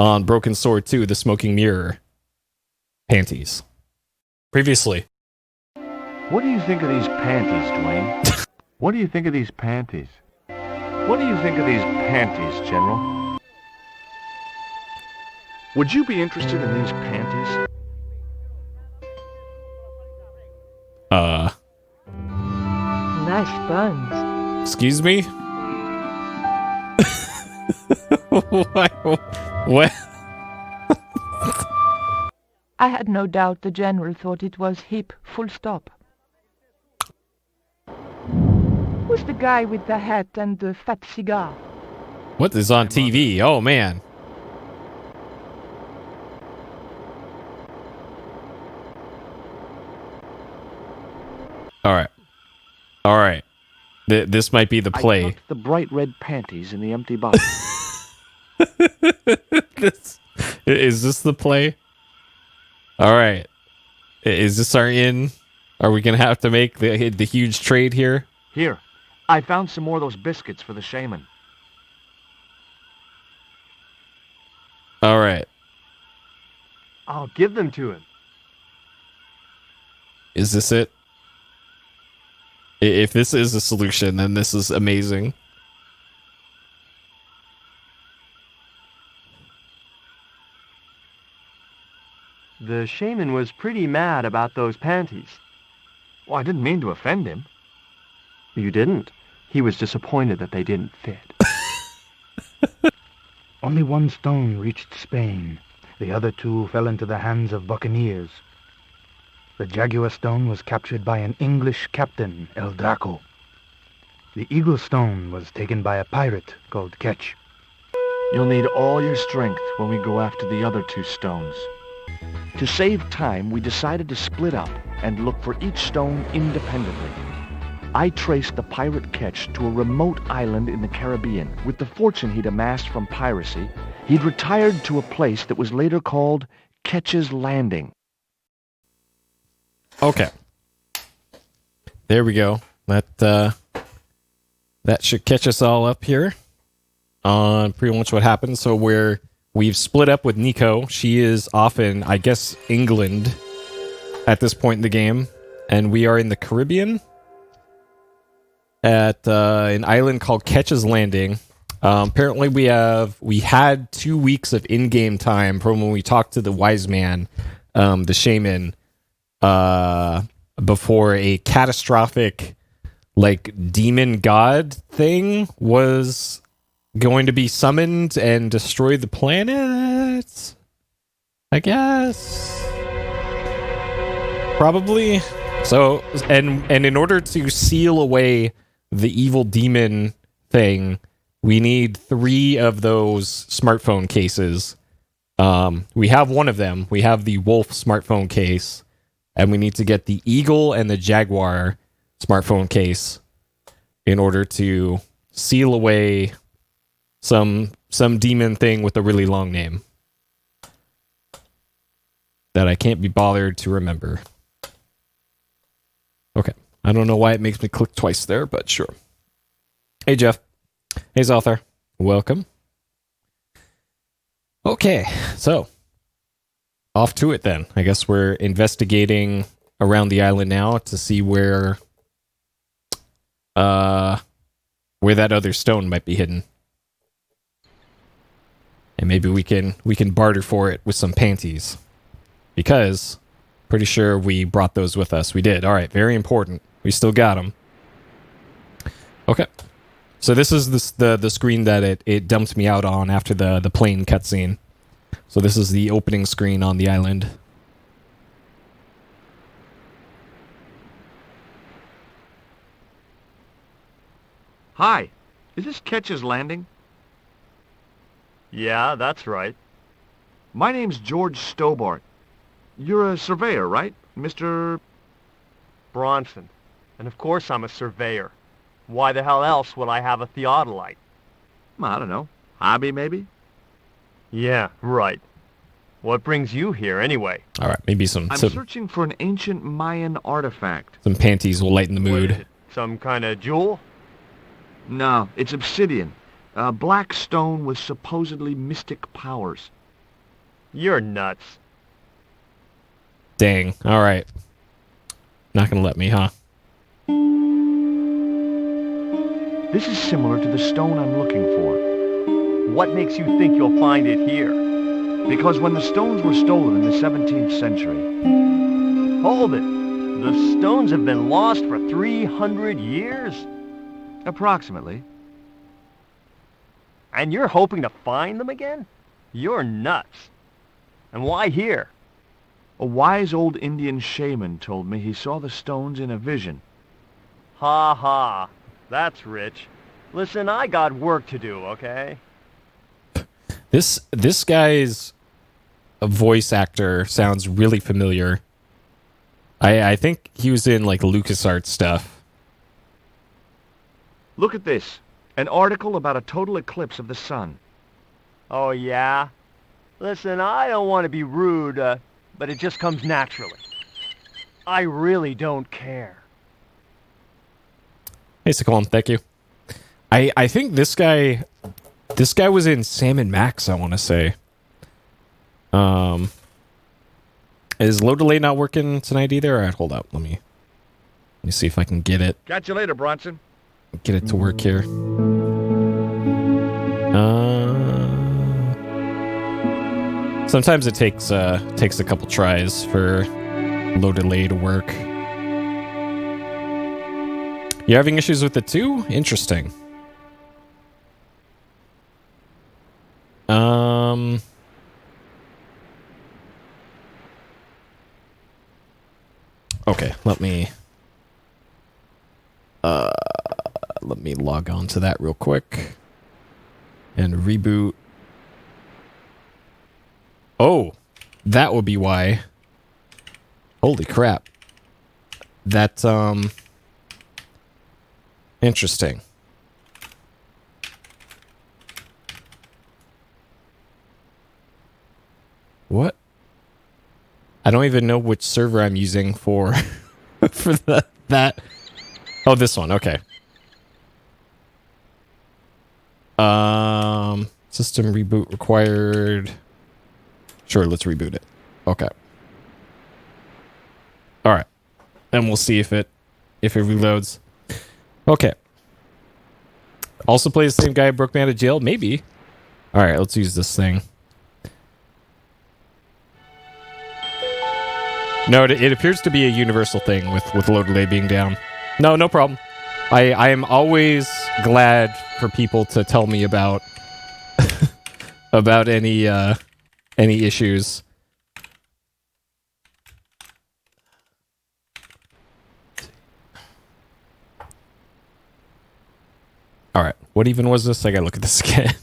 on Broken Sword 2, The Smoking Mirror. Panties. Previously. What do you think of these panties, Dwayne? What do you think of these panties? What do you think of these panties, General? Would you be interested in these panties? Nice buns. Excuse me? What? I had no doubt the General thought it was hip, full stop. Who's the guy with the hat and the fat cigar? What is on TV? Oh, man. All right. This might be the play. I tucked the bright red panties in the empty box. Is this the play? All right. Is this our in? Are we going to have to make the huge trade here? Here, I found some more of those biscuits for the shaman. All right. I'll give them to him. Is this it? If this is a solution, then this is amazing. The shaman was pretty mad about those panties. Well, I didn't mean to offend him. You didn't. He was disappointed that they didn't fit. Only one stone reached Spain. The other two fell into the hands of buccaneers. The Jaguar stone was captured by an English captain, El Draco. The Eagle stone was taken by a pirate called Ketch. You'll need all your strength when we go after the other two stones. To save time, we decided to split up and look for each stone independently. I traced the pirate Ketch to a remote island in the Caribbean. With the fortune he'd amassed from piracy, he'd retired to a place that was later called Ketch's Landing. Okay. There we go. That should catch us all up here on pretty much what happened. So we've split up with Nico. She is off in, I guess, England at this point in the game. And we are in the Caribbean at an island called Ketch's Landing. Apparently we had 2 weeks of in-game time from when we talked to the wise man, the shaman, before a catastrophic demon god thing was going to be summoned and destroy the planet, I guess. Probably. So, and in order to seal away the evil demon thing, we need 3 of those smartphone cases. We have one of them. We have the Wolf smartphone case, and we need to get the Eagle and the Jaguar smartphone case in order to seal away some demon thing with a really long name that I can't be bothered to remember. Okay. I don't know why it makes me click twice there, but sure. Hey, Jeff. Hey, Zolthar. Welcome. Okay, so off to it then. I guess we're investigating around the island now to see where that other stone might be hidden. And maybe we can barter for it with some panties. Because pretty sure we brought those with us. We did. All right, very important. We still got them. Okay. So this is the screen that it dumped me out on after the plane cutscene. So this is the opening screen on the island. Hi, is this Ketch's Landing? Yeah, that's right. My name's George Stobart. You're a surveyor, right, Mr. Bronson. And of course I'm a surveyor. Why the hell else would I have a theodolite? I don't know. Hobby, maybe? Yeah, right. What brings you here, anyway? All right, maybe I'm searching for an ancient Mayan artifact. Some panties will lighten the What is mood. it? Some kind of jewel? No, it's obsidian. A black stone with supposedly mystic powers. You're nuts. Dang. All right. Not gonna let me, huh? This is similar to the stone I'm looking for. What makes you think you'll find it here? Because when the stones were stolen in the 17th century... Hold it. The stones have been lost for 300 years? Approximately. And you're hoping to find them again? You're nuts. And why here? A wise old Indian shaman told me he saw the stones in a vision. Ha ha. That's rich. Listen, I got work to do, okay? This guy's a voice actor sounds really familiar. I think he was in like LucasArts stuff. Look at this. An article about a total eclipse of the sun. Oh, yeah? Listen, I don't want to be rude, but it just comes naturally. I really don't care. Hey, Sakolm, thank you. I think this guy was in Sam and Max, I want to say. Is low delay not working tonight either? All right, hold up. Let me see if I can get it. Catch you later, Bronson. Get it to work here. Sometimes it takes a couple tries for low delay to work. You're having issues with it too? Interesting. Okay, let me log on to that real quick and reboot. Oh, that would be why. Holy crap. That's interesting. What? I don't even know which server I'm using for for that. Oh, this one. Okay. System reboot required. Sure, let's reboot it. Okay. All right. And we'll see if it reloads. Okay. Also play the same guy who broke me out of jail? Maybe. All right, let's use this thing. No, it appears to be a universal thing with low delay being down. No problem. I am always glad for people to tell me about about any issues. All right, what even was this? I gotta look at this again.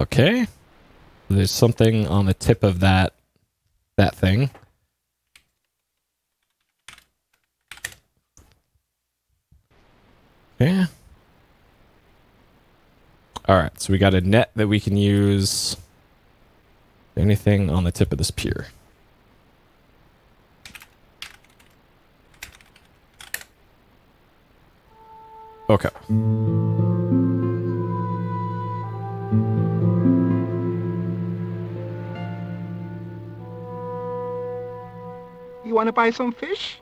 Okay. There's something on the tip of that thing. Yeah. All right, so we got a net that we can use. Anything on the tip of this pier? Okay. You want to buy some fish?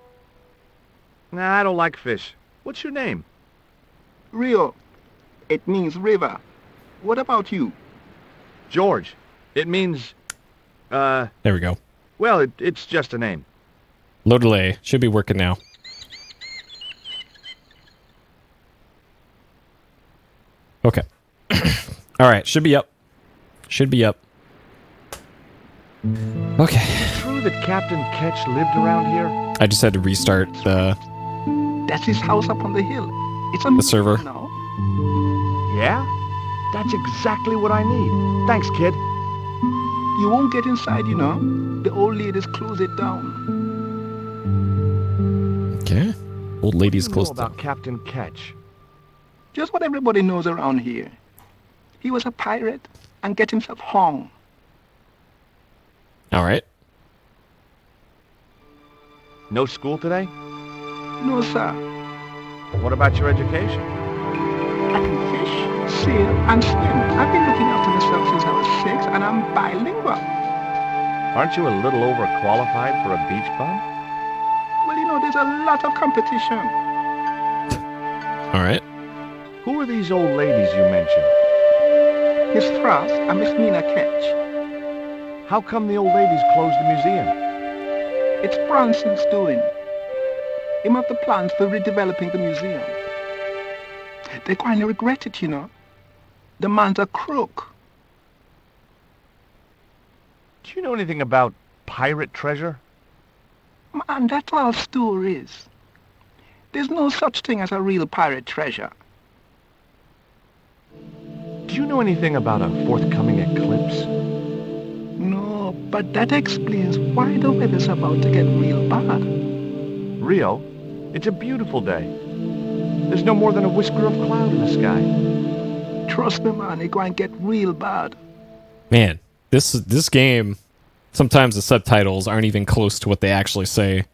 Nah, I don't like fish. What's your name? Rio. It means river. What about you? George. It means, There we go. well, it's just a name. Low delay. Should be working now. Okay. All right. Should be up. Should be up. Okay. True that Captain Ketch lived around here? I just had to restart the That's his house up on the hill. It's on the server. No. Yeah? That's exactly what I need. Thanks, kid. You won't get inside, you know. The old ladies close it down. Okay. Old lady's What do you know close to. about Captain Ketch? Just what everybody knows around here. He was a pirate and get himself hung. All right. No school today? No, sir. What about your education? I can fish, sail, and swim. I've been looking after myself since I was 6, and I'm bilingual. Aren't you a little overqualified for a beach bum? Well, you know, there's a lot of competition. All right. Who are these old ladies you mentioned? Miss Frost and Miss Mina Ketch. How come the old ladies closed the museum? It's Bronson's doing. Him have the plans for redeveloping the museum. They're going to regret it, you know. The man's a crook. Do you know anything about pirate treasure? Man, that's all Stu is. There's no such thing as a real pirate treasure. Do you know anything about a forthcoming eclipse? No, but that explains why the weather's about to get real bad. Rio, it's a beautiful day. There's no more than a whisker of cloud in the sky. Trust me, man, it's going to get real bad. Man, this game, sometimes the subtitles aren't even close to what they actually say.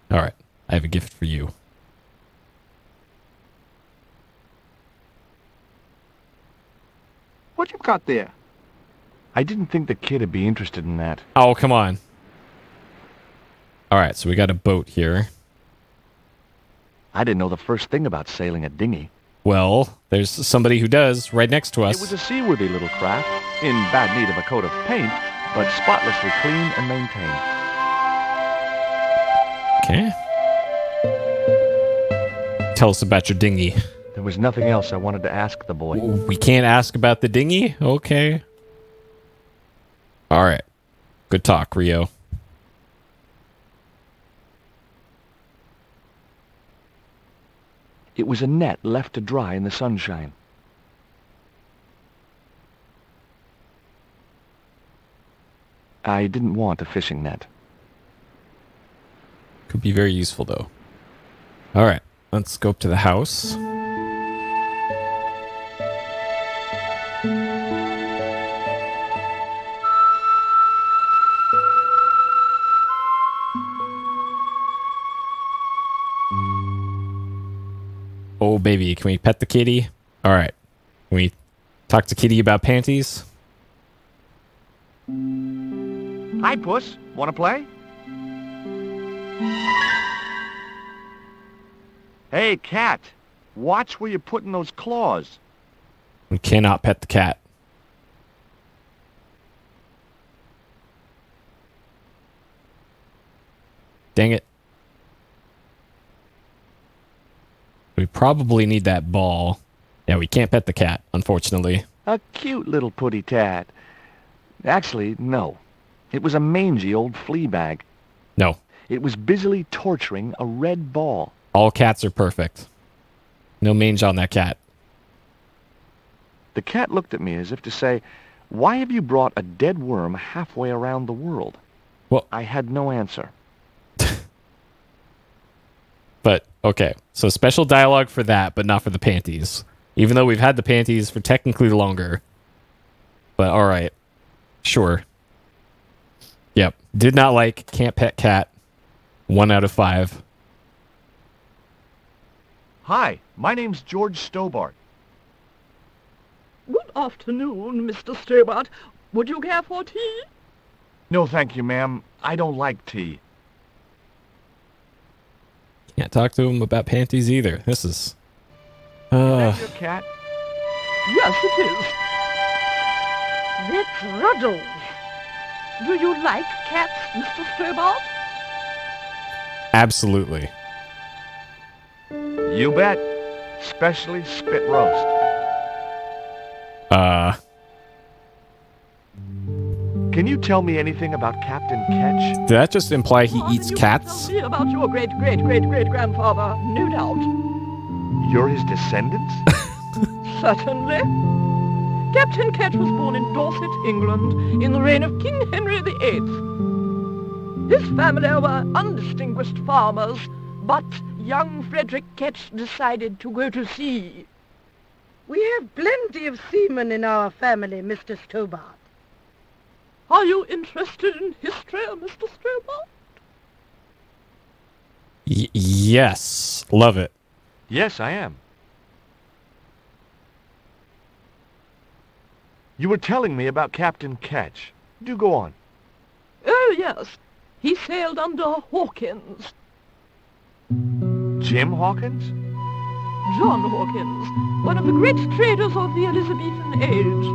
All right, I have a gift for you. What you got there? I didn't think the kid would be interested in that. Oh, come on. All right, so we got a boat here. I didn't know the first thing about sailing a dinghy. Well, there's somebody who does right next to us. It was a seaworthy little craft, in bad need of a coat of paint, but spotlessly clean and maintained. Okay. Tell us about your dinghy. There was nothing else I wanted to ask the boy. We can't ask about the dinghy? Okay. All right. Good talk, Rio. It was a net left to dry in the sunshine. I didn't want a fishing net. Could be very useful, though. All right. Let's go up to the house. Oh, baby, can we pet the kitty? All right. Can we talk to Kitty about panties? Hi, Puss. Want to play? Hey, cat. Watch where you're putting those claws. We cannot pet the cat. Dang it. We probably need that ball. Yeah, we can't pet the cat, unfortunately. A cute little putty tat. Actually, no. It was a mangy old flea bag. No. It was busily torturing a red ball. All cats are perfect. No mange on that cat. The cat looked at me as if to say, "Why have you brought a dead worm halfway around the world?" Well, I had no answer. But, okay. So special dialogue for that, but not for the panties. Even though we've had the panties for technically longer. But alright. Sure. Yep. Did not like, can't pet cat. 1 out of 5. Hi, my name's George Stobart. Good afternoon, Mr. Stobart. Would you care for tea? No, thank you, ma'am. I don't like tea. Can't talk to him about panties either. This is... Is that your cat? Yes, it is. That's Ruddles. Do you like cats, Mr. Stobart? Absolutely. You bet. Specially spit roast. Can you tell me anything about Captain Ketch? Did that just imply he eats cats? You about your great-great-great-great-grandfather, no doubt. You're his descendants? Certainly. Captain Ketch was born in Dorset, England, in the reign of King Henry VIII. His family were undistinguished farmers, but young Frederick Ketch decided to go to sea. We have plenty of seamen in our family, Mr. Stobart. Are you interested in history, Mr. Stobart? Yes. Love it. Yes, I am. You were telling me about Captain Ketch. Do go on. Oh, yes. He sailed under Hawkins. Jim Hawkins? John Hawkins, one of the great traders of the Elizabethan age.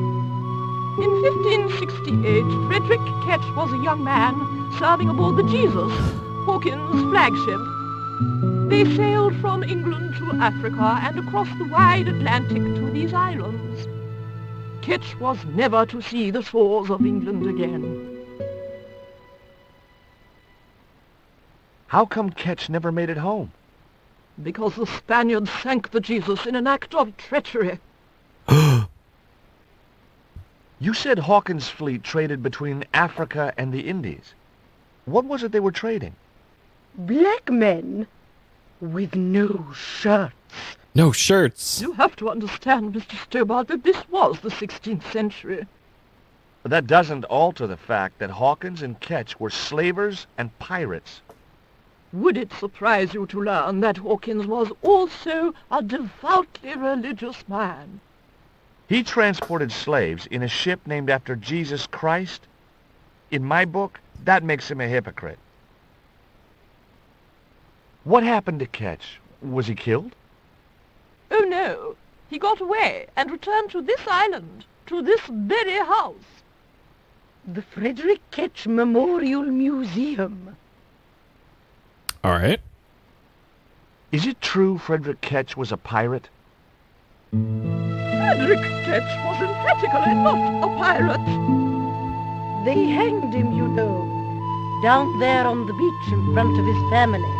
In 1568, Frederick Ketch was a young man serving aboard the Jesus, Hawkins' flagship. They sailed from England to Africa and across the wide Atlantic to these islands. Ketch was never to see the shores of England again. How come Ketch never made it home? Because the Spaniards sank the Jesus in an act of treachery. You said Hawkins' fleet traded between Africa and the Indies. What was it they were trading? Black men with no shirts. No shirts. You have to understand, Mr. Stobart, that this was the 16th century. But that doesn't alter the fact that Hawkins and Ketch were slavers and pirates. Would it surprise you to learn that Hawkins was also a devoutly religious man? He transported slaves in a ship named after Jesus Christ? In my book, that makes him a hypocrite. What happened to Ketch? Was he killed? Oh, no. He got away and returned to this island, to this very house. The Frederick Ketch Memorial Museum. All right. Is it true Frederick Ketch was a pirate? Frederick Ketch was emphatically not a pirate. They hanged him, you know, down there on the beach in front of his family.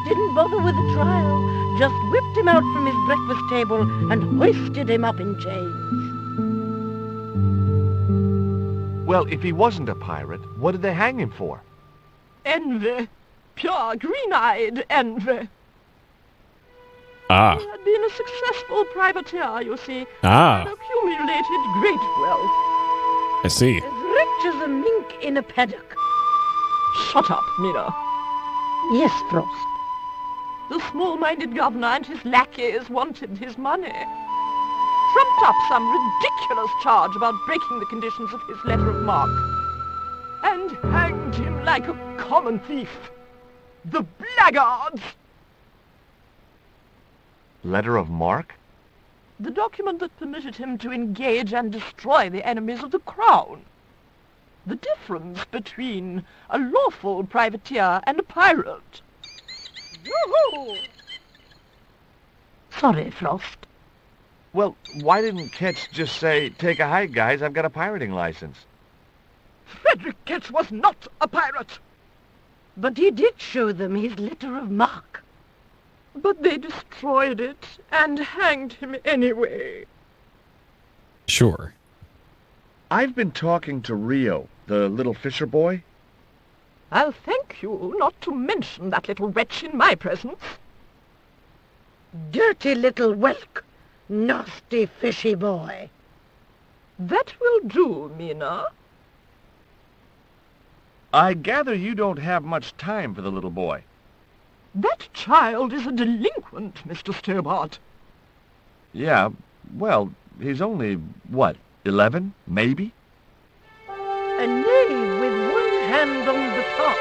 Didn't bother with a trial, just whipped him out from his breakfast table and hoisted him up in chains. Well, if he wasn't a pirate, what did they hang him for? Envy. Pure, green-eyed envy. Ah. He had been a successful privateer, you see, Ah. and accumulated great wealth. I see. As rich as a mink in a paddock. Shut up, Mina. Yes, Frost. The small-minded governor and his lackeys wanted his money. Trumped up some ridiculous charge about breaking the conditions of his letter of marque. And hanged him like a common thief. The blackguards! Letter of marque? The document that permitted him to engage and destroy the enemies of the crown. The difference between a lawful privateer and a pirate. Yoo-hoo! Sorry, Frost. Well, why didn't Ketch just say, take a hike, guys, I've got a pirating license? Frederick Ketch was not a pirate. But he did show them his letter of marque. But they destroyed it and hanged him anyway. Sure. I've been talking to Rio, the little fisher boy. I'll thank you not to mention that little wretch in my presence. Dirty little whelk. Nasty fishy boy. That will do, Mina. I gather you don't have much time for the little boy. That child is a delinquent, Mr. Stobart. Yeah, well, he's only, what, 11, maybe? A knave with one hand on the top.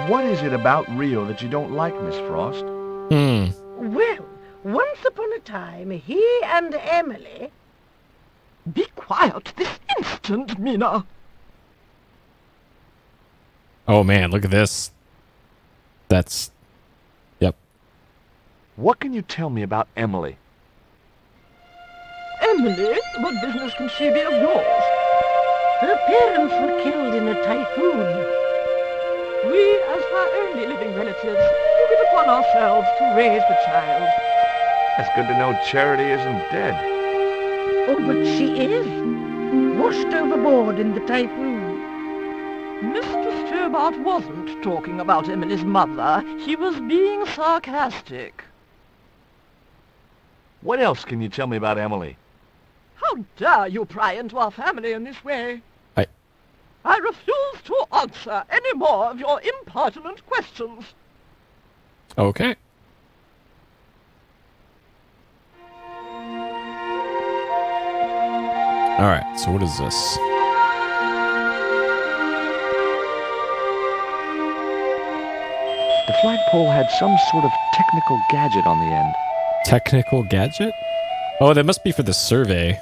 What is it about Rio that you don't like, Miss Frost? Well, once upon a time, he and Emily... Be quiet this instant, Mina. Oh, man, look at this. That's... Yep. What can you tell me about Emily? Emily? What business can she be of yours? Her parents were killed in a typhoon. We, as her only living relatives, took it upon ourselves to raise the child. It's good to know Charity isn't dead. Oh, but she is. Washed overboard in the typhoon. Mr. Stobart wasn't talking about Emily's mother. He was being sarcastic. What else can you tell me about Emily? How dare you pry into our family in this way? I refuse to answer any more of your impertinent questions. Okay. Alright, so what is this? The flagpole had some sort of technical gadget on the end. Technical gadget? Oh, that must be for the survey.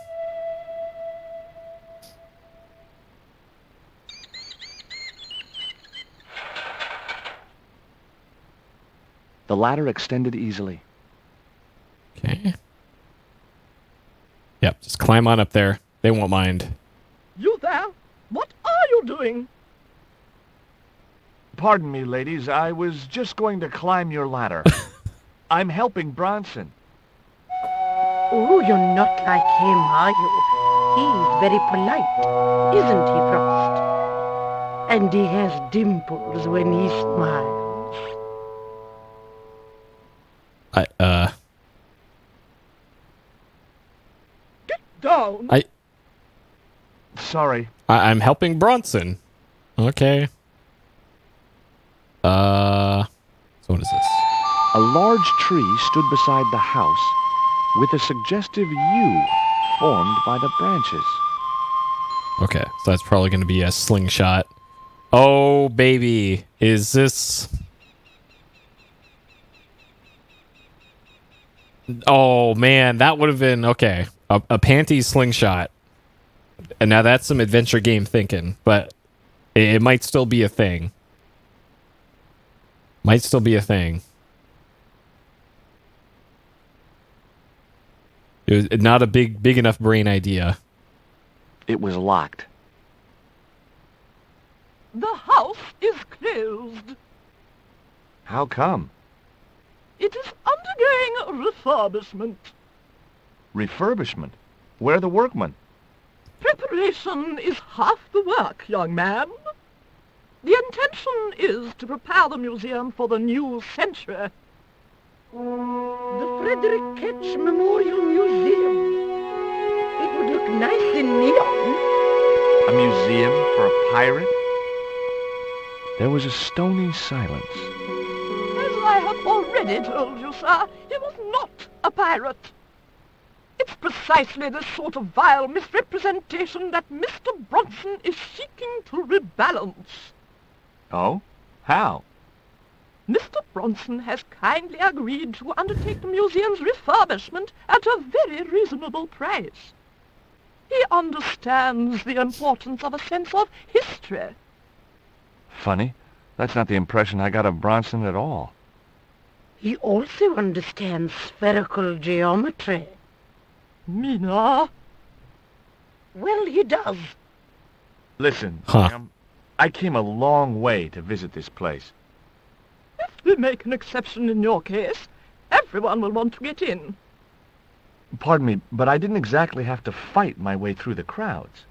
The ladder extended easily. Okay. Yep, just climb on up there. They won't mind. You there? What are you doing? Pardon me, ladies. I was just going to climb your ladder. I'm helping Bronson. Oh, you're not like him, are you? He's very polite, isn't he, Frost? And he has dimples when he smiles. Get down! Sorry. I'm helping Bronson. Okay. So what is this? A large tree stood beside the house with a suggestive U formed by the branches. Okay, so that's probably going to be a slingshot. Oh, baby. Is this... Oh, man, that would have been... Okay, a panties slingshot. And now that's some adventure game thinking, but it might still be a thing. Might still be a thing. It was not a big enough brain idea. It was locked. The house is closed. How come? It is undergoing refurbishment. Refurbishment? Where are the workmen? Preparation is half the work, young man. The intention is to prepare the museum for the new century. The Frederick Ketch Memorial Museum. It would look nice in neon. A museum for a pirate? There was a stony silence. As I have already told you, sir, he was not a pirate. It's precisely this sort of vile misrepresentation that Mr. Bronson is seeking to rebalance. Oh? How? Mr. Bronson has kindly agreed to undertake the museum's refurbishment at a very reasonable price. He understands the importance of a sense of history. Funny. That's not the impression I got of Bronson at all. He also understands spherical geometry. Mina? Well, he does. Listen, Huh. Sam, I came a long way to visit this place. If we make an exception in your case, everyone will want to get in. Pardon me, but I didn't exactly have to fight my way through the crowds.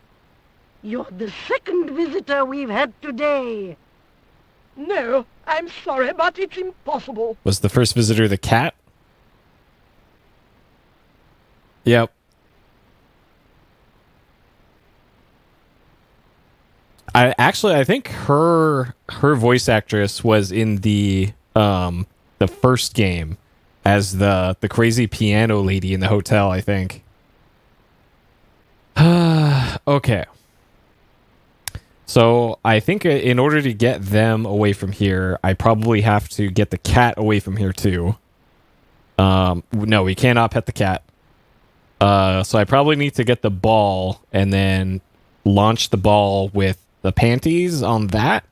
You're the second visitor we've had today. No, I'm sorry, but it's impossible. Was the first visitor the cat? Yep. I think her voice actress was in the first game as the crazy piano lady in the hotel, I think. Okay. So I think in order to get them away from here, I probably have to get the cat away from here too. No, we cannot pet the cat. So I probably need to get the ball and then launch the ball with the panties on that.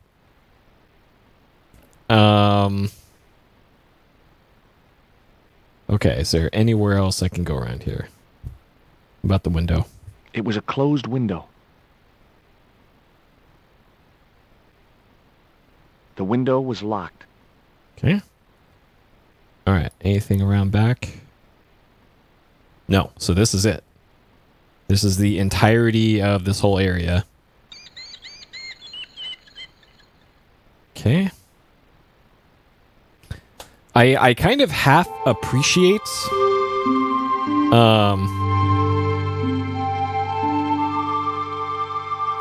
Okay, is there anywhere else I can go around here? About the window. It was a closed window. The window was locked. Okay. All right, anything around back? No, so this is it. This is the entirety of this whole area. Okay. I kind of half appreciate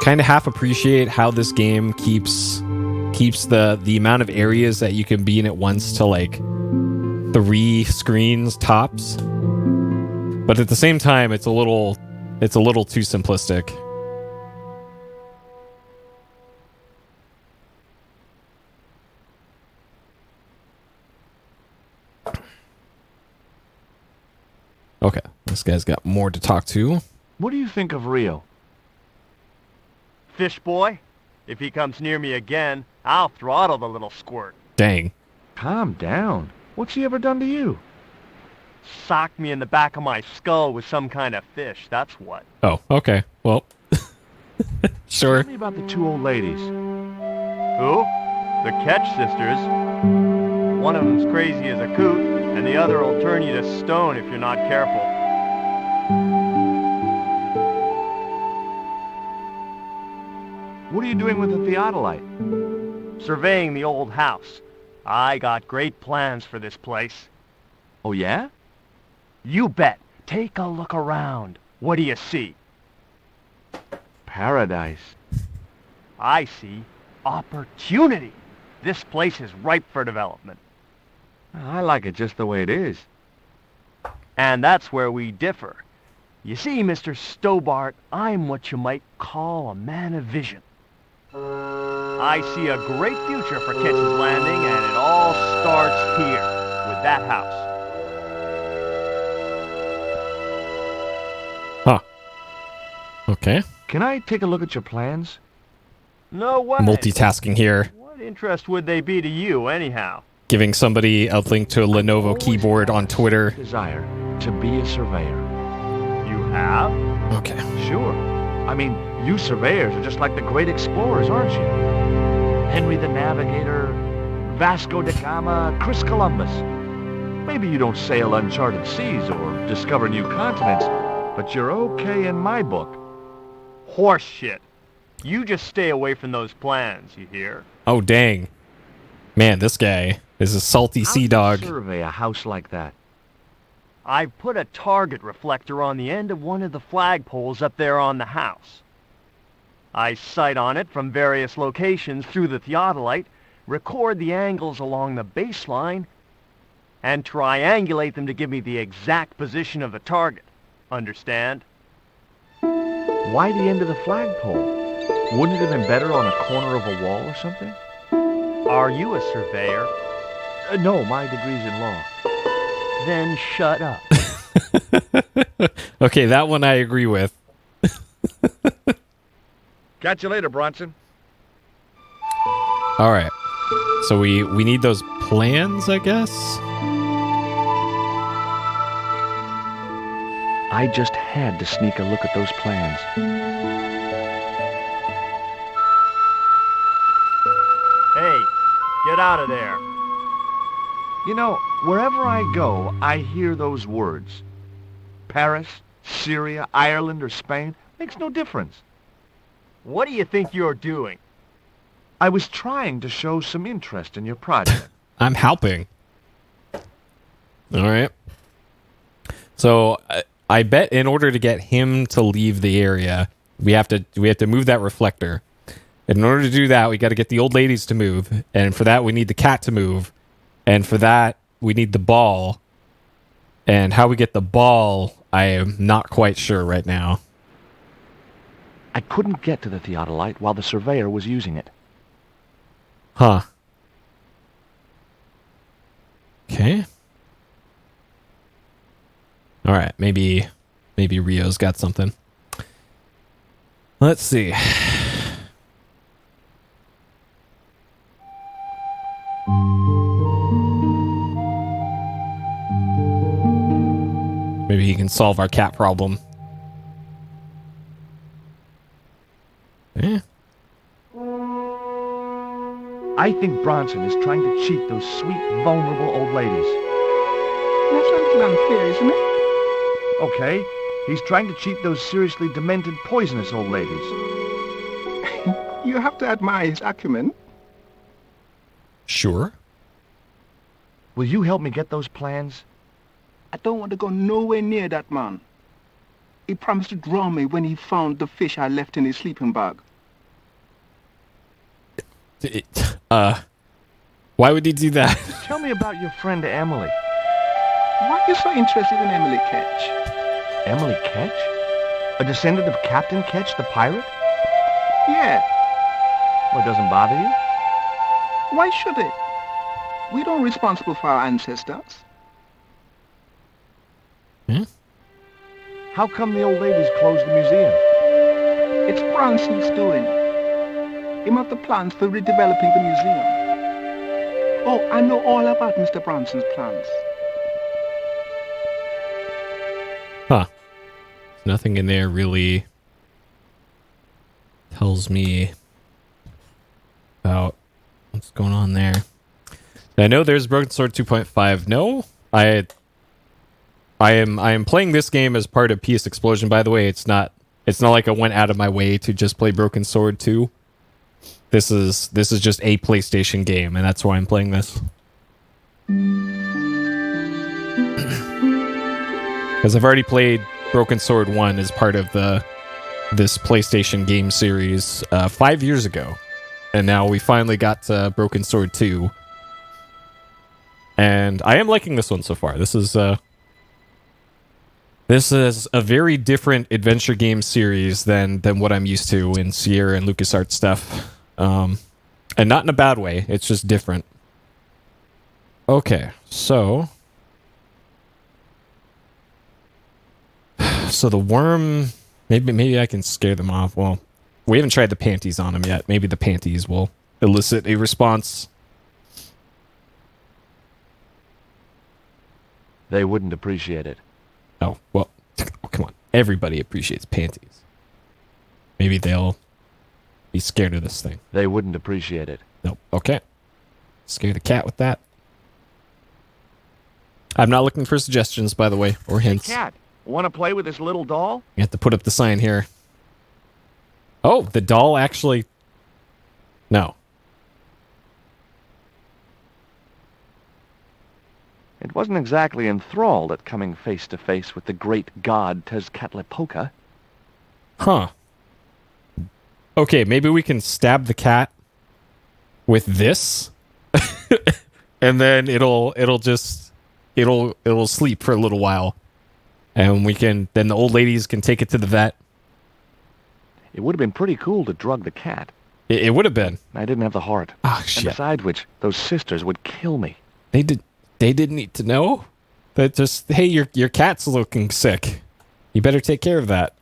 kind of half appreciate how this game keeps the amount of areas that you can be in at once to like 3 screens tops. But at the same time, it's a little too simplistic. Okay, this guy's got more to talk to. What do you think of Rio? Fish boy, if he comes near me again, I'll throttle the little squirt. Dang. Calm down. What's he ever done to you? Socked me in the back of my skull with some kind of fish, that's what. Oh, okay. Well, sure. Tell me about the 2 old ladies. Who? The Ketch sisters. One of them's crazy as a coot, and the other will turn you to stone if you're not careful. What are you doing with the theodolite? Surveying the old house. I got great plans for this place. Oh, yeah? You bet. Take a look around. What do you see? Paradise. I see opportunity. This place is ripe for development. I like it just the way it is. And that's where we differ. You see, Mr. Stobart, I'm what you might call a man of vision. I see a great future for Ketch's Landing, and it all starts here, with that house. Huh. Okay. Can I take a look at your plans? No way. Multitasking here. What interest would they be to you, anyhow? Giving somebody a link to a Lenovo keyboard on Twitter. Desire to be a surveyor. You have? Okay. Sure. I mean, you surveyors are just like the great explorers, aren't you? Henry the Navigator, Vasco da Gama, Chris Columbus. Maybe you don't sail uncharted seas or discover new continents, but you're okay in my book. Horse shit. You just stay away from those plans, you hear? Oh, dang. Man, this guy is a salty sea dog. How do you survey a house like that? I've put a target reflector on the end of one of the flagpoles up there on the house. I sight on it from various locations through the theodolite, record the angles along the baseline, and triangulate them to give me the exact position of the target. Understand? Why the end of the flagpole? Wouldn't it have been better on a corner of a wall or something? Are you a surveyor? No, my degree's in law. Then shut up. Okay, that one I agree with. Catch you later, Bronson. All right. So we need those plans, I guess? I just had to sneak a look at those plans. Hey, get out of there. You know, wherever I go, I hear those words. Paris, Syria, Ireland, or Spain, makes no difference. What do you think you're doing? I was trying to show some interest in your project. I'm helping. All right. So I bet in order to get him to leave the area, we have to move that reflector. And in order to do that, we got to get the old ladies to move, and for that we need the cat to move, and for that we need the ball. And how we get the ball, I am not quite sure right now. I couldn't get to the theodolite while the surveyor was using it. Huh. Okay. All right, maybe Rio's got something. Let's see. Maybe he can solve our cat problem. Eh. I think Bronson is trying to cheat those sweet, vulnerable old ladies. That's a little unfair, isn't it? Okay, he's trying to cheat those seriously demented, poisonous old ladies. You have to admire his acumen. Sure. Will you help me get those plans? I don't want to go nowhere near that man. He promised to drown me when he found the fish I left in his sleeping bag. Why would he do that? Tell me about your friend Emily. Why are you so interested in Emily Ketch? Emily Ketch? A descendant of Captain Ketch, the pirate? Yeah, Well, it doesn't bother you? why should it? We don't responsible for our ancestors. How come the old ladies closed the museum? It's Bronson's doing. Him have the plans for redeveloping the museum. Oh, I know all about Mr. Bronson's plans. Huh. Nothing in there really tells me about what's going on there. I know there's Broken Sword 2.5. No, I am playing this game as part of PSXplosion. By the way, it's not like I went out of my way to just play Broken Sword 2. This is just a PlayStation game, and that's why I'm playing this. Because I've already played Broken Sword 1 as part of this PlayStation game series 5 years ago. And now we finally got Broken Sword 2. And I am liking this one so far. This is a very different adventure game series than what I'm used to in Sierra and LucasArts stuff. And not in a bad way. It's just different. Okay, so the worm, maybe I can scare them off. Well, we haven't tried the panties on them yet. Maybe the panties will elicit a response. They wouldn't appreciate it. Oh, well, come on. Everybody appreciates panties. Maybe they'll be scared of this thing. They wouldn't appreciate it. Nope. Okay. Scare the cat with that. I'm not looking for suggestions, by the way, or hints. Hey, cat, want to play with this little doll? You have to put up the sign here. Oh, the doll actually... No. It wasn't exactly enthralled at coming face to face with the great god Tezcatlipoca. Huh. Okay, maybe we can stab the cat with this, and then it'll sleep for a little while, and then the old ladies can take it to the vet. It would have been pretty cool to drug the cat. It would have been. I didn't have the heart. Oh shit! And besides which, those sisters would kill me. They didn't need to know. That just, hey, your cat's looking sick. You better take care of that.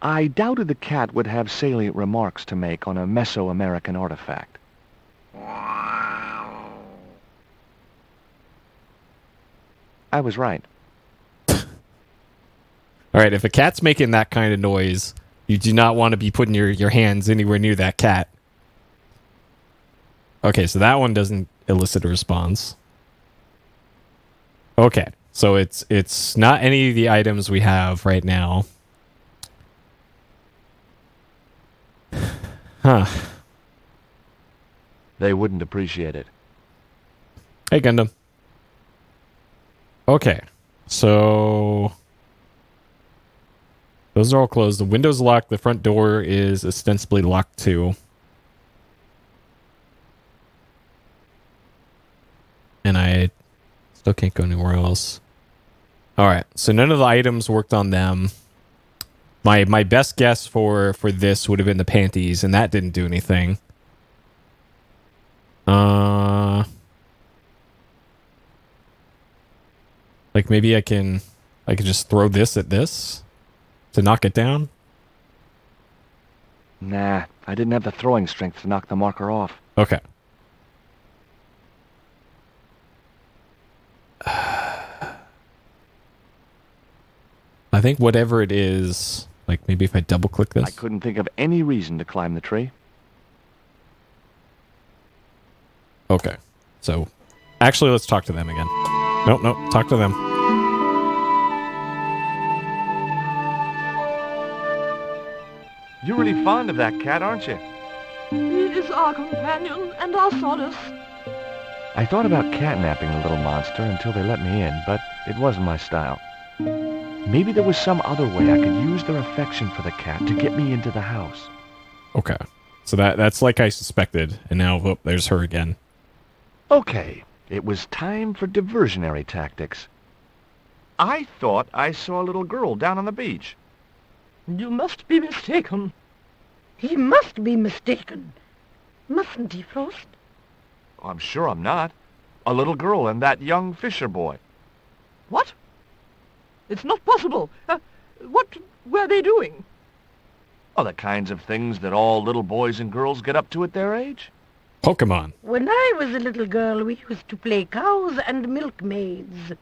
I doubted the cat would have salient remarks to make on a Mesoamerican artifact. I was right. All right, if a cat's making that kind of noise, you do not want to be putting your hands anywhere near that cat. Okay, so that one doesn't elicit a response. Okay, so it's not any of the items we have right now. Huh. They wouldn't appreciate it. Hey, Gundam. Okay, so those are all closed. The window's locked. The front door is ostensibly locked too. And I still can't go anywhere else. All right, so none of the items worked on them. My best guess for this would have been the panties, and that didn't do anything. Like maybe I can just throw this at this to knock it down. Nah, I didn't have the throwing strength to knock the marker off. Okay. I think whatever it is, like maybe if I double click this. I couldn't think of any reason to climb the tree. Okay. So, actually, let's talk to them again. Nope, talk to them. You're really fond of that cat, aren't you? He is our companion and our solace. I thought about catnapping the little monster until they let me in, but it wasn't my style. Maybe there was some other way I could use their affection for the cat to get me into the house. Okay. So that's like I suspected. And now, whoop, there's her again. Okay, it was time for diversionary tactics. I thought I saw a little girl down on the beach. You must be mistaken. He must be mistaken. Mustn't he, Frost? I'm sure I'm not. A little girl and that young fisher boy. What? It's not possible. What were they doing? Oh, the kinds of things that all little boys and girls get up to at their age. Pokemon. When I was a little girl, we used to play cows and milkmaids.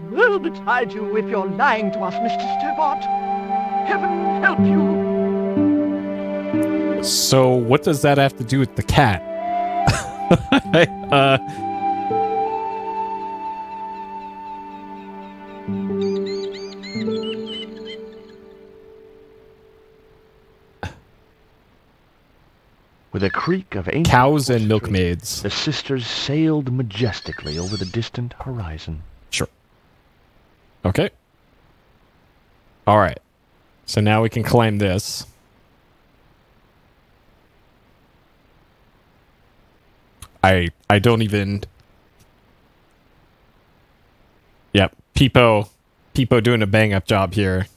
Woe betide you if you're lying to us, Mr. Stobart. Heaven help you. So what does that have to do with the cat? With a creak of ancient Cows and upholstery, milkmaids. the sisters sailed majestically over the distant horizon. Sure. Okay. All right. So now we can climb this. I don't even. Yep, Peepo doing a bang up job here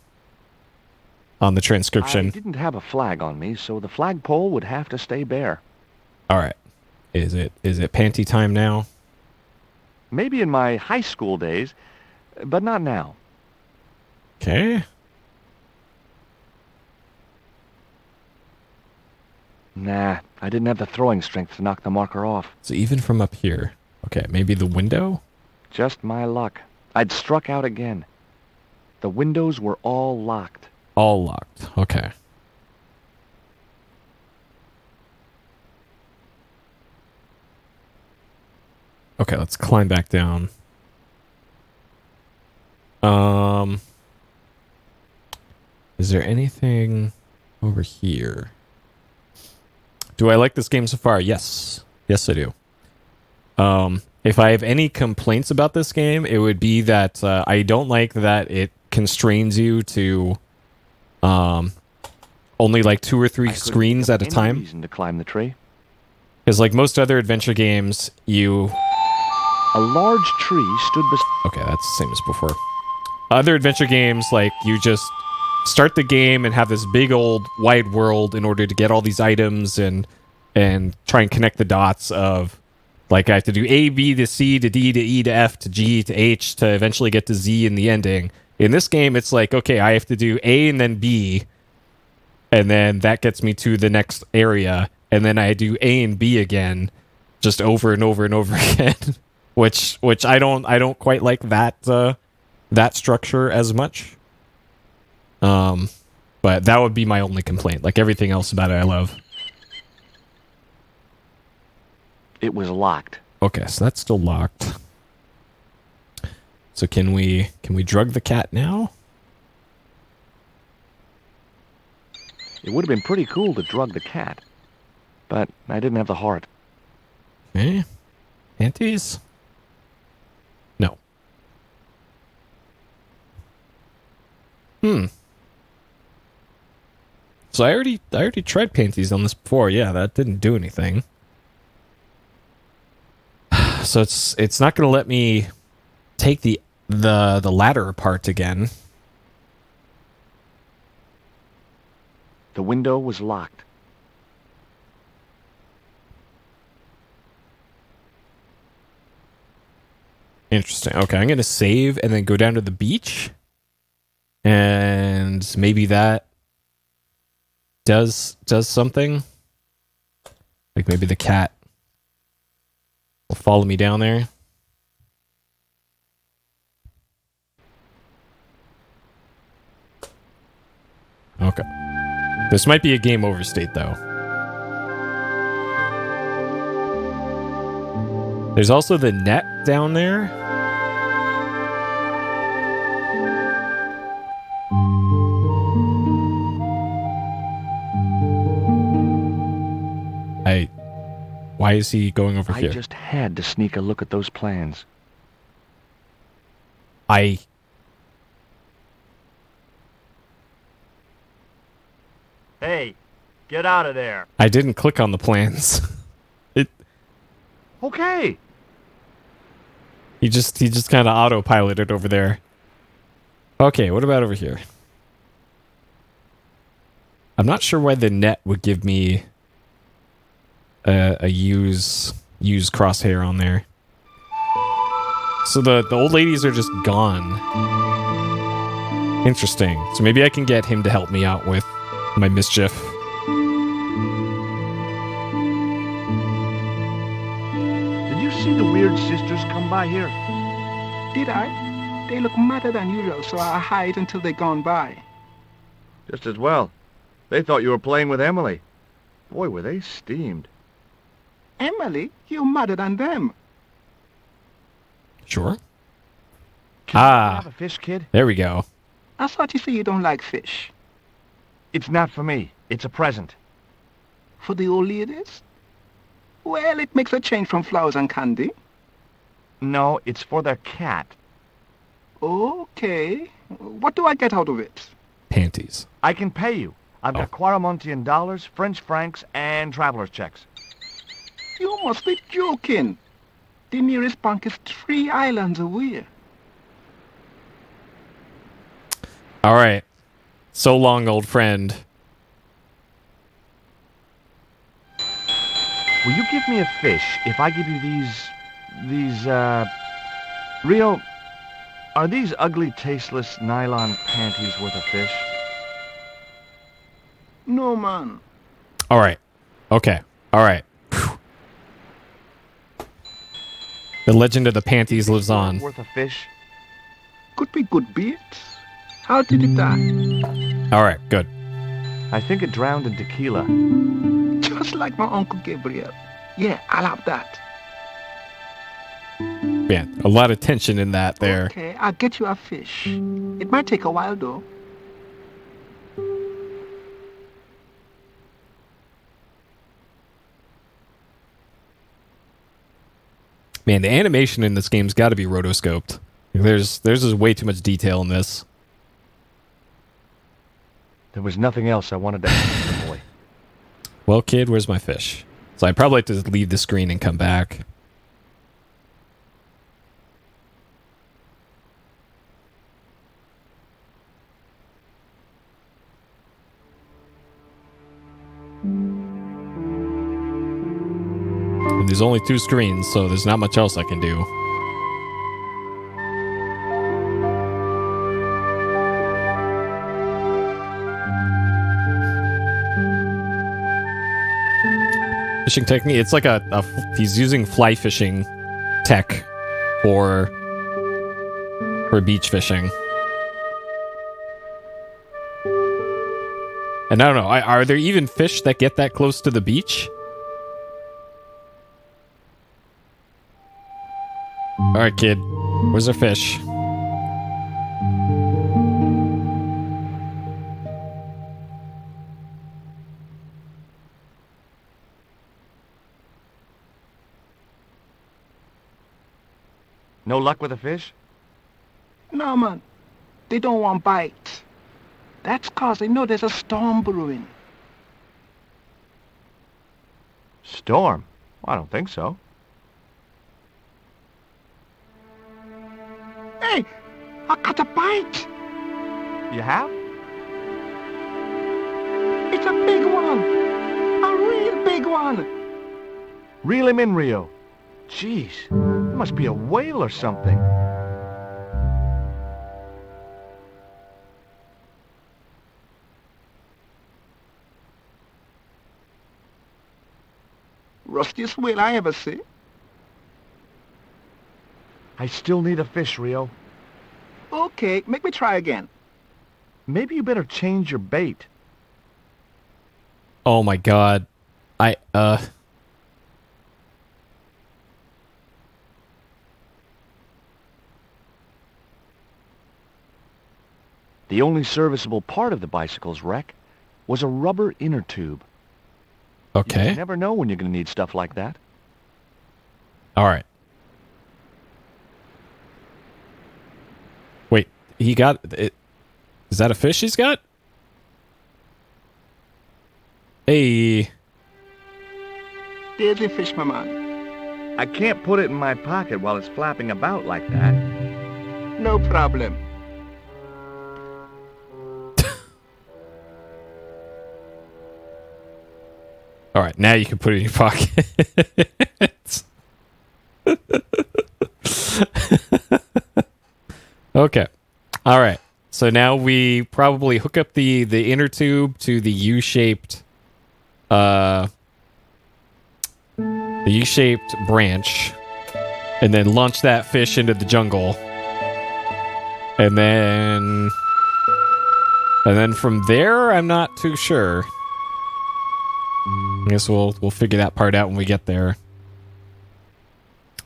on the transcription. I didn't have a flag on me, so the flagpole would have to stay bare. All right. Is it panty time now? Maybe in my high school days, but not now. Okay. Nah, I didn't have the throwing strength to knock the marker off. So even from up here. Okay, maybe the window? Just my luck. I'd struck out again. The windows were all locked. All locked. Okay. Okay, let's climb back down. Is there anything over here? Do I like this game so far? Yes. Yes, I do. If I have any complaints about this game, it would be that I don't like that it constrains you to only like 2 or 3 screens at a time. Reason to climb the tree. Because like most other adventure games, you... A large tree stood beside... Okay, that's the same as before. Other adventure games, like, you just start the game and have this big old wide world in order to get all these items and try and connect the dots of, like, I have to do A, B to C to D to E to F to G to H to eventually get to Z in the ending. In this game, it's like, okay, I have to do A and then B, and then that gets me to the next area, and then I do A and B again, just over and over and over again. Which I don't quite like that structure as much. But that would be my only complaint. Like everything else about it I love. It was locked. Okay, so that's still locked. So can we drug the cat now? It would have been pretty cool to drug the cat, but I didn't have the heart. Okay. Panties? No. So I already tried panties on this before. Yeah, that didn't do anything. So it's not going to let me take the ladder apart again. The window was locked. Interesting. Okay, I'm going to save and then go down to the beach. And maybe that does something. Like maybe the cat will follow me down there. Okay. This might be a game over state, though. There's also the net down there. Why is he going over here? I just had to sneak a look at those plans. Hey, Get out of there. I didn't click on the plans. Okay. He just kind of autopiloted over there. Okay, what about over here? I'm not sure why the net would give me a use crosshair on there. So the old ladies are just gone. Interesting. So maybe I can get him to help me out with my mischief. Did you see the weird sisters come by here? Did I? They look madder than usual, so I hide until they're gone by. Just as well. They thought you were playing with Emily. Boy, were they steamed. Emily, you're madder than them. Sure. Can I have a fish, kid? There we go. I thought you say you don't like fish. It's not for me. It's a present. For the old ladies? Well, it makes a change from flowers and candy. No, it's for their cat. Okay. What do I get out of it? Panties. I can pay you. I've got Quaramontian dollars, French francs, and traveler's checks. You must be joking. The nearest bank is 3 islands away. All right. So long, old friend. Will you give me a fish if I give you these, Rio, are these ugly, tasteless nylon panties worth a fish? No, man. All right. Okay. All right. Whew. The legend of the panties lives on. Worth a fish? Could be good bait. How did it die? All right. Good. I think it drowned in tequila. Just like my Uncle Gabriel. Yeah, I'll have that. Man, a lot of tension in that there. Okay, I'll get you a fish. It might take a while, though. Man, the animation in this game's got to be rotoscoped. There's just way too much detail in this. There was nothing else I wanted to ask the boy. Well, kid, where's my fish? So I'd probably have to leave the screen and come back. And there's only 2 screens, so there's not much else I can do. Fishing technique. It's like he's using fly fishing tech for beach fishing. And I don't know. Are there even fish that get that close to the beach? All right, kid. Where's our fish? No luck with a fish? No, man. They don't want bite. That's 'cause they know there's a storm brewing. Storm? I don't think so. Hey, I caught a bite. You have? It's a big one. A real big one. Reel him in, Rio. Jeez, it must be a whale or something. Rustiest whale I ever see. I still need a fish, Rio. Okay, make me try again. Maybe you better change your bait. Oh my god. The only serviceable part of the bicycle's wreck was a rubber inner tube. Okay. You never know when you're going to need stuff like that. All right. Wait, he got it. Is that a fish he's got? Hey. Deadly fish, my man. I can't put it in my pocket while it's flapping about like that. No problem. All right, now you can put it in your pocket. Okay. All right. So now we probably hook up the inner tube to the U-shaped branch, and then launch that fish into the jungle. And then from there, I'm not too sure. I guess we'll figure that part out when we get there.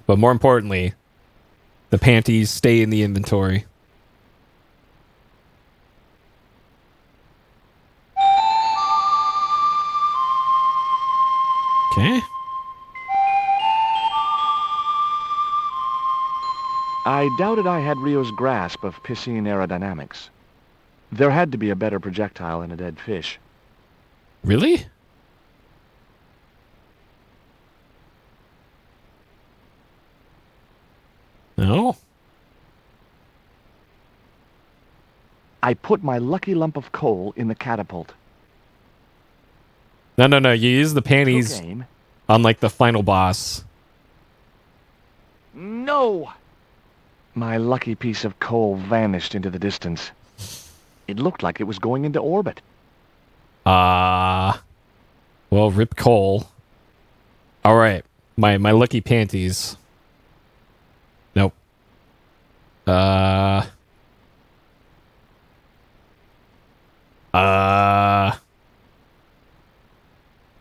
But more importantly, the panties stay in the inventory. Okay. I doubted I had Rio's grasp of piscine aerodynamics. There had to be a better projectile than a dead fish. Really? No. I put my lucky lump of coal in the catapult. No. You use the panties Took aim. on, like, the final boss. No! My lucky piece of coal vanished into the distance. It looked like it was going into orbit. Well, rip coal. All right. My lucky panties. Nope.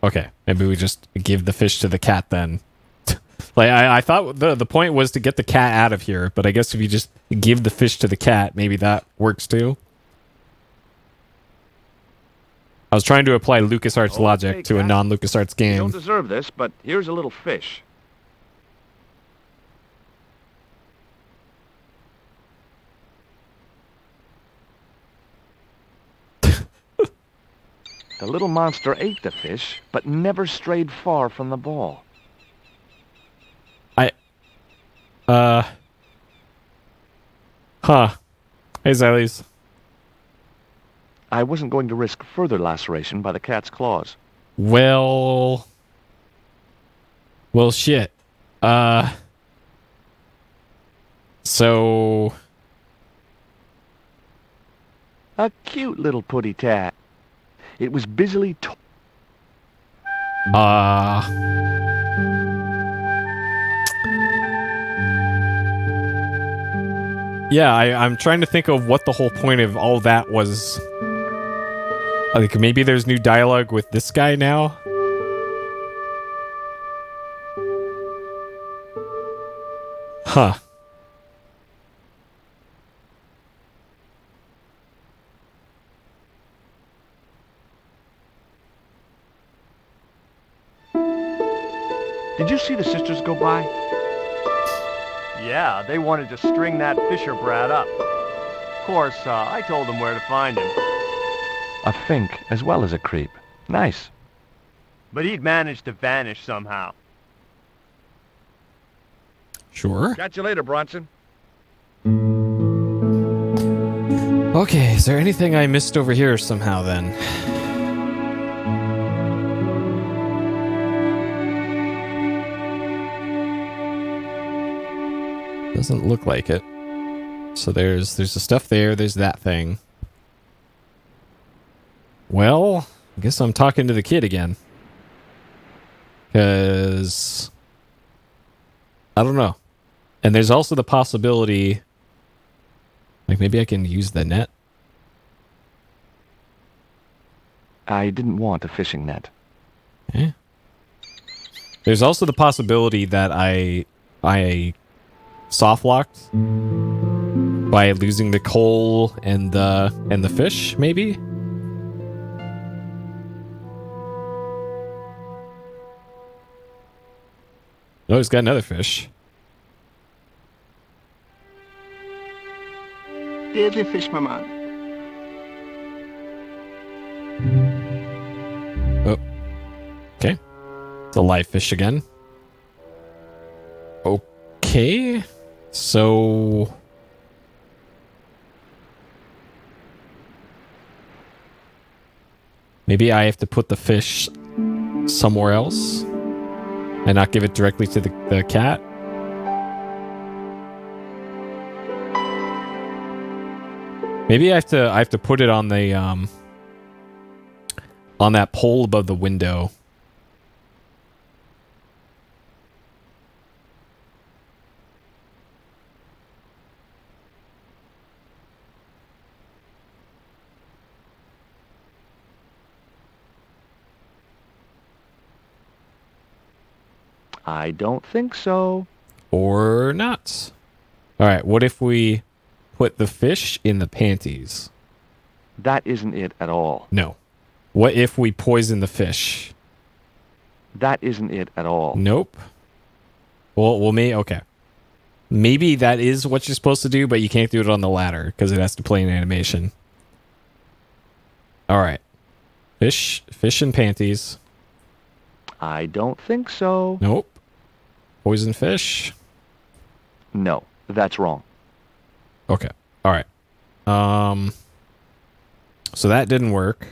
Okay, maybe we just give the fish to the cat then. Like, I thought the point was to get the cat out of here, but I guess if you just give the fish to the cat, maybe that works too. I was trying to apply LucasArts logic to a non-LucasArts You game. don't deserve this, but here's a little fish. The little monster ate the fish, but never strayed far from the ball. Huh. Hey, Xyles. I wasn't going to risk further laceration by the cat's claws. Well, shit. So, A cute little putty tat. It was busily yeah, I'm trying to think of what the whole point of all that was. Like, maybe there's new dialogue with this guy now? Huh. Did you see the sisters go by? Yeah, they wanted to string that Fisher brat up. Of course, I told them where to find him. A fink as well as a creep. Nice. But he'd managed to vanish somehow. Sure. Catch you later, Bronson. Okay, is there anything I missed over here somehow then? Doesn't look like it. So there's the stuff there, there's that thing. Well, I guess I'm talking to the kid again. 'Cause I don't know. And there's also the possibility, like, maybe I can use the net. I didn't want a fishing net. Yeah. There's also the possibility that I soft locked by losing the coal and the fish, maybe. Oh, he's got another fish. Deadly fish, my man. Oh. Okay. It's a live fish again. Okay. So... maybe I have to put the fish somewhere else and not give it directly to the cat. Maybe I have to put it on the on that pole above the window. I don't think so. Or not. All right, what if we put the fish in the panties? That isn't it at all. No. What if we poison the fish? That isn't it at all. Nope. Well, okay. Maybe that is what you're supposed to do, but you can't do it on the ladder because it has to play an animation. All right. Fish in panties. I don't think so. Nope. Poison fish? No, that's wrong. Okay. All right. So that didn't work.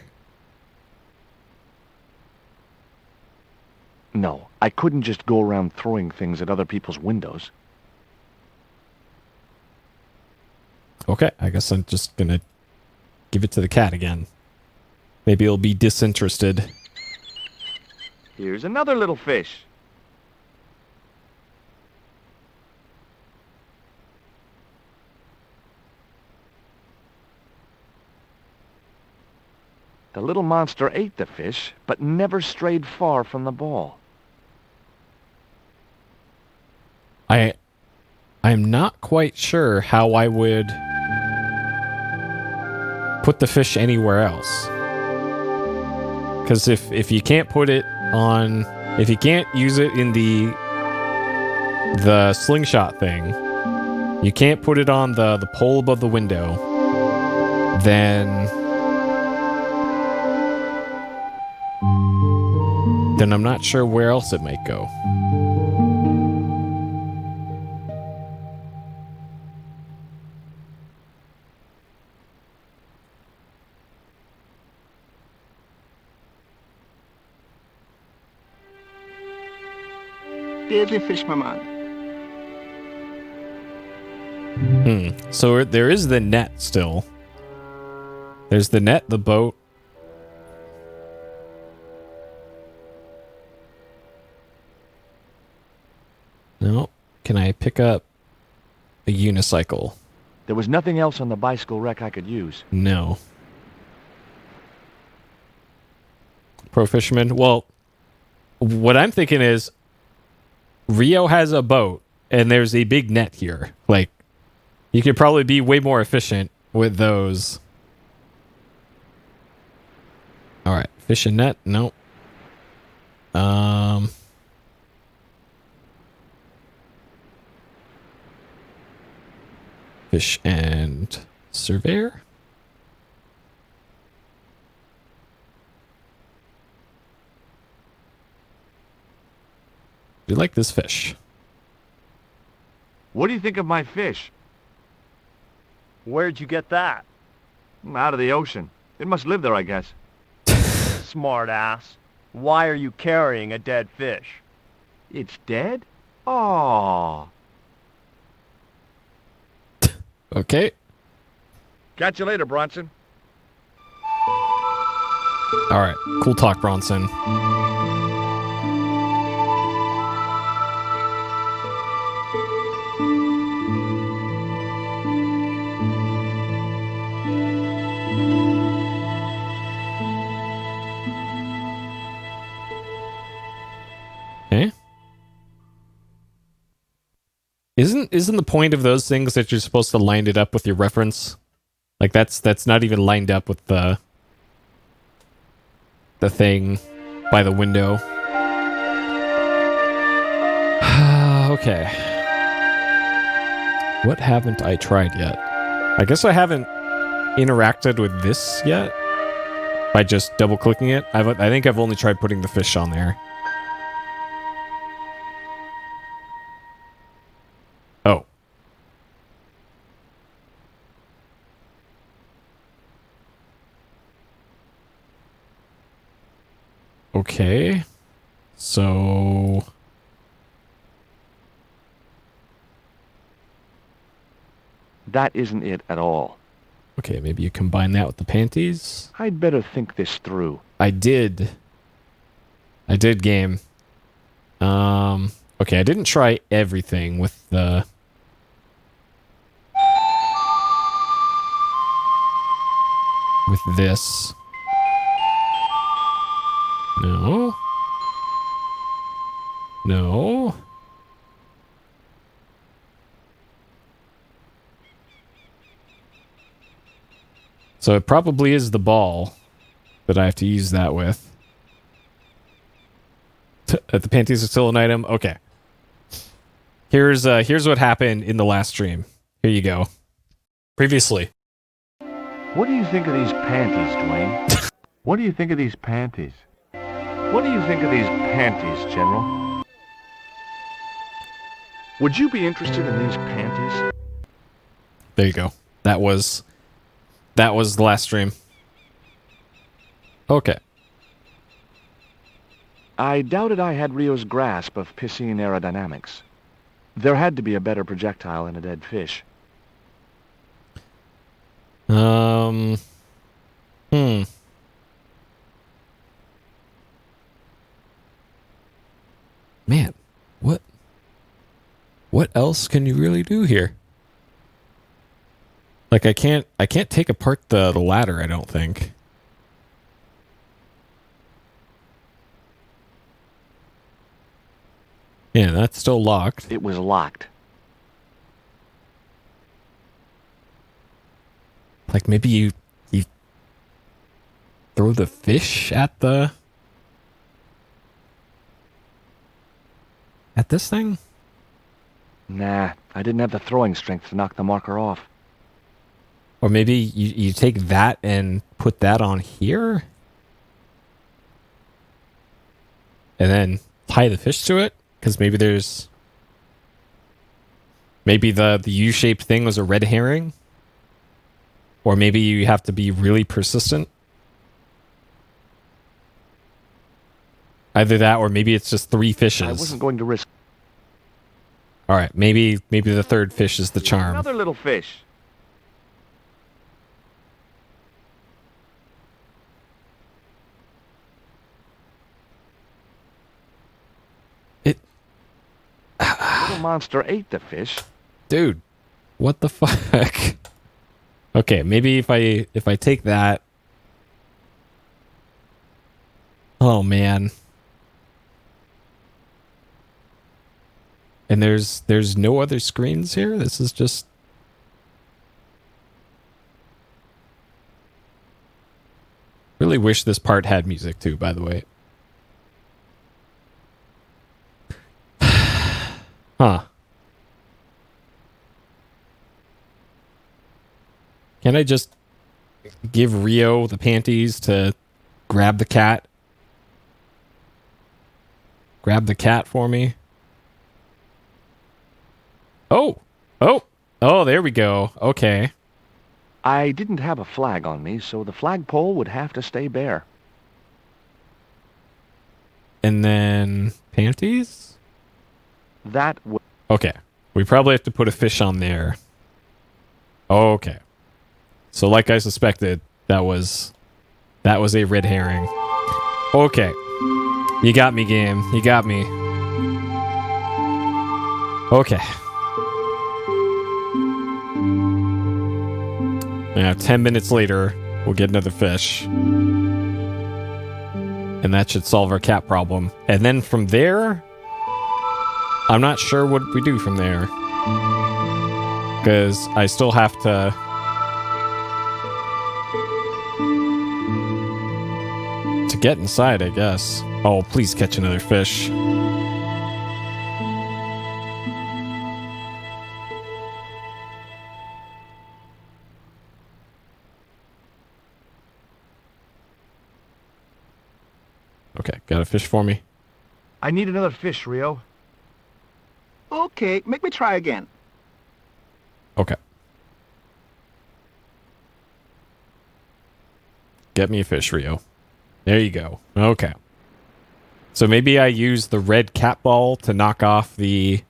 No, I couldn't just go around throwing things at other people's windows. Okay, I guess I'm just gonna give it to the cat again. Maybe it'll be disinterested. Here's another little fish. The little monster ate the fish, but never strayed far from the ball. I'm not quite sure how I would put the fish anywhere else. Because if you can't put it on, if you can't use it in the slingshot thing, you can't put it on the pole above the window, then I'm not sure where else it might go. Deadly fish, my man. So there is the net still. There's the net, the boat. No. Can I pick up a unicycle? There was nothing else on the bicycle wreck I could use. No. Pro fisherman? Well, what I'm thinking is Rio has a boat and there's a big net here. Like, you could probably be way more efficient with those. All right. Fish and net? Nope. Fish and surveyor? Do you like this fish? What do you think of my fish? Where'd you get that? Out of the ocean. It must live there, I guess. Smart ass. Why are you carrying a dead fish? It's dead? Aww. Okay. Catch you later, Bronson. All right. Cool talk, Bronson. Okay. Isn't the point of those things that you're supposed to line it up with your reference? Like that's not even lined up with the thing by the window. Okay. What haven't I tried yet? I guess I haven't interacted with this yet. By just double clicking it. I think I've only tried putting the fish on there. Oh. Okay. So... That isn't it at all. Okay, maybe you combine that with the panties. I'd better think this through. I did, game. Okay, I didn't try everything with the... with this. No. No. So it probably is the ball that I have to use that with. The panties are still an item? Okay. Here's what happened in the last stream. Here you go. Previously. What do you think of these panties, Dwayne? What do you think of these panties? What do you think of these panties, General? Would you be interested in these panties? There you go. That was the last stream. Okay. I doubted I had Rio's grasp of piscine aerodynamics. There had to be a better projectile in a dead fish. Man, what else can you really do here? Like I can't take apart the ladder, I don't think. Yeah, that's still locked. It was locked. Like maybe you throw the fish at this thing? Nah, I didn't have the throwing strength to knock the marker off. Or maybe you take that and put that on here? And then tie the fish to it? Because maybe there's... Maybe the U-shaped thing was a red herring? Or maybe you have to be really persistent? Either that or maybe it's just 3 fishes. I wasn't going to risk... Alright, maybe the third fish is the charm. Another little fish. Little monster ate the fish. Dude, what the fuck? Okay, maybe if I take that. Oh man. And there's no other screens here? This is just... Really wish this part had music too, by the way. Huh. Can I just give Rio the panties to grab the cat? Grab the cat for me? Oh! Oh! Oh, there we go. Okay. I didn't have a flag on me, so the flagpole would have to stay bare. And then... panties? That would... Okay. We probably have to put a fish on there. Okay. So like I suspected, that was a red herring. Okay. You got me, game. You got me. Okay. Now, 10 minutes later, we'll get another fish. And that should solve our cat problem. And then from there... I'm not sure what we do from there. Because I still have to... to get inside, I guess. Oh, please catch another fish. Okay, got a fish for me? I need another fish, Rio. Okay, make me try again. Okay. Get me a fish, Rio. There you go. Okay. So maybe I use the red cat ball to knock off the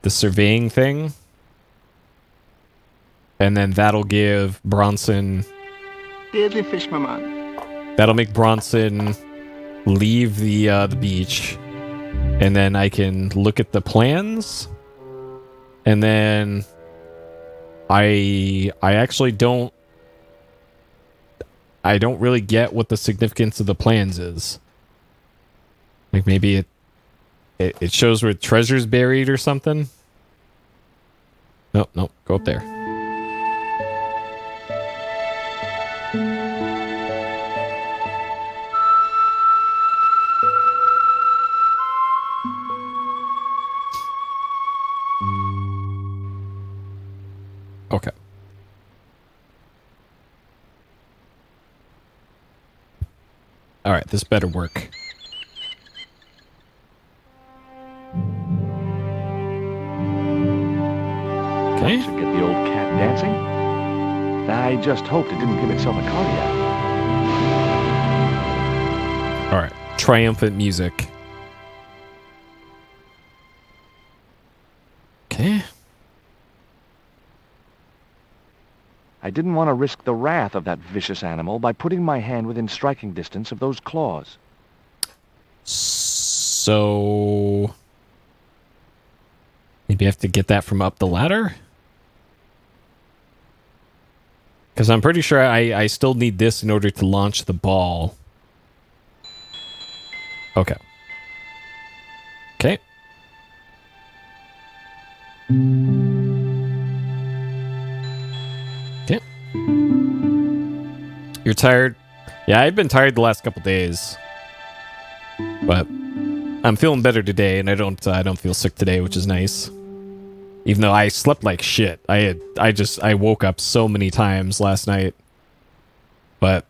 surveying thing. And then that'll give Bronson... Deadly fish, my man. That'll make Bronson leave the beach. And then I can look at the plans. And then I actually don't really get what the significance of the plans is. Like maybe it shows where treasure's buried or something. Nope, go up there. Okay. All right, this better work. Okay. Should get the old cat dancing. I just hoped it didn't give itself a cardiac. All right, triumphant music. Okay. I didn't want to risk the wrath of that vicious animal by putting my hand within striking distance of those claws. So maybe I have to get that from up the ladder? Because I'm pretty sure I still need this in order to launch the ball. Okay. Okay. Okay. You're tired? Yeah, I've been tired the last couple days. But I'm feeling better today, and I don't feel sick today, which is nice. Even though I slept like shit. I woke up so many times last night. But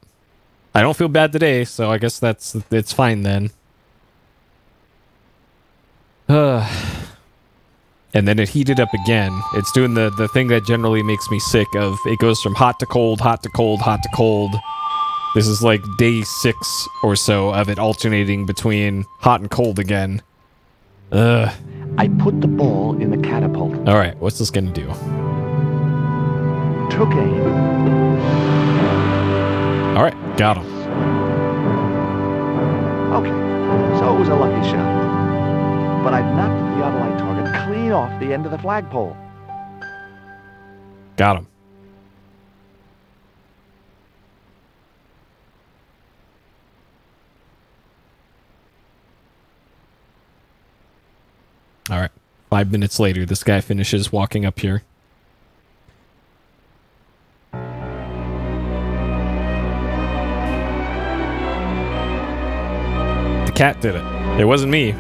I don't feel bad today, so I guess it's fine then. And then it heated up again. It's doing the thing that generally makes me sick of it goes from hot to cold, hot to cold, hot to cold. This is like day 6 or so of it alternating between hot and cold again. Ugh. I put the ball in the catapult. All right, what's this gonna do? Took aim. All right, got him. Okay, so it was a lucky shot. But I'd knocked the theodolite target clean off the end of the flagpole. Got him. All right. 5 minutes later, this guy finishes walking up here. The cat did it. It wasn't me.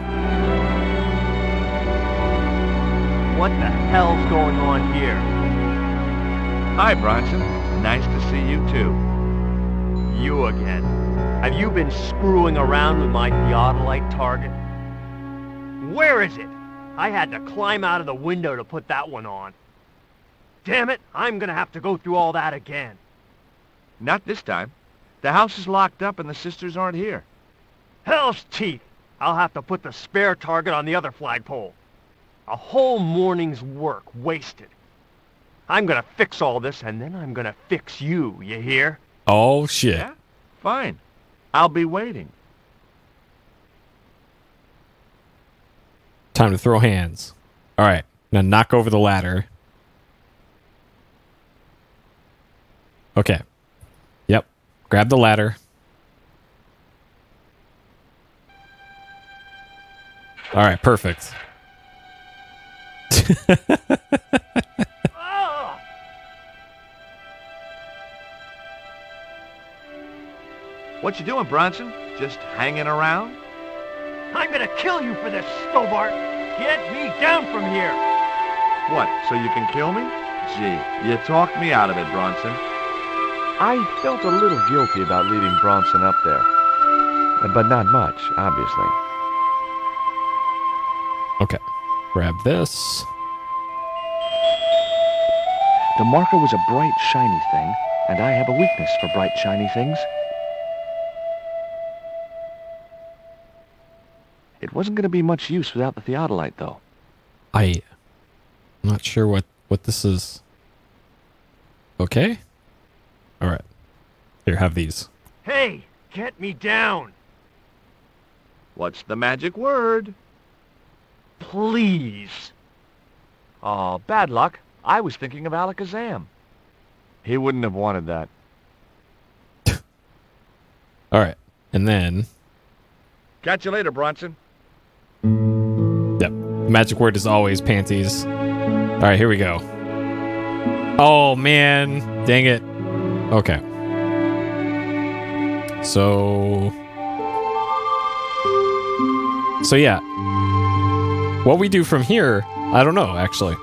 What the hell's going on here? Hi, Bronson. Nice to see you, too. You again. Have you been screwing around with my theodolite target? Where is it? I had to climb out of the window to put that one on. Damn it, I'm gonna have to go through all that again. Not this time. The house is locked up and the sisters aren't here. Hell's teeth! I'll have to put the spare target on the other flagpole. A whole morning's work wasted. I'm gonna fix all this and then I'm gonna fix you, you hear? Oh, shit. Yeah? Fine. I'll be waiting. Time to throw hands. All right, now knock over the ladder. Okay. Yep. Grab the ladder. All right, perfect. What you doing, Bronson? Just hanging around? I'm gonna kill you for this, Stobart! Get me down from here! What, so you can kill me? Gee, you talked me out of it, Bronson. I felt a little guilty about leaving Bronson up there. but not much, obviously. Okay. Grab this. The marker was a bright, shiny thing, and I have a weakness for bright, shiny things. It wasn't going to be much use without the theodolite, though. I'm not sure what this is. Okay. All right. Here, have these. Hey, get me down. What's the magic word? Please. Oh, bad luck. I was thinking of Alakazam. He wouldn't have wanted that. All right. And then... Catch you later, Bronson. Yep. Magic word is always panties. All right, here we go. Oh, man. Dang it. Okay. So yeah. What we do from here, I don't know, actually.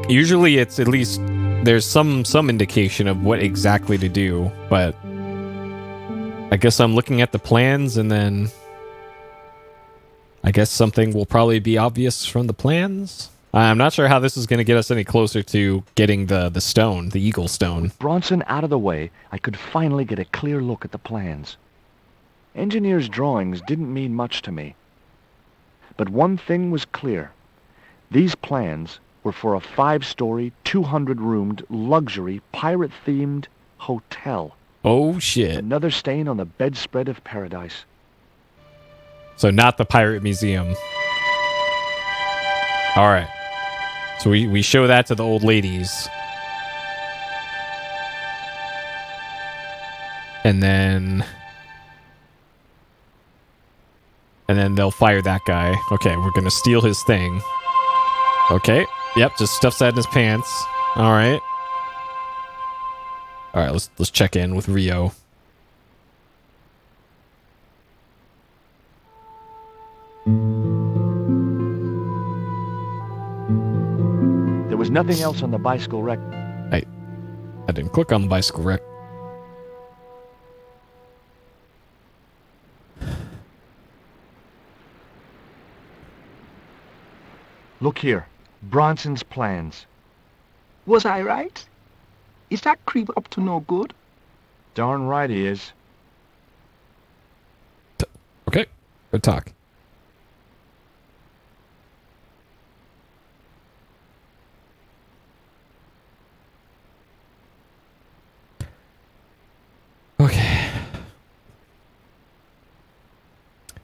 Usually it's at least there's some indication of what exactly to do, but I guess I'm looking at the plans and then I guess something will probably be obvious from the plans. I'm not sure how this is going to get us any closer to getting the stone, the eagle stone. With Bronson out of the way, I could finally get a clear look at the plans. Engineers' drawings didn't mean much to me. But one thing was clear. These plans were for a 5-story, 200-roomed, luxury, pirate-themed hotel. Oh, shit. Another stain on the bedspread of paradise. So not the Pirate Museum. All right. So we show that to the old ladies. And then they'll fire that guy. Okay, we're going to steal his thing. Okay. Yep, just stuffs that in his pants. All right. All right, let's check in with Rio. There was nothing else on the bicycle wreck. I didn't click on the bicycle wreck. Look here. Bronson's plans. Was I right? Is that creep up to no good? Darn right he is. Okay, good talk. Okay.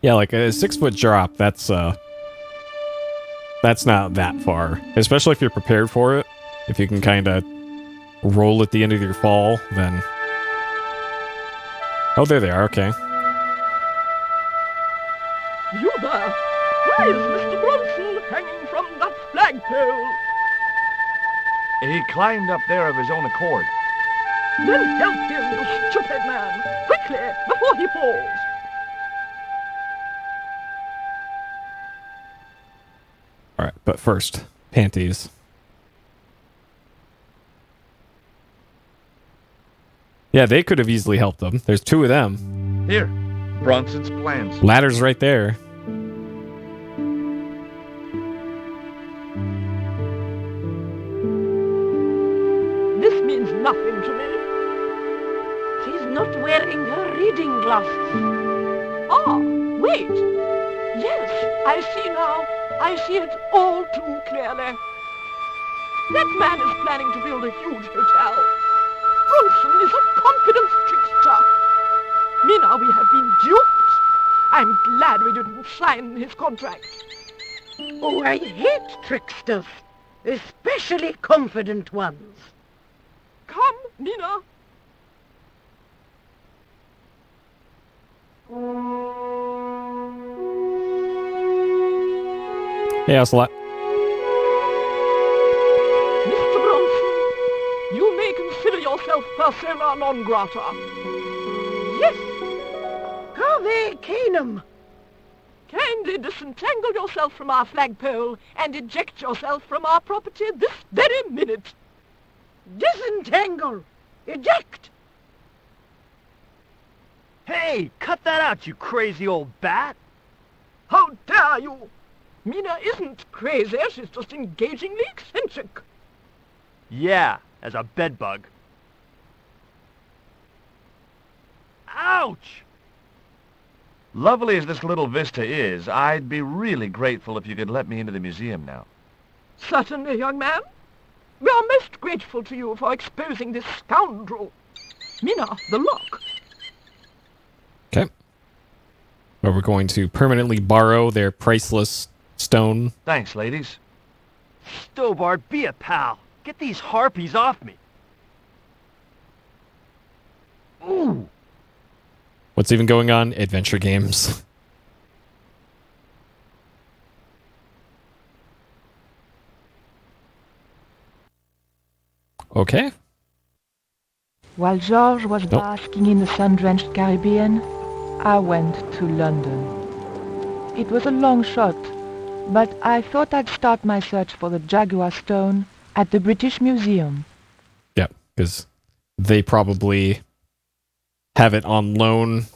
Yeah, like a 6-foot drop, that's not that far. Especially if you're prepared for it. If you can kind of roll at the end of your fall, then... Oh, there they are, okay. You there! Why is Mr. Bronson hanging from that flagpole? He climbed up there of his own accord. Then help him, you stupid man! Quickly, before he falls! Alright, but first, panties. Yeah, they could have easily helped them. There's 2 of them. Here, Bronson's plans. Ladder's right there. This means nothing to me. She's not wearing her reading glasses. Ah, wait. Yes, I see now. I see it all too clearly. That man is planning to build a huge hotel. Bronson is a confidence trickster. Mina, we have been duped. I'm glad we didn't sign his contract. Oh, I hate tricksters, especially confident ones. Come, Mina. Hey, Ocelot. Mr. Bronson, you may consider yourself persona non grata. Yes, Cave Canum. kindly disentangle yourself from our flagpole and eject yourself from our property this very minute. Disentangle. Eject. Hey, cut that out, you crazy old bat! How dare you? Mina isn't crazy, she's just engagingly eccentric. Yeah, as a bedbug. Ouch! Lovely as this little vista is, I'd be really grateful if you could let me into the museum now. Certainly, young man. We are most grateful to you for exposing this scoundrel. Mina, the lock. Okay. Well, we're going to permanently borrow their priceless stone. Thanks, ladies. Stobart, be a pal. Get these harpies off me. Ooh! What's even going on? Adventure games. Okay. While George was basking in the sun-drenched Caribbean, I went to London. It was a long shot, but I thought I'd start my search for the Jaguar Stone at the British Museum. Yeah, because they probably have it on loan.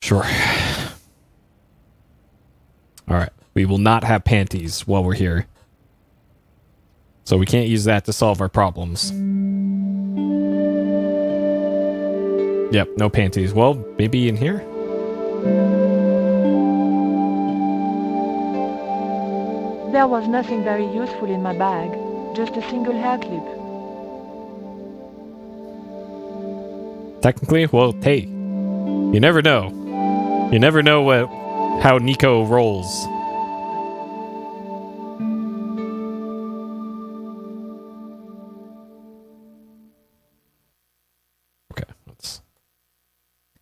Sure. Alright. We will not have panties while we're here. So we can't use that to solve our problems. Yep, no panties. Well, maybe in here? There was nothing very useful in my bag, just a single hair clip. Technically, well, hey, you never know. You never know how Nico rolls. Okay,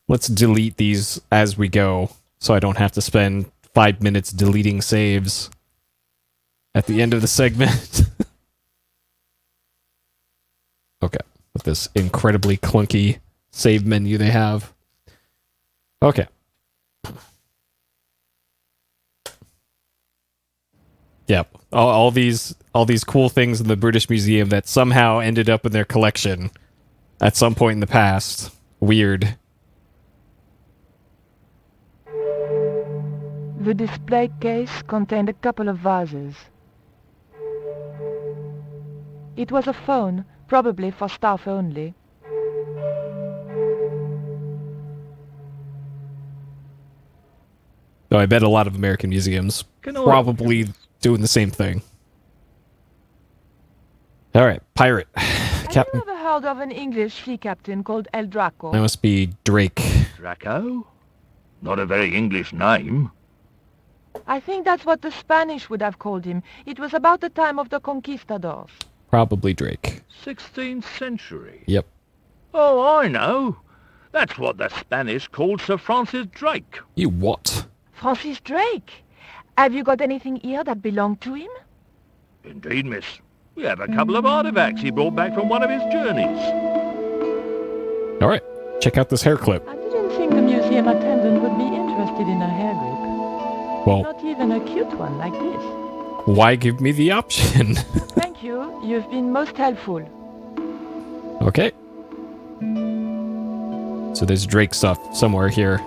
let's delete these as we go, so I don't have to spend 5 minutes deleting saves at the end of the segment. Okay, with this incredibly clunky save menu they have. Okay. Yep. All these cool things in the British Museum that somehow ended up in their collection at some point in the past. Weird. The display case contained a couple of vases. It was a phone, probably for staff only. Though I bet a lot of American museums probably doing the same thing. Alright, pirate. Have you ever heard of an English sea captain called El Draco? That must be Drake. Draco? Not a very English name. I think that's what the Spanish would have called him. It was about the time of the conquistadors. Probably Drake. 16th century. Yep. Oh, I know. That's what the Spanish called Sir Francis Drake. You what? Francis Drake? Have you got anything here that belonged to him? Indeed, miss. We have a couple of artifacts he brought back from one of his journeys. Alright, check out this hair clip. I didn't think the museum attendant would be interested in a hair grip. Well, Not even a cute one like this. why give me the option? Thank you. You've been most helpful. Okay. So there's Drake stuff somewhere here.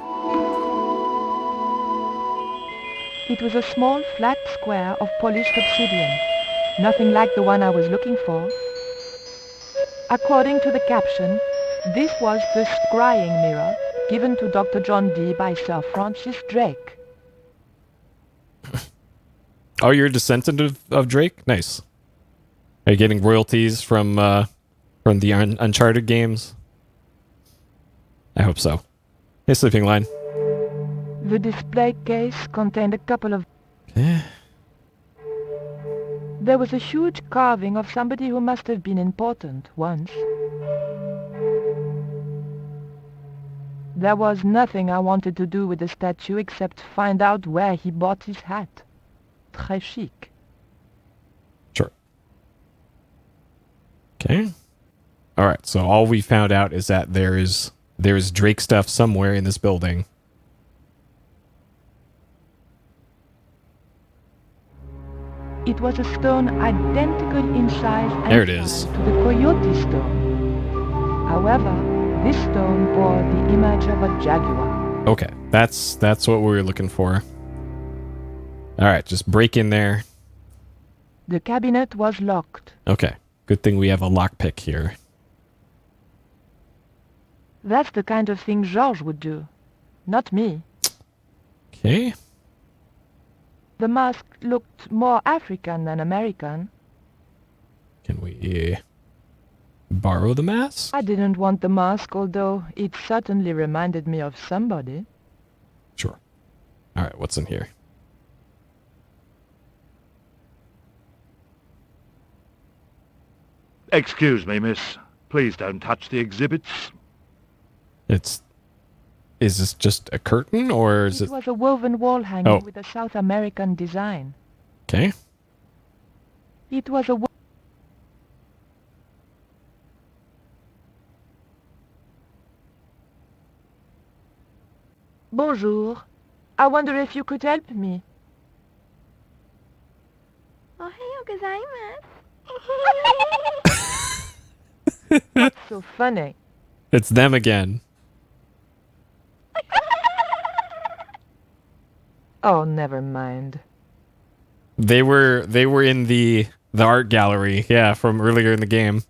It was a small, flat square of polished obsidian. Nothing like the one I was looking for. According to the caption, this was the scrying mirror given to Dr. John Dee by Sir Francis Drake. Oh, you're a descendant of Drake? Nice. Are you getting royalties from the Uncharted games? I hope so. Hey, Sleeping Line. The display case contained a couple of... There was a huge carving of somebody who must have been important once. There was nothing I wanted to do with the statue except find out where he bought his hat. Très chic. Sure. Okay. Alright, so all we found out is that there is Drake stuff somewhere in this building. It was a stone identical in size and There it is. to the Coyote stone. However, This stone bore the image of a jaguar. Okay, that's what we were looking for. All right, just break in there. The cabinet was locked. Okay, good thing we have a lockpick here. That's the kind of thing Georges would do, not me. Okay. The mask looked more African than American. Can we borrow the mask? I didn't want the mask, although it certainly reminded me of somebody. Sure. All right, what's in here? Excuse me, miss. Please don't touch the exhibits. Is this just a curtain, or is It it... was a woven wall hanging Oh. with a South American design. Okay. It was a Bonjour. I wonder if you could help me. What's so funny? It's them again. Oh, never mind. They were in the art gallery, yeah, from earlier in the game.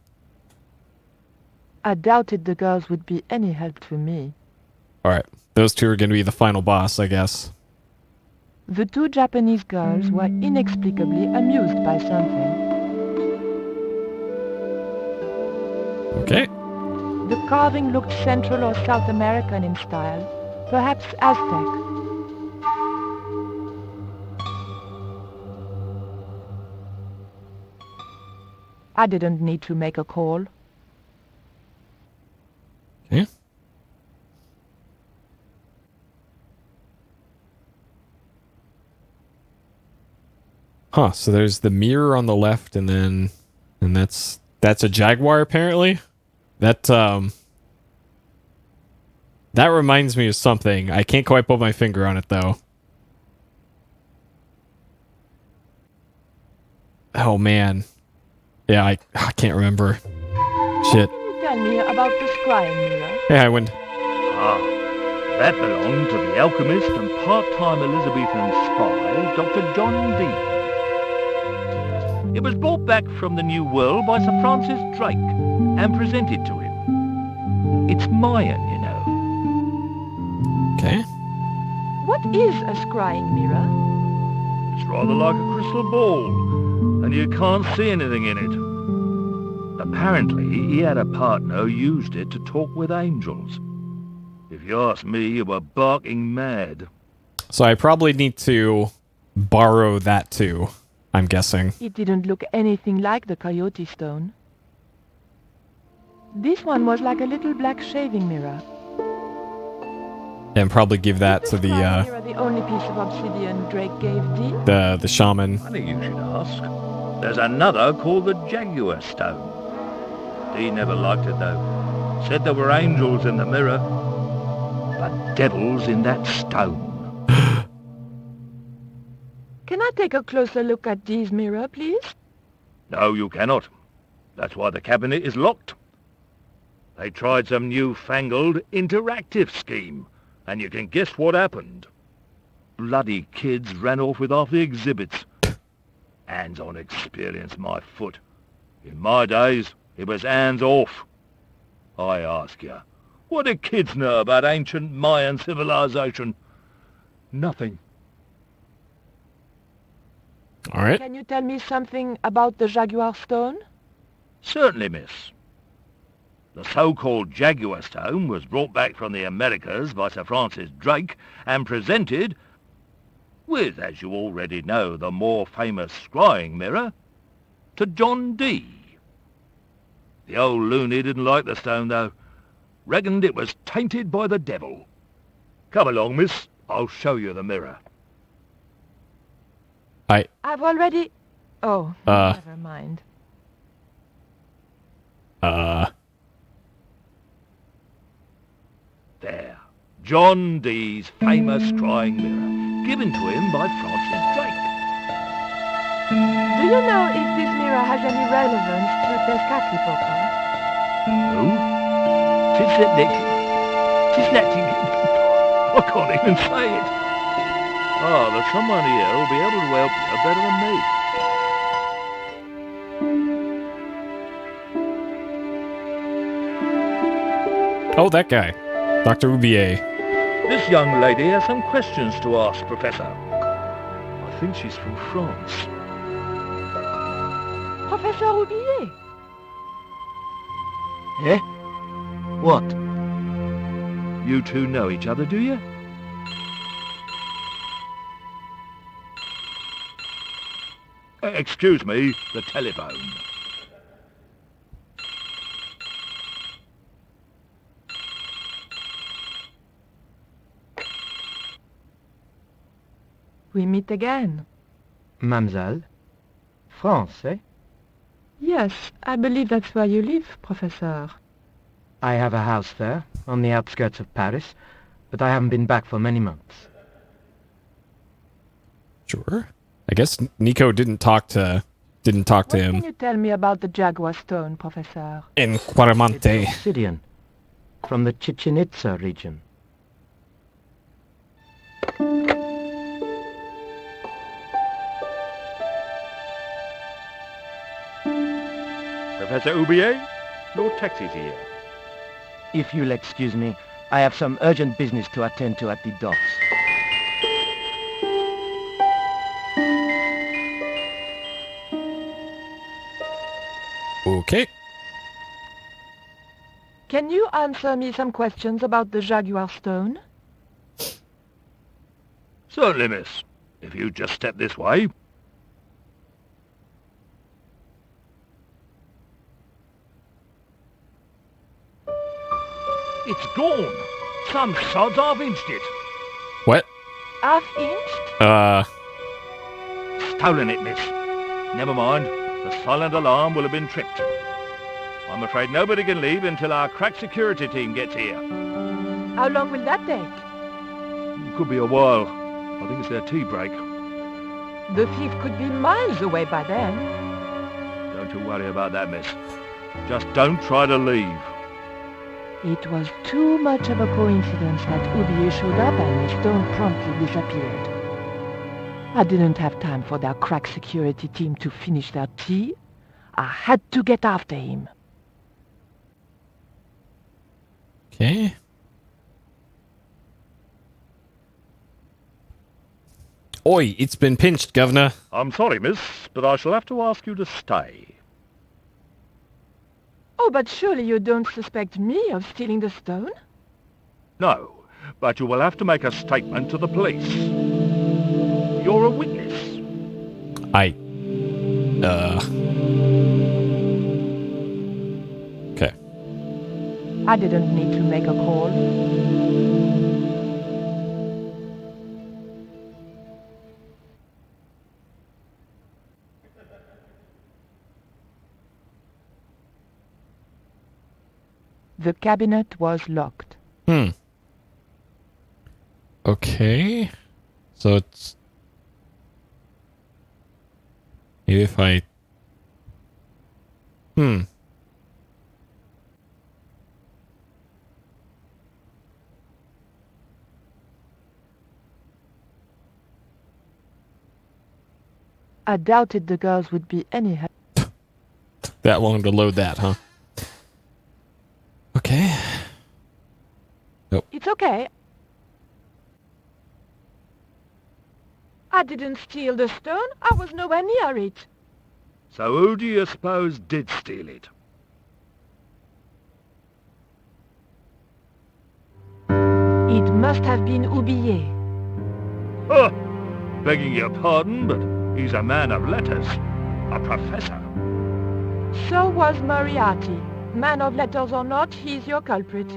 I doubted the girls would be any help to me. All right, those two are going to be the final boss, I guess. The two Japanese girls were inexplicably amused by something. Okay. The carving looked Central or South American in style, perhaps Aztec. I didn't need to make a call. Okay. Huh, so there's the mirror on the left, and that's a jaguar apparently. That reminds me of something. I can't quite put my finger on it though. Oh man. Yeah, I can't remember. Shit. Can you tell me about the scrying mirror? Hey, Highwind. Ah, that belonged to the alchemist and part-time Elizabethan spy, Dr. John Dee. It was brought back from the New World by Sir Francis Drake and presented to him. It's Mayan, you know. Okay. What is a scrying mirror? It's rather like a crystal ball, and you can't see anything in it. Apparently, he had a partner who used it to talk with angels. If you ask me, you were barking mad. So I probably need to borrow that too, I'm guessing. It didn't look anything like the coyote stone. This one was like a little black shaving mirror. And probably give that to the Mirror, the only piece of obsidian Drake gave Dee. the shaman. Funny you should ask. There's another called the Jaguar Stone. Dee never liked it though. Said there were angels in the mirror, but devils in that stone. Can I take a closer look at Dee's mirror, please? No, you cannot. That's why the cabinet is locked. They tried some newfangled interactive scheme, and you can guess what happened. Bloody kids ran off with half the exhibits. Hands-on experience, my foot. In my days, it was hands off. I ask you, what do kids know about ancient Mayan civilization? Nothing. All right. Can you tell me something about the Jaguar stone? Certainly, miss. The so-called Jaguar Stone was brought back from the Americas by Sir Francis Drake and presented with, as you already know, the more famous scrying mirror, to John Dee. The old loony didn't like the stone, though. Reckoned it was tainted by the devil. Come along, miss. I'll show you the mirror. I've already... Oh, never mind. There. John Dee's famous scrying mirror, given to him by Francis Drake. Do you know if this mirror has any relevance to Tezcatlipoca? Who? I can't even say it. Oh, there's someone here who'll be able to help you better than me. Oh, that guy. Dr. Ubier. This young lady has some questions to ask, Professor. I think she's from France. Professor Roubillier. Eh? What? You two know each other, do you? Excuse me, the telephone. We meet again. Mademoiselle? France, eh? Yes, I believe that's where you live, Professor. I have a house there, on the outskirts of Paris, but I haven't been back for many months. Sure. I guess Nico didn't talk to him. What can you tell me about the Jaguar Stone, Professor? In Quaramante. It's obsidian, from the Chichen Itza region. Professor Ubier, your taxi's here. If you'll excuse me, I have some urgent business to attend to at the docks. Okay. Can you answer me some questions about the Jaguar Stone? Certainly, miss. If you just step this way. It's gone. Some sods half-inched it. What? Half-inched? Stolen it, miss. Never mind. The silent alarm will have been tripped. I'm afraid nobody can leave until our crack security team gets here. How long will that take? Could be a while. I think it's their tea break. The thief could be miles away by then. Don't you worry about that, miss. Just don't try to leave. It was too much of a coincidence that Ubier showed up and the stone promptly disappeared. I didn't have time for their crack security team to finish their tea. I had to get after him. Okay. Oi, it's been pinched, Governor. I'm sorry, miss, but I shall have to ask you to stay. Oh, but surely you don't suspect me of stealing the stone? No, but you will have to make a statement to the police. You're a witness. Okay. I didn't need to make a call. The cabinet was locked. Okay. So it's... Maybe if I... I doubted the girls would be any help. That long to load that, huh? Okay. Nope. It's okay. I didn't steal the stone. I was nowhere near it. So who do you suppose did steal it? It must have been Ubier. Huh! Begging your pardon, but he's a man of letters. A professor. So was Moriarty. Man of letters or not, he's your culprit.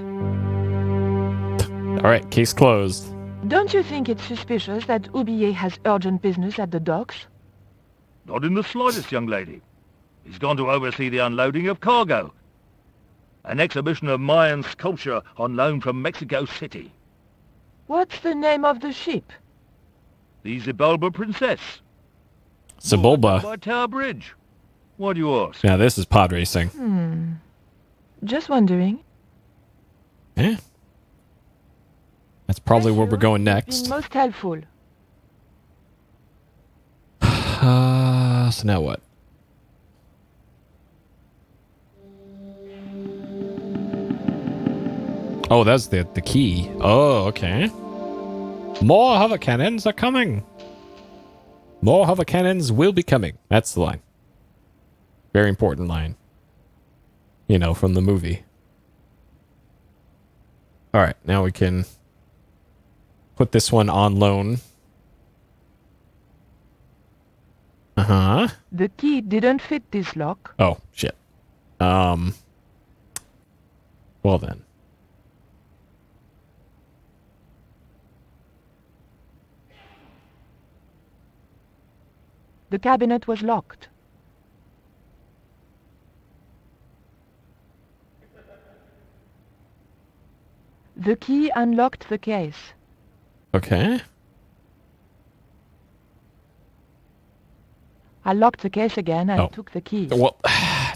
Alright, case closed. Don't you think it's suspicious that Ubier has urgent business at the docks? Not in the slightest, young lady. He's gone to oversee the unloading of cargo. An exhibition of Mayan sculpture on loan from Mexico City. What's the name of the ship? The Xibalba Princess. Sebulba. By Tower Bridge. Why do you ask? Yeah, this is pod racing. Just wondering. Eh? That's probably where we're going You've next. been most helpful. So now what? Oh, that's the key. Oh, okay. More hover cannons are coming. More hover cannons will be coming. That's the line. Very important line. You know, from the movie. Alright, now we can put this one on loan. Uh-huh. The key didn't fit this lock. Oh, shit. Well then. The cabinet was locked. The key unlocked the case. Okay. I locked the case again and Oh. took the keys. Well,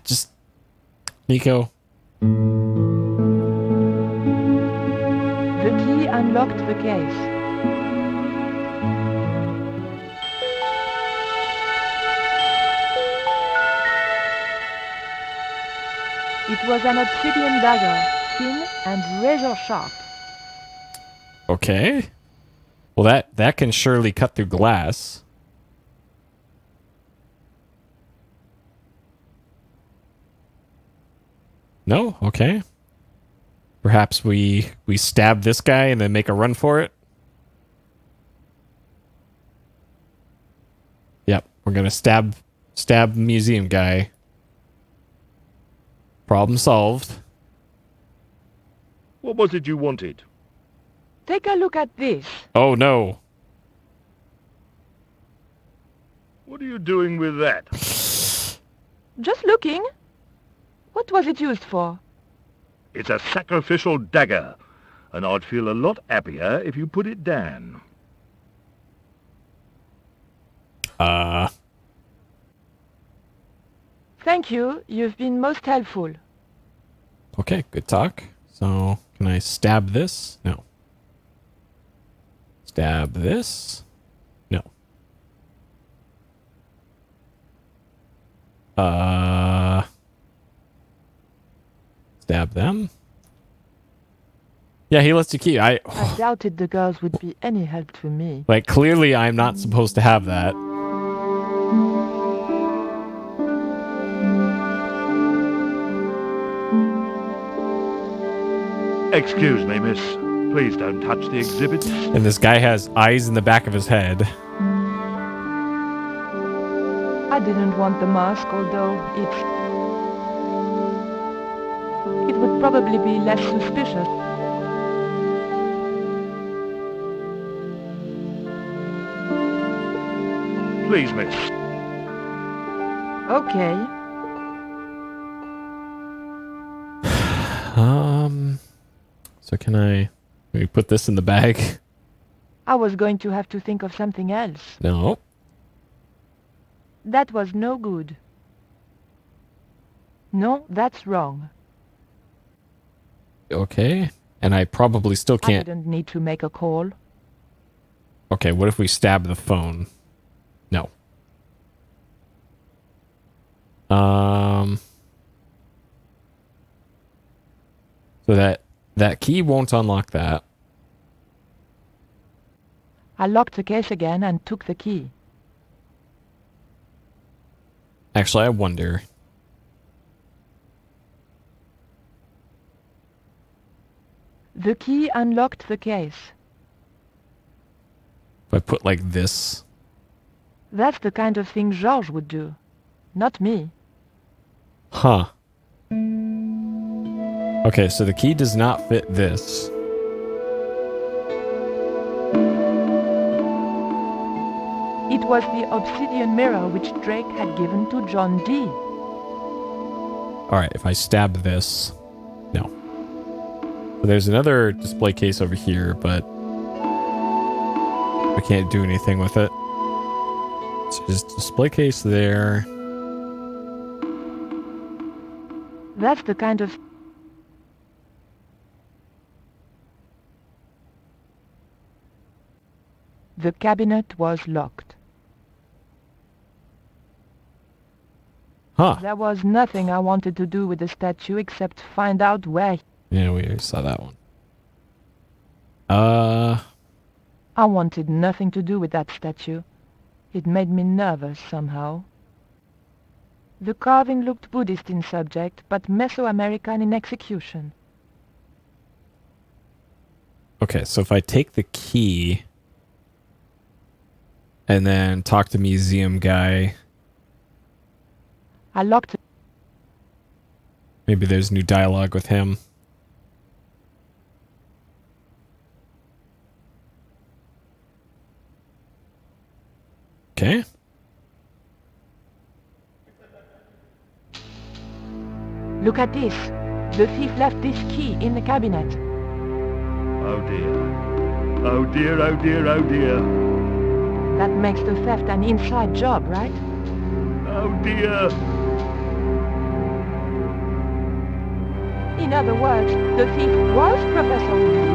just... Nico. The key unlocked the case. It was an obsidian dagger, thin and razor sharp. Okay. Well, that can surely cut through glass. No? Okay. Perhaps we stab this guy and then make a run for it? Yep, we're gonna stab museum guy. Problem solved. What was it you wanted? Take a look at this. Oh no. What are you doing with that? Just looking. What was it used for? It's a sacrificial dagger, and I'd feel a lot happier if you put it down. Thank you. You've been most helpful. Okay, good talk. So, can I stab this? No. Stab this? No. Stab them? Yeah, he lets you keep. I doubted the girls would be any help to me. Like, clearly I'm not supposed to have that. Excuse me, miss. Please don't touch the exhibits. And this guy has eyes in the back of his head. I didn't want the mask, although it would probably be less suspicious. Please, miss. Okay. So can we put this in the bag? I was going to have to think of something else. No. That was no good. No, that's wrong. Okay. And I probably still I can't. didn't need to make a call. Okay, what if we stab the phone? No. So that key won't unlock that. I locked the case again and took the key. Actually, I wonder. The key unlocked the case. If I put like this. That's the kind of thing Georges would do. Not me. Huh. Okay, so the key does not fit this. It was the obsidian mirror which Drake had given to John Dee. Alright, if I stab this. No. So there's another display case over here, but I can't do anything with it. So just display case there. That's the kind of... The cabinet was locked. Huh. There was nothing I wanted to do with the statue except find out where Yeah, we already saw that one. I wanted nothing to do with that statue. It made me nervous somehow. The carving looked Buddhist in subject, but Mesoamerican in execution. Okay, so if I take the key and then talk to museum guy, I locked it. maybe there's new dialogue with him. Okay. Look at this. The thief left this key in the cabinet. Oh dear. Oh dear, oh dear, oh dear. That makes the theft an inside job, right? Oh dear. In other words, the thief was Professor Wu.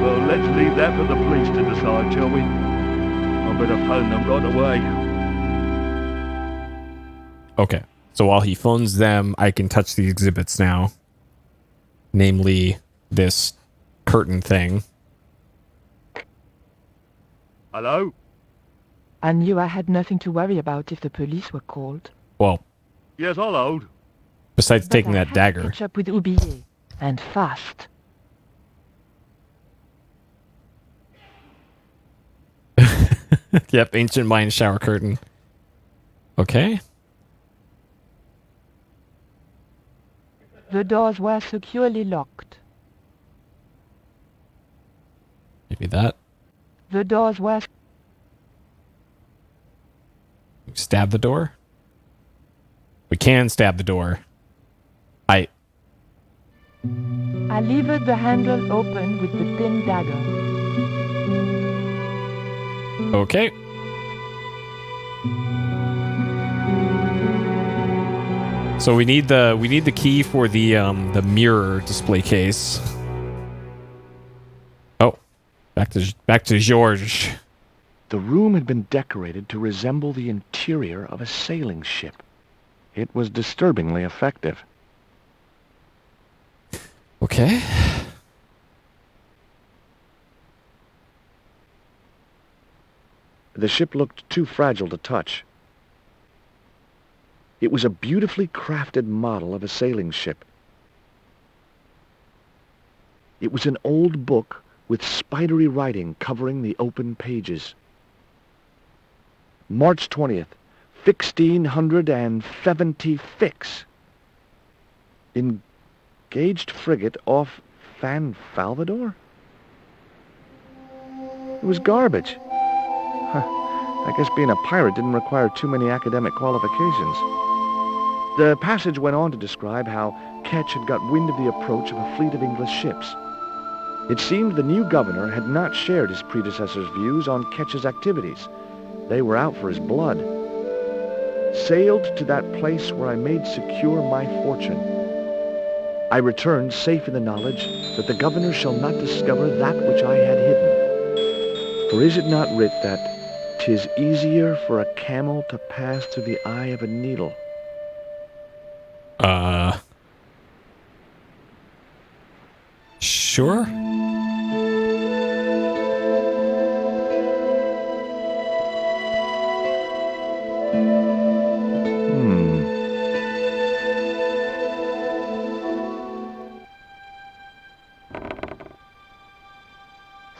Well, let's leave that for the police to decide, shall we? I better phone them right away. Okay. So while he phones them, I can touch the exhibits now. Namely, this curtain thing. Hello? I knew I had nothing to worry about if the police were called. Well, Yes, I'll hold. besides But taking I that had to dagger. catch up with Oublier, and fast. Yep, ancient Mayan shower curtain. Okay. The doors were securely locked. Maybe that. The doors were... Stab the door? We can stab the door. I levered the handle open with the thin dagger. Okay. So we need the key for the mirror display case. Oh, back to George. The room had been decorated to resemble the interior of a sailing ship. It was disturbingly effective. Okay. The ship looked too fragile to touch. It was a beautifully crafted model of a sailing ship. It was an old book with spidery writing covering the open pages. March 20th, 1670 fix. Engaged frigate off Fan Salvador? It was garbage. I guess being a pirate didn't require too many academic qualifications. The passage went on to describe how Ketch had got wind of the approach of a fleet of English ships. It seemed the new governor had not shared his predecessor's views on Ketch's activities. They were out for his blood. Sailed to that place where I made secure my fortune. I returned safe in the knowledge that the governor shall not discover that which I had hidden. For is it not writ that 'tis easier for a camel to pass through the eye of a needle? Sure.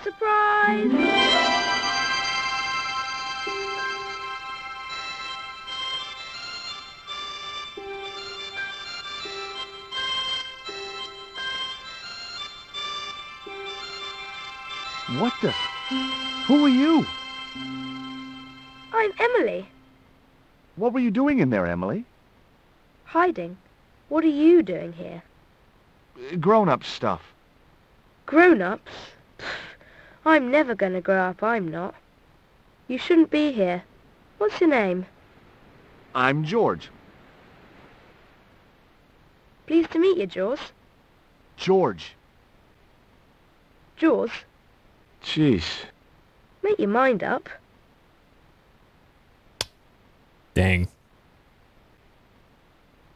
Surprise! What the? Who are you? I'm Emily. What were you doing in there, Emily? Hiding. What are you doing here? Grown-up stuff. Grown-ups? I'm never going to grow up, I'm not. You shouldn't be here. What's your name? I'm George. Pleased to meet you, Jaws. George. Jaws? Jeez. Make your mind up. Dang.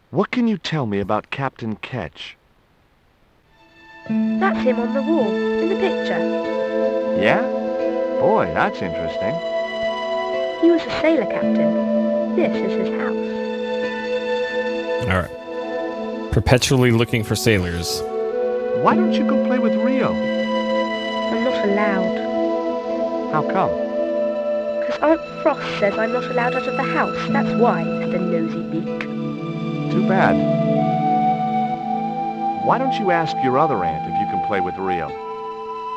What can you tell me about Captain Ketch? That's him on the wall, in the picture. Yeah? Boy, that's interesting. He was a sailor captain. This is his house. Alright. Perpetually looking for sailors. Why don't you go play with Rio? I'm not allowed. How come? Because Aunt Frost says I'm not allowed out of the house. That's why, Mr. Nosy Beak. Too bad. Why don't you ask your other aunt if you can play with Rio?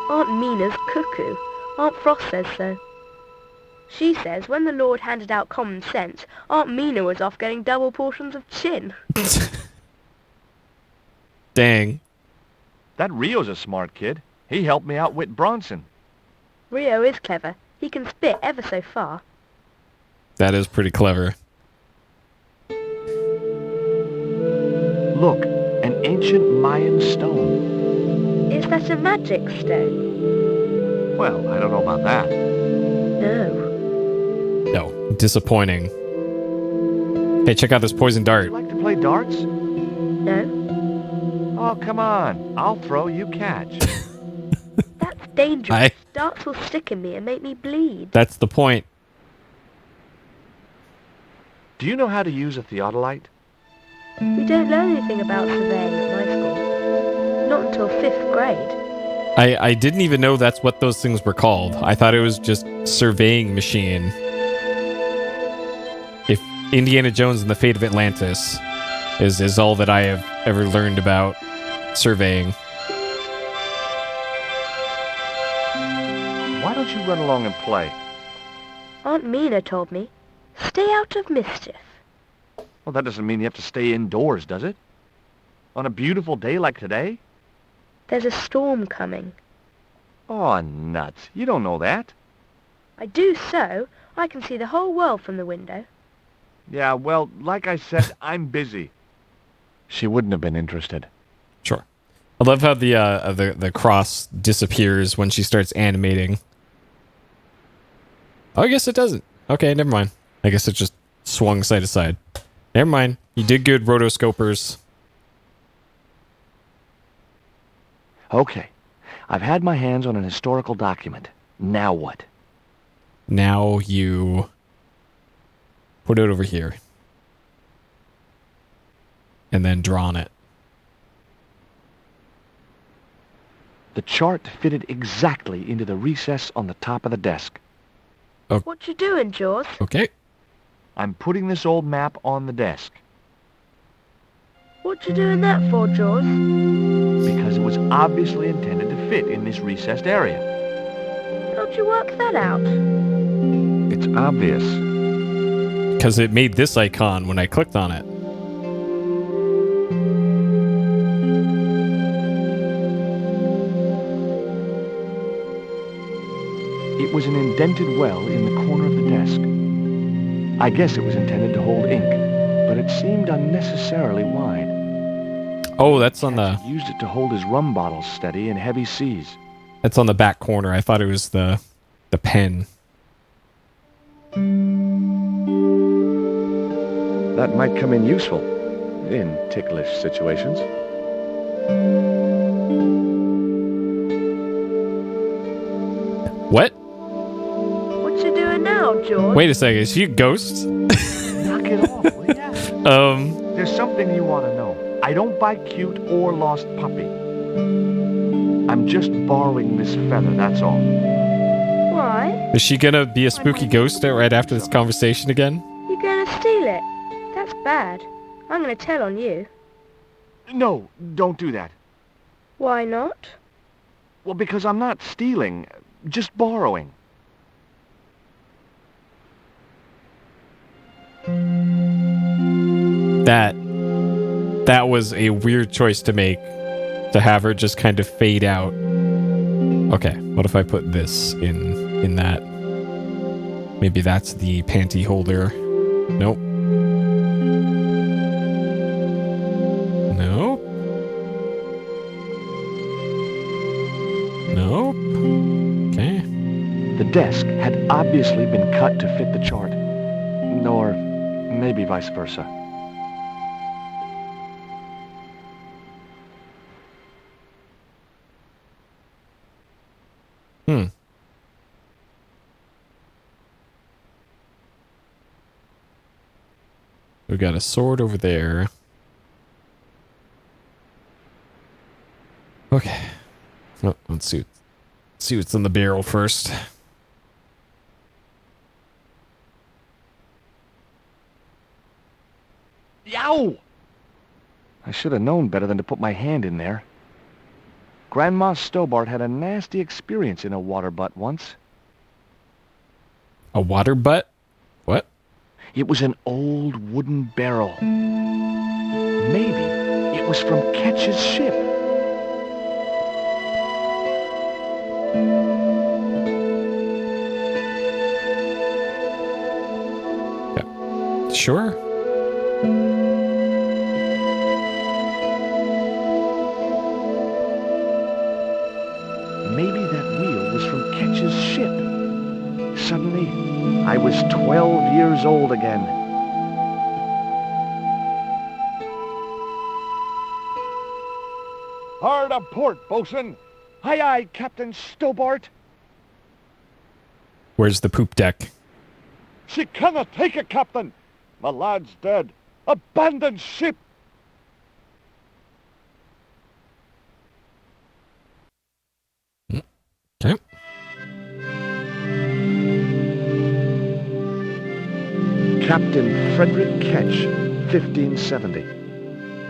Aunt Mina's cuckoo. Aunt Frost says so. She says when the Lord handed out common sense, Aunt Mina was off getting double portions of chin. Dang. That Rio's a smart kid. He helped me outwit Bronson. Rio is clever. He can spit ever so far. That is pretty clever. Look, an ancient Mayan stone. Is that a magic stone? Well, I don't know about that. No. No. Disappointing. Hey, check out this poison dart. Would you like to play darts? No. Oh, come on. I'll throw, you catch. That's dangerous. Darts will stick in me and make me bleed. That's the point. Do you know how to use a theodolite? We don't learn anything about surveying at my school. Not until 5th grade. I didn't even know that's what those things were called. I thought it was just surveying machine. If Indiana Jones and the Fate of Atlantis is all that I have ever learned about surveying. Why don't you run along and play? Aunt Mina told me, stay out of mischief. Well, that doesn't mean you have to stay indoors, does it? On a beautiful day like today? There's a storm coming. Oh, nuts. You don't know that. I do so. I can see the whole world from the window. Yeah, well, like I said, I'm busy. She wouldn't have been interested. Sure. I love how the cross disappears when she starts animating. Oh, I guess it doesn't. Okay, never mind. I guess it just swung side to side. Never mind. You did good, rotoscopers. Okay. I've had my hands on an historical document. Now what? Now you put it over here. And then draw on it. The chart fitted exactly into the recess on the top of the desk. Oh. What you doing, Jaws? Okay. I'm putting this old map on the desk. What you doing that for, Jaws? Because it was obviously intended to fit in this recessed area. How'd you work that out? It's obvious. Because it made this icon when I clicked on it. It was an indented well in the corner of the desk. I guess it was intended to hold ink, but it seemed unnecessarily wide. Oh, that's on the... He used it to hold his rum bottles steady in heavy seas. That's on the back corner. I thought it was the pen. That might come in useful in ticklish situations. What? What you doing now, George? Wait a second. Is she a ghost? Knock it off, will ya? There's something you want to know. I don't buy cute or lost puppy. I'm just borrowing this feather, that's all. Why? Is she gonna be a spooky ghost right after this conversation again? You're gonna steal it? That's bad. I'm gonna tell on you. No, don't do that. Why not? Well, because I'm not stealing, just borrowing. That was a weird choice to make, to have her just kind of fade out. Okay, what if I put this in that? Maybe that's the panty holder. Nope. Nope. Nope. Okay. The desk had obviously been cut to fit the chart. Or maybe vice versa. We got a sword over there. Okay. Oh, let's see what's in the barrel first. Yow! I should have known better than to put my hand in there. Grandma Stobart had a nasty experience in a water butt once. A water butt? What? It was an old wooden barrel. Maybe it was from Ketch's ship. Yeah. Sure. Maybe that wheel was from Ketch's ship. Suddenly, I was 12 years old again. Hard a port, bosun. Aye, aye, Captain Stobart. Where's the poop deck? She cannot take it, Captain. My lad's dead. Abandon ship. Okay. Captain Frederick Ketch, 1570.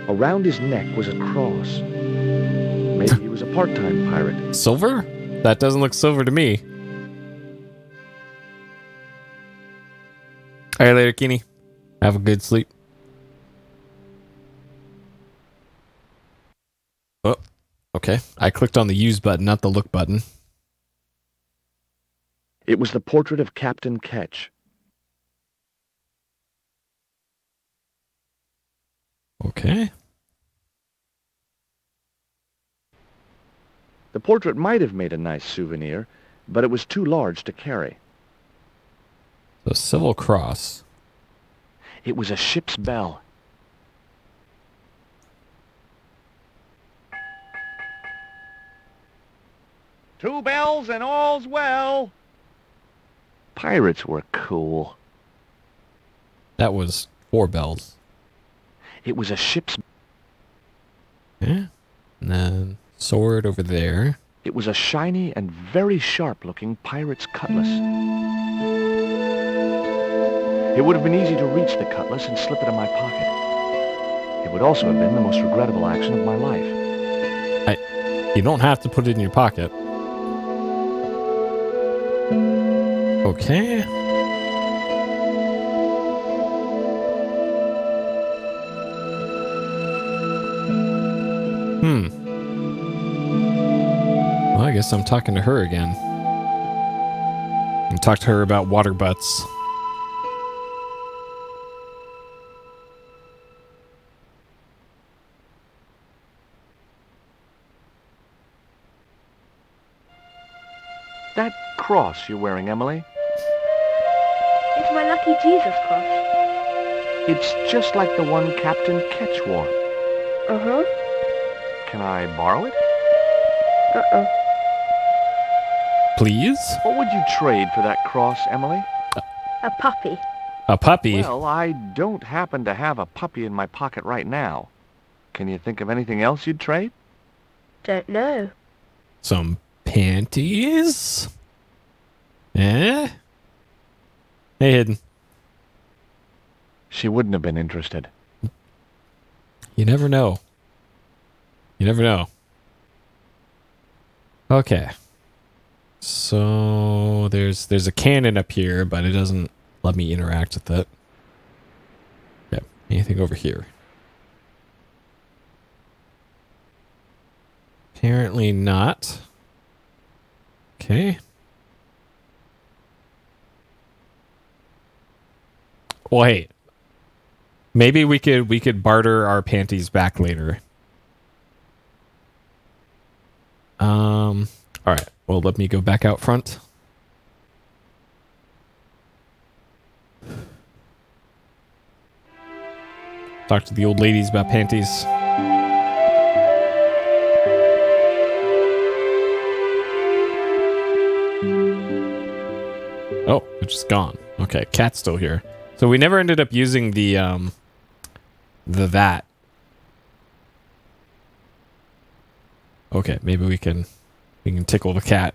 Around his neck was a cross. Maybe he was a part-time pirate. Silver? That doesn't look silver to me. All right, later, Keeney. Have a good sleep. Oh, okay. I clicked on the use button, not the look button. It was the portrait of Captain Ketch. Okay. The portrait might have made a nice souvenir, but it was too large to carry. The Civil Cross. It was a ship's bell. Two bells and all's well. Pirates were cool. That was 4 bells. It was a ship's... Yeah. And then sword over there. It was a shiny and very sharp-looking pirate's cutlass. It would have been easy to reach the cutlass and slip it in my pocket. It would also have been the most regrettable action of my life. You don't have to put it in your pocket. Okay. Well, I guess I'm talking to her again. And talk to her about water butts. That cross you're wearing, Emily? It's my lucky Jesus cross. It's just like the one Captain Ketch wore. Uh-huh. Can I borrow it? Uh-uh. Please? What would you trade for that cross, Emily? A puppy. A puppy? Well, I don't happen to have a puppy in my pocket right now. Can you think of anything else you'd trade? Don't know. Some panties? Eh? Hey, Hidden. She wouldn't have been interested. You never know. You never know. Okay. So there's a cannon up here, but it doesn't let me interact with it. Okay. Anything over here? Apparently not. Okay. Well, hey. Maybe we could barter our panties back later. All right. Well, let me go back out front. Talk to the old ladies about panties. Oh, it's just gone. Okay, cat's still here. So we never ended up using the that. Okay, maybe we can tickle the cat.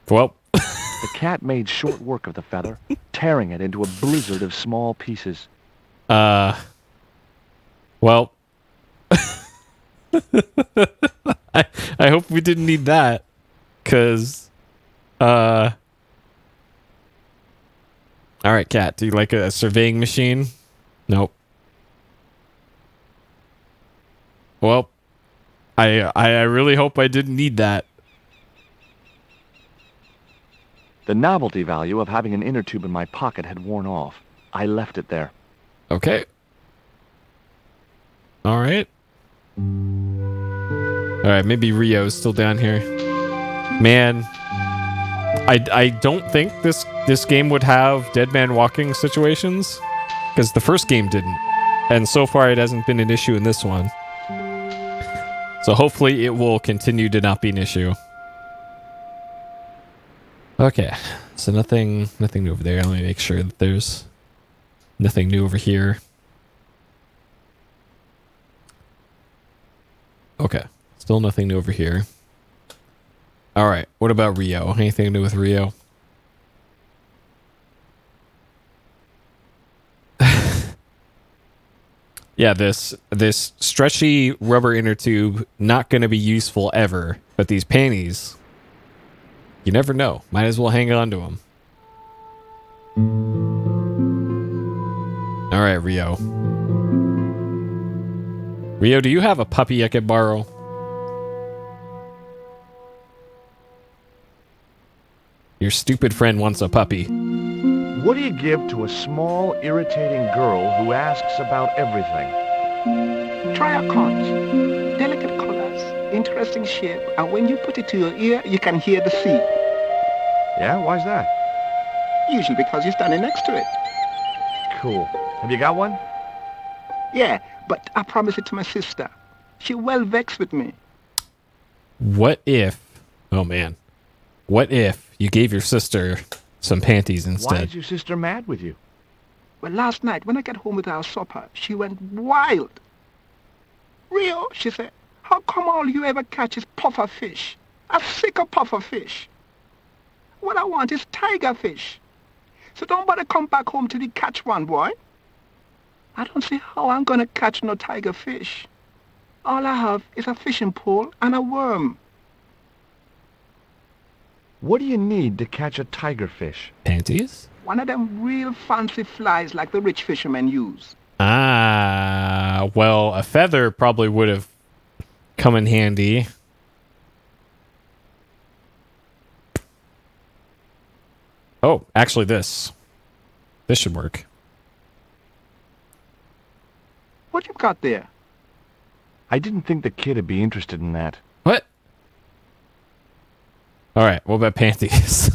Well, The cat made short work of the feather, tearing it into a blizzard of small pieces. Well, I hope we didn't need that, cause, all right, cat. Do you like a surveying machine? Nope. Well, I really hope I didn't need that. The novelty value of having an inner tube in my pocket had worn off. I left it there. Okay. All right. All right, maybe Rio's still down here. Man, I don't think this game would have dead man walking situations, because the first game didn't. And so far it hasn't been an issue in this one. So hopefully it will continue to not be an issue. Okay, so nothing new over there. Let me make sure that there's nothing new over here. Okay, still nothing new over here. All right, what about Rio? Anything new with Rio? Yeah, this stretchy rubber inner tube, not going to be useful ever. But these panties, you never know. Might as well hang on to them. All right, Rio. Rio, do you have a puppy I could borrow? Your stupid friend wants a puppy. What do you give to a small, irritating girl who asks about everything? Try our cards. Delicate colors, interesting shape, and when you put it to your ear, you can hear the sea. Yeah, why's that? Usually because you're standing next to it. Cool. Have you got one? Yeah, but I promised it to my sister. She well vexed with me. What if... Oh, man. What if you gave your sister some panties instead? Why is your sister mad with you? Well, last night, when I got home with our supper, she went wild. Rio, she said, how come all you ever catch is puffer fish? I'm sick of puffer fish. What I want is tiger fish. So don't bother come back home till you catch one, boy. I don't see how I'm gonna catch no tiger fish. All I have is a fishing pole and a worm. What do you need to catch a tiger fish? Panties? One of them real fancy flies like the rich fishermen use. Ah, well, a feather probably would have come in handy. Oh, actually this should work. What you got there? I didn't think the kid would be interested in that. What? All right, what about panties?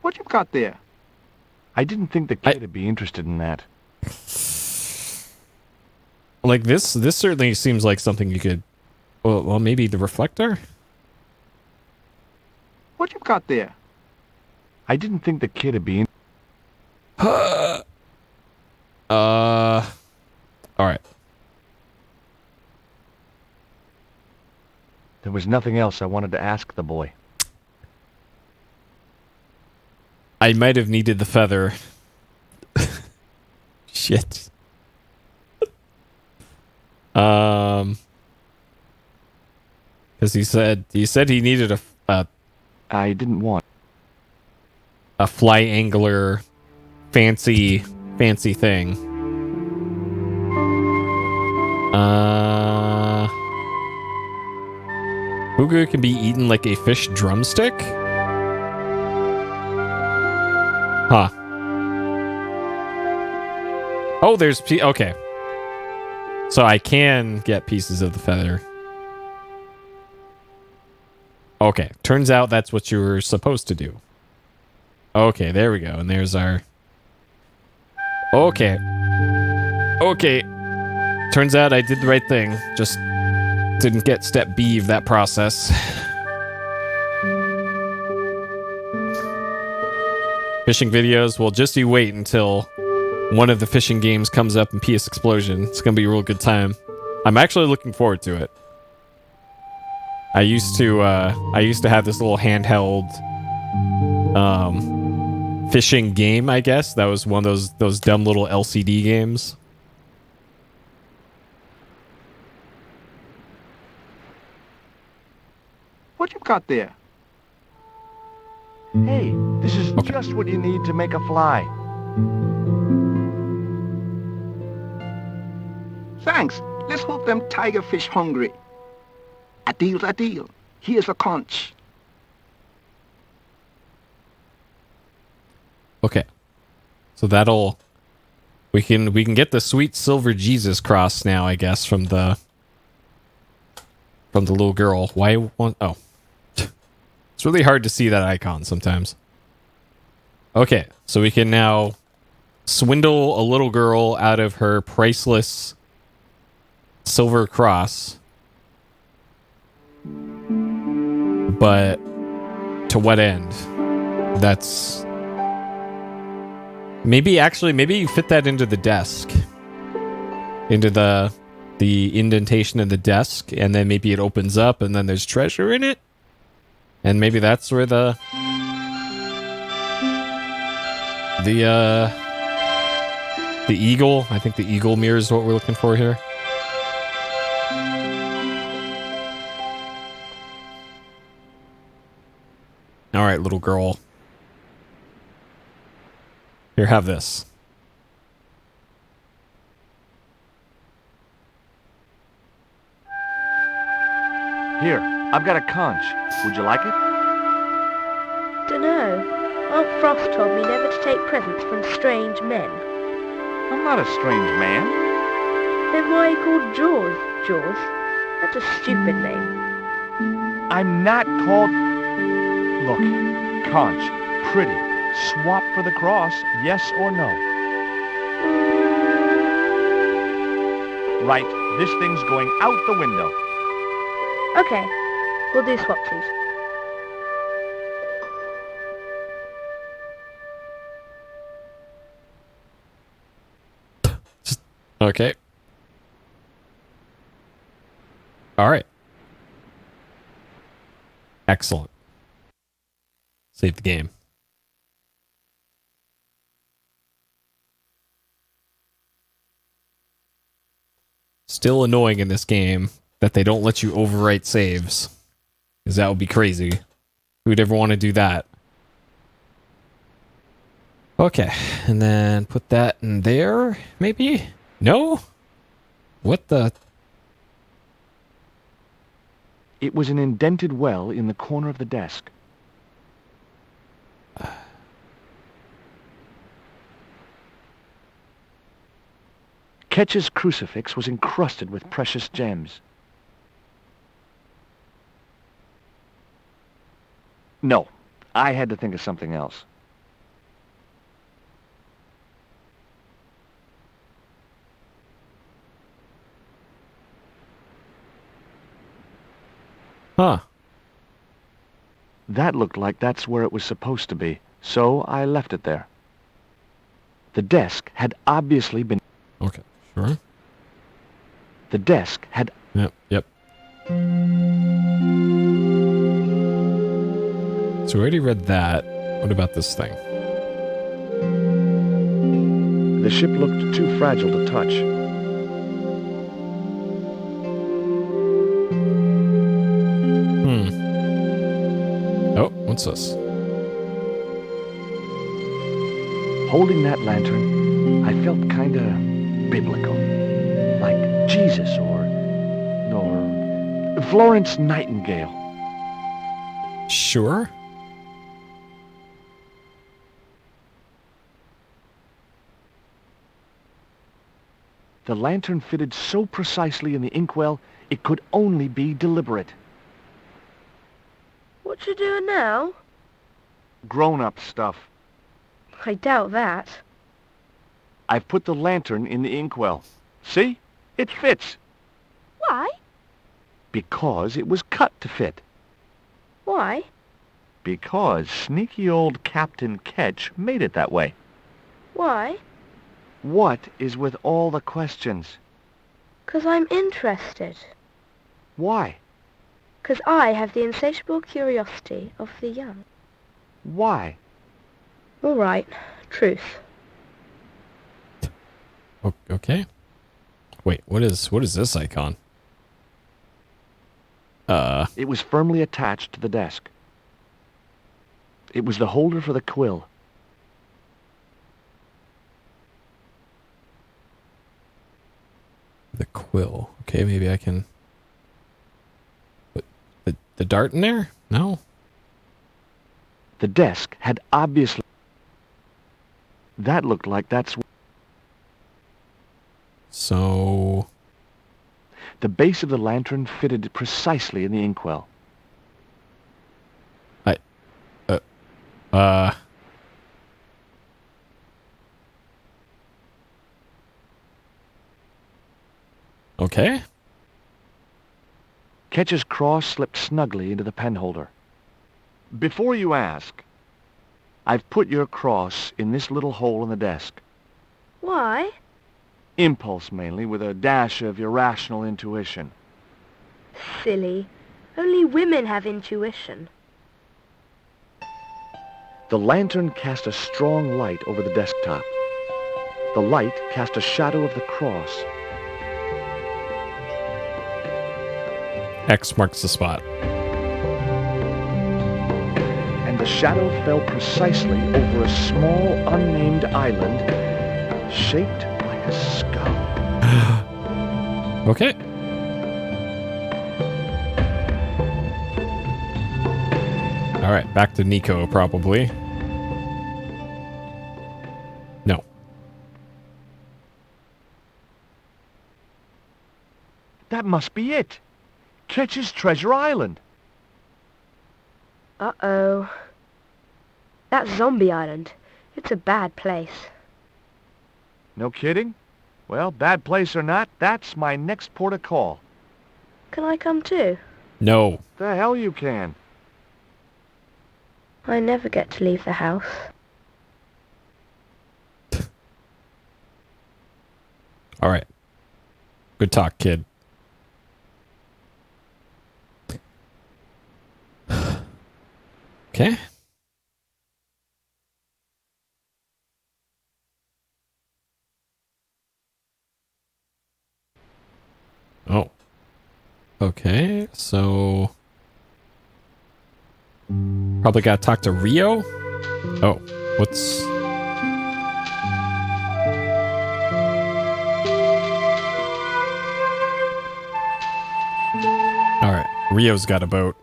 What you got there? I didn't think the kid would be interested in that. Like this certainly seems like something you could... Well, maybe the reflector? What you got there? I didn't think the kid would be... All right. There was nothing else I wanted to ask the boy. I might have needed the feather. Shit. Because he said he needed a I didn't want a fly angler fancy thing. Fugu can be eaten like a fish drumstick? Huh. Oh, there's... Okay. So I can get pieces of the feather. Okay, turns out that's what you were supposed to do. Okay, there we go. And there's our... Okay. Okay. Turns out I did the right thing. Just didn't get step B of that process. Fishing videos, well, just you wait until one of the fishing games comes up in PSXplosion. It's gonna be a real good time. I'm actually looking forward to it. I used to have this little handheld fishing game, I guess. That was one of those dumb little LCD games. What you got there? Hey, this is just what you need to make a fly. Thanks. Let's hope them tiger fish hungry. A deal's a deal. Here's a conch. Okay. So that'll... We can get the sweet silver Jesus cross now, I guess, from the little girl. Why won't... Oh. It's really hard to see that icon sometimes. Okay, so we can now swindle a little girl out of her priceless silver cross. But to what end? That's... Maybe you fit that into the desk. Into the indentation of the desk, and then maybe it opens up and then there's treasure in it? And maybe that's where the eagle, I think the eagle mirror is what we're looking for here. All right, little girl. Here, have this. Here, I've got a conch. Would you like it? Dunno. Aunt Frost told me never to take presents from strange men. I'm not a strange man. Then why are you called Jaws, Jaws? That's a stupid name. I'm not called... Look, conch, pretty. Swap for the cross, yes or no? Right, this thing's going out the window. Okay, we'll do swapsies. Okay. All right. Excellent. Save the game. Still annoying in this game that they don't let you overwrite saves. Because that would be crazy. Who'd ever want to do that? Okay, and then put that in there, maybe? No? What the... It was an indented well in the corner of the desk. Ketch's crucifix was encrusted with precious gems. No, I had to think of something else. Huh. That looked like that's where it was supposed to be, so I left it there. The desk had obviously been... Okay, sure. The desk had... Yep. So we already read that. What about this thing? The ship looked too fragile to touch. Oh, what's this? Holding that lantern, I felt kinda biblical. Like Jesus or Florence Nightingale. Sure. The lantern fitted so precisely in the inkwell, it could only be deliberate. What you doing now? Grown-up stuff. I doubt that. I've put the lantern in the inkwell. See? It fits. Why? Because it was cut to fit. Why? Because sneaky old Captain Ketch made it that way. Why? What is with all the questions? 'Cause I'm interested. Why? 'Cause I have the insatiable curiosity of the young. Why? All right. Truth. Okay. Wait, what is this icon? It was firmly attached to the desk. It was the holder for the quill. The quill. Okay, maybe I can put the dart in there? No. The desk had obviously... That looked like that's... So... The base of the lantern fitted precisely in the inkwell. Okay. Ketch's cross slipped snugly into the penholder. Before you ask, I've put your cross in this little hole in the desk. Why? Impulse, mainly, with a dash of irrational intuition. Silly. Only women have intuition. The lantern cast a strong light over the desktop. The light cast a shadow of the cross. X marks the spot. And the shadow fell precisely over a small, unnamed island shaped like a skull. Okay. All right, back to Nico, probably. No. That must be it. Ketch's Treasure Island. Uh-oh. That's Zombie Island. It's a bad place. No kidding? Well, bad place or not, that's my next port of call. Can I come too? No. The hell you can. I never get to leave the house. All right. Good talk, kid. Okay. Oh. Okay, so... Probably gotta talk to Rio? Oh, what's... Alright, Rio's got a boat.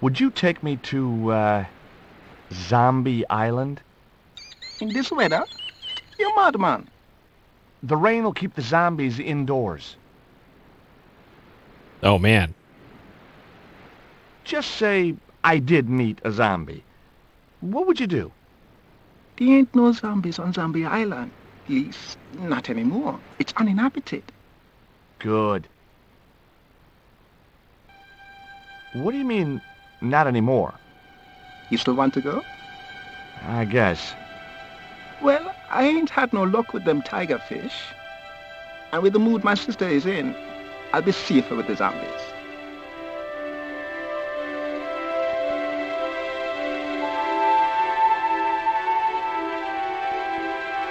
Would you take me to, Zombie Island? In this weather? You're madman. The rain will keep the zombies indoors. Oh, man. Just say I did meet a zombie. What would you do? There ain't no zombies on Zombie Island. At least, not anymore. It's uninhabited. Good. What do you mean, not anymore? You still want to go? I guess. Well, I ain't had no luck with them tiger fish. And with the mood my sister is in, I'll be safer with the zombies.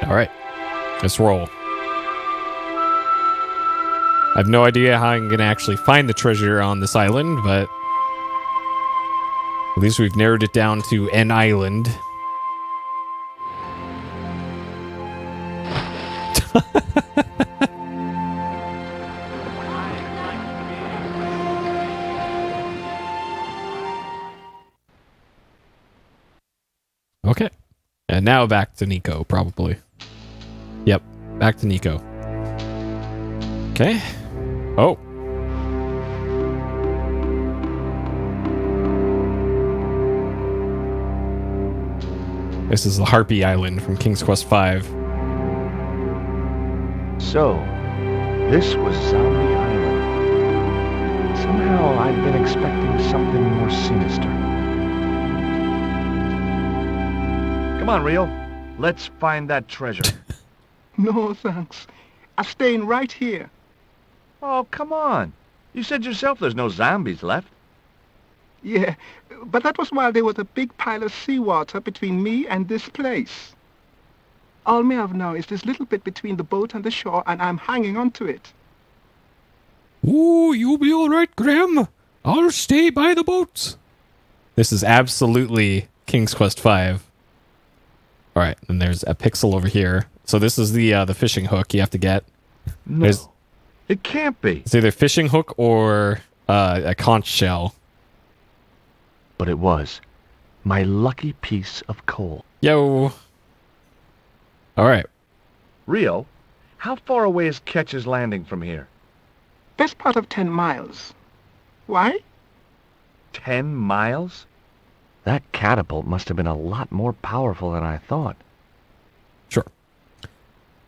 All right, let's roll. I have no idea how I'm going to actually find the treasure on this island, but at least we've narrowed it down to an island. now back to Nico, probably. Yep, back to Nico. Okay. Oh. This is the Harpy Island from King's Quest V. So, this was Zombie Island. Somehow I'd been expecting something more sinister. Come on, Rio. Let's find that treasure. No, thanks. I'm staying right here. Oh, come on. You said yourself there's no zombies left. Yeah, but that was while there was a big pile of seawater between me and this place. All me have now is this little bit between the boat and the shore, and I'm hanging on to it. Ooh, you'll be all right, Graham. I'll stay by the boats. This is absolutely King's Quest V. All right, and there's a pixel over here. So this is the fishing hook you have to get. No, it can't be. It's either fishing hook or a conch shell. But it was my lucky piece of coal. Yo. All right. Rio, how far away is Ketch's Landing from here? Best part of 10 miles. Why? 10 miles? That catapult must have been a lot more powerful than I thought. Sure.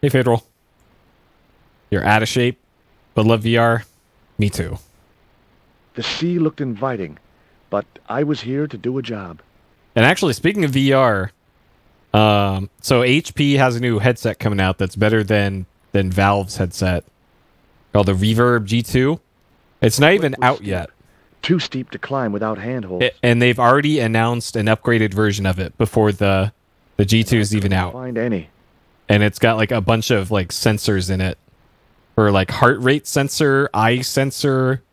Hey, Federal. You're out of shape, but love VR? Me too. The sea looked inviting, but I was here to do a job. And actually, speaking of VR, so HP has a new headset coming out that's better than Valve's headset, called the Reverb G2. It's not even out yet. Too steep to climb without handholds. And they've already announced an upgraded version of it before the G2 is even out. Find any. And it's got like a bunch of like sensors in it for like heart rate sensor, eye sensor,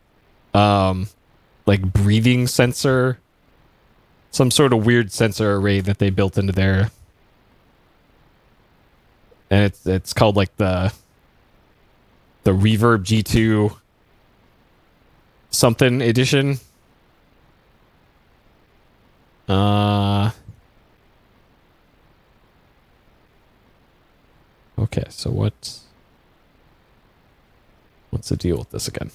like breathing sensor, some sort of weird sensor array that they built into there. And it's called like the Reverb G2 something edition. Okay, so what's the deal with this again?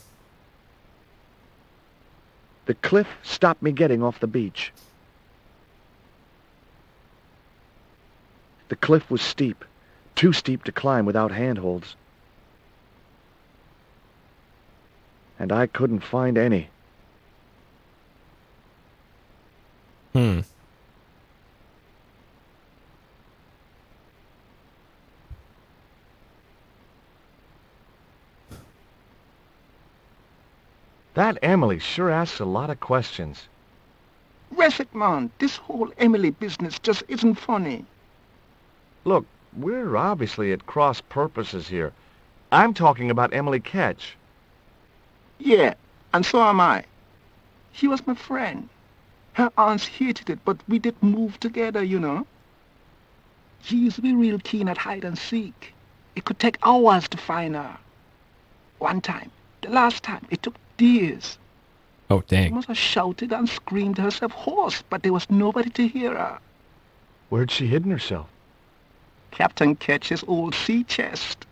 The cliff stopped me getting off the beach. The cliff was steep, too steep to climb without handholds. And I couldn't find any. That Emily sure asks a lot of questions. Rest man, this whole Emily business just isn't funny. Look, we're obviously at cross purposes here. I'm talking about Emily Ketch. Yeah, and so am I. She was my friend. Her aunts hated it, but we did move together, you know. She used to be real keen at hide and seek. It could take hours to find her. One time, the last time, it took days. Oh, dang. She must have shouted and screamed herself hoarse, but there was nobody to hear her. Where'd she hidden herself? Captain Ketch's old sea chest.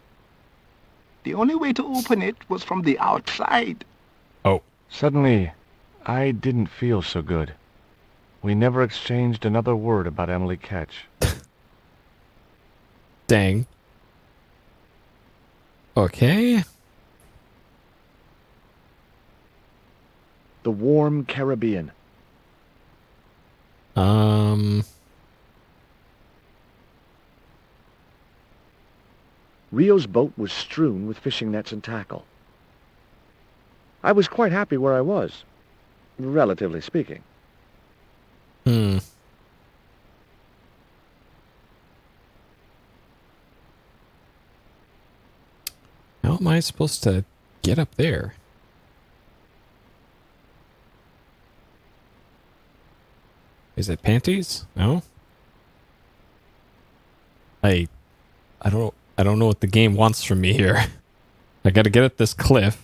The only way to open it was from the outside. Oh. Suddenly, I didn't feel so good. We never exchanged another word about Emily Ketch. Dang. Okay. The warm Caribbean. Rio's boat was strewn with fishing nets and tackle. I was quite happy where I was, relatively speaking. How am I supposed to get up there? Is it panties? No. I don't know what the game wants from me here. I gotta get at this cliff.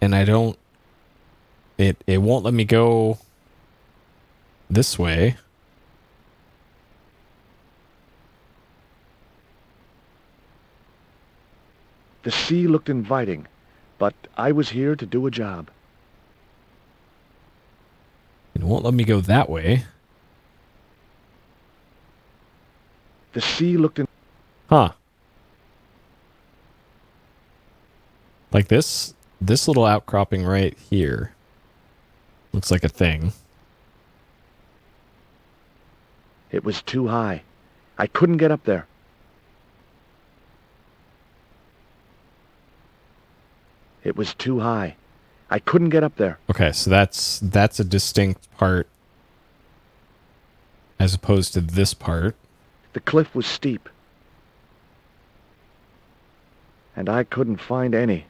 and I don't... It won't let me go this way. The sea looked inviting, but I was here to do a job. It won't let me go that way. The sea looked in... Huh. Like this little outcropping right here. Looks like a thing. It was too high. I couldn't get up there. It was too high. I couldn't get up there. Okay, so that's a distinct part as opposed to this part. The cliff was steep. And I couldn't find any.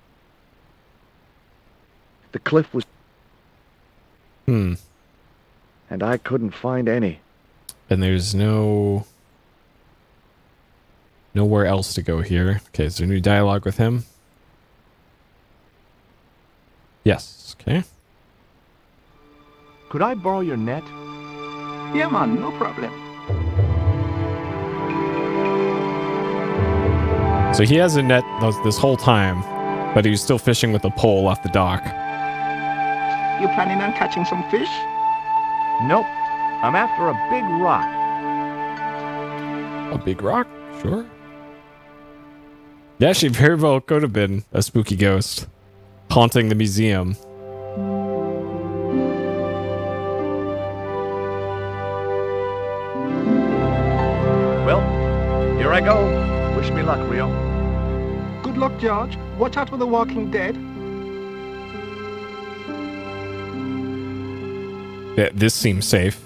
The cliff was... And I couldn't find any. And there's nowhere else to go here. Okay, is there new dialogue with him? Yes, okay. Could I borrow your net? Yeah, man, no problem. So he has a net this whole time, but he was still fishing with a pole off the dock. You planning on catching some fish? Nope. I'm after a big rock. A big rock? Sure. Yeah, she very well could have been a spooky ghost haunting the museum. Well, here I go. Wish me luck, Rio. Good luck, George. Watch out for the walking dead. Yeah, this seems safe.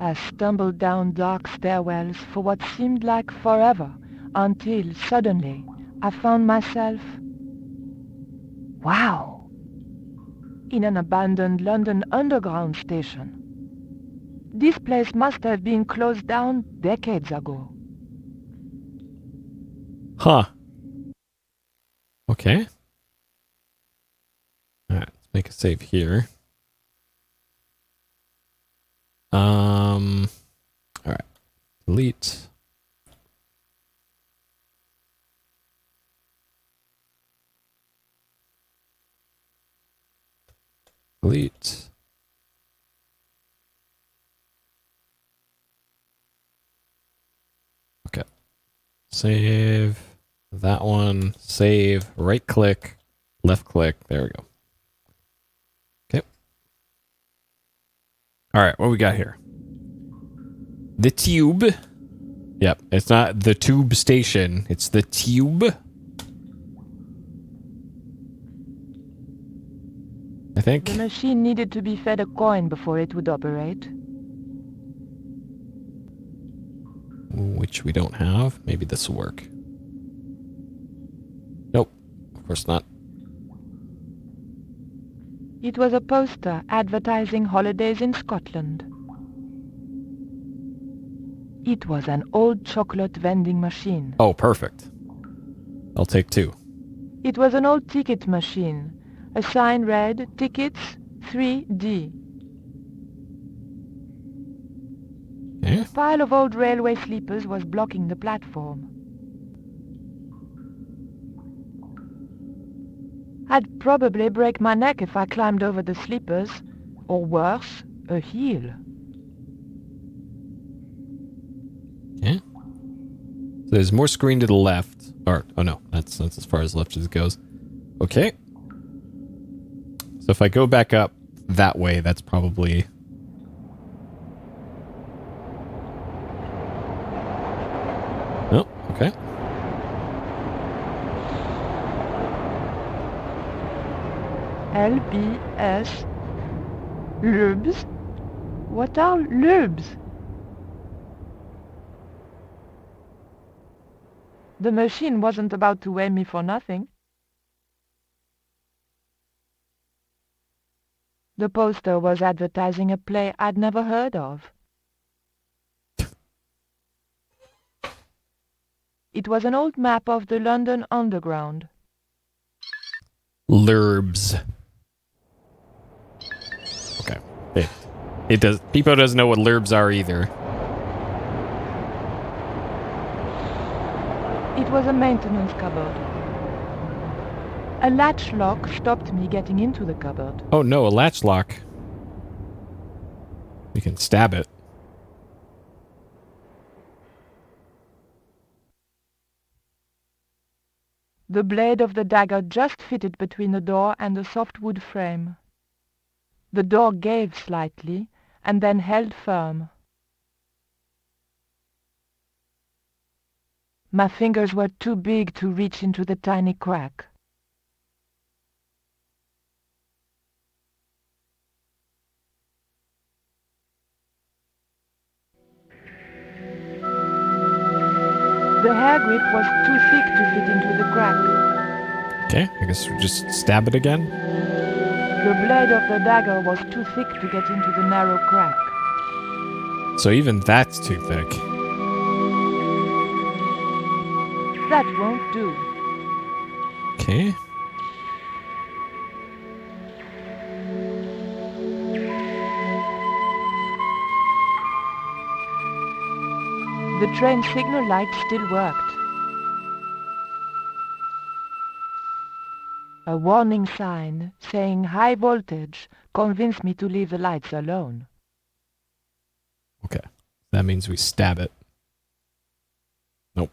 I stumbled down dark stairwells for what seemed like forever, until suddenly I found myself... wow! In an abandoned London Underground station. This place must have been closed down decades ago. Huh. Okay. Alright, let's make a save here. Alright. Delete. Delete. Okay. Save that one. Save. Right click. Left click. There we go. Okay. Alright, what we got here? The tube. Yep, it's not the tube station. It's the tube. I think. The machine needed to be fed a coin before it would operate. Which we don't have. Maybe this will work. Nope. Of course not. It was a poster advertising holidays in Scotland. It was an old chocolate vending machine. Oh, perfect. I'll take 2. It was an old ticket machine. A sign read, Tickets 3D. Okay. A pile of old railway sleepers was blocking the platform. I'd probably break my neck if I climbed over the sleepers, or worse, a heel. Okay. So there's more screen to the left. Or, oh no, that's as far as left as it goes. Okay. So if I go back up that way, that's probably... Oh, okay. LBS. Lubes? What are lubes? The machine wasn't about to weigh me for nothing. The poster was advertising a play I'd never heard of. It was an old map of the London Underground. Lurbs. Okay. It does. Peepo doesn't know what lurbs are either. It was a maintenance cupboard. A latch lock stopped me getting into the cupboard. Oh no, a latch lock. You can stab it. The blade of the dagger just fitted between the door and the soft wood frame. The door gave slightly, and then held firm. My fingers were too big to reach into the tiny crack. The hair grip was too thick to fit into the crack. Okay, I guess we'll just stab it again. The blade of the dagger was too thick to get into the narrow crack. So even that's too thick. That won't do. Okay. The train signal light still worked. A warning sign saying high voltage convinced me to leave the lights alone. Okay. That means we stab it. Nope.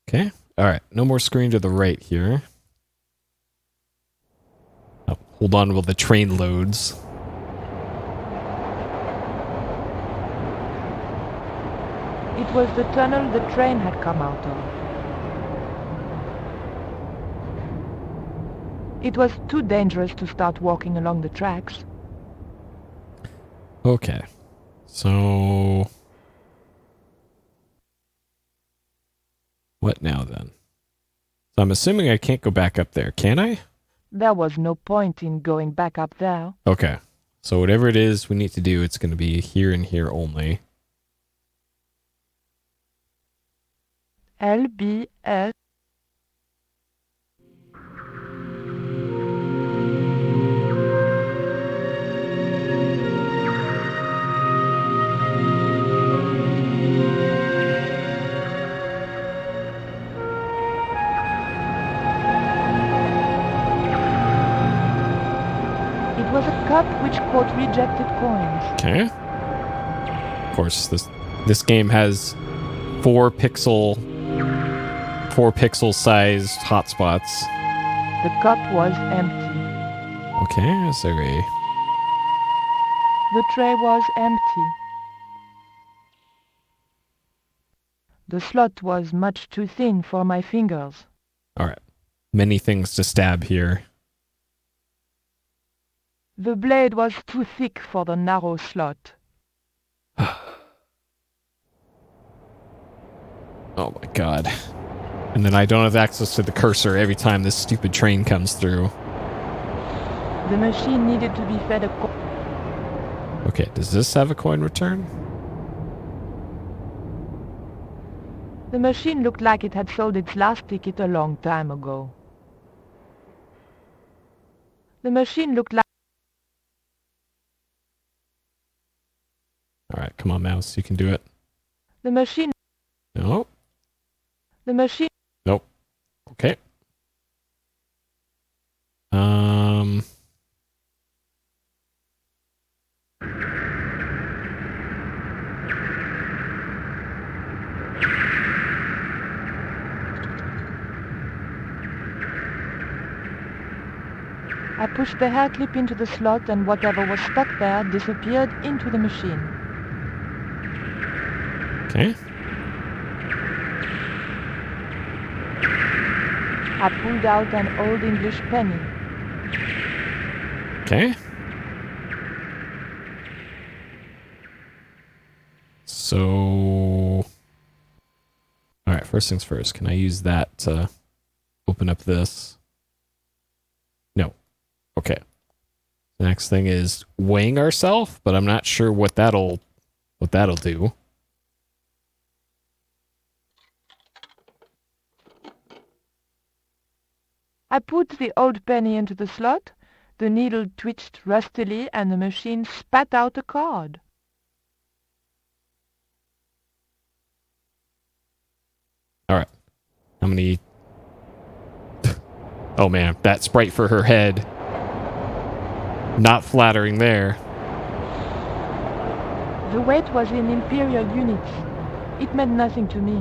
Okay. Alright. No more screen to the right here. Oh, hold on while the train loads. It was the tunnel the train had come out of. It was too dangerous to start walking along the tracks. Okay. So... what now then? So I'm assuming I can't go back up there, can I? There was no point in going back up there. Okay. So whatever it is we need to do, it's going to be here and here only. LBS. It was a cup which caught rejected coins. Okay. Of course, this game has 4 pixel sized hotspots. The cup was empty. Okay, so The tray was empty. The slot was much too thin for my fingers. alright. Many things to stab here. The blade was too thick for the narrow slot. Oh my god. And then I don't have access to the cursor every time this stupid train comes through. The machine needed to be fed a Okay, does this have a coin return? The machine looked like it had sold its last ticket a long time ago. The machine looked like... Alright, come on, mouse, you can do it. The machine... No. The machine... Nope. Okay. I pushed the hair clip into the slot and whatever was stuck there disappeared into the machine. Okay. I pulled out an old English penny. Okay. So... alright, first things first. Can I use that to open up this? No. Okay. The next thing is weighing ourselves, but I'm not sure what that'll do. I put the old penny into the slot, the needle twitched rustily, and the machine spat out a card. All right. How many... Oh, man. That sprite for her head. Not flattering there. The weight was in imperial units. It meant nothing to me.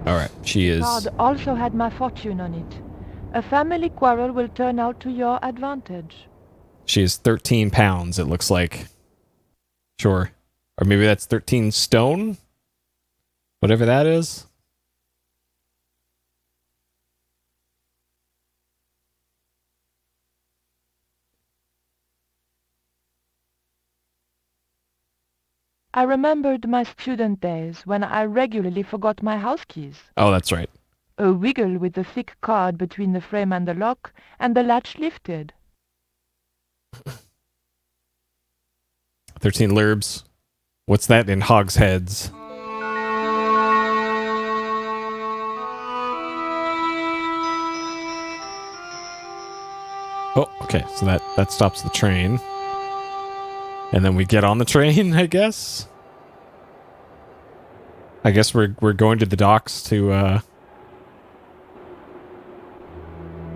All right. She is... The card also had my fortune on it. A family quarrel will turn out to your advantage. She is 13 pounds, it looks like. Sure. Or maybe that's 13 stone? Whatever that is. I remembered my student days when I regularly forgot my house keys. Oh, that's right. A wiggle with the thick card between the frame and the lock, and the latch lifted. 13 lirbs. What's that in hogsheads? Oh, okay. So that stops the train. And then we get on the train, I guess. I guess we're going to the docks to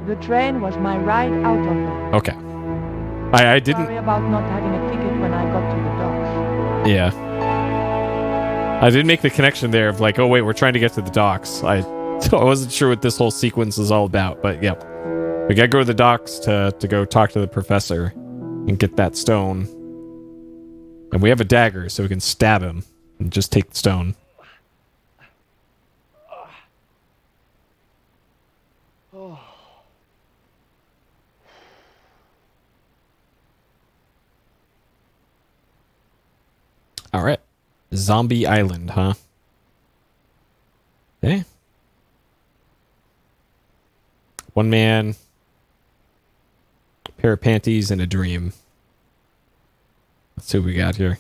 The train was my ride out of there. Okay. I didn't... Sorry about not having a ticket when I got to the docks. Yeah. I did make the connection there of like, oh wait, we're trying to get to the docks. I wasn't sure what this whole sequence is all about, but yeah. We gotta go to the docks to go talk to the professor and get that stone. And we have a dagger, so we can stab him and just take the stone. All right. Zombie Island, huh? Okay. One man, a pair of panties, and a dream. Let's see what we got here.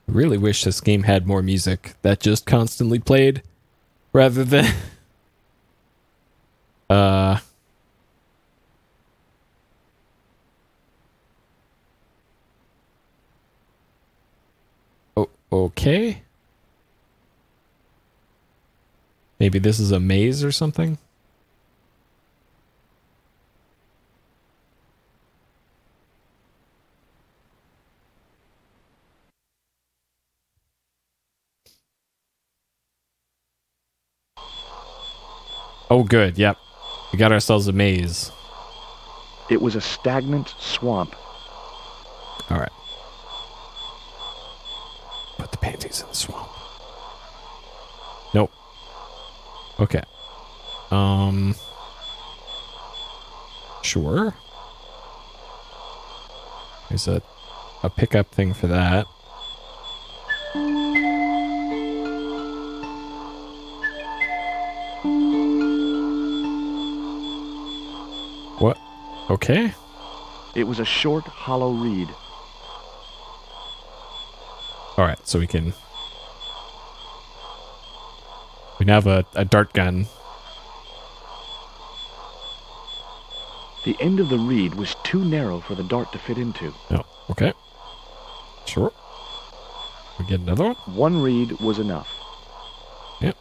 I really wish this game had more music that just constantly played rather than... Oh, okay. Maybe this is a maze or something? Oh, good. Yep. We got ourselves a maze. It was a stagnant swamp. All right. Put the panties in the swamp. Nope. Okay. Sure. There's a pickup thing for that. What? Okay. It was a short, hollow reed. Alright, so we now have a dart gun. The end of the reed was too narrow for the dart to fit into. Oh, okay. Sure. We get another one? One reed was enough. Yep.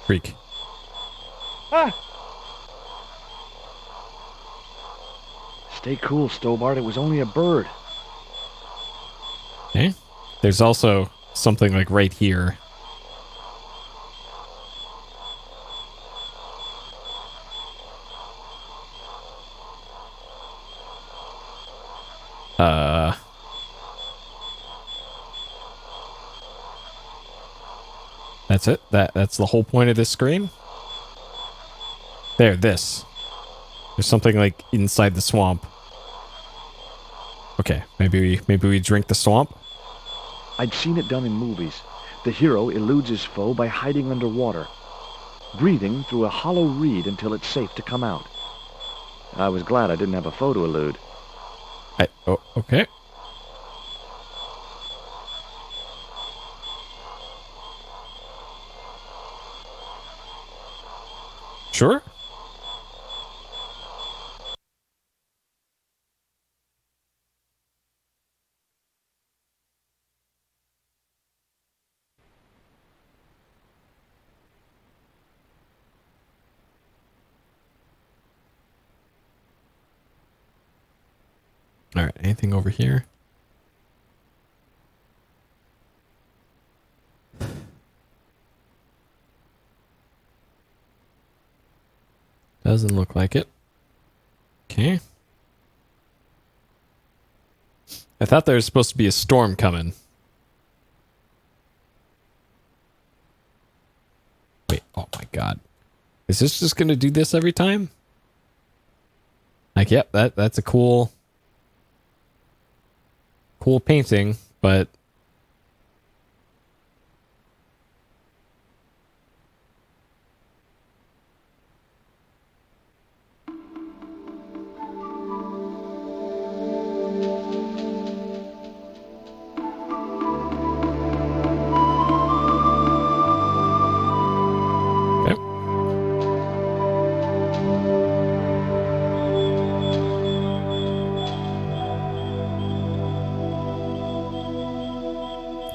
Freak. Ah! Stay cool, Stobart. It was only a bird. Okay. There's also something like right here. That's it? That's the whole point of this screen? There, this. There's something like inside the swamp. Okay, maybe we drink the swamp? I'd seen it done in movies. The hero eludes his foe by hiding underwater, breathing through a hollow reed until it's safe to come out. I was glad I didn't have a foe to elude. Oh, okay. Sure. All right, anything over here? Doesn't look like it. Okay. I thought there was supposed to be a storm coming. Wait, oh my god. Is this just going to do this every time? Like, yep, that's a cool painting, but okay.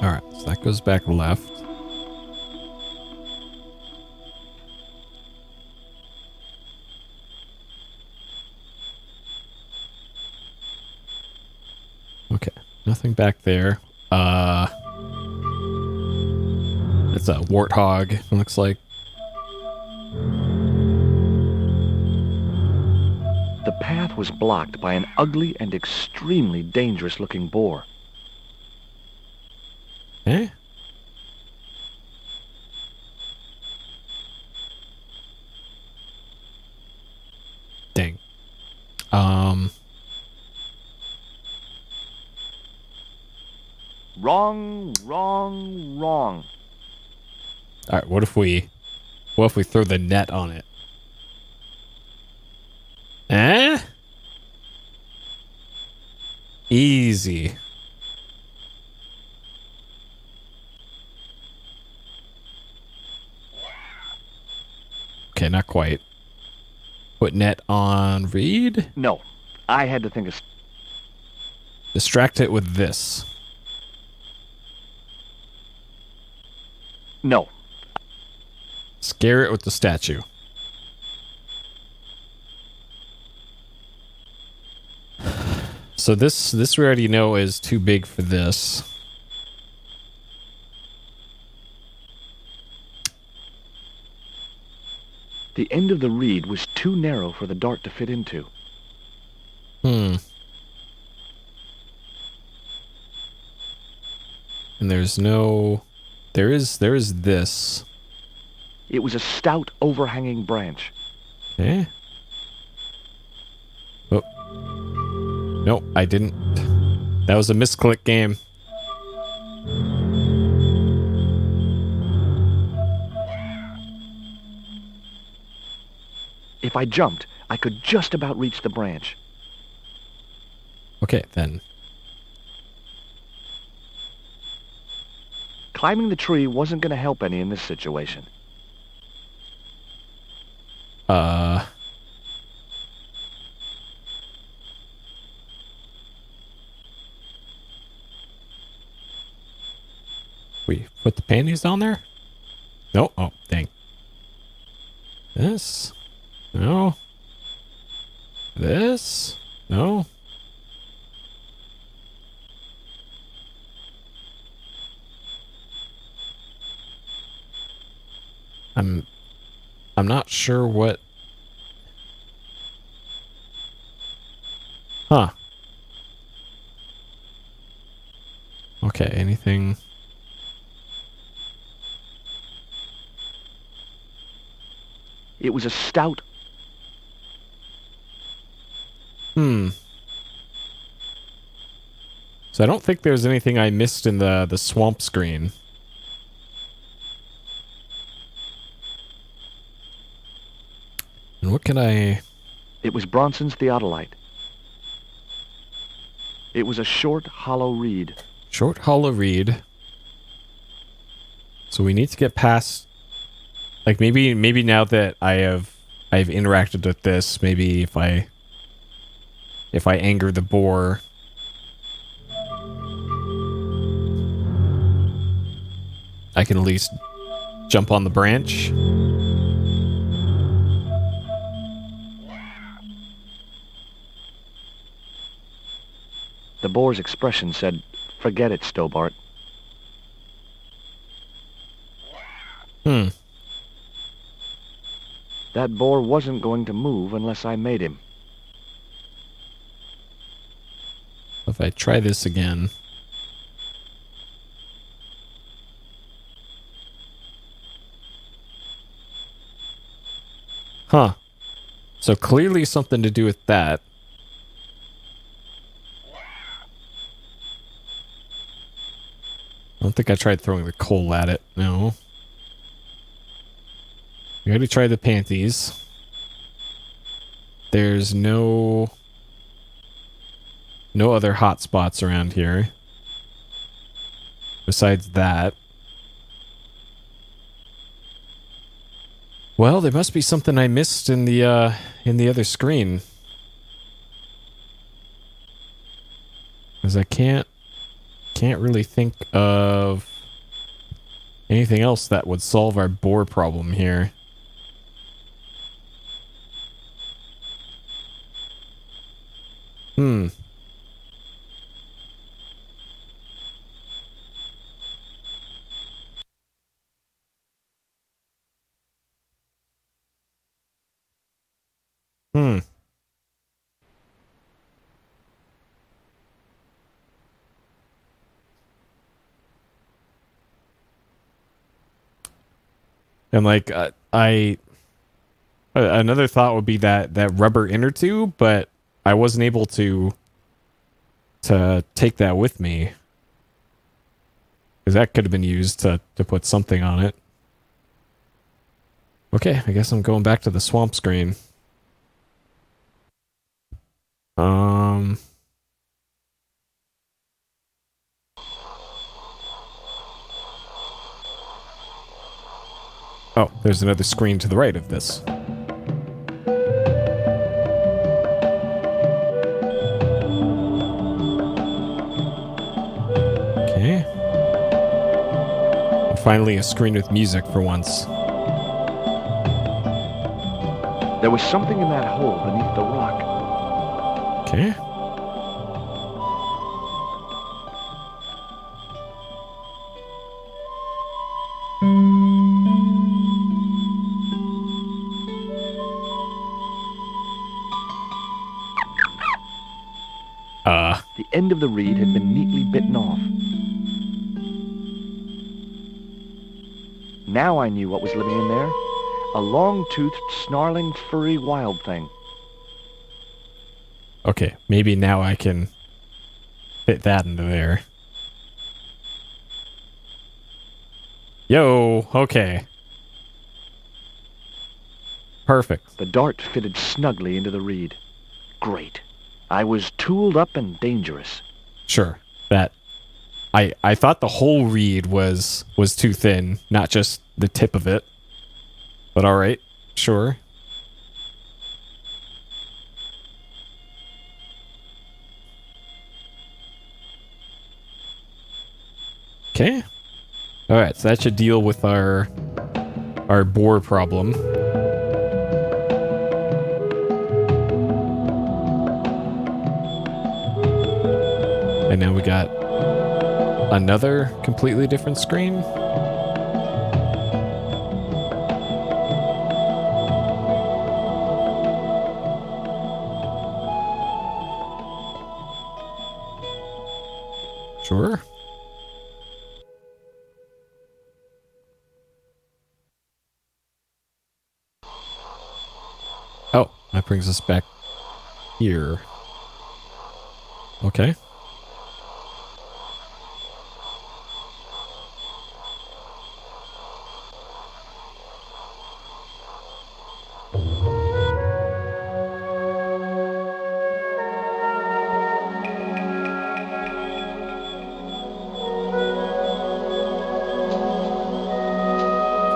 All right, so that goes back left. Okay, nothing back there. It's a warthog, it looks like. The path was blocked by an ugly and extremely dangerous-looking boar. Eh? Dang. Wrong, wrong, wrong. All right, what if we throw the net on it? Eh? Easy. Okay, not quite. Put net on reed? No, I had to think of... Distract it with this. No. Scare it with the statue. So this we already know is too big for this. The end of the reed was too narrow for the dart to fit into. And there's no... There is this. It was a stout, overhanging branch. Okay. Oh. Nope, I didn't. That was a misclick game. If I jumped, I could just about reach the branch. Okay, then. Climbing the tree wasn't going to help any in this situation. We put the panties on there? No. Oh, dang. This? No. This? No. I'm not sure what... Huh. Okay, anything... It was a stout, So I don't think there's anything I missed in the swamp screen. And what can I... It was Bronson's theodolite. It was a short, hollow reed. Short, hollow reed. So we need to get past... Like, maybe now that I've interacted with this, maybe if I anger the boar... I can at least jump on the branch. The boar's expression said, "Forget it, Stobart." That boar wasn't going to move unless I made him. If I try this again... Huh. So clearly something to do with that. I don't think I tried throwing the coal at it. No. We already tried the panties. There's no other hot spots around here. Besides that. Well, there must be something I missed in the other screen. Because I can't really think of anything else that would solve our boar problem here. And like another thought would be that rubber inner tube, but I wasn't able to take that with me, because that could have been used to put something on it. Okay, I guess I'm going back to the swamp screen. Oh, there's another screen to the right of this. Okay. And finally, a screen with music for once. There was something in that hole beneath the rock. Okay. The end of the reed had been neatly bitten off. Now I knew what was living in there. A long-toothed, snarling, furry wild thing. Okay, maybe now I can fit that into there. Yo, okay. Perfect. The dart fitted snugly into the reed. Great. I was tooled up and dangerous. Sure. That I thought the whole reed was too thin, not just the tip of it. But all right. Sure. Okay. All right, so that should deal with our boar problem. And now we got another completely different screen. Sure. Oh, that brings us back here. Okay.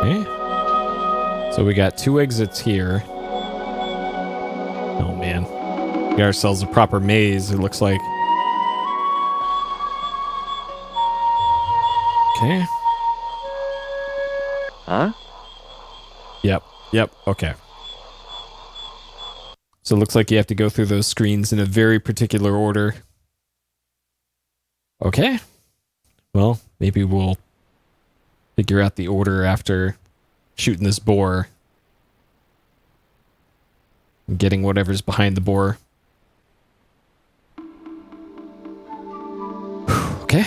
Okay. So we got 2 exits here. Oh, man. We got ourselves a proper maze, it looks like. Okay. Huh? Yep. Okay. So it looks like you have to go through those screens in a very particular order. Okay. Well, maybe we'll figure out the order after shooting this boar. And getting whatever's behind the boar. Okay.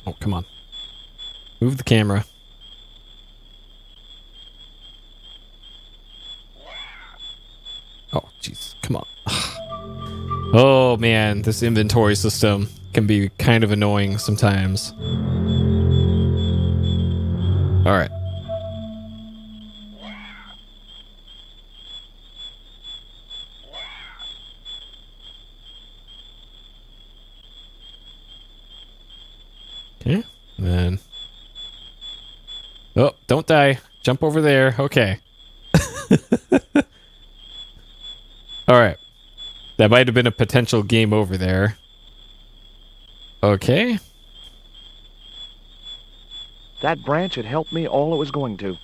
Oh, come on. Move the camera. Oh, jeez. Come on. Oh, man. This inventory system can be kind of annoying sometimes. All right. Okay. And then... Oh, don't die. Jump over there. Okay. All right. That might have been a potential game over there. Okay. That branch had helped me all it was going to.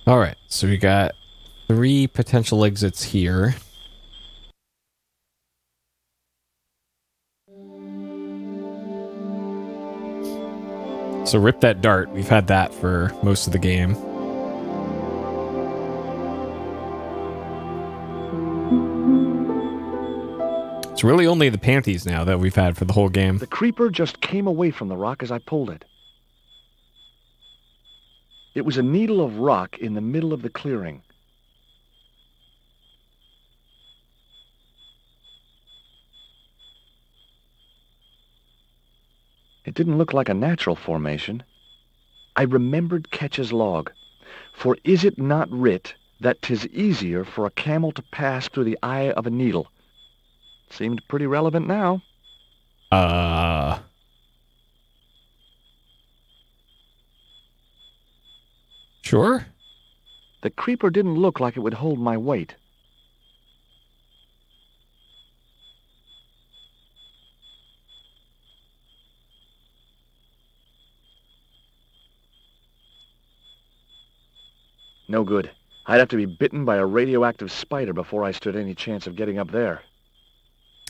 All right. So we got 3 potential exits here. So rip that dart. We've had that for most of the game. It's really only the panties now that we've had for the whole game. The creeper just came away from the rock as I pulled it. It was a needle of rock in the middle of the clearing. It didn't look like a natural formation. I remembered Ketch's log. For is it not writ that 'tis easier for a camel to pass through the eye of a needle? Seemed pretty relevant now. Sure. The creeper didn't look like it would hold my weight. No good. I'd have to be bitten by a radioactive spider before I stood any chance of getting up there.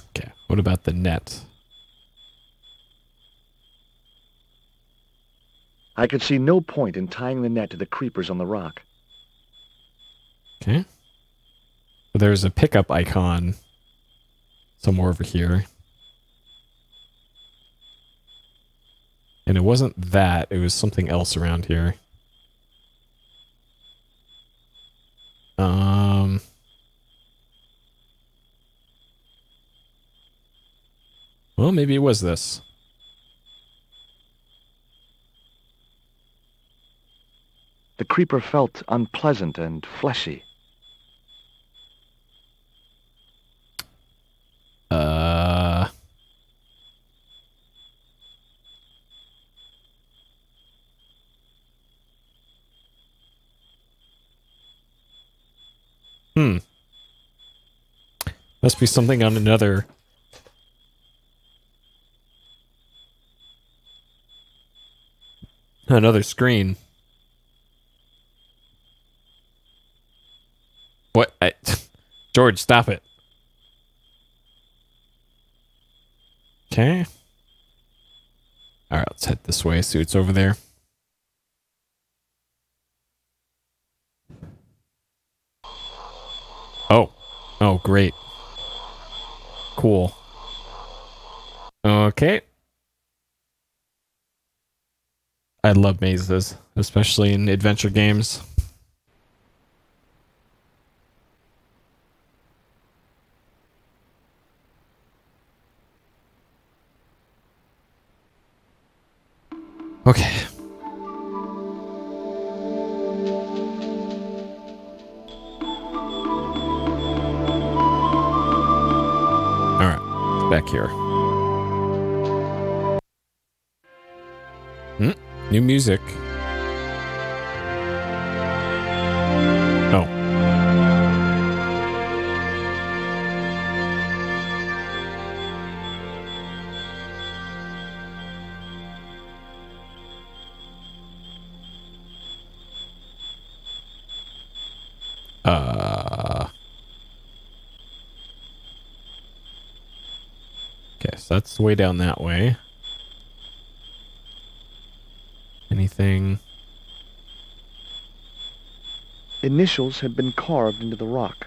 Okay. What about the net? I could see no point in tying the net to the creepers on the rock. Okay. So there's a pickup icon somewhere over here. And it wasn't that. It was something else around here. Well, maybe it was this. The creeper felt unpleasant and fleshy. Must be something on another screen. What? George, stop it. Okay. All right, let's head this way. See what's over there. Oh. Oh, great. Cool. Okay. I love mazes, especially in adventure games. Okay. Alright, back here. New music. Oh. Okay, so that's the way down that way. Anything? Initials had been carved into the rock.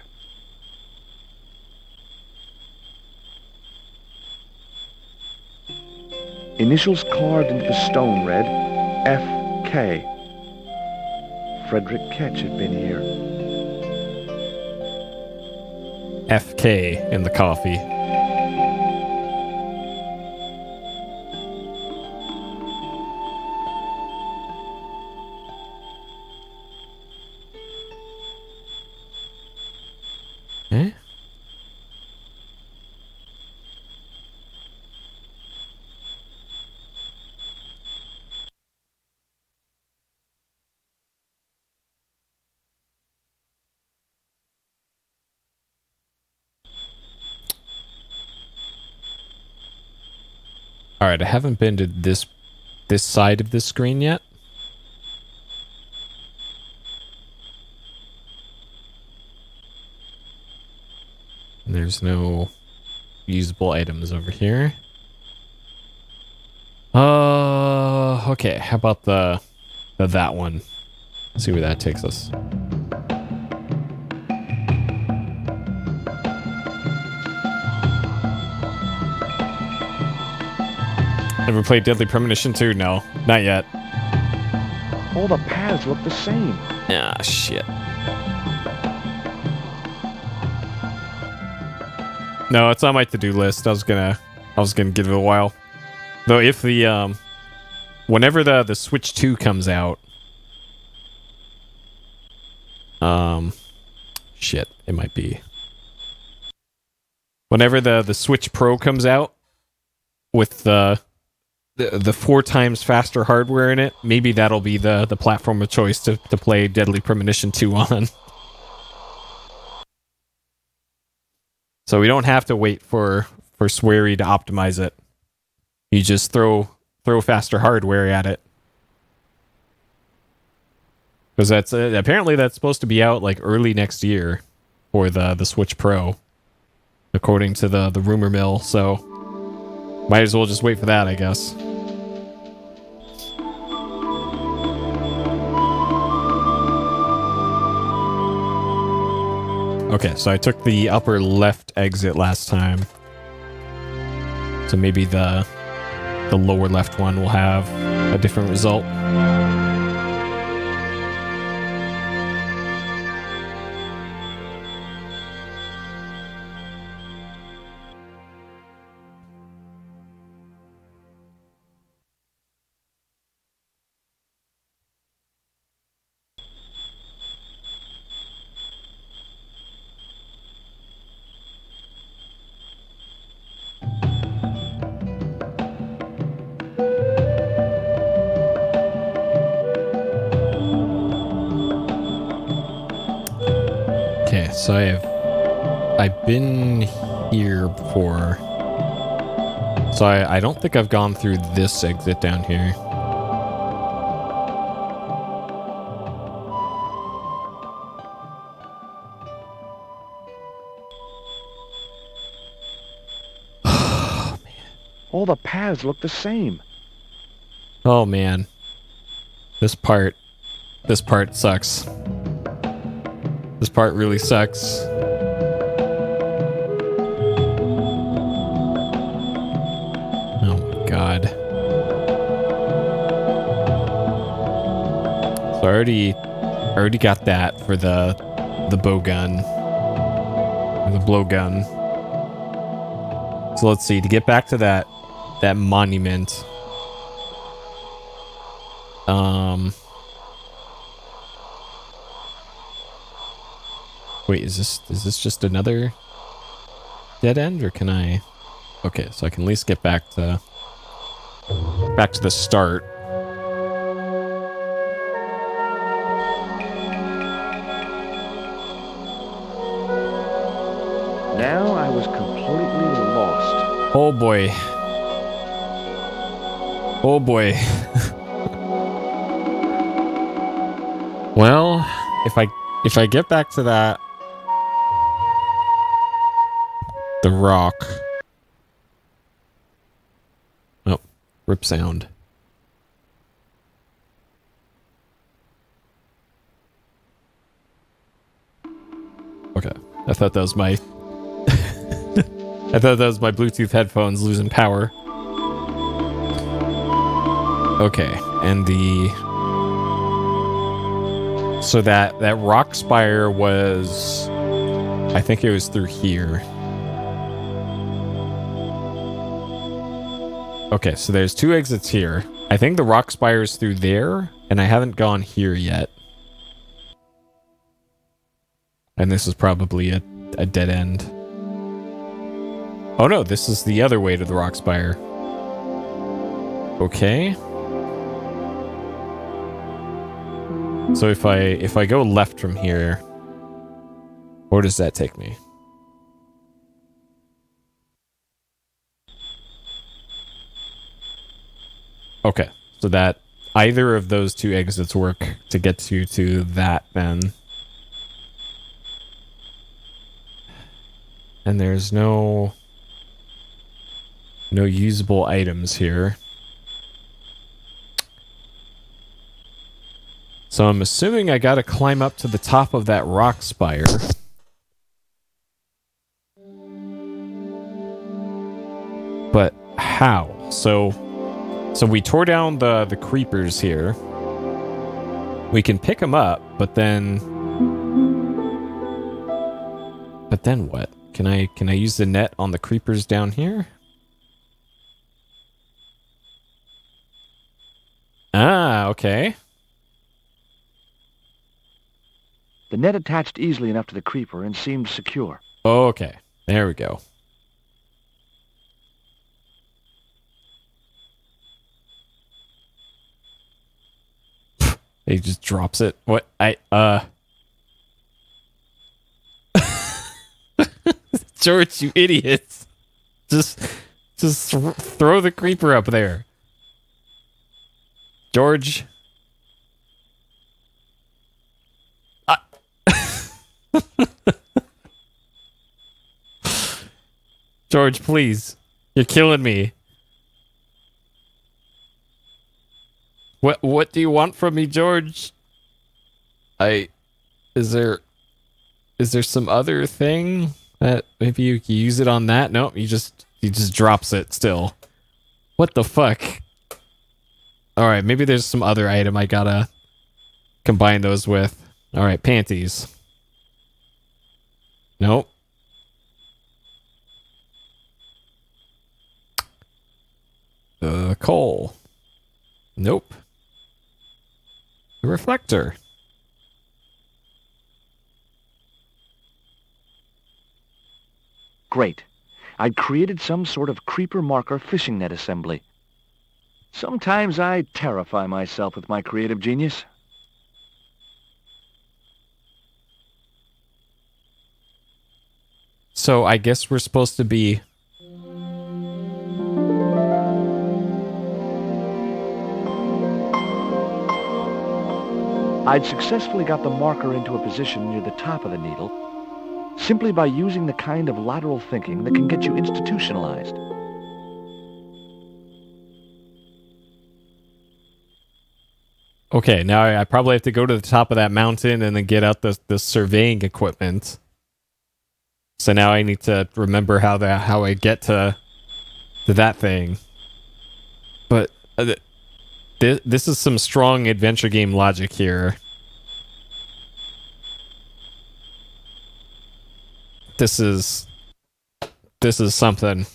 Initials carved into the stone read F.K. Frederick Ketch had been here. FK in the coffee. Eh? All right, I haven't been to this side of the screen yet. There's no usable items over here. Okay. How about that one? Let's see where that takes us. Ever played Deadly Premonition 2? No, not yet. All the paths look the same. Ah, shit. No, it's on my to-do list. I was gonna give it a while. Though if the whenever the Switch 2 comes out, shit, it might be whenever the Switch Pro comes out with the 4 times faster hardware in it, maybe that'll be the platform of choice to play Deadly Premonition 2 on. So we don't have to wait for Swery to optimize it. You just throw faster hardware at it. Because that's apparently that's supposed to be out like early next year for the Switch Pro, according to the rumor mill. So might as well just wait for that, I guess. Okay, so I took the upper left exit last time. So maybe the lower left one will have a different result. Okay, so I've been here before. So I don't think I've gone through this exit down here. Oh, man. All the paths look the same. Oh man. This part sucks. This part really sucks. Oh my god. So I already got that for the bow gun. Or the blowgun. So let's see, to get back to that monument. Wait, is this just another dead end, or can I? Okay, so I can at least get back to the start. Now I was completely lost. Oh boy. Oh boy. Well, if I get back to the rock. Oh, rip sound. Okay, I thought that was my I thought that was my Bluetooth headphones losing power. Okay, and so that rock spire was, I think it was through here. Okay, so there's 2 exits here. I think the rock spire is through there, and I haven't gone here yet. And this is probably a dead end. Oh no, this is the other way to the rock spire. Okay. So if I go left from here, where does that take me? Okay, so that either of those 2 exits work to get you to that then. And there's no usable items here. So I'm assuming I gotta climb up to the top of that rock spire. But how? So we tore down the creepers here. We can pick them up, but then what? Can I use the net on the creepers down here? Ah, okay. The net attached easily enough to the creeper and seemed secure. Okay, there we go. He just drops it. What? George, you idiots. Just throw the creeper up there. George. George, please. You're killing me. What do you want from me, George? Is there some other thing that maybe you can use it on that? Nope, he just drops it still. What the fuck? Alright, maybe there's some other item I gotta combine those with. Alright, panties. Nope. Coal. Nope. The reflector. Great. I'd created some sort of creeper marker fishing net assembly. Sometimes I terrify myself with my creative genius. So I guess we're supposed to be... I'd successfully got the marker into a position near the top of the needle, simply by using the kind of lateral thinking that can get you institutionalized. Okay, now I probably have to go to the top of that mountain and then get out the surveying equipment. So now I need to remember how I get to that thing. But this is some strong adventure game logic here. This is something.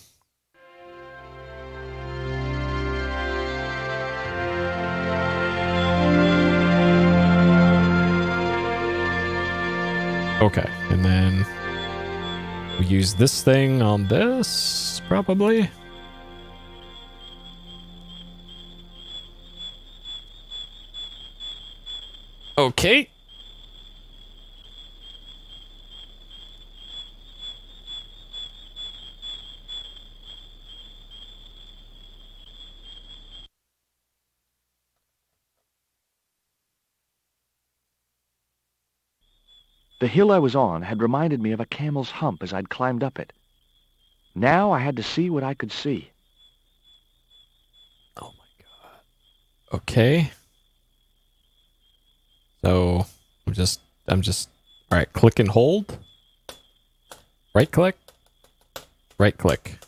Okay, and then we use this thing on this, probably. Okay. The hill I was on had reminded me of a camel's hump as I'd climbed up it. Now I had to see what I could see. Oh my god. Okay. So I'm just all right, click and hold. Right click. Right click.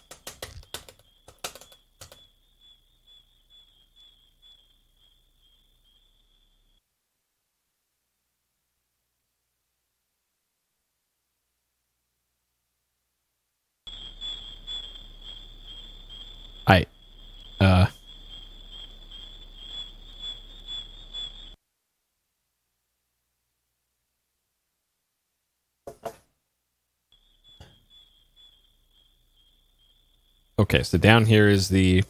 Okay, so down here is the...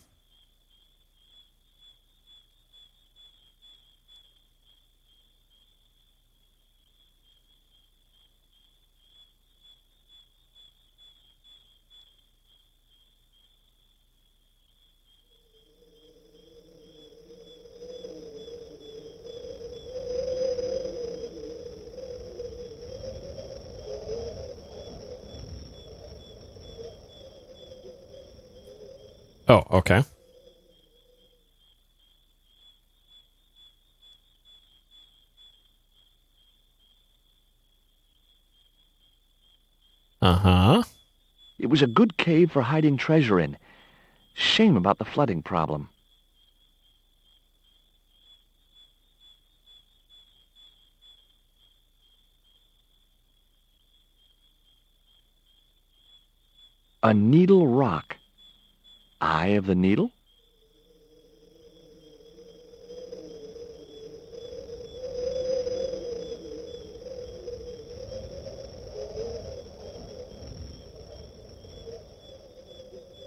Oh, okay. Uh-huh. It was a good cave for hiding treasure in. Shame about the flooding problem. A needle rock. Eye of the needle?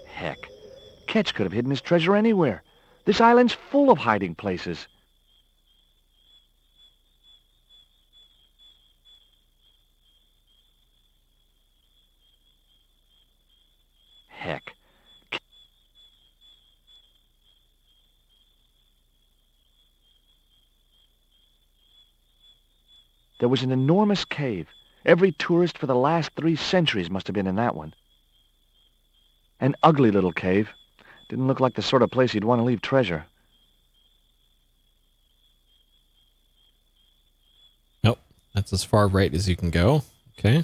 Heck, Ketch could have hidden his treasure anywhere. This island's full of hiding places. Heck. There was an enormous cave. Every tourist for the last 3 centuries must have been in that one. An ugly little cave. Didn't look like the sort of place you'd want to leave treasure. Nope. That's as far right as you can go. Okay.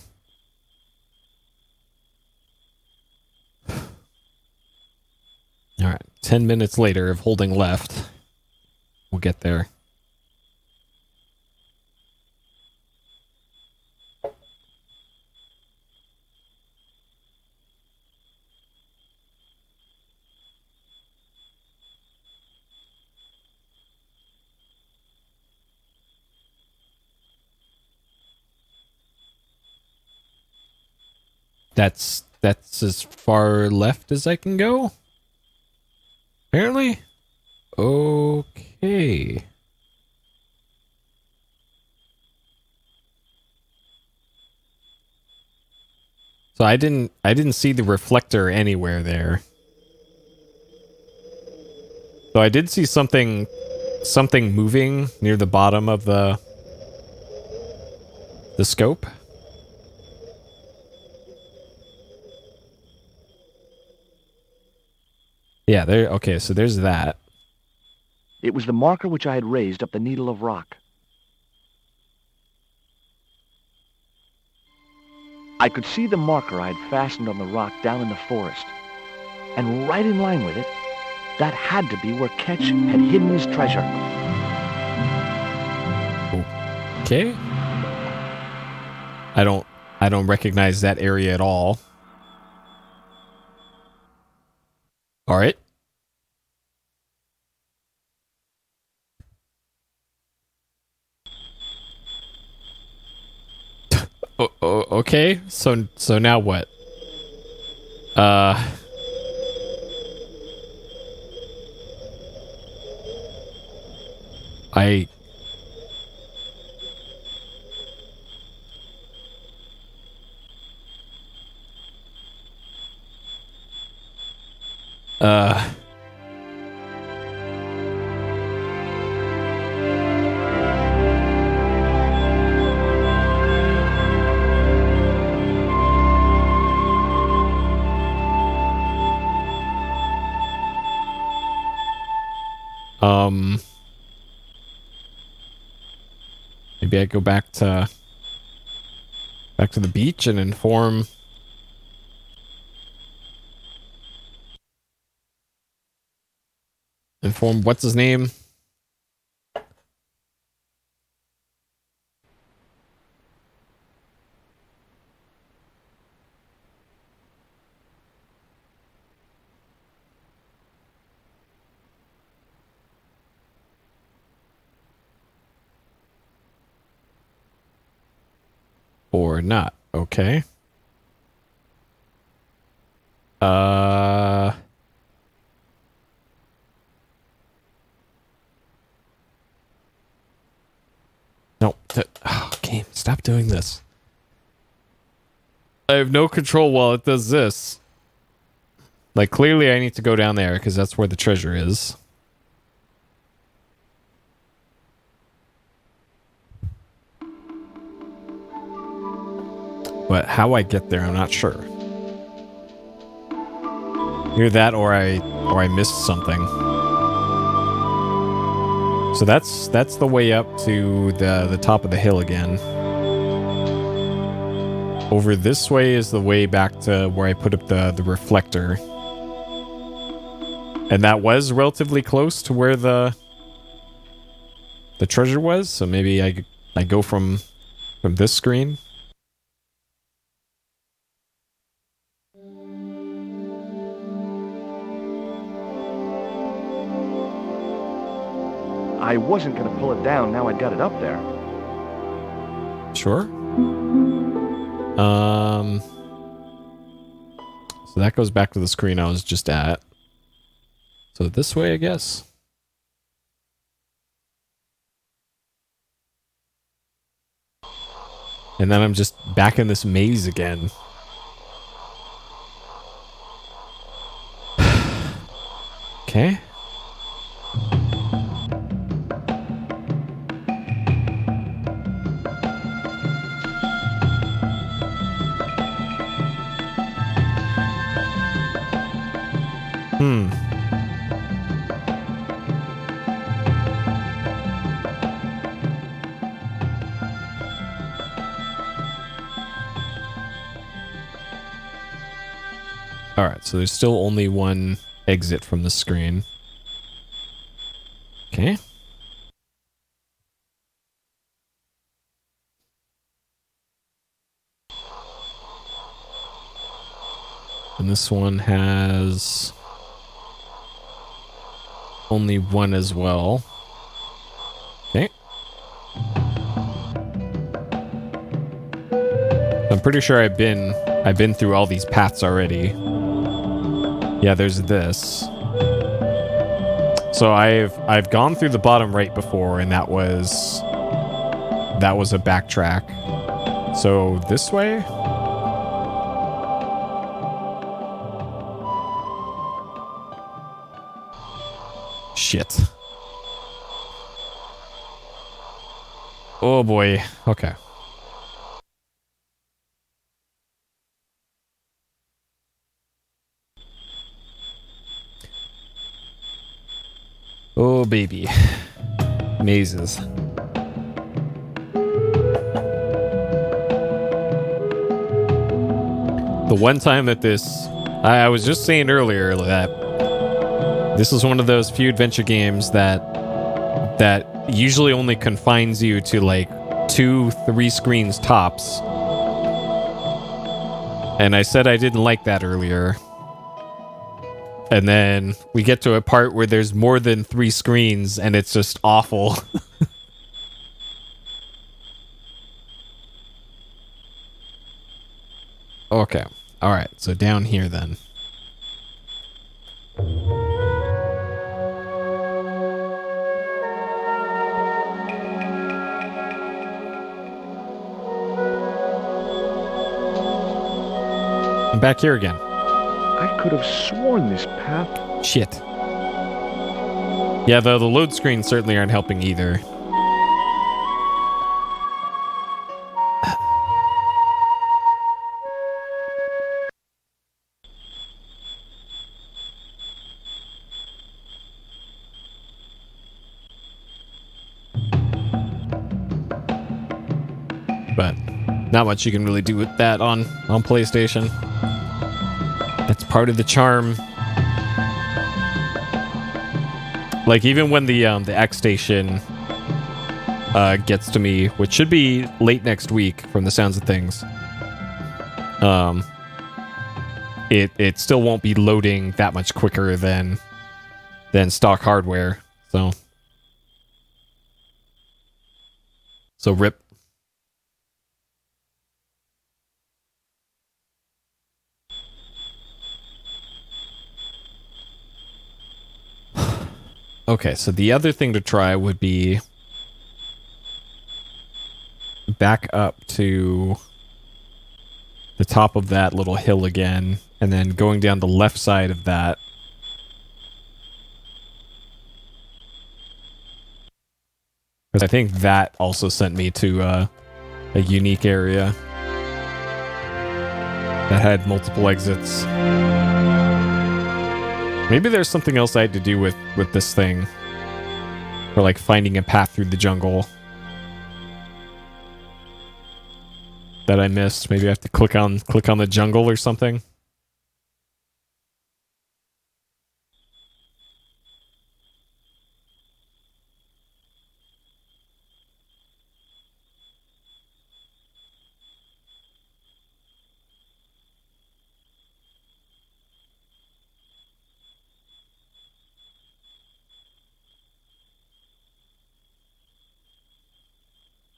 Alright. 10 minutes later of holding left. We'll get there. That's as far left as I can go? Apparently? Okay. So I didn't see the reflector anywhere there. So I did see something moving near the bottom of the scope. Yeah, there. Okay, so there's that. It was the marker which I had raised up the needle of rock. I could see the marker I had fastened on the rock down in the forest. And right in line with it, that had to be where Ketch had hidden his treasure. Okay. I don't recognize that area at all. All right. Okay. So now what? I maybe I go back to the beach and inform what's his name? Or not. Okay. No. Oh, game, stop doing this. I have no control while it does this. Like, clearly I need to go down there because that's where the treasure is. But how I get there, I'm not sure. Either that or I missed something. So that's the way up to the top of the hill again. Over this way is the way back to where I put up the reflector. And that was relatively close to where the treasure was, so maybe I go from this screen. I wasn't going to pull it down now I'd got it up there. Sure. So that goes back to the screen I was just at. So this way, I guess. And then I'm just back in this maze again. Okay. Alright, so there's still only one exit from the screen. Okay. And this one has only one as well. Okay. I'm pretty sure I've been through all these paths already. Yeah, there's this. So I've gone through the bottom right before, and that was a backtrack. So this way? Shit. Oh boy. Okay. Oh, baby. Mazes. The one time that I was just saying earlier that this is one of those few adventure games that usually only confines you to like 2-3 screens tops. And I said I didn't like that earlier. And then we get to a part where there's more than 3 screens and it's just awful. Okay. All right. So down here then. I'm back here again. I could have sworn this path... Shit. Yeah, the load screens certainly aren't helping either. But not much you can really do with that on PlayStation. That's part of the charm. Like even when the X Station gets to me, which should be late next week from the sounds of things, it still won't be loading that much quicker than stock hardware. So rip. Okay, so the other thing to try would be back up to the top of that little hill again, and then going down the left side of that. Because I think that also sent me to a unique area that had multiple exits. Maybe there's something else I had to do with this thing. Or like finding a path through the jungle that I missed. Maybe I have to click on the jungle or something.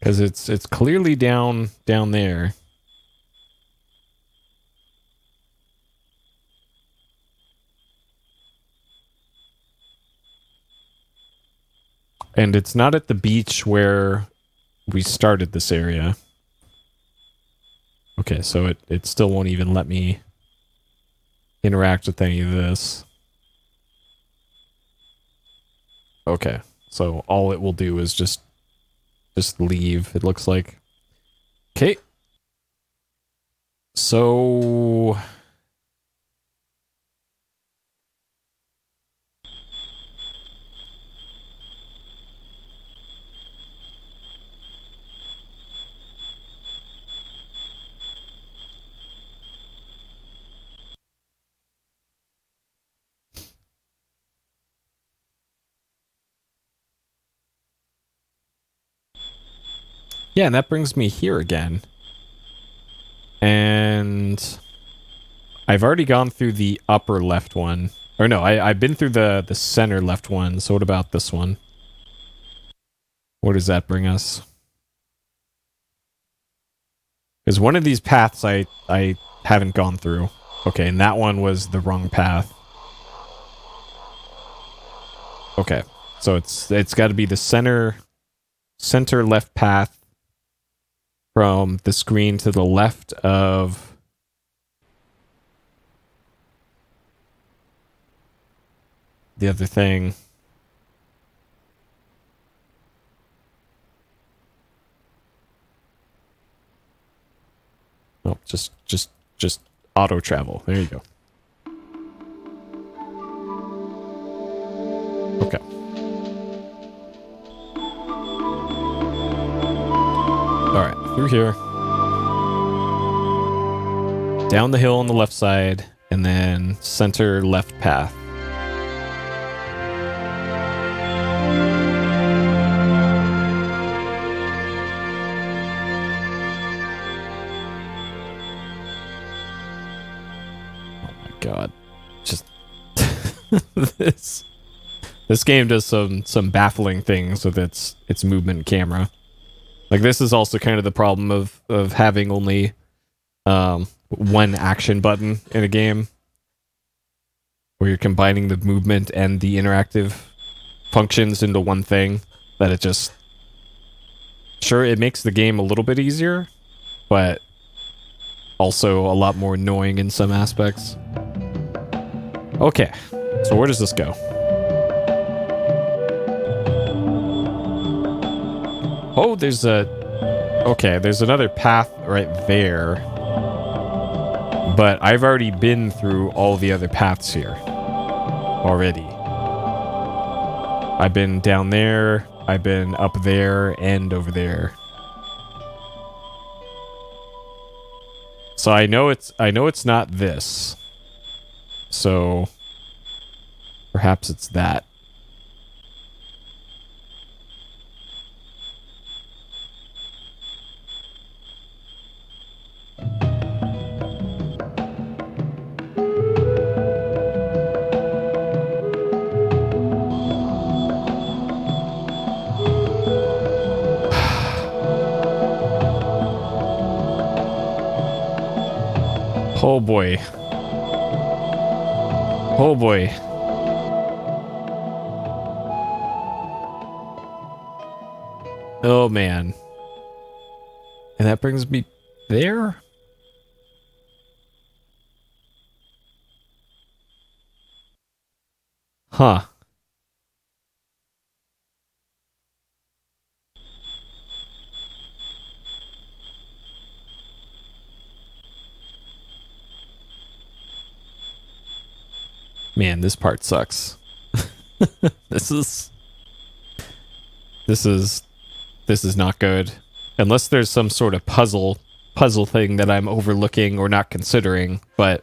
Because it's clearly down there. And it's not at the beach where we started this area. Okay, so it still won't even let me interact with any of this. Okay, so all it will do is just leave, it looks like. Okay. So... yeah, and that brings me here again. And I've already gone through the upper left one. Or no, I've been through the center left one. So what about this one? Where does that bring us? Because one of these paths I haven't gone through. Okay, and that one was the wrong path. Okay, so it's got to be the center left path from the screen to the left of the other thing. Oh, just auto travel. There you go. Okay. here. Down the hill on the left side, and then center left path. Oh my god. Just this game does some baffling things with its movement camera. Like, this is also kind of the problem of having only one action button in a game, where you're combining the movement and the interactive functions into one thing, that it just... Sure, it makes the game a little bit easier, but also a lot more annoying in some aspects. Okay, so where does this go? Oh, there's a... Okay, there's another path right there. But I've already been through all the other paths here. Already. I've been down there, I've been up there, and over there. So I know it's not this. So perhaps it's that. Oh boy. Oh boy. Oh man. And that brings me there? Huh. Man, this part sucks. This is not good. Unless there's some sort of puzzle thing that I'm overlooking or not considering, but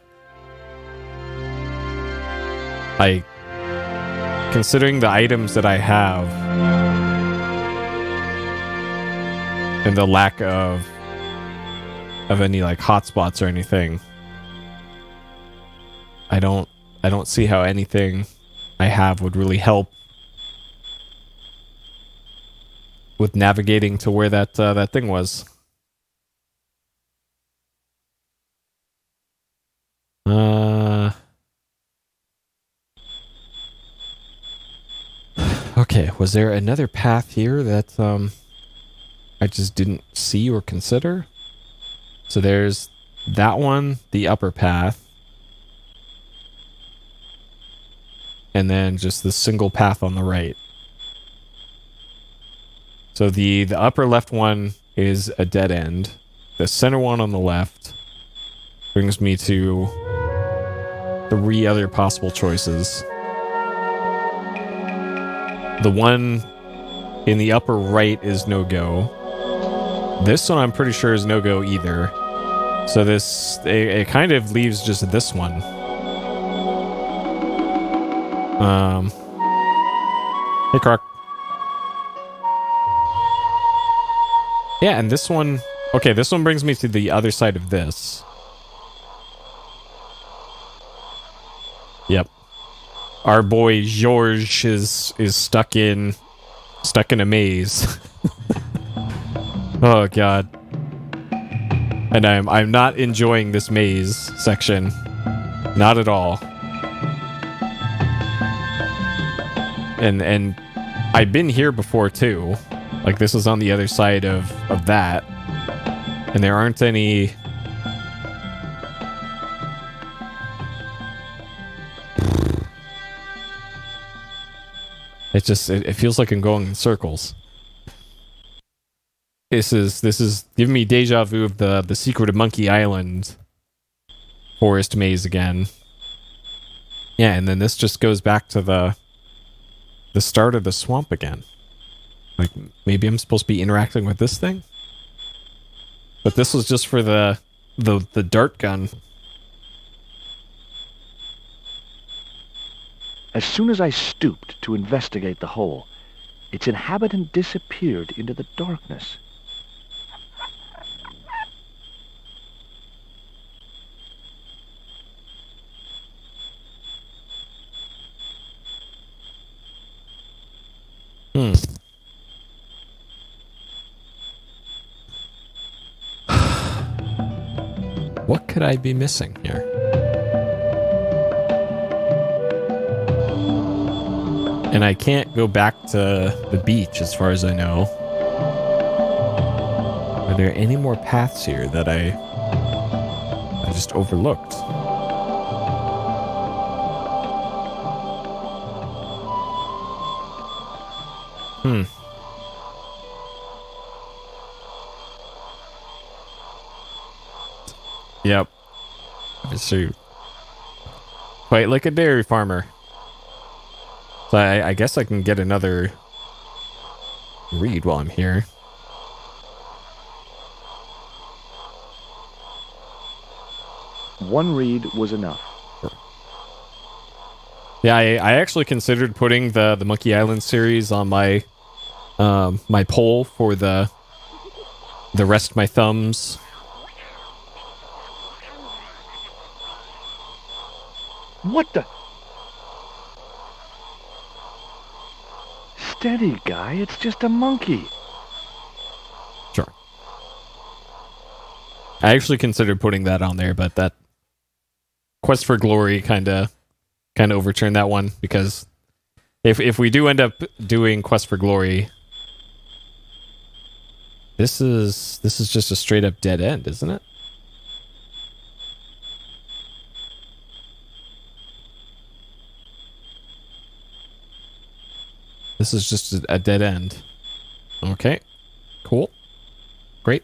considering the items that I have and the lack of any like hotspots or anything, I don't see how anything I have would really help with navigating to where that thing was. Okay, was there another path here that I just didn't see or consider? So there's that one, the upper path. And then just the single path on the right. So the upper left one is a dead end. The center one on the left brings me to 3 other possible choices. The one in the upper right is no-go. This one I'm pretty sure is no-go either. So it kind of leaves just this one. Hey, Croc. Yeah, and this one... Okay, this one brings me to the other side of this. Yep. Our boy George is stuck in a maze. Oh god. And I'm not enjoying this maze section. Not at all. And I've been here before too. Like, this is on the other side of that. And there aren't any... It feels like I'm going in circles. This is giving me deja vu of the Secret of Monkey Island forest maze again. Yeah, and then this just goes back to the start of the swamp again. Like, maybe I'm supposed to be interacting with this thing? But this was just for the dart gun. As soon as I stooped to investigate the hole, its inhabitant disappeared into the darkness. What could I be missing here? And I can't go back to the beach as far as I know. Are there any more paths here that I just overlooked? Yep. So, quite like a dairy farmer. So I guess I can get another read while I'm here. One read was enough. Yeah, I actually considered putting the Monkey Island series on my my poll for the Rest My Thumbs. What the? Steady, guy. It's just a monkey. Sure. I actually considered putting that on there, but that Quest for Glory kind of overturned that one, because if we do end up doing Quest for Glory, this is just a straight up dead end, isn't it? This is just a dead end. Okay. Cool. Great.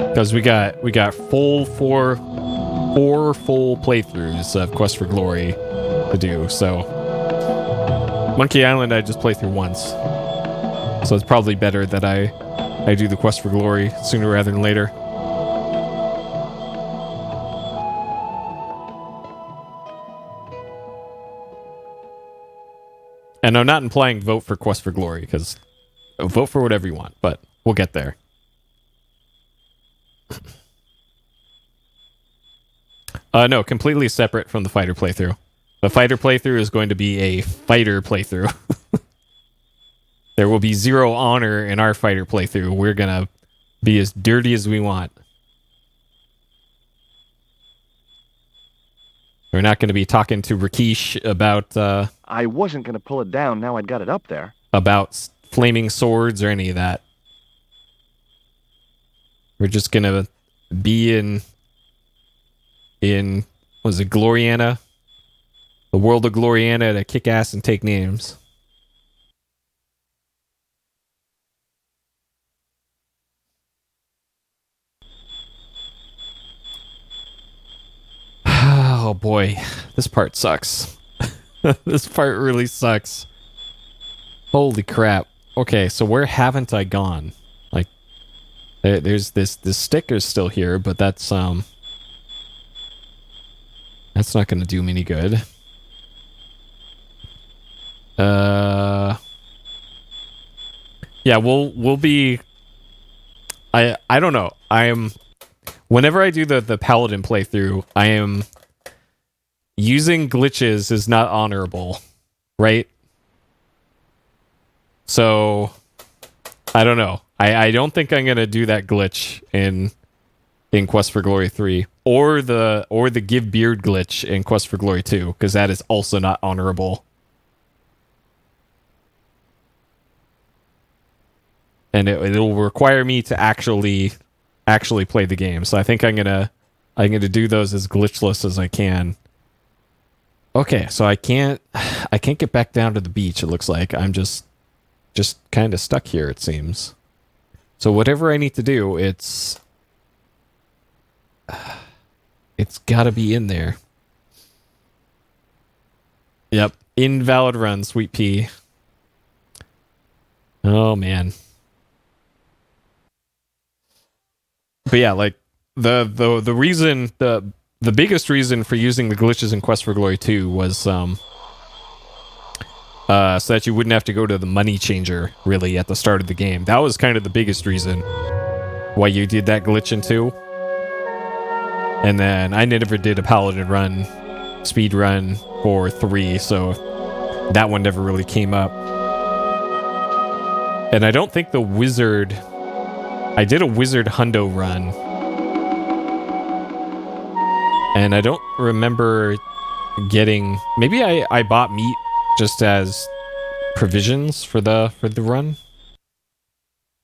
Because we got four full playthroughs of Quest for Glory to do. So Monkey Island I just played through once. So it's probably better that I do the Quest for Glory sooner rather than later. And I'm not implying vote for Quest for Glory, because vote for whatever you want, but we'll get there. No, completely separate from the fighter playthrough. The fighter playthrough is going to be a fighter playthrough. There will be zero honor in our fighter playthrough. We're gonna be as dirty as we want. We're not going to be talking to Rakesh about... I wasn't going to pull it down now I'd got it up there. About flaming swords or any of that. We're just going to be in... Was it Gloriana? The world of Gloriana to kick ass and take names. Oh boy, this part sucks. This part really sucks. Holy crap. Okay, so where haven't I gone? Like, there's this sticker's still here, but that's not gonna do me any good. Yeah, we'll be... I don't know. Whenever I do the Paladin playthrough, I am... Using glitches is not honorable, right? So, I don't know. I don't think I'm gonna do that glitch in Quest for Glory 3, or the give beard glitch in Quest for Glory 2, because that is also not honorable. And it'll require me to actually play the game. So I think I'm gonna do those as glitchless as I can. Okay, so I can't get back down to the beach, it looks like. I'm just kind of stuck here, it seems. So whatever I need to do, it's got to be in there. Yep, invalid run, sweet pea. Oh man. But yeah, like the reason the biggest reason for using the glitches in Quest for Glory 2 was so that you wouldn't have to go to the money changer really at the start of the game. That was kind of the biggest reason why you did that glitch in 2. And then I never did a paladin run, speed run for 3, so that one never really came up. And I don't think the wizard... I did a wizard hundo run. And I don't remember getting... Maybe I bought meat just as provisions for the run.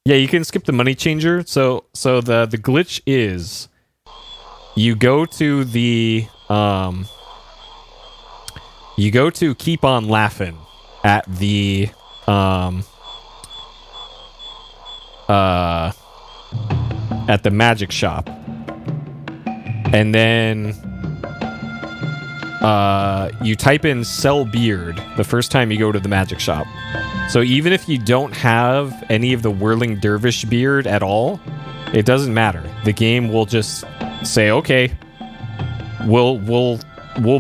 Yeah, you can skip the money changer. So the glitch is... You go to the... you go to Keep On Laughing at the... at the magic shop. And then you type in sell beard the first time you go to the magic shop. So even if you don't have any of the whirling dervish beard at all, it doesn't matter. The game will just say, okay, we'll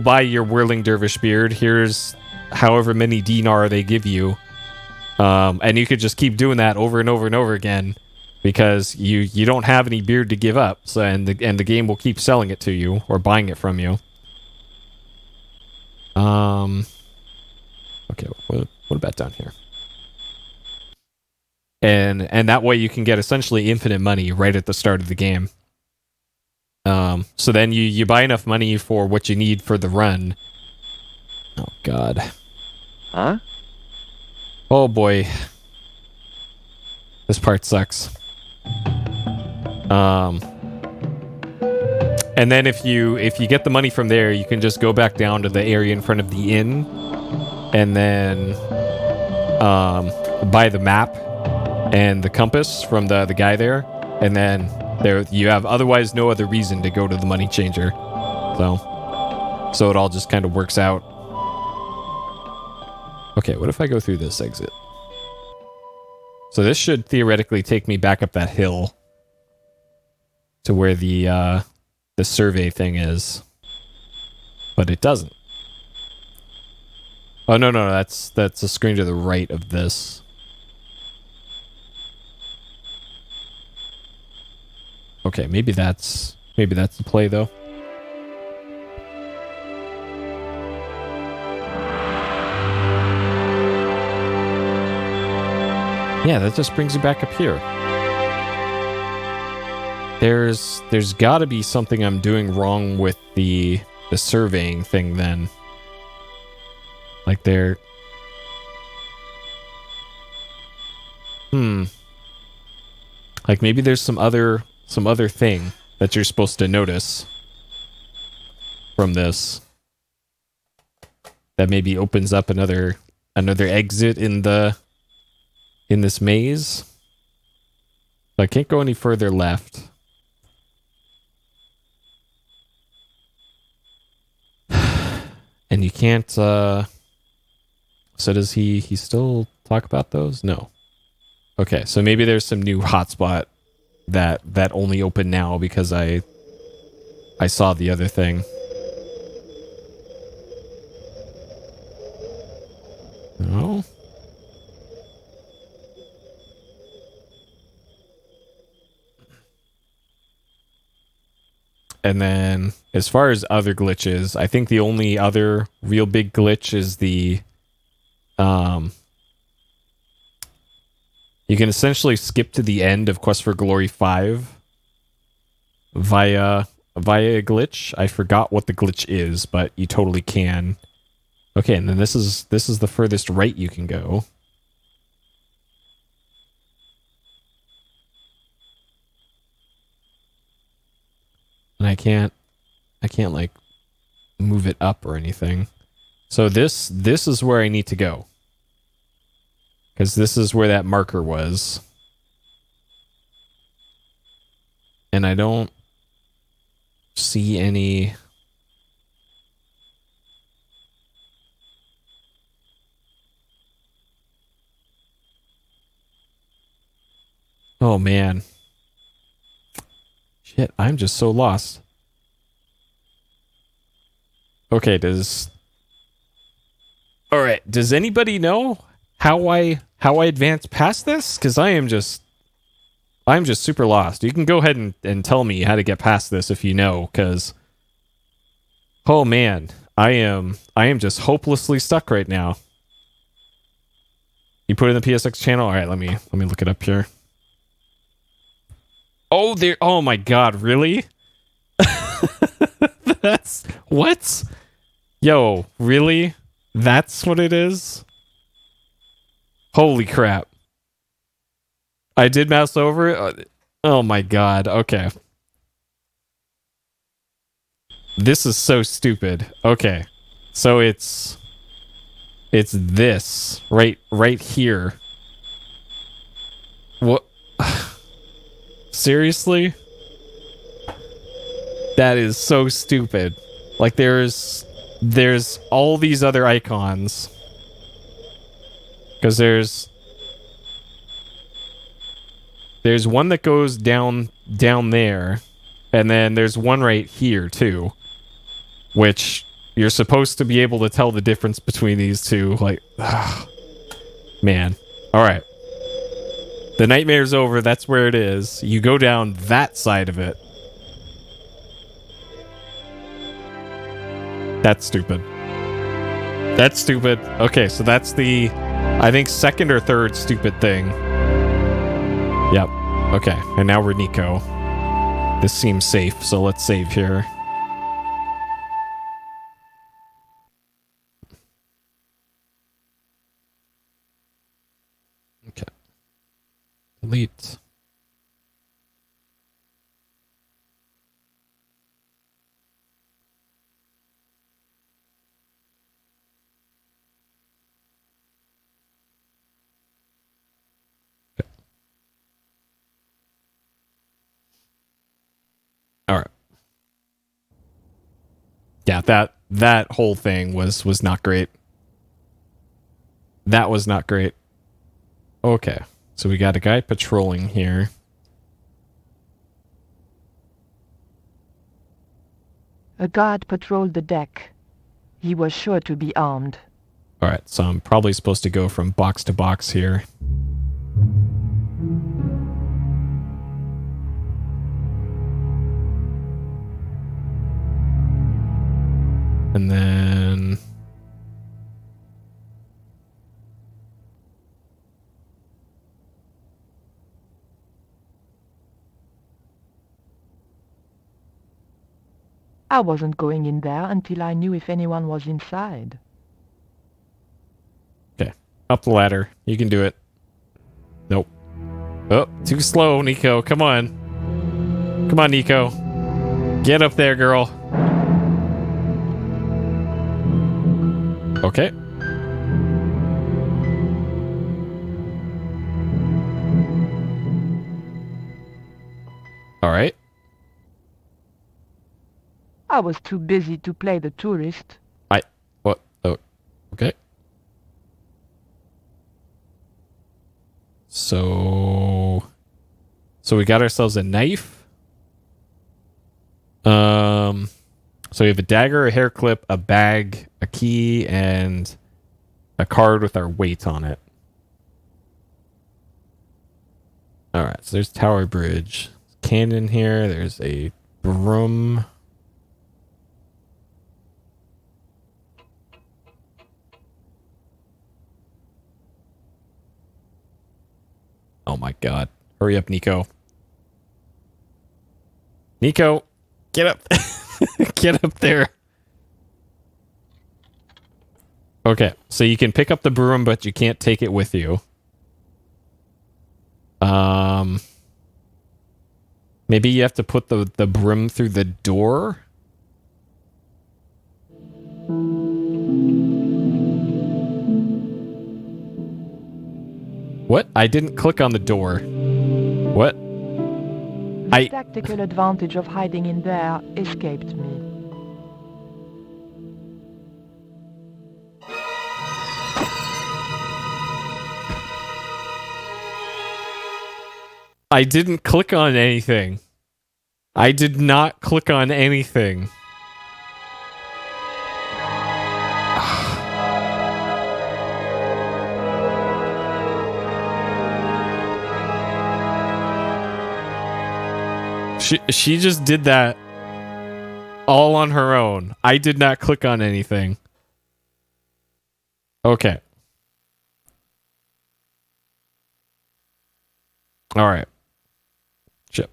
buy your whirling dervish beard. Here's however many dinar they give you. And you could just keep doing that over and over and over again because you don't have any beard to give up. So and the game will keep selling it to you or buying it from you. Okay, what about down here? And that way you can get essentially infinite money right at the start of the game. So then you buy enough money for what you need for the run. Oh god. Huh? Oh boy. This part sucks. And then if you get the money from there, you can just go back down to the area in front of the inn and then buy the map and the compass from the guy there, and then there you have otherwise no other reason to go to the money changer. So it all just kind of works out. Okay, what if I go through this exit? So this should theoretically take me back up that hill to where the survey thing is. But it doesn't. Oh no, that's a screen to the right of this. Okay, maybe that's the play though. Yeah, that just brings you back up here. There's got to be something I'm doing wrong with the surveying thing then. Like there. Like maybe there's some other thing that you're supposed to notice from this that maybe opens up another exit in this maze. I can't go any further left. And you can't so does he still talk about those? No. Okay, so maybe there's some new hotspot that only opened now because I saw the other thing. No. And then, as far as other glitches, I think the only other real big glitch is the, you can essentially skip to the end of Quest for Glory 5 via a glitch. I forgot what the glitch is, but you totally can. Okay, and then this is the furthest right you can go. And I can't like move it up or anything. So this is where I need to go. Because this is where that marker was. And I don't see any... Oh, man. Shit, I'm just so lost. Okay, Alright, does anybody know how I advance past this? Because I'm just super lost. You can go ahead and tell me how to get past this if you know, because... Oh, man. I am just hopelessly stuck right now. You put it in the PSX channel? Alright, let me look it up here. Oh, there... Oh, my God, really? That's... What? Yo, really? That's what it is? Holy crap. I did mouse over it? Oh my god, okay. This is so stupid. Okay. So it's this right here. What? Seriously? That is so stupid. Like there's all these other icons. Because there's one that goes down there, and then there's one right here too, which you're supposed to be able to tell the difference between these two. Like, man. All right. The nightmare's over. That's where it is. You go down that side of it. That's stupid. That's stupid. Okay, so that's the, I think, second or third stupid thing. Yep. Okay, and now we're Nico. This seems safe, so let's save here. Okay. Delete. All right. Yeah, that whole thing was not great. That was not great. Okay. So we got a guy patrolling here. A guard patrolled the deck. He was sure to be armed. All right, so I'm probably supposed to go from box to box here. And then... I wasn't going in there until I knew if anyone was inside. Okay, up the ladder. You can do it. Nope. Oh, too slow, Nico. Come on. Come on, Nico. Get up there, girl. Okay. All right. I was too busy to play the tourist. What? Oh, okay. So we got ourselves a knife. So we have a dagger, a hair clip, a bag, a key, and a card with our weight on it. All right, so there's Tower Bridge. Cannon here. There's a broom. Oh my god. Hurry up, Nico. Nico, get up. Get up there. Okay, so you can pick up the broom, but you can't take it with you. Maybe you have to put the broom through the door? What? I didn't click on the door. What? The tactical advantage of hiding in there escaped me. I didn't click on anything. I did not click on anything. She just did that all on her own. I did not click on anything. Okay. All right. Chip.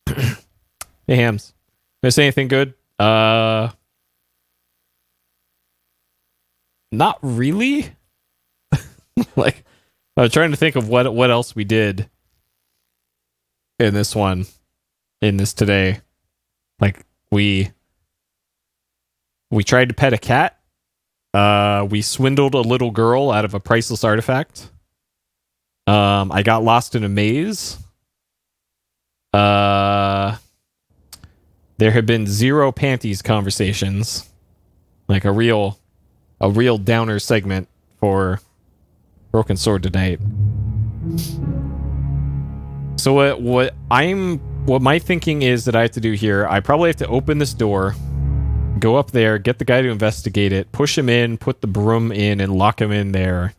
Hey, Hams. Miss anything good? Not really. Like, I was trying to think of what else we did in this one, in this today. Like, we tried to pet a cat. We swindled a little girl out of a priceless artifact. I got lost in a maze. There have been 0 panties conversations. Like a real downer segment for Broken Sword tonight. So what my thinking is that I have to do here, I probably have to open this door, go up there, get the guy to investigate it, push him in, put the broom in, and lock him in there.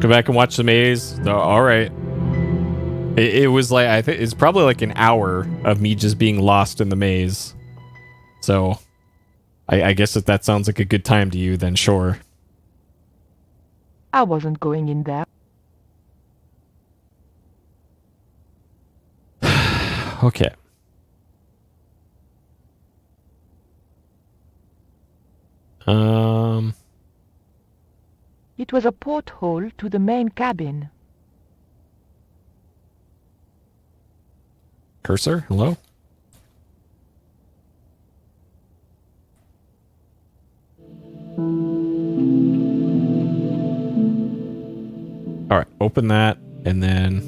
Go back and watch the maze. Oh, all right. It was like, I think it's probably like an hour of me just being lost in the maze. So, I guess if that sounds like a good time to you, then sure. I wasn't going in there. Okay. It was a porthole to the main cabin. Cursor, hello? All right, open that, and then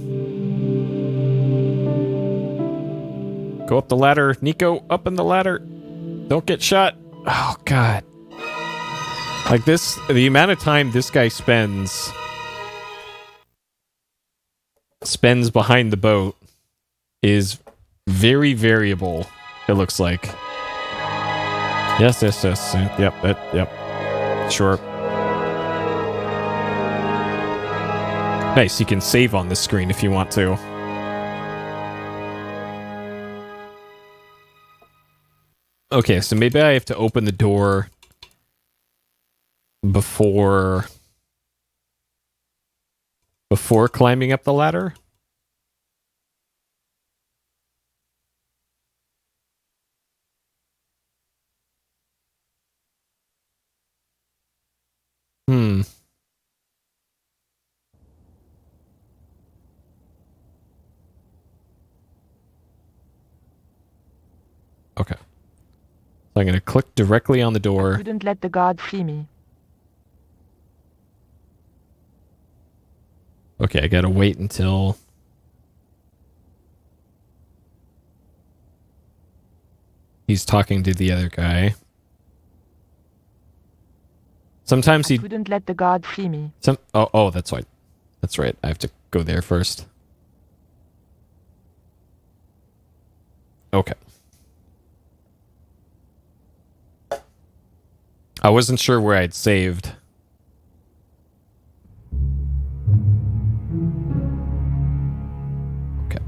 go up the ladder. Nico, up in the ladder. Don't get shot. Oh, God. Like this, the amount of time this guy spends behind the boat is very variable, it looks like. Yes. Yep. Sure. Nice, you can save on this screen if you want to. Okay, so maybe I have to open the door before climbing up the ladder. Okay. So I'm going to click directly on the door. I couldn't let the guard see me. Okay, I gotta wait until... he's talking to the other guy. Sometimes he... I couldn't let the guard see me. Oh, that's right. That's right. I have to go there first. Okay. I wasn't sure where I'd saved. Okay.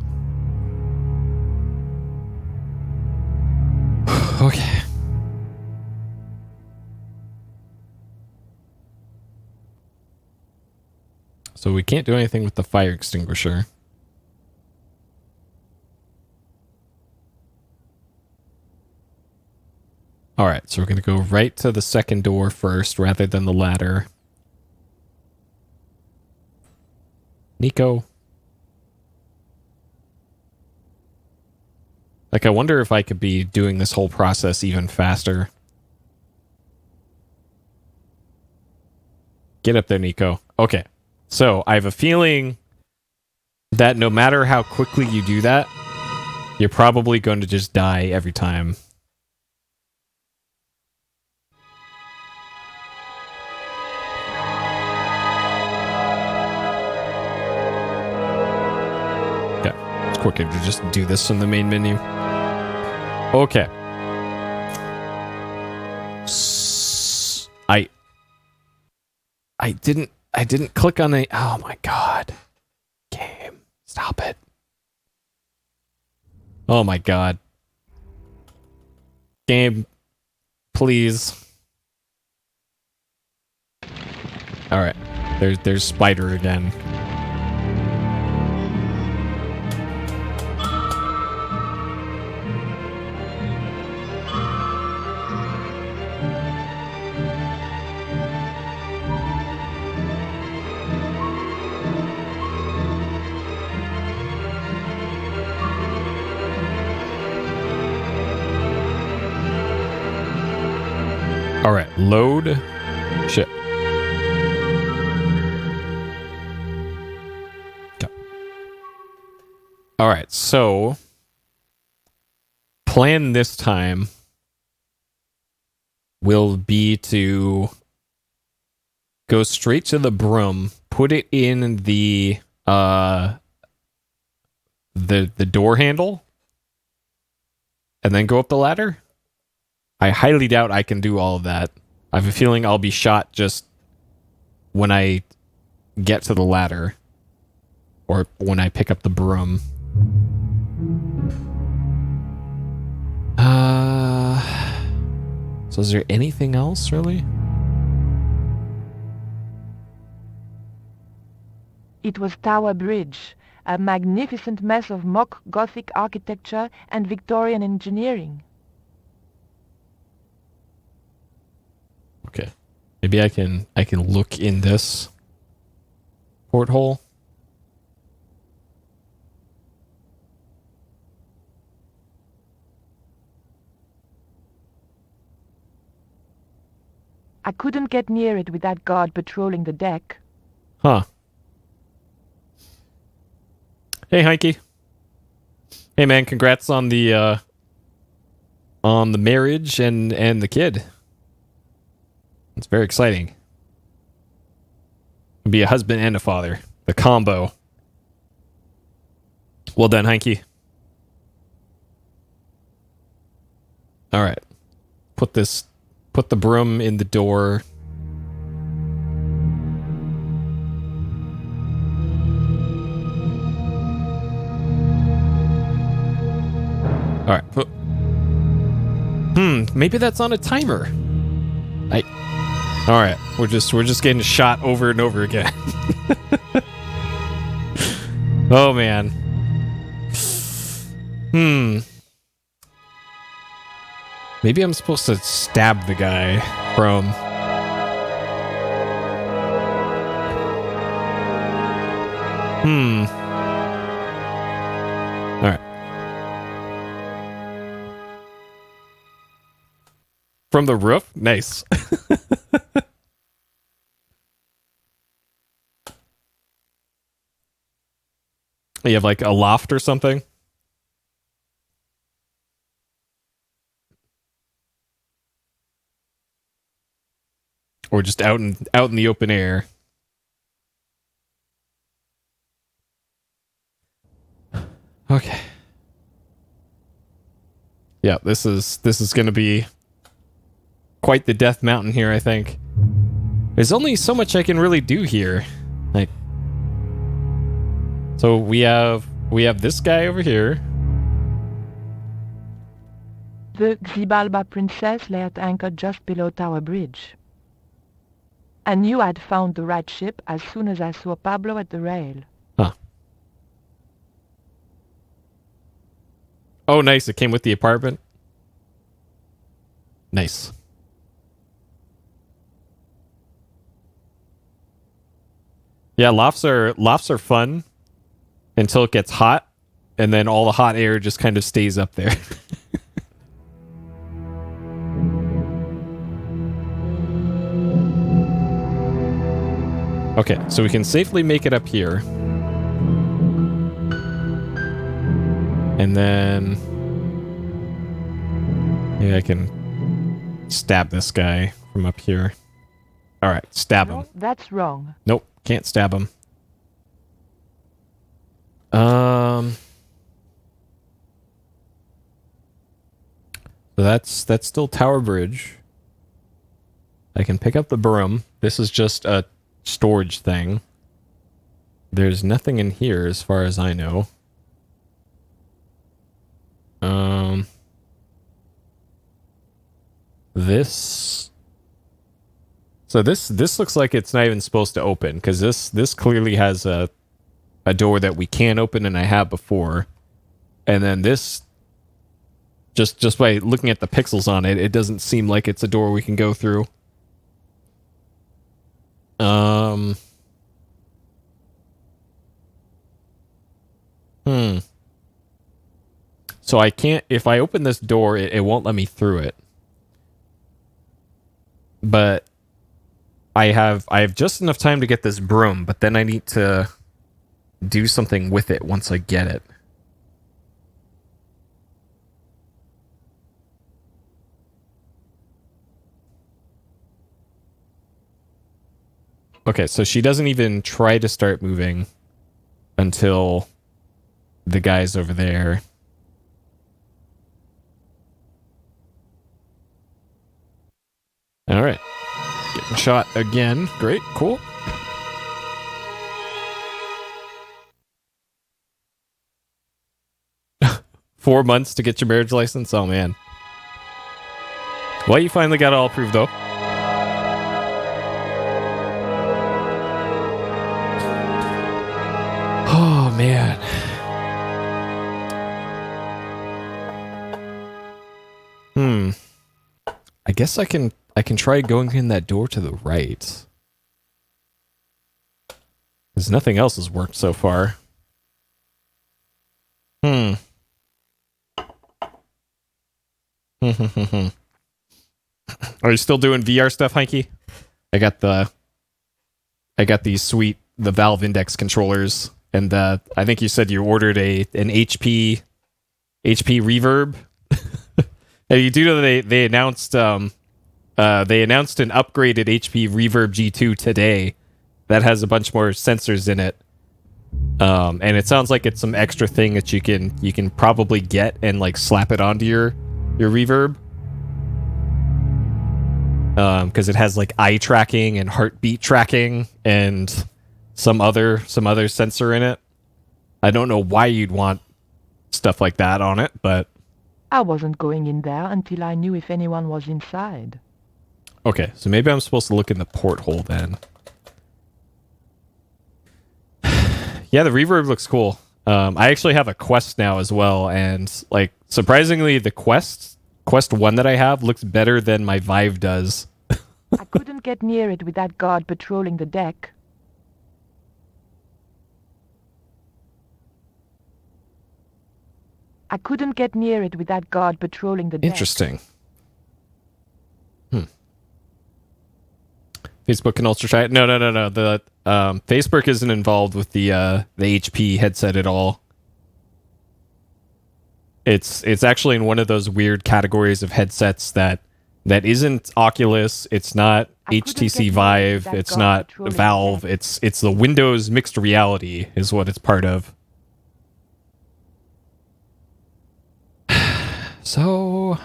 Okay. So we can't do anything with the fire extinguisher. Alright, so we're going to go right to the second door first, rather than the ladder. Nico. Like, I wonder if I could be doing this whole process even faster. Get up there, Nico. Okay, so I have a feeling that no matter how quickly you do that, you're probably going to just die every time. Okay, it's quicker to just do this from the main menu. Okay. I didn't click on the... Oh my god. Game. Stop it. Oh my god. Game. Please. Alright. There's Spider again. Alright, load ship. Okay. Alright, so plan this time will be to go straight to the broom, put it in the door handle, and then go up the ladder. I highly doubt I can do all of that. I have a feeling I'll be shot just when I get to the ladder. Or when I pick up the broom. So is there anything else, really? It was Tower Bridge, a magnificent mess of mock Gothic architecture and Victorian engineering. Okay. Maybe I can look in this porthole. I couldn't get near it with that guard patrolling the deck. Huh. Hey, Heike. Hey, man, congrats on the marriage and the kid. It's very exciting. Be a husband and a father. The combo. Well done, Heike. All right. Put the broom in the door. All right. Maybe that's on a timer. All right. We're just getting shot over and over again. Oh man. Maybe I'm supposed to stab the guy from... Alright. From the roof? Nice. You have like a loft or something? Or just out in the open air. Okay. Yeah, this is going to be quite the death mountain here, I think. There's only so much I can really do here. Like, so we have this guy over here. The Xibalba princess lay at anchor just below Tower Bridge. I knew I'd found the right ship as soon as I saw Pablo at the rail. Huh. Oh, nice. It came with the apartment. Nice. Yeah, lofts are fun until it gets hot, and then all the hot air just kind of stays up there. Okay, so we can safely make it up here. And then maybe I can stab this guy from up here. All right, stab him. No, that's wrong. Nope, can't stab him. So that's still Tower Bridge. I can pick up the broom. This is just a storage thing. There's nothing in here as far as I know. This. So this looks like it's not even supposed to open, because this clearly has a door that we can open, and I have before. And then this, just by looking at the pixels on it, it doesn't seem like it's a door we can go through. So I can't, if I open this door, it won't let me through it. But I have just enough time to get this broom, but then I need to do something with it once I get it. Okay, so she doesn't even try to start moving until the guy's over there. All right. Getting shot again. Great, cool. Four months to get your marriage license? Oh, man. Well, you finally got it all approved, though. Oh, man. I guess I can try going in that door to the right. Because nothing else has worked so far. Are you still doing VR stuff, Heinke? I got these sweet Valve Index controllers, and I think you said you ordered an HP reverb. And you do know they announced an upgraded HP Reverb G2 today that has a bunch more sensors in it. And it sounds like it's some extra thing that you can probably get and like slap it onto your reverb. Because it has like eye tracking and heartbeat tracking and some other sensor in it. I don't know why you'd want stuff like that on it, but I wasn't going in there until I knew if anyone was inside. okay, so maybe I'm supposed to look in the porthole then. Yeah, the reverb looks cool. I actually have a Quest now as well, and like surprisingly, the Quest 1 that I have looks better than my Vive does. I couldn't get near it with that guard patrolling the deck. Interesting. Facebook can also try it. No. The Facebook isn't involved with the HP headset at all. It's actually in one of those weird categories of headsets that isn't Oculus. It's not HTC Vive. It's not Valve. It's the Windows mixed reality is what it's part of. So,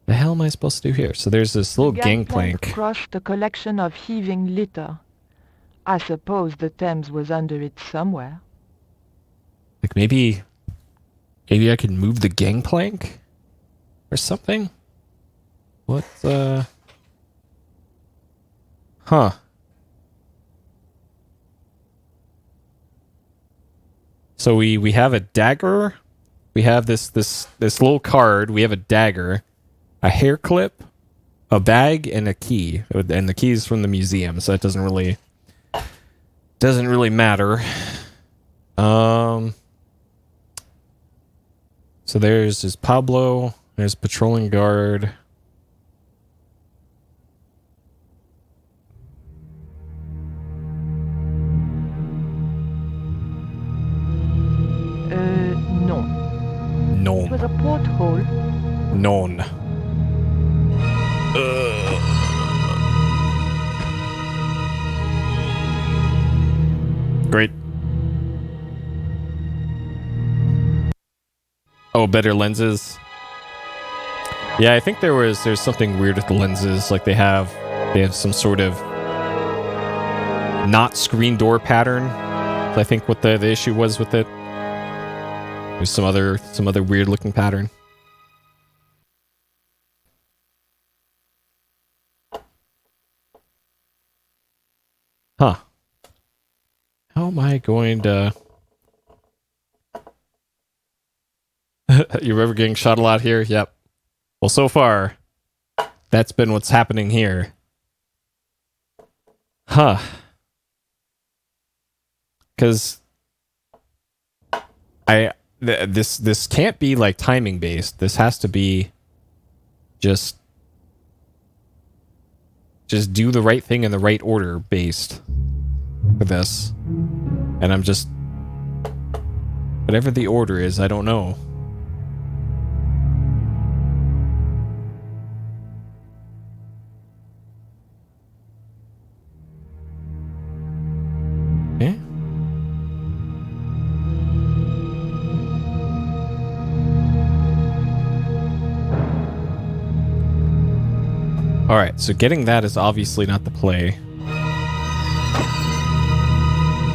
the hell am I supposed to do here? So there's this little gangplank. Crushed a collection of heaving litter. I suppose the Thames was under it somewhere. Like maybe I can move the gangplank or something? What So we have a dagger. We have this little card. We have a dagger, a hair clip, a bag, and a key. And the key is from the museum, so it doesn't really matter. So there's Pablo. There's patrolling guard. No. It was a porthole. Non. Great. Oh, better lenses. Yeah, I think there's something weird with the lenses. Like they have some sort of not screen door pattern. I think what the issue was with it. There's some other weird looking pattern. Huh. How am I going to... You remember getting shot a lot here? Yep. Well, so far, that's been what's happening here. Huh. Because this can't be like timing based. This has to be just do the right thing in the right order based for this. And I'm just... Whatever the order is, I don't know. Eh? Alright, so getting that is obviously not the play.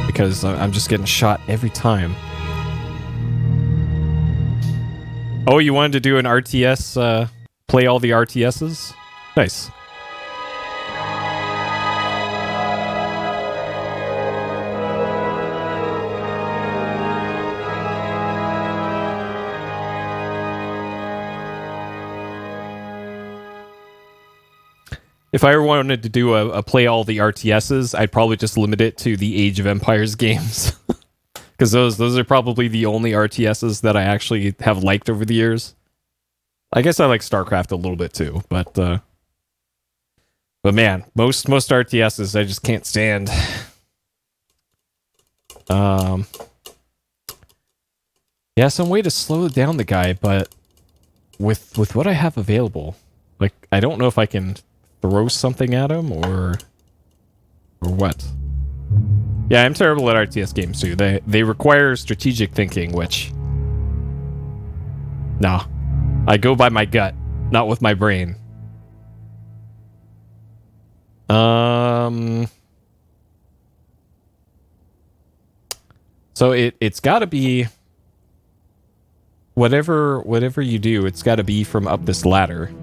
Because I'm just getting shot every time. Oh, you wanted to do an RTS, play all the RTSs? Nice. If I ever wanted to do a play all the RTSs, I'd probably just limit it to the Age of Empires games. Because those are probably the only RTSs that I actually have liked over the years. I guess I like StarCraft a little bit too, but man, most RTSs I just can't stand. Yeah, some way to slow down the guy, but with what I have available, like I don't know if I can throw something at him or what. Yeah, I'm terrible at RTS games too. They require strategic thinking, which... Nah. I go by my gut, not with my brain. So it's gotta be... Whatever you do, it's gotta be from up this ladder.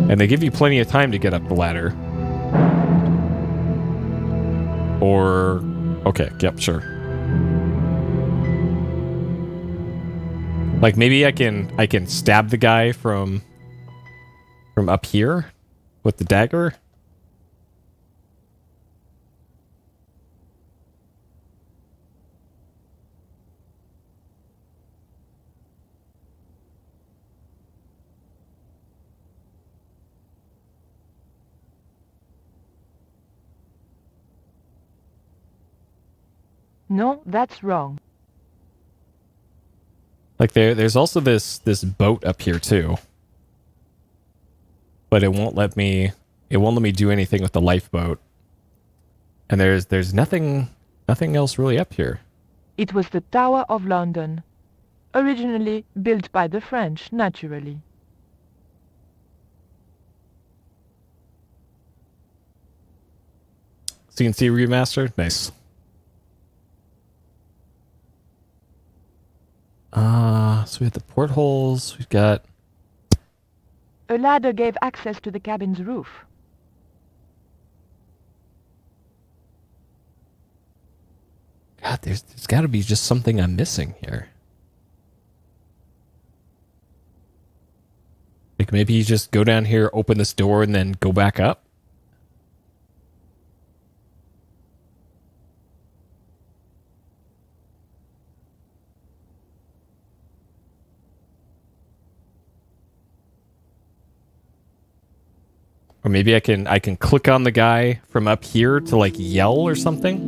And they give you plenty of time to get up the ladder. Or... Okay, yep, sure. Like, maybe I can stab the guy from up here with the dagger? No, that's wrong. Like there's also this boat up here too. But it won't let me do anything with the lifeboat. And there's nothing else really up here. It was the Tower of London, originally built by the French, naturally. CNC remastered? Nice. So we have the portholes, we've got... A ladder gave access to the cabin's roof. God, there's got to be just something I'm missing here. Like maybe you just go down here, open this door, and then go back up? Or maybe I can click on the guy from up here to like yell or something?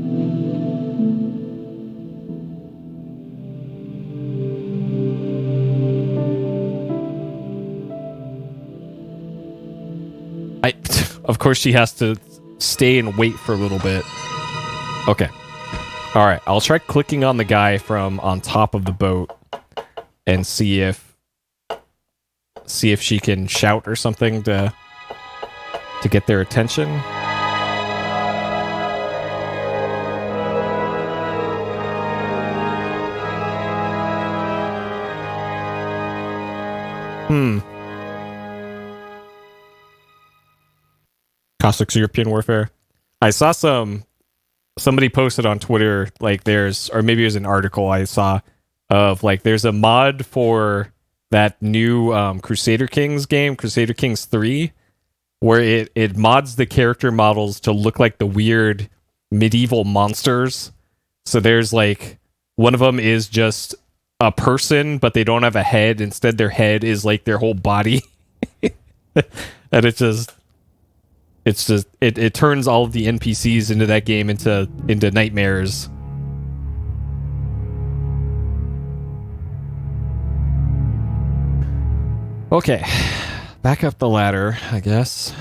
of course she has to stay and wait for a little bit. Okay. All right. I'll try clicking on the guy from on top of the boat and see if she can shout or something to get their attention. Caustic's European Warfare. I saw somebody posted on Twitter, like or maybe it was an article I saw of like there's a mod for that new Crusader Kings game, Crusader Kings 3, where it mods the character models to look like the weird medieval monsters. So there's like one of them is just a person, but they don't have a head. Instead, their head is like their whole body. And it turns all of the NPCs into that game into nightmares. Okay, back up the ladder, I guess.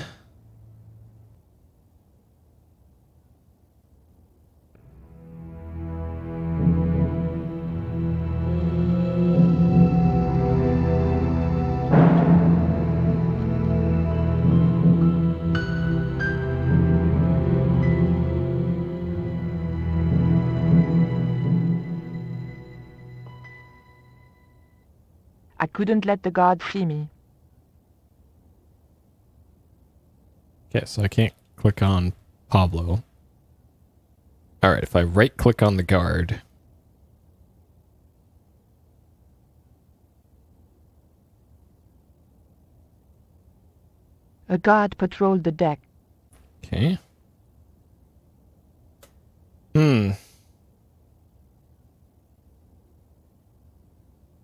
I couldn't let the guard see me. Okay, so I can't click on Pablo. Alright, if I right-click on the guard... A guard patrolled the deck. Okay.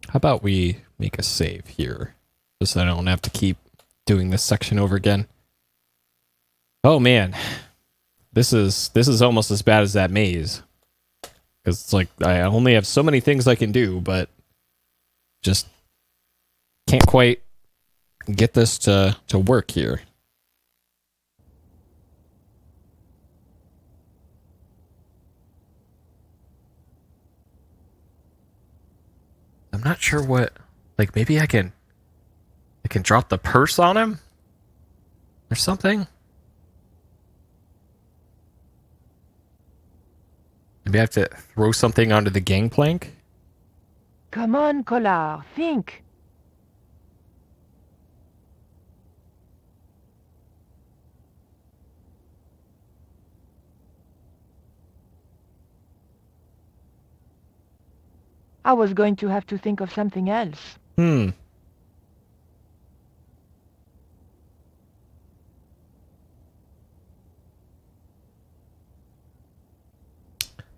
How about we make a save here? Just so I don't have to keep doing this section over again. Oh man. This is almost as bad as that maze. Because it's like, I only have so many things I can do, but just can't quite get this to work here. I'm not sure what, like maybe I can drop the purse on him or something. Maybe I have to throw something onto the gangplank. Come on, Collard, think. I was going to have to think of something else.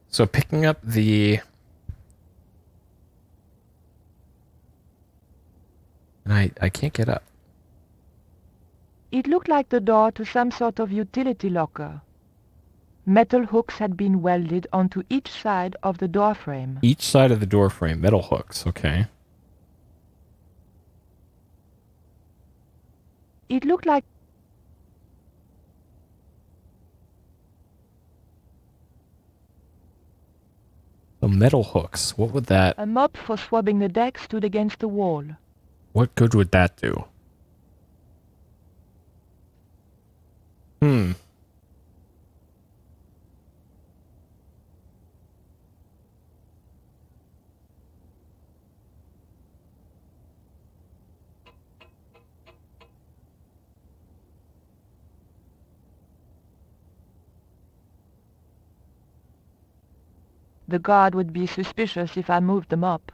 So picking up the... I can't get up. It looked like the door to some sort of utility locker. Metal hooks had been welded onto each side of the door frame. Each side of the door frame, metal hooks, okay. It looked like... The metal hooks, what would that... A mop for swabbing the deck stood against the wall. What good would that do? The guard would be suspicious if I moved them up.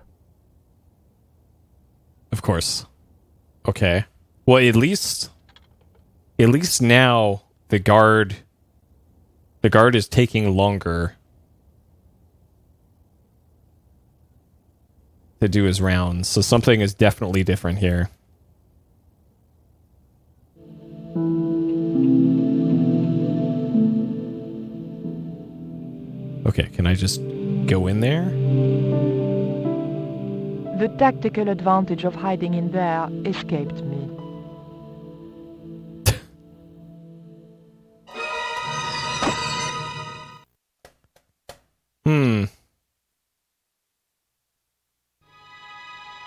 Of course. Okay. Well, at least now the guard is taking longer to do his rounds. So something is definitely different here. Okay, can I just go in there? The tactical advantage of hiding in there escaped me.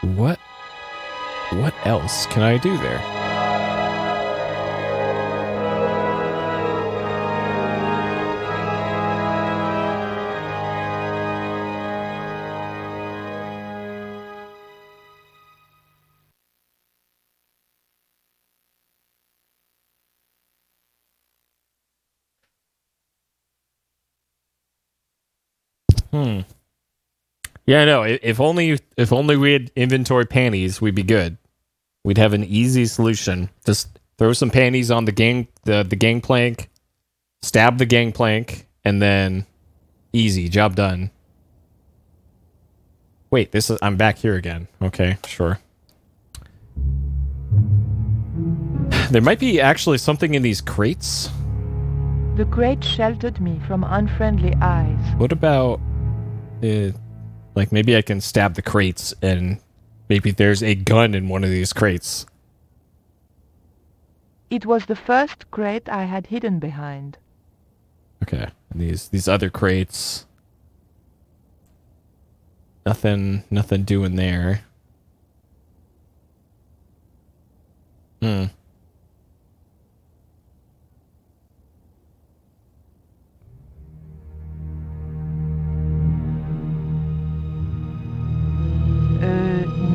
What else can I do there? Yeah, no. If only we had inventory panties, we'd be good. We'd have an easy solution. Just throw some panties on the gangplank, stab the gangplank, and then easy, job done. Wait, I'm back here again. Okay, sure. There might be actually something in these crates. The crate sheltered me from unfriendly eyes. What about like maybe I can stab the crates and maybe there's a gun in one of these crates. It was the first crate I had hidden behind. Okay. And these other crates. Nothing doing there.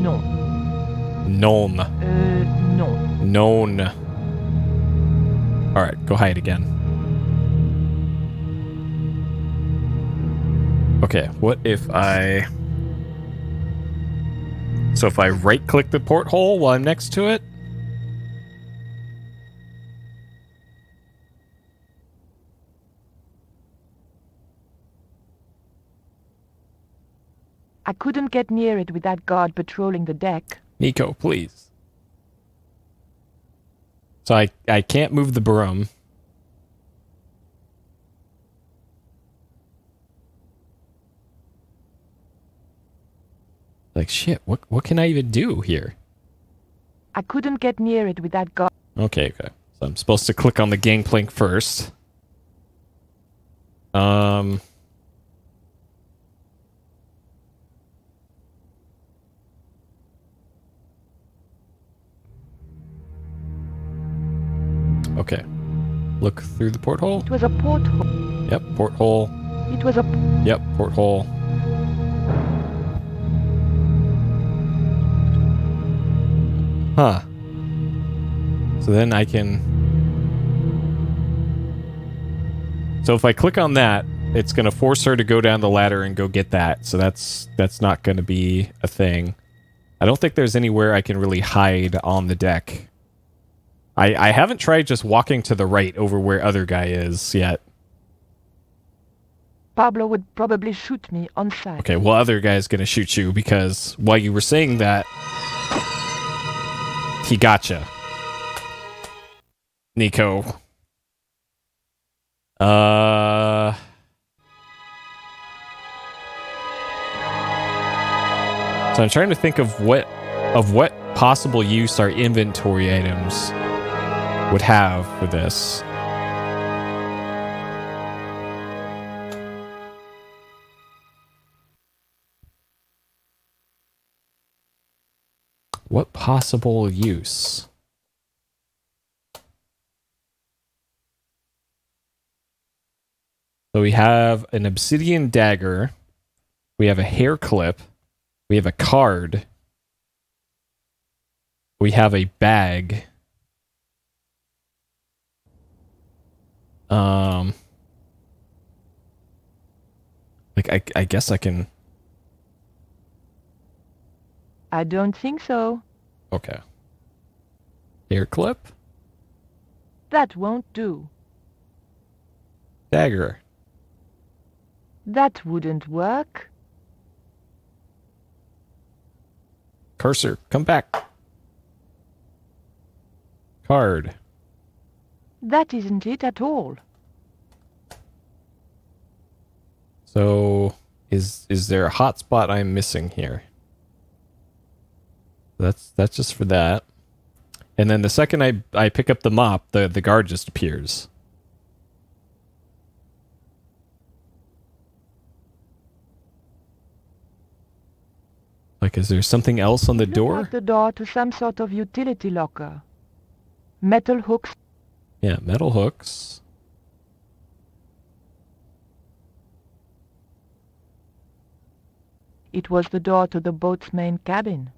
No. Known. No. Known. Alright, go hide again. Okay, what if I... So if I right-click the porthole while I'm next to it? I couldn't get near it with that guard patrolling the deck. Nico, please. So I can't move the broom. Like, shit, what can I even do here? I couldn't get near it with that guard. Okay. So I'm supposed to click on the gangplank first. Okay. Look through the porthole. It was a porthole. Yep, porthole. It was a... Yep, porthole. Huh. So then I can... So if I click on that, it's going to force her to go down the ladder and go get that. So that's not going to be a thing. I don't think there's anywhere I can really hide on the deck. I haven't tried just walking to the right over where other guy is yet. Pablo would probably shoot me on sight. Okay, well, other guy's gonna shoot you because while you were saying that, he gotcha. Nico. So I'm trying to think of what possible use our inventory items would have for this. What possible use? So we have an obsidian dagger. We have a hair clip. We have a card. We have a bag. Like, I guess I can... I don't think so. Okay. Hair clip? That won't do. Dagger. That wouldn't work. Cursor, come back. Card. That isn't it at all. So, is there a hotspot I'm missing here? That's just for that. And then the second I pick up the mop, the guard just appears. Like, is there something else on the Look door? like the door to some sort of utility locker. Metal hooks. Yeah, metal hooks. It was the door to the boat's main cabin.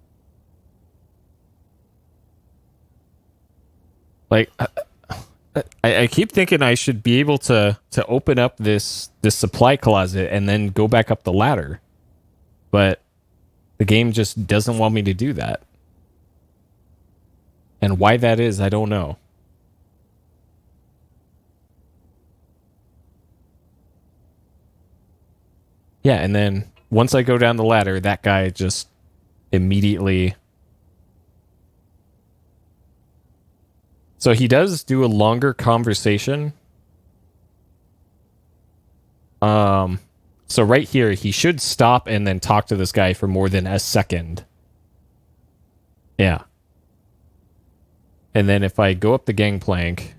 Like, I keep thinking I should be able to open up this supply closet and then go back up the ladder. But the game just doesn't want me to do that. And why that is, I don't know. Yeah, and then once I go down the ladder, that guy just immediately... So he does do a longer conversation. So right here, he should stop and then talk to this guy for more than a second. Yeah. And then if I go up the gangplank,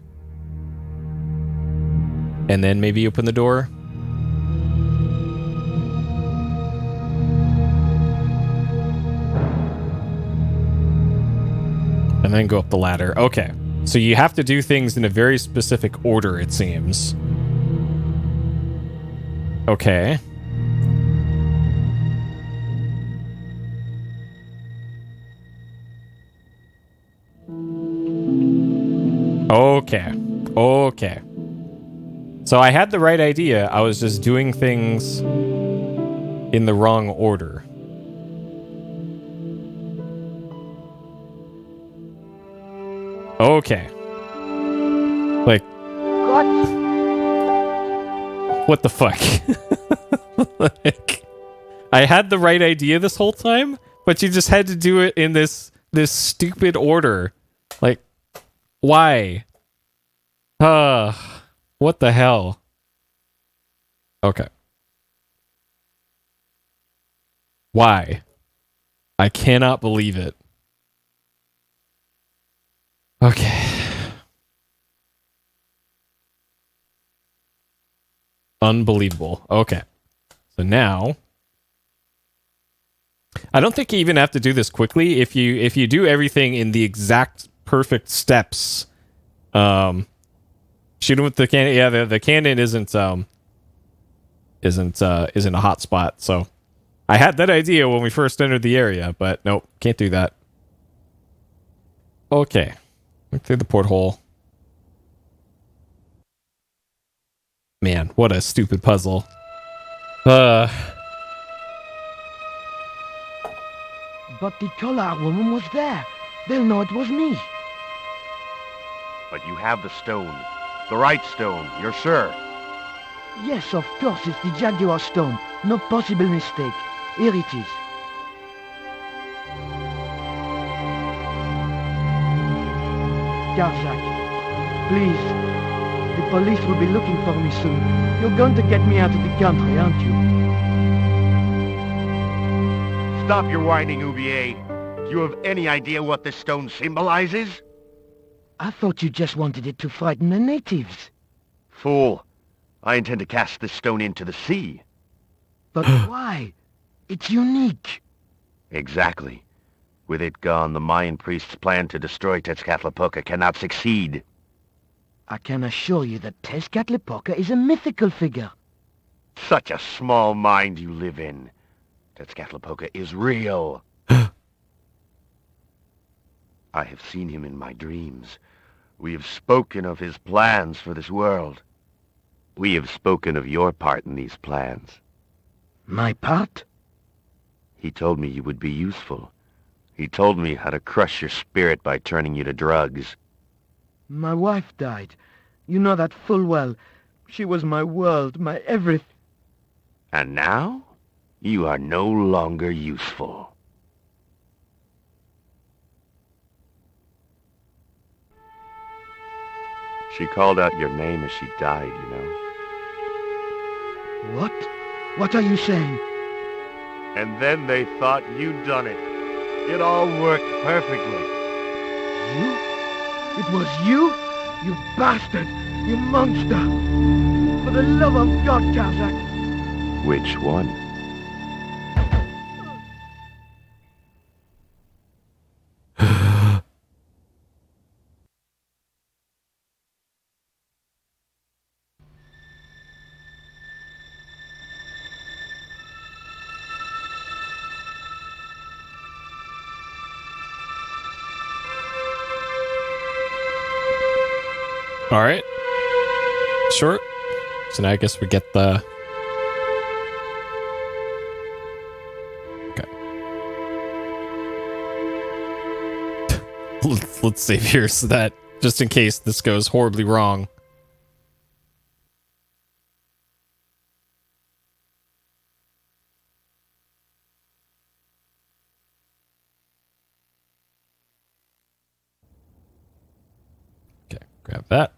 and then maybe open the door. And then go up the ladder. Okay. So you have to do things in a very specific order, it seems. Okay. Okay. So I had the right idea. I was just doing things in the wrong order. Okay. Like, what the fuck? Like, I had the right idea this whole time, but you just had to do it in this stupid order. Like, why? What the hell? Okay. Why? I cannot believe it. Okay. Unbelievable. Okay. So now, I don't think you even have to do this quickly. If you do everything in the exact perfect steps, shooting with the cannon. Yeah, the cannon isn't a hot spot. So I had that idea when we first entered the area, but nope, can't do that. Okay. Look through the porthole. Man, what a stupid puzzle. But the collar woman was there. They'll know it was me. But you have the stone. The right stone, you're sure? Yes, of course, it's the Jaguar stone. No possible mistake. Here it is. Garzak, please. The police will be looking for me soon. You're going to get me out of the country, aren't you? Stop your whining, Oublier. Do you have any idea what this stone symbolizes? I thought you just wanted it to frighten the natives. Fool. I intend to cast this stone into the sea. But why? It's unique. Exactly. With it gone, the Mayan priest's plan to destroy Tezcatlipoca cannot succeed. I can assure you that Tezcatlipoca is a mythical figure. Such a small mind you live in. Tezcatlipoca is real. I have seen him in my dreams. We have spoken of his plans for this world. We have spoken of your part in these plans. My part? He told me you would be useful. He told me how to crush your spirit by turning you to drugs. My wife died. You know that full well. She was my world, my everything. And now, you are no longer useful. She called out your name as she died, you know. What? What are you saying? And then they thought you'd done it. It all worked perfectly. You? It was you? You bastard! You monster! For the love of God, Kazakh! Which one? All right. Sure. So now I guess we get the... Okay. Let's save here so that, just in case this goes horribly wrong. Okay, grab that.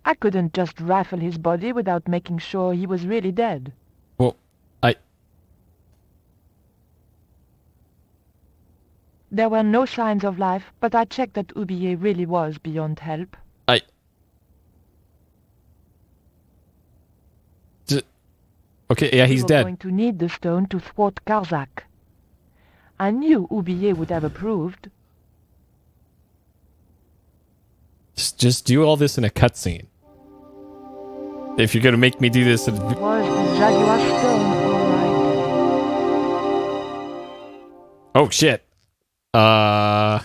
I couldn't just rifle his body without making sure he was really dead. Well, There were no signs of life, but I checked that Oublier really was beyond help. Okay, yeah, he's We were dead. going to need the stone to thwart Karzak. I knew Oublier would have approved. Just do all this in a cutscene. If you're gonna make me do this... It was the Jaguar stone, all right. Oh, shit. Uh-oh.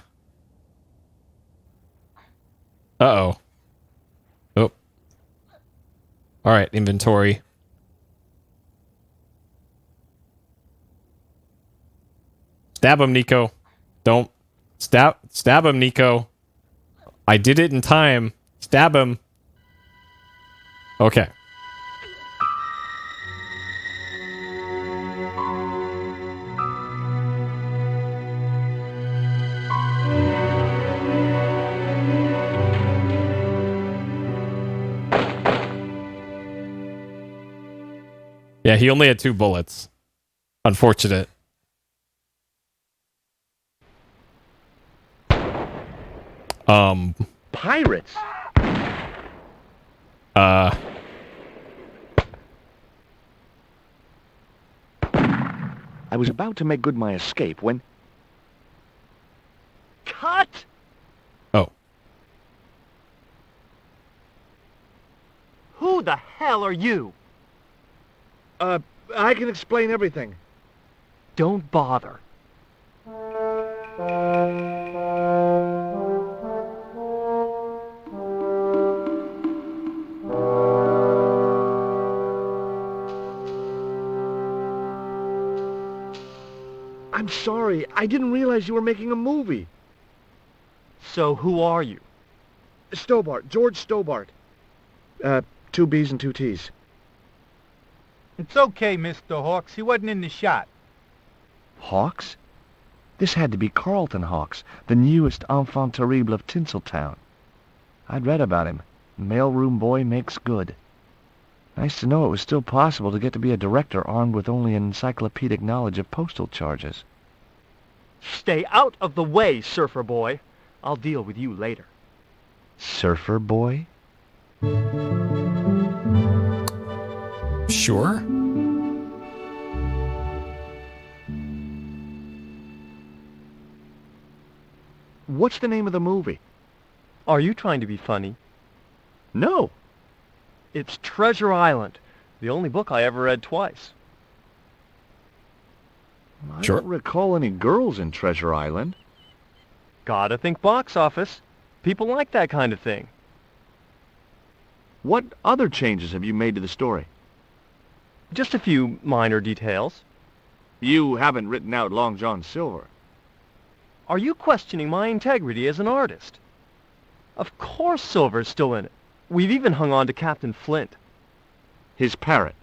Oh. Alright, inventory. Stab him, Nico. Don't. Stab him, Nico. I did it in time. Stab him. Okay. Yeah, he only had 2 bullets. Unfortunate. Pirates? I was about to make good my escape when... Cut! Oh. Who the hell are you? I can explain everything. Don't bother. I'm sorry. I didn't realize you were making a movie. So who are you? Stobart. George Stobart. 2 B's and 2 T's. It's okay, Mr. Hawks. He wasn't in the shot. Hawks? This had to be Carlton Hawks, the newest enfant terrible of Tinseltown. I'd read about him. Mailroom boy makes good. Nice to know it was still possible to get to be a director armed with only an encyclopedic knowledge of postal charges. Stay out of the way, surfer boy. I'll deal with you later. Surfer boy? Sure. What's the name of the movie? Are you trying to be funny? No. It's Treasure Island, the only book I ever read twice. I Sure. don't recall any girls in Treasure Island. Gotta think box office. People like that kind of thing. What other changes have you made to the story? Just a few minor details. You haven't written out Long John Silver. Are you questioning my integrity as an artist? Of course Silver's still in it. We've even hung on to Captain Flint. His parrot.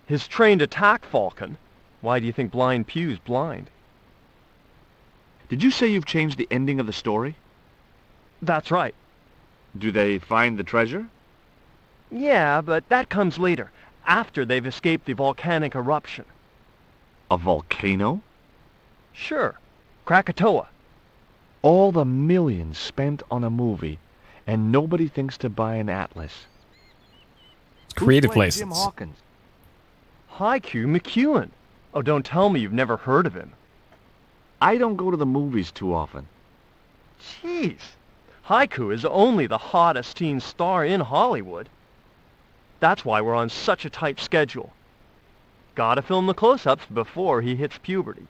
His trained attack falcon. Why do you think Blind Pew's blind? Did you say you've changed the ending of the story? That's right. Do they find the treasure? Yeah, but that comes later, after they've escaped the volcanic eruption. A volcano? Sure. Krakatoa. All the millions spent on a movie, and nobody thinks to buy an atlas. It's creative Who's playing license. Jim Hawkins? Haiku McEwen. Oh, don't tell me you've never heard of him. I don't go to the movies too often. Jeez. Haiku is only the hottest teen star in Hollywood. That's why we're on such a tight schedule. Gotta film the close-ups before he hits puberty.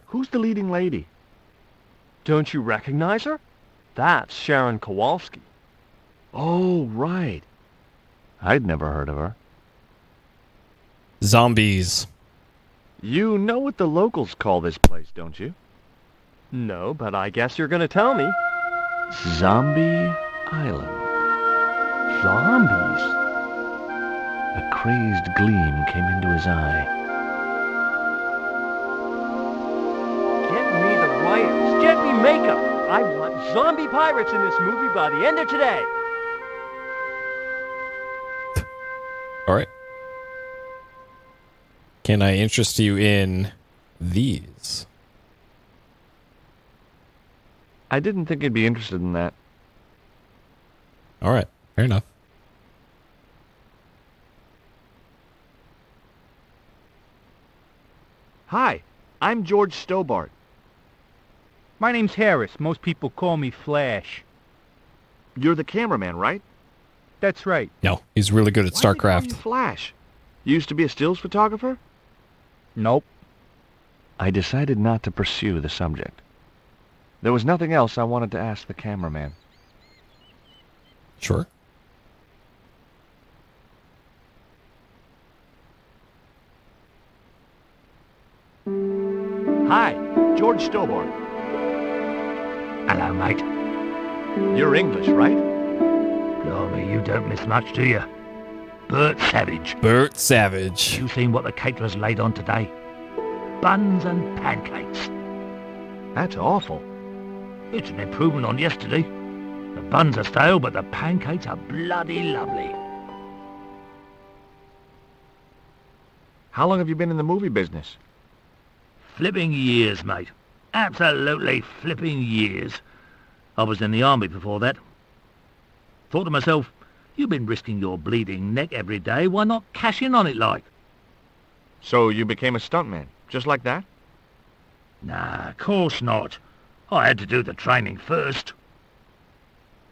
Who's the leading lady? Don't you recognize her? That's Sharon Kowalski. Oh, right. I'd never heard of her. Zombies. You know what the locals call this place, don't you? No, but I guess you're gonna tell me. Zombie Island. Zombies? A crazed gleam came into his eye. Get me the writers. Get me makeup. I want zombie pirates in this movie by the end of today. All right. Can I interest you in these? I didn't think you'd be interested in that. All right. Fair enough. Hi, I'm George Stobart. My name's Harris. Most people call me Flash. You're the cameraman, right? That's right. No, he's really good at Why do they call StarCraft. you Flash? You used to be a stills photographer? Nope. I decided not to pursue the subject. There was nothing else I wanted to ask the cameraman. Sure. Hi, George Stobart. Hello, mate. You're English, right? Blimey, you don't miss much, do you? Bert Savage. Bert Savage. You seen what the caterers laid on today? Buns and pancakes. That's awful. It's an improvement on yesterday. The buns are stale, but the pancakes are bloody lovely. How long have you been in the movie business? Flipping years, mate. Absolutely flipping years. I was in the army before that. Thought to myself, you've been risking your bleeding neck every day, why not cash in on it like? So you became a stuntman, just like that? Nah, of course not. I had to do the training first.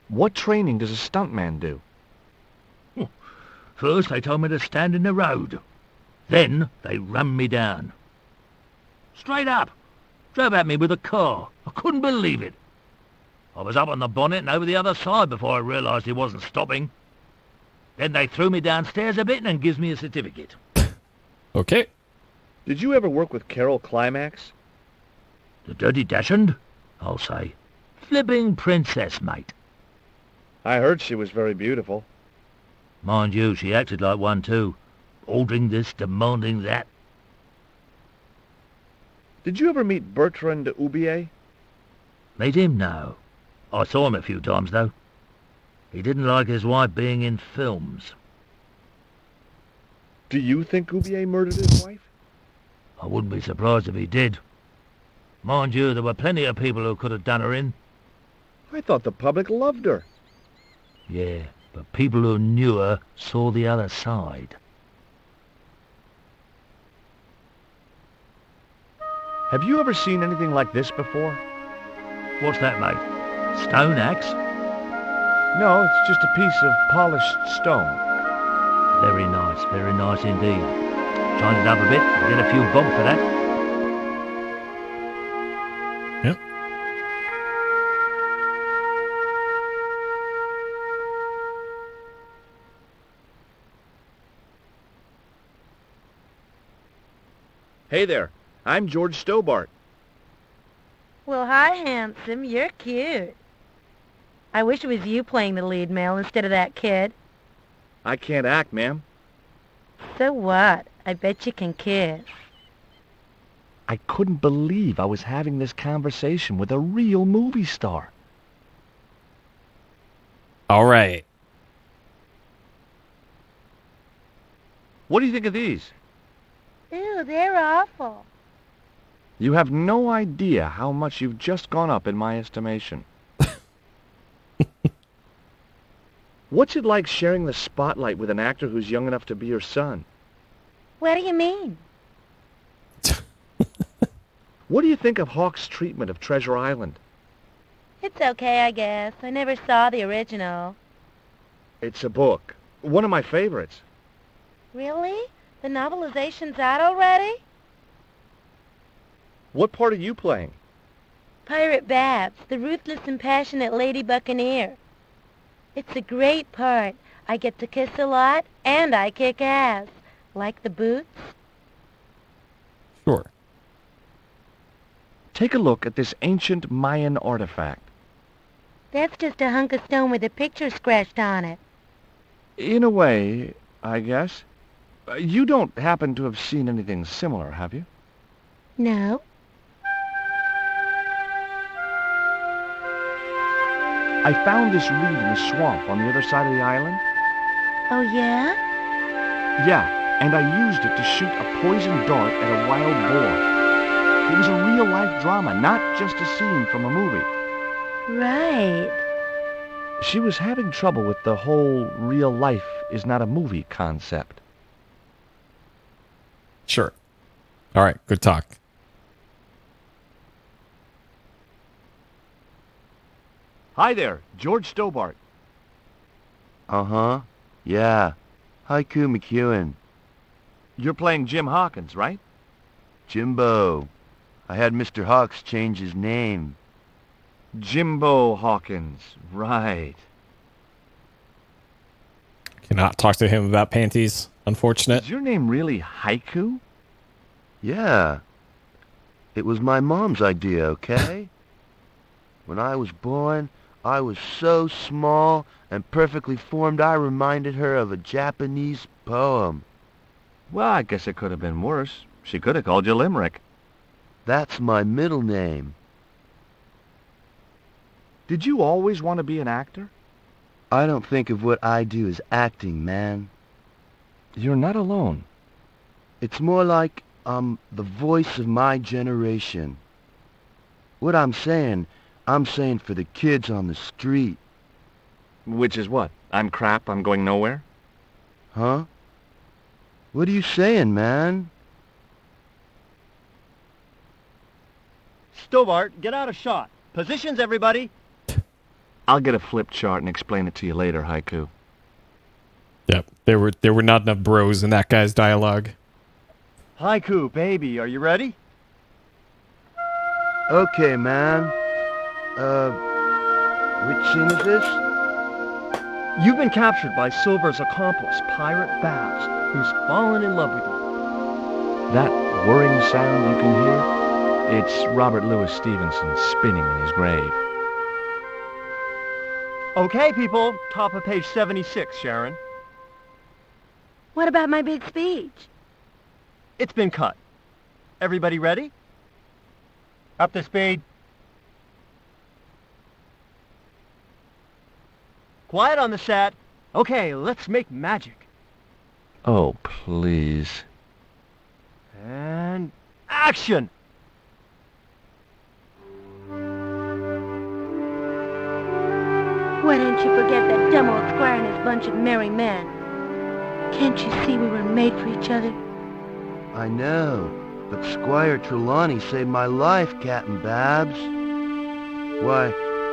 What training does a stuntman do? First they told me to stand in the road. Then they run me down. Straight up. Drove at me with a car. I couldn't believe it. I was up on the bonnet and over the other side before I realised he wasn't stopping. Then they threw me downstairs a bit and gives me a certificate. Okay. Did you ever work with Carol Climax? The Dirty Dachshund? I'll say. Flipping princess, mate. I heard she was very beautiful. Mind you, she acted like one too. Ordering this, demanding that. Did you ever meet Bertrand Oubier? Meet him? No. I saw him a few times, though. He didn't like his wife being in films. Do you think Oubier murdered his wife? I wouldn't be surprised if he did. Mind you, there were plenty of people who could have done her in. I thought the public loved her. Yeah, but people who knew her saw the other side. Have you ever seen anything like this before? What's that, mate? Stone axe? No, it's just a piece of polished stone. Very nice indeed. Shine it up a bit, and get a few bob for that. Yep. Hey there, I'm George Stobart. Well, hi, handsome. You're cute. I wish it was you playing the lead male instead of that kid. I can't act, ma'am. So what? I bet you can kiss. I couldn't believe I was having this conversation with a real movie star. All right. What do you think of these? Ew, they're awful. You have no idea how much you've just gone up in my estimation. What's it like sharing the spotlight with an actor who's young enough to be your son? What do you mean? What do you think of Hawk's treatment of Treasure Island? It's okay, I guess. I never saw the original. It's a book. One of my favorites. Really? The novelization's out already? What part are you playing? Pirate Babs, the ruthless and passionate Lady Buccaneer. It's a great part. I get to kiss a lot, and I kick ass. Like the boots? Sure. Take a look at this ancient Mayan artifact. That's just a hunk of stone with a picture scratched on it. In a way, I guess. You don't happen to have seen anything similar, have you? No. I found this reed in the swamp on the other side of the island. Oh, yeah? Yeah, and I used it to shoot a poison dart at a wild boar. It was a real-life drama, not just a scene from a movie. Right. She was having trouble with the whole real life is not a movie concept. Sure. All right, good talk. Hi there, George Stobart. Uh-huh. Yeah. Haiku McEwen. You're playing Jim Hawkins, right? Jimbo. I had Mr. Hawks change his name. Jimbo Hawkins, right. Cannot talk to him about panties. Unfortunate. Is your name really Haiku? Yeah. It was my mom's idea, okay? When I was born, I was so small and perfectly formed I reminded her of a Japanese poem. Well, I guess it could have been worse. She could have called you Limerick. That's my middle name. Did you always want to be an actor? I don't think of what I do as acting, man. You're not alone. It's more like I'm the voice of my generation. What I'm saying for the kids on the street. Which is what? I'm crap, I'm going nowhere? Huh? What are you saying, man? Stobart, get out of shot. Positions, everybody. I'll get a flip chart and explain it to you later, Haiku. Yep. There were not enough bros in that guy's dialogue. Haiku, baby, are you ready? Okay, man. Which scene is this? You've been captured by Silver's accomplice, Pirate Babs, who's fallen in love with you. That whirring sound you can hear? It's Robert Louis Stevenson spinning in his grave. Okay, people, top of page 76, Sharon. What about my big speech? It's been cut. Everybody ready? Up to speed. Quiet on the set. Okay, let's make magic. Oh, please. And action! Why don't you forget that dumb old squire and his bunch of merry men? Can't you see we were made for each other? I know, but Squire Trelawney saved my life, Captain Babs. Why,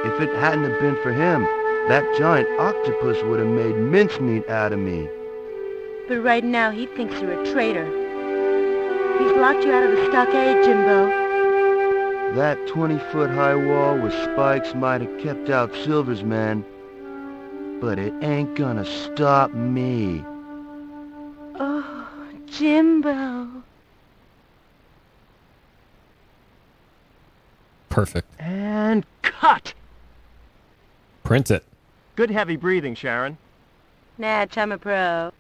if it hadn't have been for him, that giant octopus would have made mincemeat out of me. But right now he thinks you're a traitor. He's locked you out of the stockade, Jimbo. That 20-foot-high wall with spikes might have kept out Silver's men, but it ain't gonna stop me. Oh, Jimbo. Perfect. And cut! Print it. Good heavy breathing, Sharon. Natch, I'm a pro.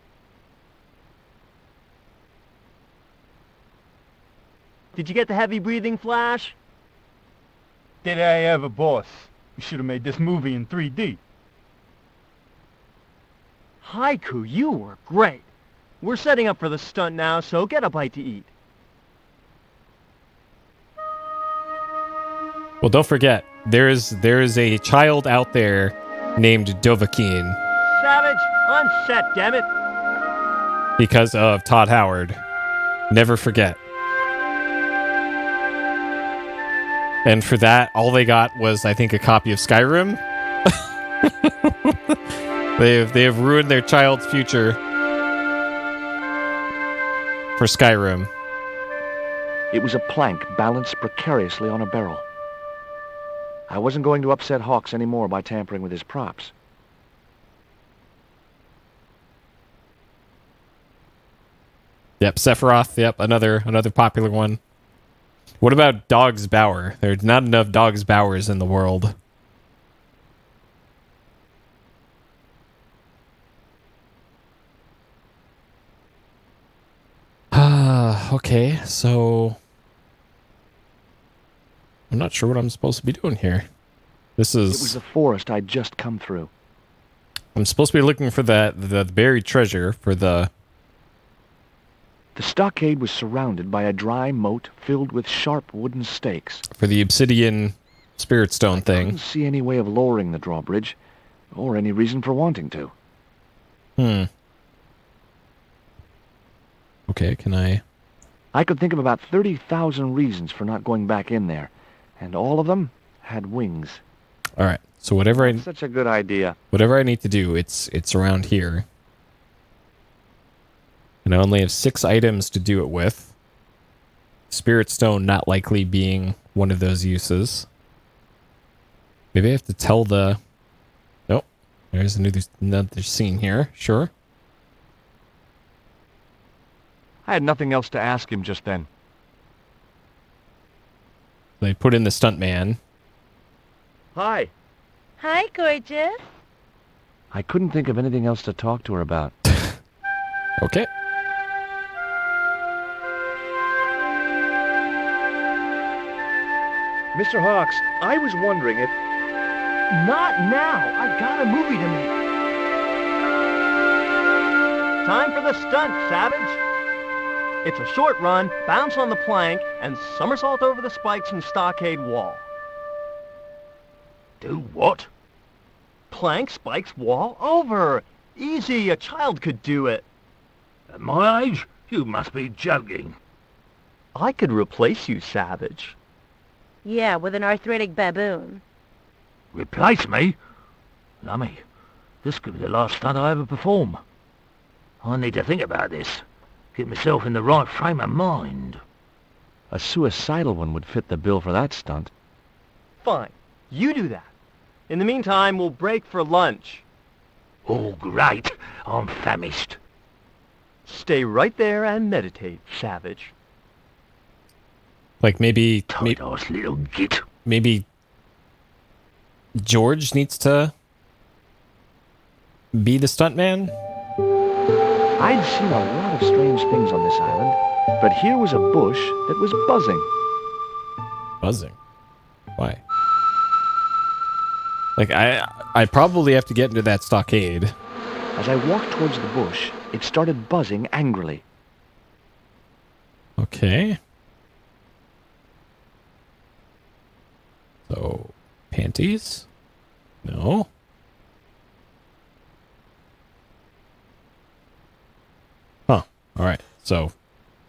Did you get the heavy breathing, Flash? Did I ever, boss? We should have made this movie in 3D. Haiku, you were great. We're setting up for the stunt now, so get a bite to eat. Well, don't forget, there is a child out there named Dovahkiin Savage, on set, damn it. because of Todd Howard. Never forget. And for that, all they got was, I think, a copy of Skyrim. They have ruined their child's future for Skyrim. It was a plank balanced precariously on a barrel. I wasn't going to upset Hawks anymore by tampering with his props. Yep, Sephiroth. Yep, another popular one. What about Dog's Bower? There's not enough Dog's Bowers in the world. Okay, so I'm not sure what I'm supposed to be doing here. It was the forest I'd just come through. I'm supposed to be looking for the buried treasure for the... The stockade was surrounded by a dry moat filled with sharp wooden stakes. For the obsidian spirit stone thing. I couldn't see any way of lowering the drawbridge, or any reason for wanting to. Okay, can I... I could think of about 30,000 reasons for not going back in there, and all of them had wings. All right, so whatever I... Such a good idea. Whatever I need to do, it's around here. And I only have 6 items to do it with. Spirit stone not likely being one of those uses. Maybe I have to tell the... Nope. There's another scene here. Sure. I had nothing else to ask him just then. They put in the stuntman. Hi. Hi, gorgeous. I couldn't think of anything else to talk to her about. Okay. Mr. Hawks, I was wondering if... Not now. I got a movie to make. Time for the stunt, Savage. It's a short run, bounce on the plank, and somersault over the spikes and stockade wall. Do what? Plank, spikes, wall, over. Easy, a child could do it. At my age? You must be joking. I could replace you, Savage. Yeah, with an arthritic baboon. Replace me? Lummy, this could be the last stunt I ever perform. I need to think about this. Get myself in the right frame of mind. A suicidal one would fit the bill for that stunt. Fine. You do that. In the meantime, we'll break for lunch. Oh, great. I'm famished. Stay right there and meditate, Savage. Like maybe... Tight-ass little git. Maybe George needs to be the stuntman? I'd seen a lot of strange things on this island, but here was a bush that was buzzing. Buzzing? Why? Like, I probably have to get into that stockade. As I walked towards the bush, it started buzzing angrily. Okay. So, panties? No. Huh. All right. So,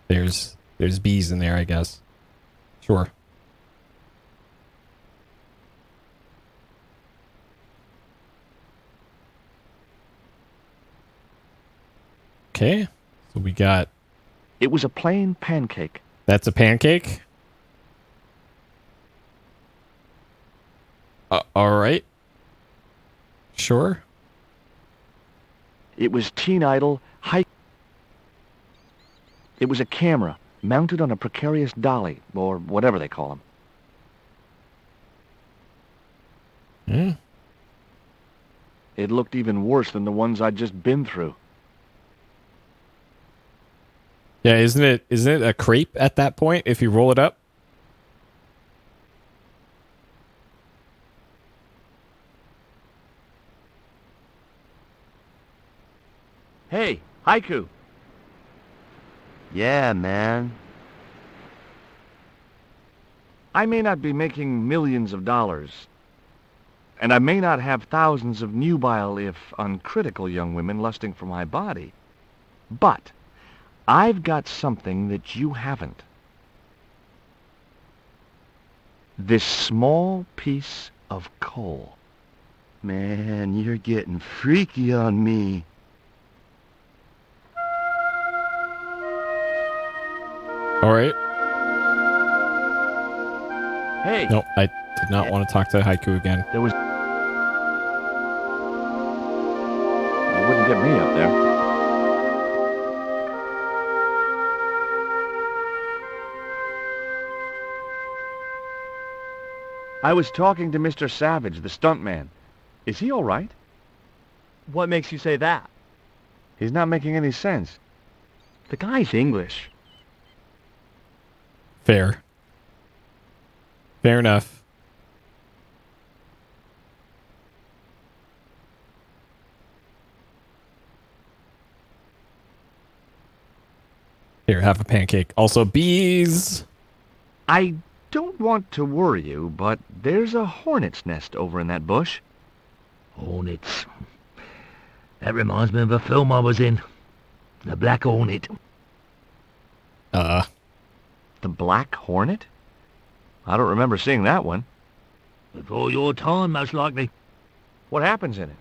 there's bees in there, I guess. Sure. Okay. So we got... It was a plain pancake. That's a pancake? All right. Sure. It was teen idol, It was a camera, mounted on a precarious dolly, or whatever they call them. It looked even worse than the ones I'd just been through. Yeah, isn't it a crepe at that point if you roll it up? Hey, Haiku. Yeah, man. I may not be making millions of dollars, and I may not have thousands of nubile, if uncritical, young women lusting for my body, but I've got something that you haven't. This small piece of coal. Man, you're getting freaky on me. All right. Hey. No, Did not want to talk to Haiku again. There was... You wouldn't get me up there. I was talking to Mr. Savage, the stuntman. Is he all right? What makes you say that? He's not making any sense. The guy's English. Fair. Fair enough. Here, have a pancake. Also, bees! I don't want to worry you, but there's a hornet's nest over in that bush. Hornets. That reminds me of a film I was in. The Black Hornet. The Black Hornet? I don't remember seeing that one. Before your time, most likely. What happens in it?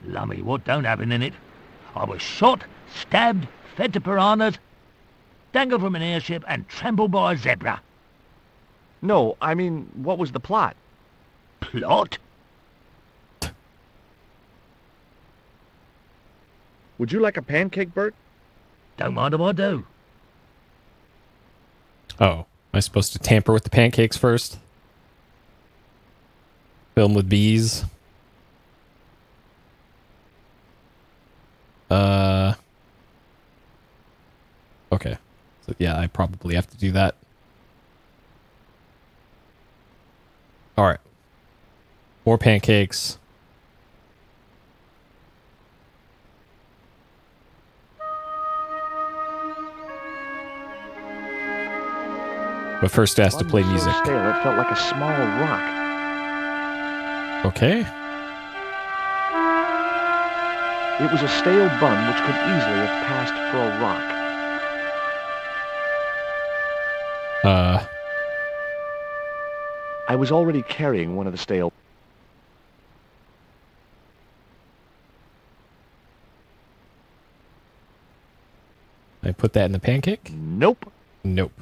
Lummy, what don't happen in it? I was shot, stabbed, fed to piranhas, dangled from an airship, and trampled by a zebra. No, I mean, what was the plot? Plot? Would you like a pancake, Bert? Don't mind if I do. Oh, am I supposed to tamper with the pancakes first? Fill them with bees? Okay. So yeah, I probably have to do that. Alright. More pancakes. But first it has to play music. So stale, it felt like a small rock. Okay. It was a stale bun which could easily have passed for a rock. I was already carrying one of the stale... I put that in the pancake? Nope. Nope.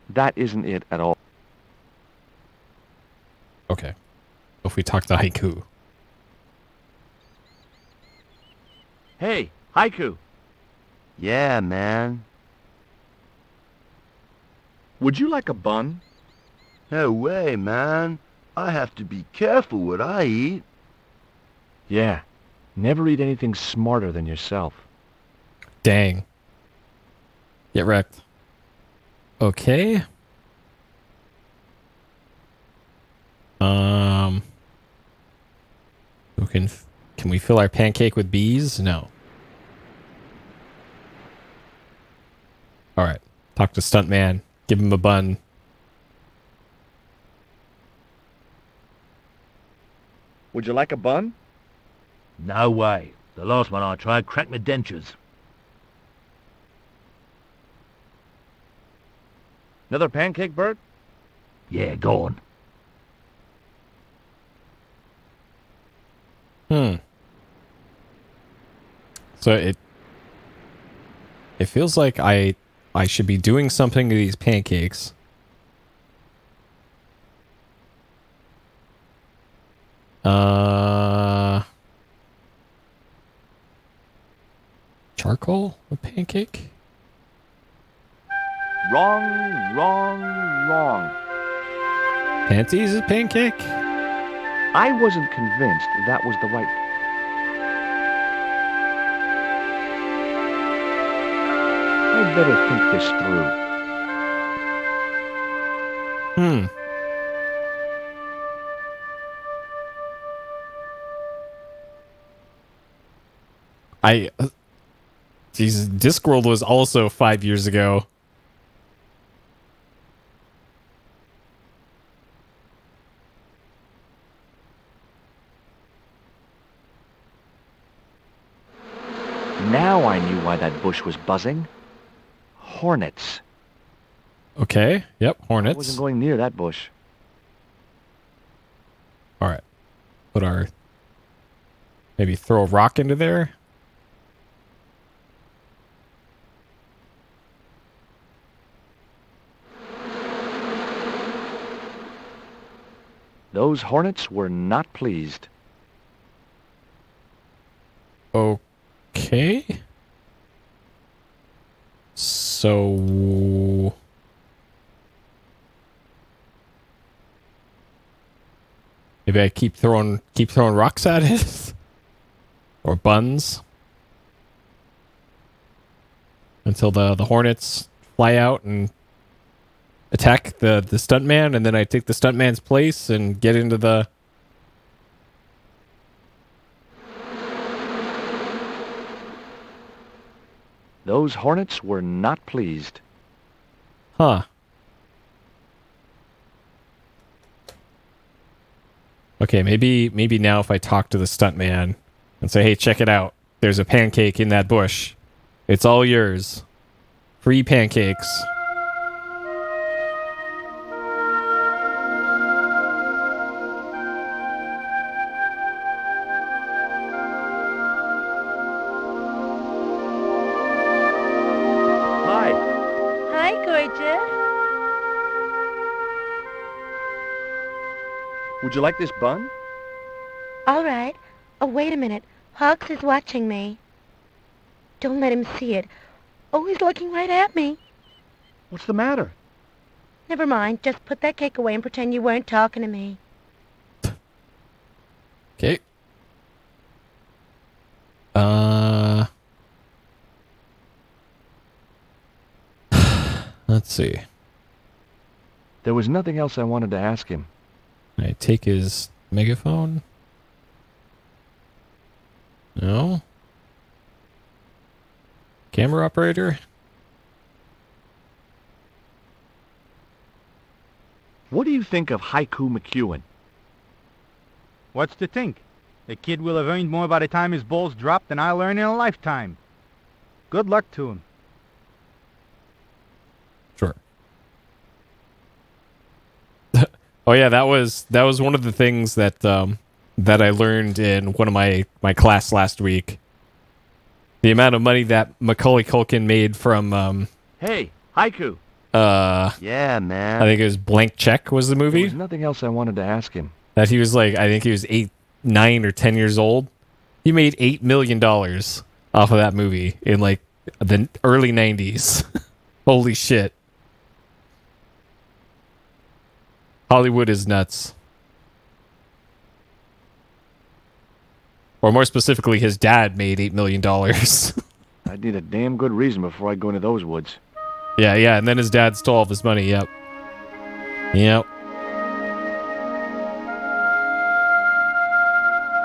That isn't it at all. Okay. If we talk to Haiku. Hey, Haiku. Yeah, man. Would you like a bun? No way, man. I have to be careful what I eat. Yeah. Never eat anything smarter than yourself. Dang. Get wrecked. Okay. Can we fill our pancake with bees? No. All right. Talk to Stuntman. Give him a bun. Would you like a bun? No way. The last one I tried cracked my dentures. Another pancake, Bert? Yeah, go on. So it feels like I should be doing something to these pancakes. Charcoal? A pancake? Wrong, wrong, wrong. Panties is pancake? I wasn't convinced that was the right... I'd better think this through. Jesus, Discworld was also 5 years ago. Now I knew why that bush was buzzing. Hornets. Okay, yep, hornets. I wasn't going near that bush. Alright. Put our... Maybe throw a rock into there? Those hornets were not pleased. Okay. So... maybe I keep throwing rocks at it? Or buns? Until the hornets fly out and attack the stuntman, and then I take the stuntman's place and get into the... Those hornets were not pleased. Huh. Okay, maybe now if I talk to the stuntman and say, hey, check it out. There's a pancake in that bush. It's all yours. Free pancakes. Hi, gorgeous. Would you like this bun? All right. Oh, wait a minute. Hawks is watching me. Don't let him see it. Oh, he's looking right at me. What's the matter? Never mind. Just put that cake away and pretend you weren't talking to me. Okay. Let's see. There was nothing else I wanted to ask him. I take his megaphone. No. Camera operator. What do you think of Haiku McEwen? What's to think? The kid will have earned more by the time his balls drop than I'll earn in a lifetime. Good luck to him. Sure. Oh yeah, that was one of the things that that I learned in one of my class last week. The amount of money that Macaulay Culkin made from Hey, Haiku. Yeah, man. I think it was Blank Check was the movie. There was nothing else I wanted to ask him. That he was like, I think he was 8, 9, or 10 years old. He made $8 million off of that movie in like the early 90s. Holy shit. Hollywood is nuts. Or more specifically, his dad made $8 million. I'd need a damn good reason before I go into those woods. Yeah, and then his dad stole all of his money, yep.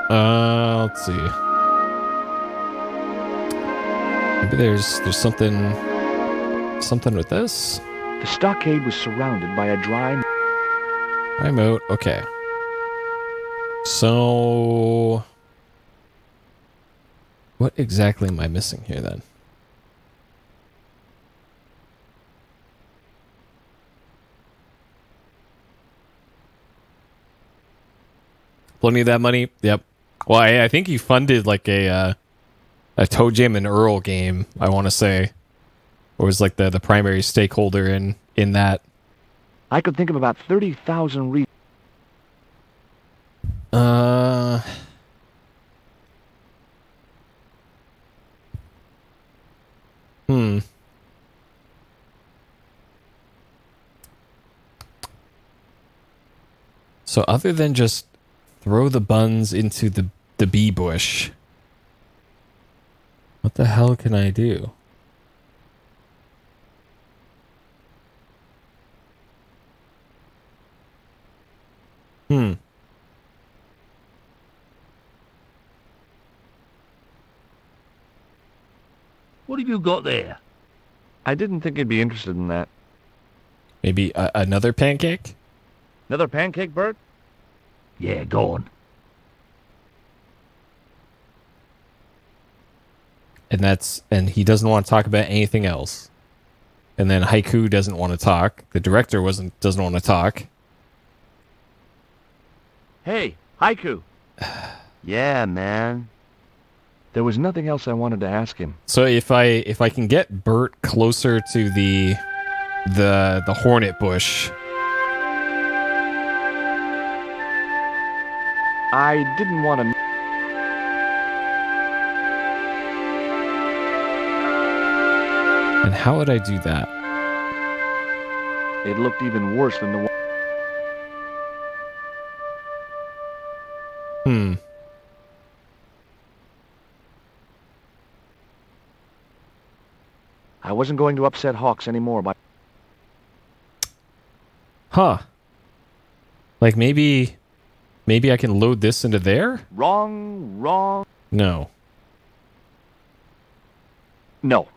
Let's see. Maybe there's something with this? The stockade was surrounded by a dry moat. Okay. So... what exactly am I missing here, then? Plenty of that money? Yep. Well, I think he funded, like, a Toe Jam and Earl game, I want to say. Or was, like, the primary stakeholder in that. I could think of about 30,000 reasons. So other than just throw the buns into the bee bush, what the hell can I do? What have you got there? I didn't think you'd be interested in that. Maybe another pancake? Another pancake, Bert? Yeah, go on. And he doesn't want to talk about anything else. And then Haiku doesn't want to talk. The director doesn't want to talk. Hey, Haiku. Yeah, man. There was nothing else I wanted to ask him. So if I can get Bert closer to the I didn't want to... And how would I do that? It looked even worse than the one... I wasn't going to upset Hawks anymore by... Huh. Like maybe I can load this into there? Wrong. No. No.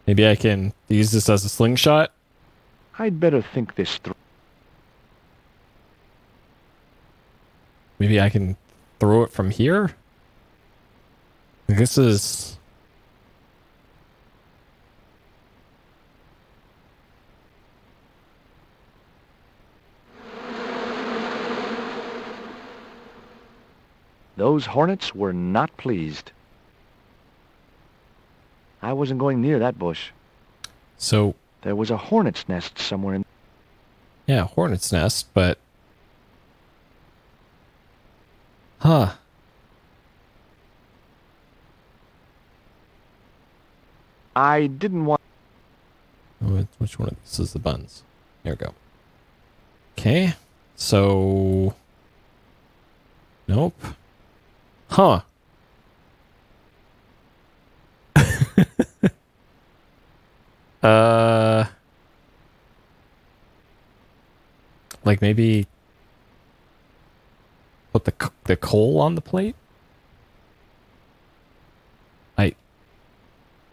Maybe I can use this as a slingshot? I'd better think this through. Maybe I can throw it from here? This is... Those hornets were not pleased. I wasn't going near that bush. So... There was a hornet's nest somewhere in... Yeah, hornet's nest, but... Huh. I didn't want... Which one of these is the buns? There we go. Okay, so... Nope. Huh. Like maybe put the coal on the plate? I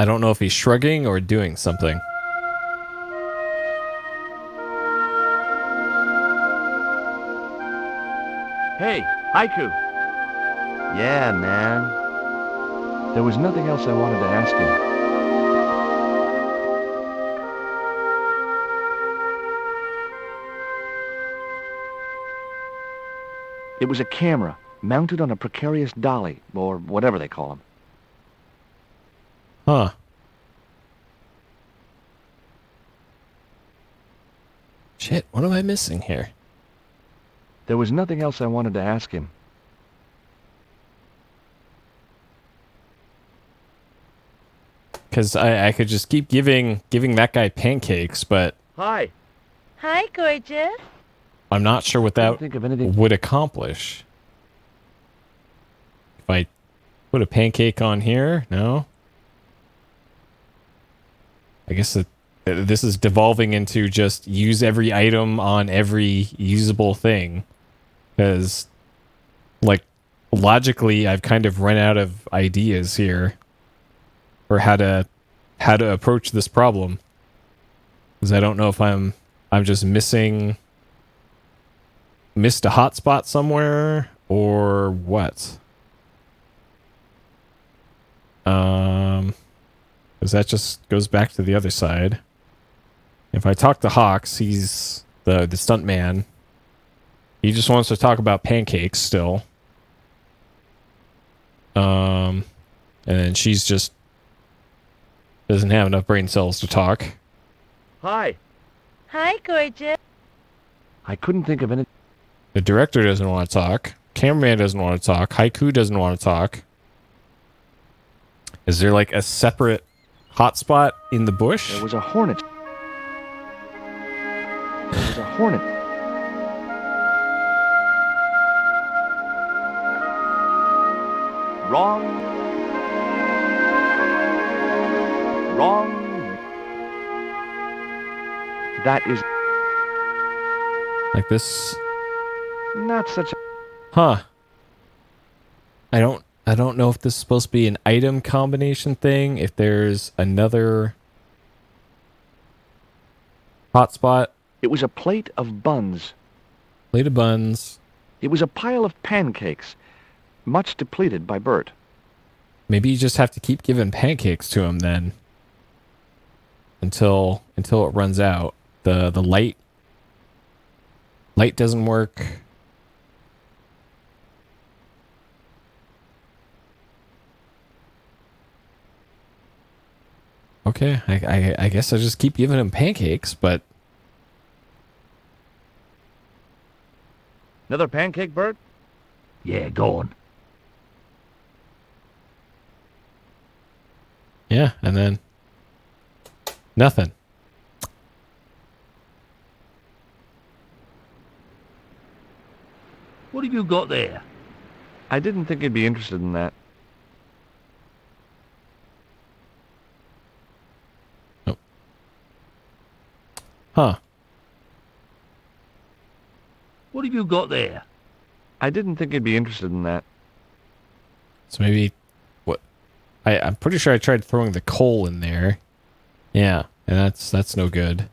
don't know if he's shrugging or doing something. Hey, Haiku. Yeah, man. There was nothing else I wanted to ask you. It was a camera, mounted on a precarious dolly, or whatever they call them. Huh. Shit, what am I missing here? There was nothing else I wanted to ask him. Because I could just keep giving that guy pancakes, but... Hi. Hi, gorgeous. I'm not sure what that think of anything. would accomplish. If I put a pancake on here, no? I guess this is devolving into just use every item on every usable thing. Because, like, logically, I've kind of run out of ideas here for how to approach this problem. Because I don't know if I'm just missed a hotspot somewhere or what. Because that just goes back to the other side. If I talk to Hawks, he's the stunt man. He just wants to talk about pancakes still. And then she's just doesn't have enough brain cells to talk. Hi. Hi, gorgeous. I couldn't think of any... The director doesn't want to talk. Cameraman doesn't want to talk. Haiku doesn't want to talk. Is there like a separate hotspot in the bush? There was a hornet. There was a hornet. Wrong. That is... Like this? Not such a... Huh. I don't know if this is supposed to be an item combination thing, if there's another hotspot. It was a plate of buns. Plate of buns. It was a pile of pancakes, much depleted by Bert. Maybe you just have to keep giving pancakes to him then. Until it runs out. The light doesn't work. Okay, I guess I just keep giving him pancakes, but... Another pancake, Bert? Yeah, go on. Yeah, and then nothing. What have you got there? I didn't think you'd be interested in that. Oh. Huh. What have you got there? I didn't think you'd be interested in that. So maybe what? I'm pretty sure I tried throwing the coal in there. Yeah, and that's no good.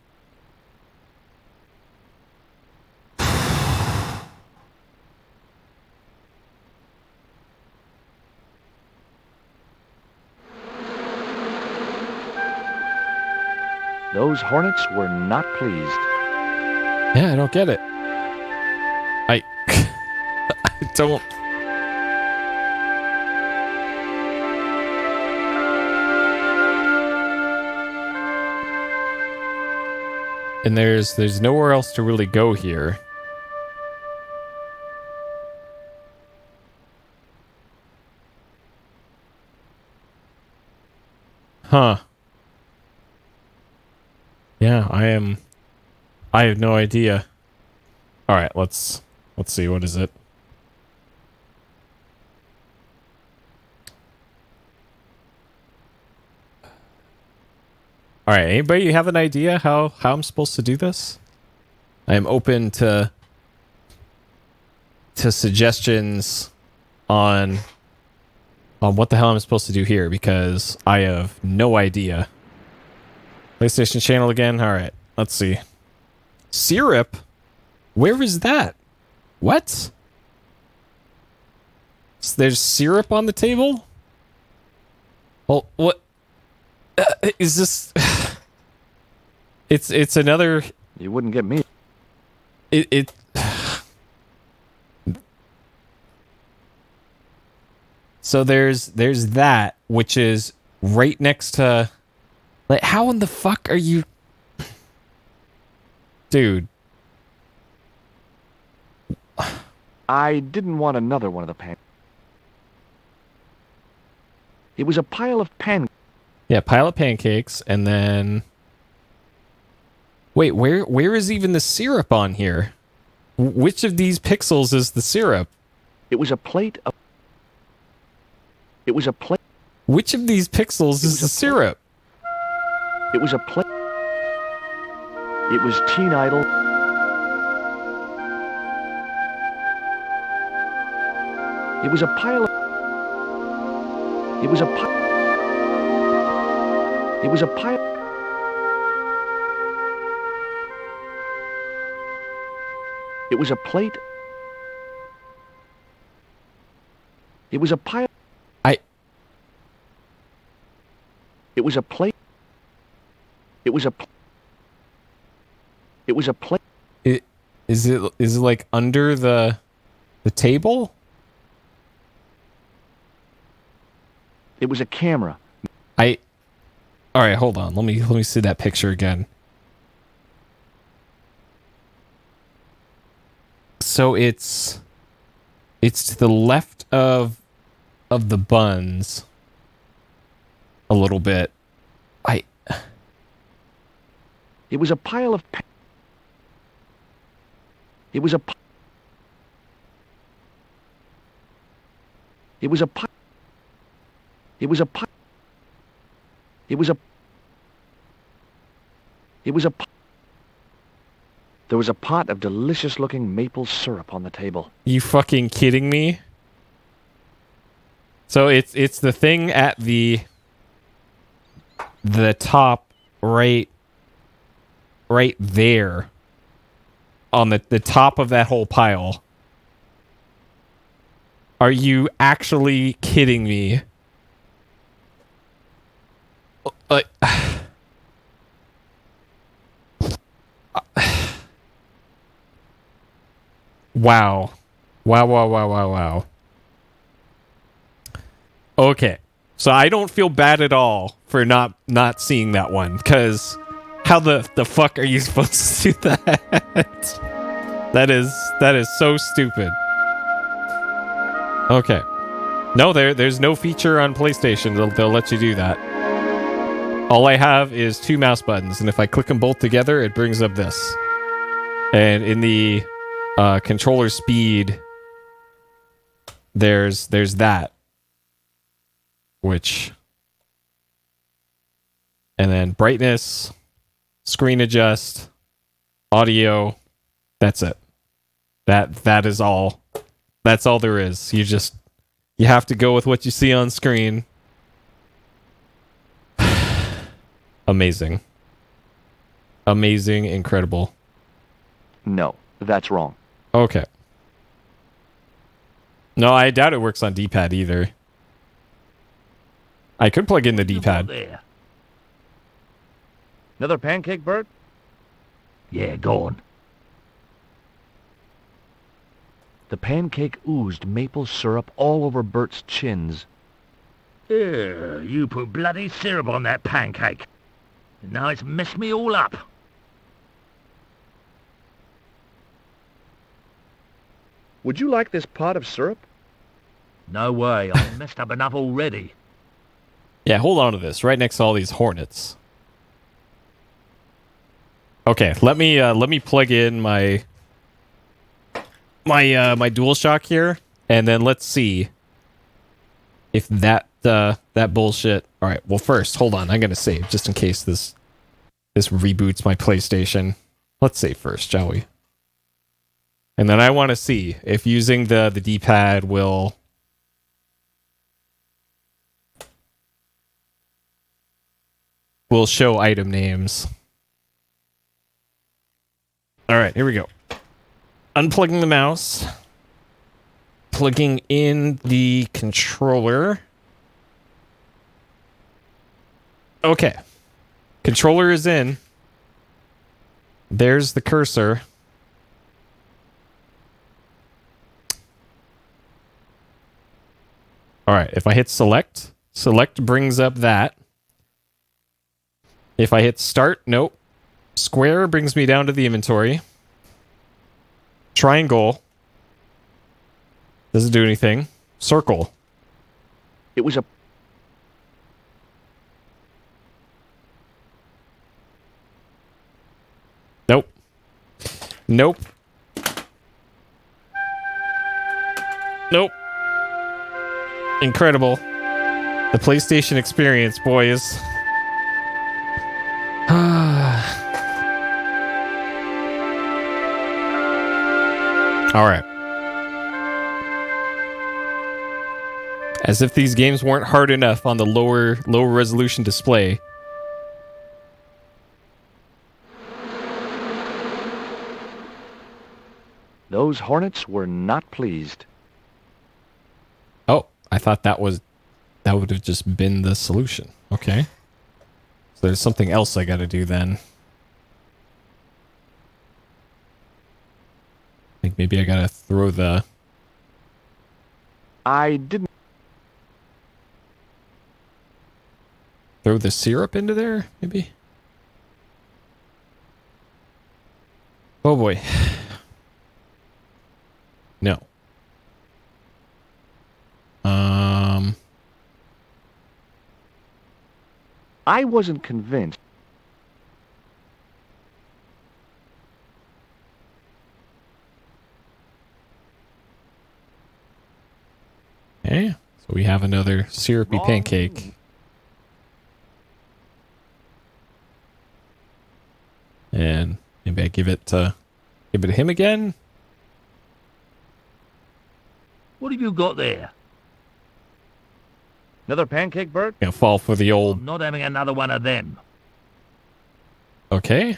Those hornets were not pleased. Yeah, I don't get it. I don't. And there's nowhere else to really go here. Huh. Yeah, I have no idea. All right, let's see, what is it? All right, anybody have an idea how I'm supposed to do this? I am open to suggestions on what the hell I'm supposed to do here, because I have no idea. PlayStation channel again. All right, let's see. Syrup? Where is that? What? There's syrup on the table? Well, what? Is this... It's another... You wouldn't get me. It So there's that, which is right next to... Like, how in the fuck are you... Dude. I didn't want another one of the pan. It was a pile of Yeah, pile of pancakes, and then... Wait, where is even the syrup on here? Which of these pixels is the syrup? It was a plate of... It was a plate... Which of these pixels is the syrup? It was a plate... It was Teen Idol... It was a pile of... It was a pile... It was a pile... It was a plate... It was a pile... It was a plate... It was a... It was a plate... Is it like under the table? It was a camera. All right, hold on. Let me see that picture again. So it's to the left of the buns a little bit. It was a pile of... It was a... It was a... It was a... It was a... It was a... There was a pot of delicious-looking maple syrup on the table. You fucking kidding me? So it's the thing at the top right there on the top of that whole pile. Are you actually kidding me? Wow. Wow. Okay. So I don't feel bad at all for not seeing that one, because how the fuck are you supposed to do that? That is so stupid. Okay. No, there's no feature on PlayStation. They'll let you do that. All I have is 2 mouse buttons, and if I click them both together, it brings up this. And in the controller speed, there's that. Which... And then brightness, screen adjust, audio. That's it. That is all. That's all there is. You have to go with what you see on screen. Amazing. Amazing, incredible. No, that's wrong. Okay. No, I doubt it works on D-pad either. I could plug in the D-pad. Another pancake, Bert? Yeah, go on. The pancake oozed maple syrup all over Bert's chins. You put bloody syrup on that pancake. And now it's messed me all up. Would you like this pot of syrup? No way, I'm messed up enough already. Yeah, hold on to this. Right next to all these hornets. Okay, let me plug in my DualShock here, and then let's see if that bullshit. All right. Well, first, hold on. I'm gonna save just in case this reboots my PlayStation. Let's save first, shall we? And then I want to see if using the D-pad will show item names. All right, here we go. Unplugging the mouse. Plugging in the controller. Okay. Controller is in. There's the cursor. All right, if I hit select, select brings up that. If I hit start, nope. Square brings me down to the inventory. Triangle doesn't do anything. Circle. It was a... Nope. Nope. Nope. Incredible. The PlayStation experience, boys. All right. As if these games weren't hard enough on the lower resolution display. Those hornets were not pleased. Oh, I thought that would have just been the solution. Okay. So there's something else I got to do then. I think maybe I got to throw the... I didn't... Throw the syrup into there, maybe? Oh boy. No. I wasn't convinced. Okay, so we have another syrupy pancake. And maybe I give it to him again. What have you got there? Another pancake, Bert? Gonna fall for the old... I'm not having another one of them. Okay.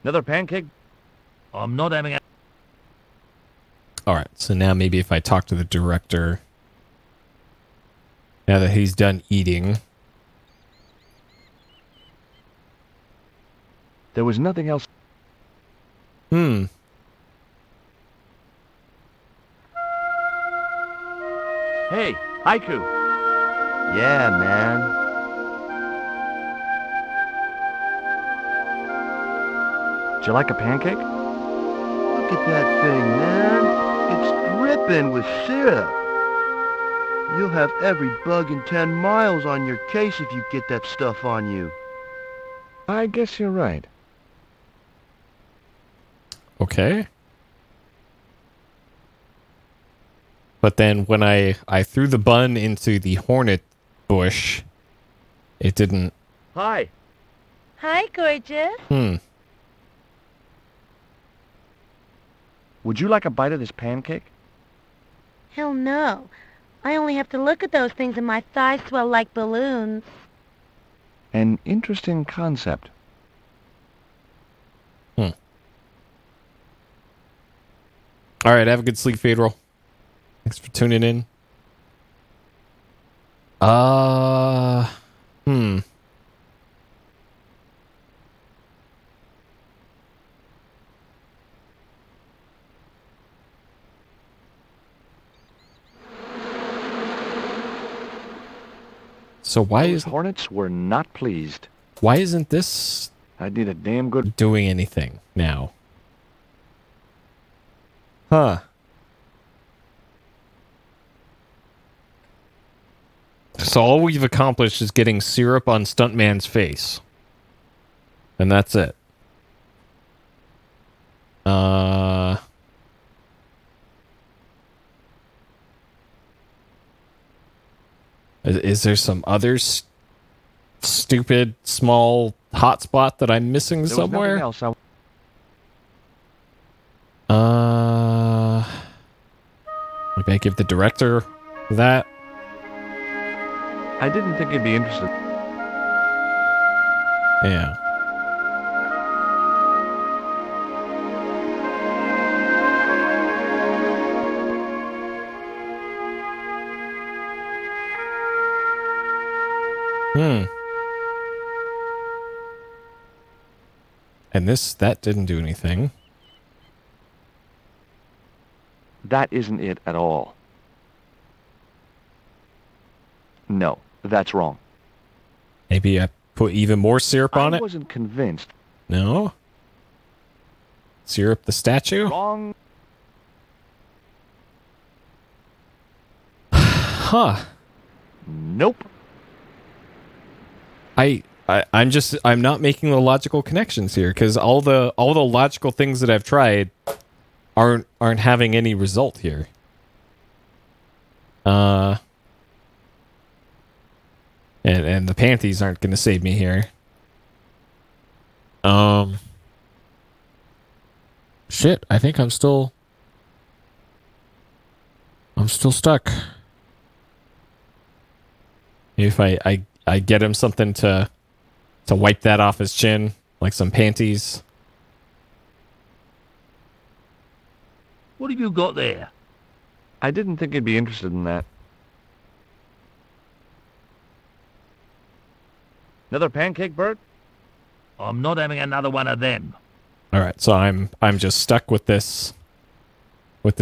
Another pancake? I'm not having a... Alright, so now maybe if I talk to the director, now that he's done eating. There was nothing else. Hey, Haiku. Yeah, man. Do you like a pancake? Look at that thing, man. It's dripping with syrup. You'll have every bug in 10 miles on your case if you get that stuff on you. I guess you're right. Okay. But then when I threw the bun into the hornet bush, it didn't... Hi. Hi, gorgeous. Would you like a bite of this pancake? Hell no. I only have to look at those things and my thighs swell like balloons. An interesting concept. All right, have a good sleep, Federal. Thanks for tuning in. So why Those hornets were not pleased. Why isn't this I'd need a damn good doing anything now? Huh. So all we've accomplished is getting syrup on Stuntman's face. And that's it. Is there some other stupid small hotspot that I'm missing There somewhere? was nothing else Maybe I give the director that. I didn't think you'd be interested. Yeah. And that didn't do anything. That isn't it at all. No, that's wrong. Maybe I put even more syrup on I it? wasn't convinced. No? Syrup the statue? Wrong. Huh. Nope. I'm not making the logical connections here because all the logical things that I've tried aren't having any result here. And the panties aren't going to save me here. Shit, I think I'm still stuck. If I get him something to wipe that off his chin, like some panties. What have you got there? I didn't think you'd be interested in that. Another pancake, Bert? I'm not having another one of them. All right, so I'm just stuck with this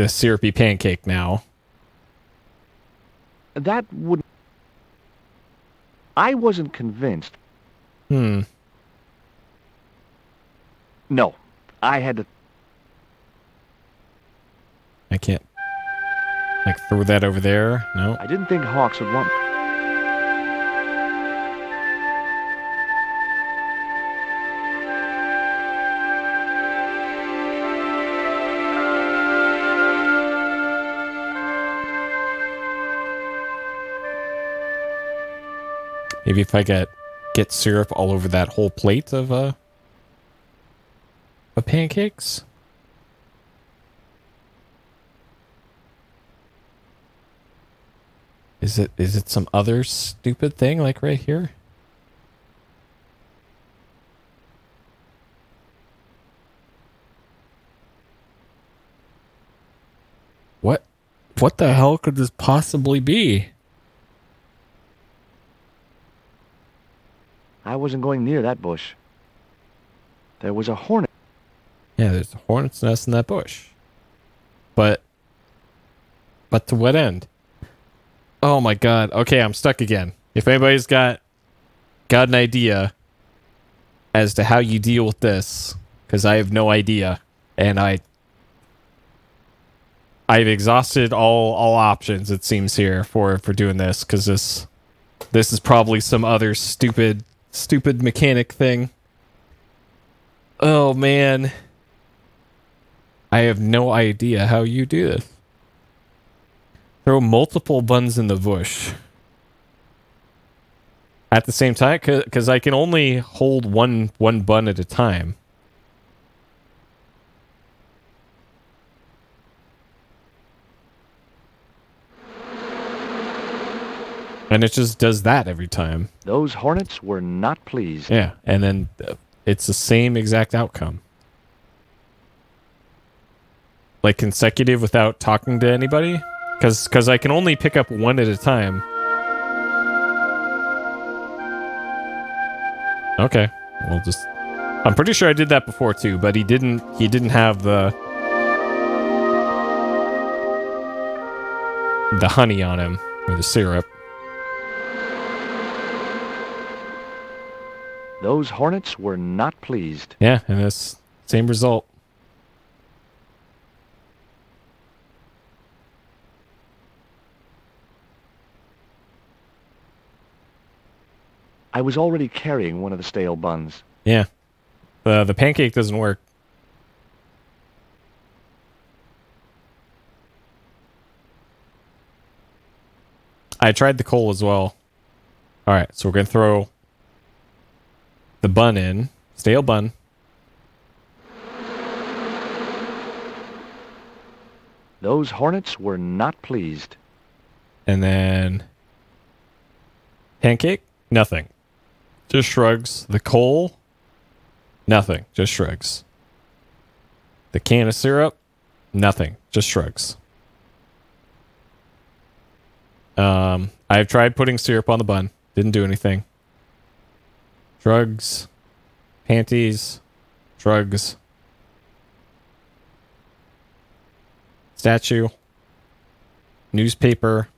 syrupy pancake now. That wouldn't... I wasn't convinced. No, I had to... I can't throw that over there. No. I didn't think Hawks would want... Maybe if I get syrup all over that whole plate of pancakes. Is it some other stupid thing like right here? What the hell could this possibly be? I wasn't going near that bush. There was a hornet. Yeah, there's a hornet's nest in that bush. But to what end? Oh my god. Okay, I'm stuck again. If anybody's got an idea as to how you deal with this, because I have no idea, and I I've exhausted all options, it seems, here for doing this, because this is probably some other stupid mechanic thing. Oh man, I have no idea how you do this. Throw multiple buns in the bush at the same time, because I can only hold one bun at a time. And it just does that every time. Those hornets were not pleased. Yeah, and then it's the same exact outcome. Like consecutive without talking to anybody? Because I can only pick up one at a time. Okay, we'll just... I'm pretty sure I did that before too, but he didn't have the honey on him, or the syrup. Those hornets were not pleased. Yeah, and this same result. I was already carrying one of the stale buns. Yeah. The pancake doesn't work. I tried the coal as well. Alright, so we're going to throw the bun in. Stale bun. Those hornets were not pleased. And then... pancake? Nothing. Just shrugs. The coal? Nothing. Just shrugs. The can of syrup? Nothing. Just shrugs. I've tried putting syrup on the bun. Didn't do anything. Shrugs. Panties. Shrugs. Statue. Newspaper.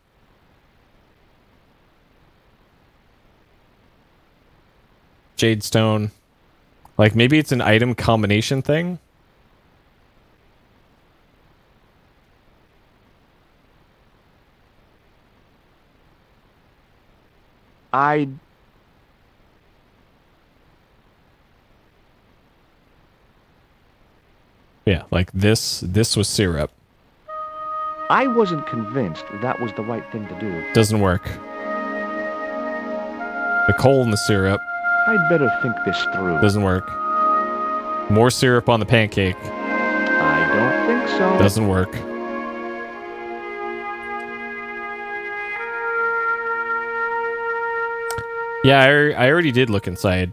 Jadestone. Like, maybe it's an item combination thing? Yeah, like this was syrup. I wasn't convinced that was the right thing to do. Doesn't work. The coal in the syrup. I'd better think this through. Doesn't work. More syrup on the pancake. I don't think so. Doesn't work. Yeah, I already did look inside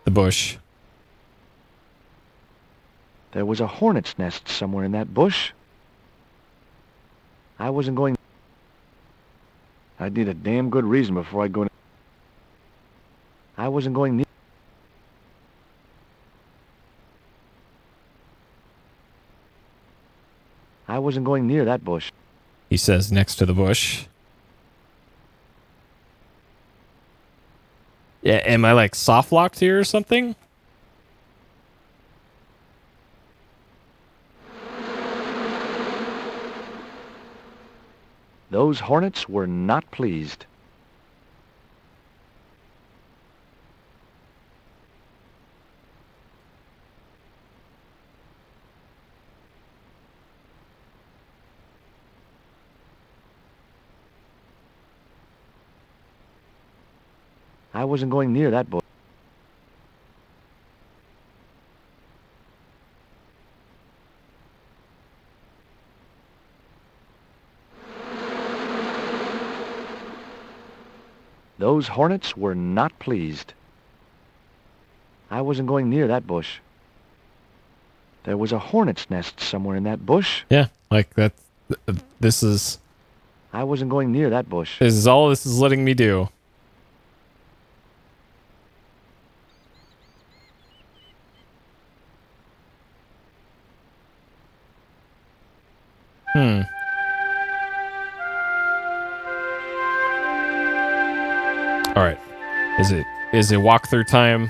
the bush. There was a hornet's nest somewhere in that bush. I wasn't going... I'd need a damn good reason before I'd go... I wasn't going near... I wasn't going near that bush. He says next to the bush. Yeah, am I like soft locked here or something? Those hornets were not pleased. I wasn't going near that bush. Those hornets were not pleased. I wasn't going near that bush. There was a hornet's nest somewhere in that bush. Yeah, like that. This is... I wasn't going near that bush. This is all this is letting me do. All right. Is it walkthrough time?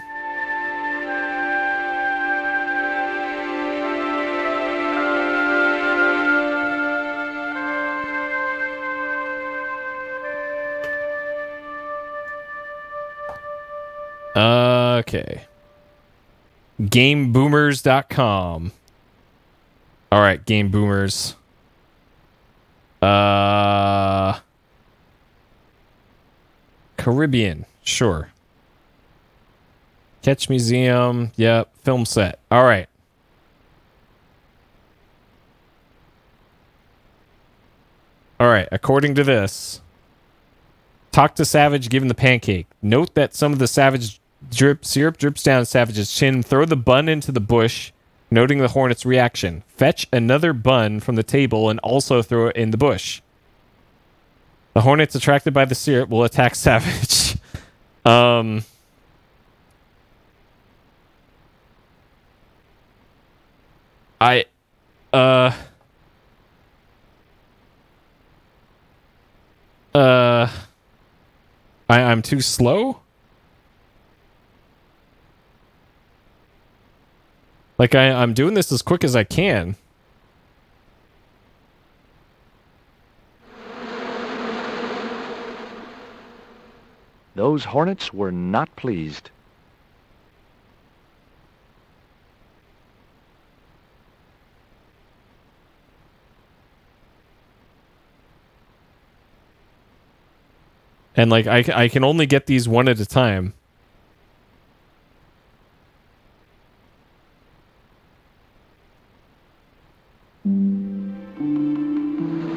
Okay. GameBoomers.com. All right, Game Boomers. Caribbean, sure. Catch Museum, yep. Film set. All right. All right, according to this, talk to Savage, give him the pancake. Note that some of the Savage syrup drips down Savage's chin. Throw the bun into the bush, noting the Hornet's reaction. Fetch another bun from the table and also throw it in the bush. The Hornets, attracted by the syrup, will attack Savage. I'm too slow? Like, I'm doing this as quick as I can. Those Hornets were not pleased. And, like, I can only get these one at a time.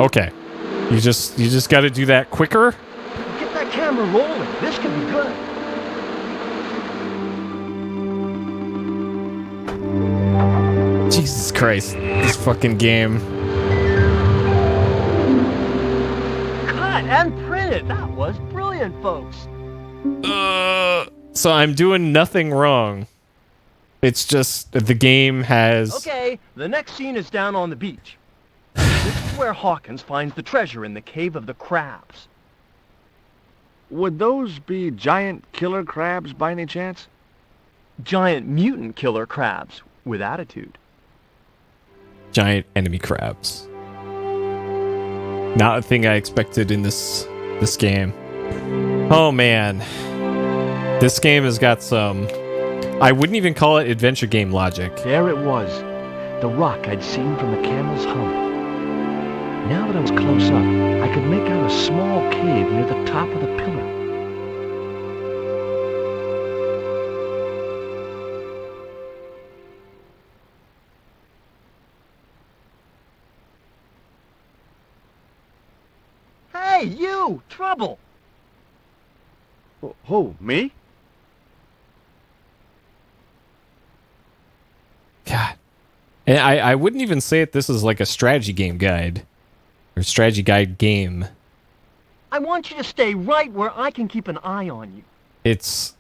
Okay. You just got to do that quicker? Get that camera rolling. This could be good. Jesus Christ. This fucking game. Cut and printed. That was brilliant, folks. So I'm doing nothing wrong. It's just that the game has... Okay, the next scene is down on the beach. This is where Hawkins finds the treasure in the Cave of the Crabs. Would those be giant killer crabs by any chance? Giant mutant killer crabs with attitude. Giant enemy crabs. Not a thing I expected in this game. Oh man. This game has got some... I wouldn't even call it adventure game logic. There it was, the rock I'd seen from the camel's hump. Now that I was close up, I could make out a small cave near the top of the pillar. Hey, you! Trouble! Who, me? God. And I wouldn't even say it this is like a strategy game guide. Or strategy guide game. I want you to stay right where I can keep an eye on you. It's...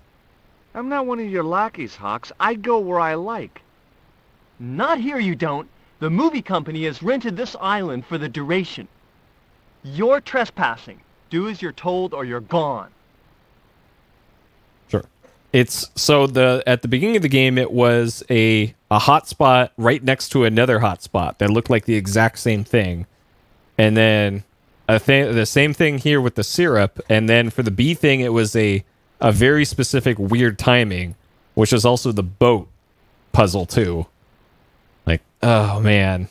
I'm not one of your lackeys, Hawks. I go where I like. Not here, you don't. The movie company has rented this island for the duration. You're trespassing. Do as you're told or you're gone. Sure. It's... So at the beginning of the game, it was a hotspot right next to another hotspot that looked like the exact same thing. And then the same thing here with the syrup. And then for the bee thing, it was a very specific weird timing, which is also the boat puzzle too. Like, oh man.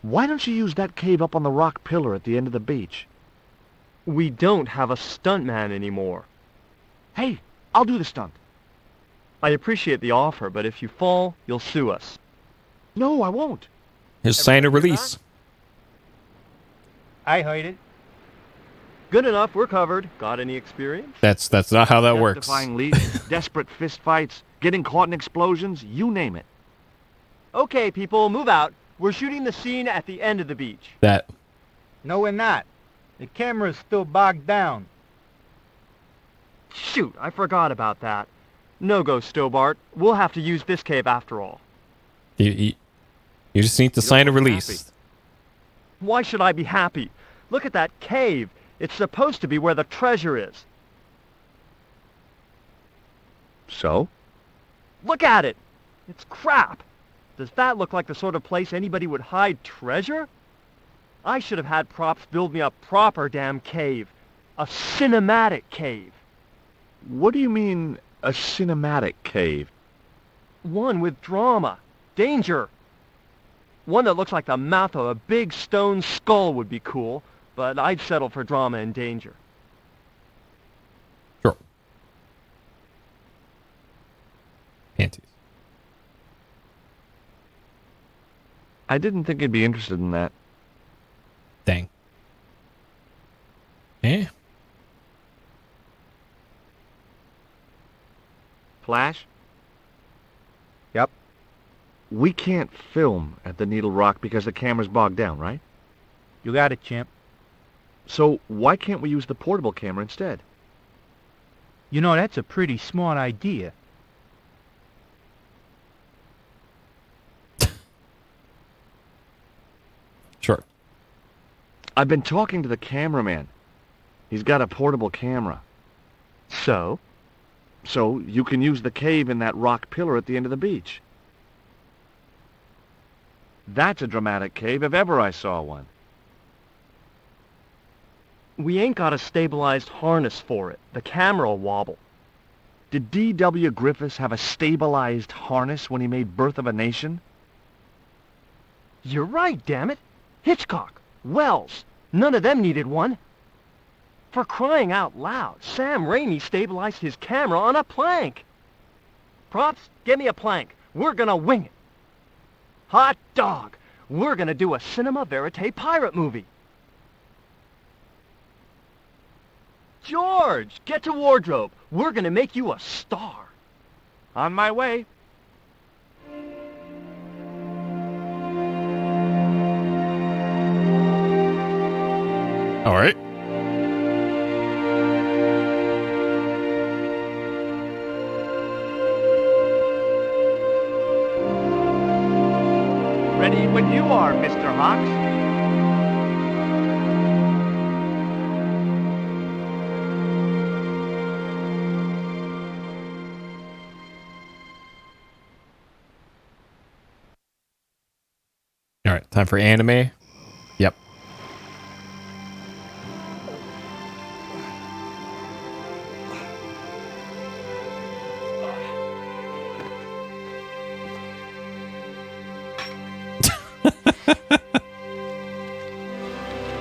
Why don't you use that cave up on the rock pillar at the end of the beach? We don't have a stuntman anymore. Hey, I'll do the stunt. I appreciate the offer, but if you fall, you'll sue us. No, I won't. Here's sign a release. I heard it. Good enough, we're covered. Got any experience? That's not how that works. Defying leads, desperate fist fights, getting caught in explosions, you name it. Okay, people, move out. We're shooting the scene at the end of the beach. No, we're not. The camera's still bogged down. Shoot, I forgot about that. No go, Stobart. We'll have to use this cave after all. You just need to sign a release. Why should I be happy? Look at that cave. It's supposed to be where the treasure is. So? Look at it. It's crap. Does that look like the sort of place anybody would hide treasure? I should have had props build me a proper damn cave. A cinematic cave. What do you mean, a cinematic cave? One with drama. Danger. One that looks like the mouth of a big stone skull would be cool, but I'd settle for drama and danger. Sure. Panties. I didn't think you'd be interested in that. Dang. Eh? Flash? Yep. We can't film at the Needle Rock because the camera's bogged down, right? You got it, champ. So why can't we use the portable camera instead? You know, that's a pretty smart idea. Sure. I've been talking to the cameraman. He's got a portable camera. So? So you can use the cave in that rock pillar at the end of the beach. That's a dramatic cave if ever I saw one. We ain't got a stabilized harness for it. The camera will wobble. Did D.W. Griffiths have a stabilized harness when he made Birth of a Nation? You're right, damn it. Hitchcock, Wells, none of them needed one. For crying out loud, Sam Raimi stabilized his camera on a plank. Props, get me a plank. We're gonna wing it. Hot dog, we're gonna do a cinema verite pirate movie. George, get to wardrobe. We're gonna make you a star. On my way. All right. Ready when you are, Mr. Hawks. All right. Time for anime. Yep.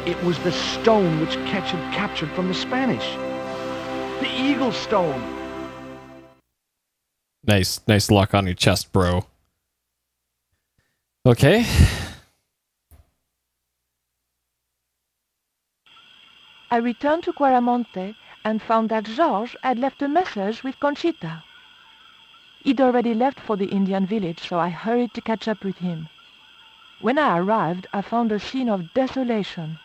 It was the stone which Ketch had captured from the Spanish. The Eagle Stone. Nice luck on your chest, bro. Okay. I returned to Quaramonte and found that Georges had left a message with Conchita. He'd already left for the Indian village, so I hurried to catch up with him. When I arrived, I found a scene of desolation.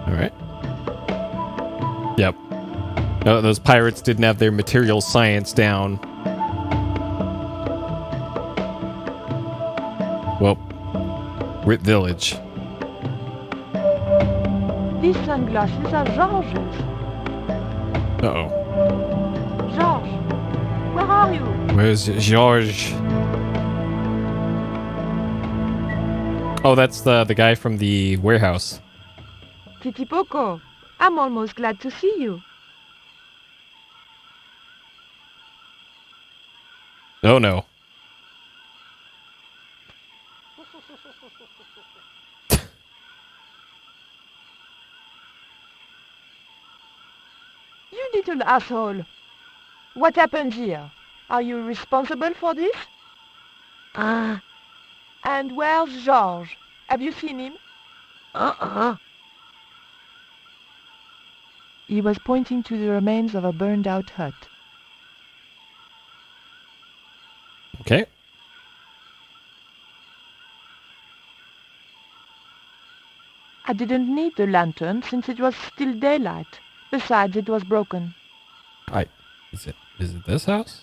All right. Yep. No, those pirates didn't have their material science down. Well, we're at Village. These sunglasses are Georges. Uh-oh. Georges, where are you? Where's George? Oh, that's the guy from the warehouse. Titipoco, I'm almost glad to see you. Oh, no. You little asshole. What happened here? Are you responsible for this? And where's Georges? Have you seen him? He was pointing to the remains of a burned-out hut. Okay. I didn't need the lantern since it was still daylight. Besides, it was broken. Is it this house?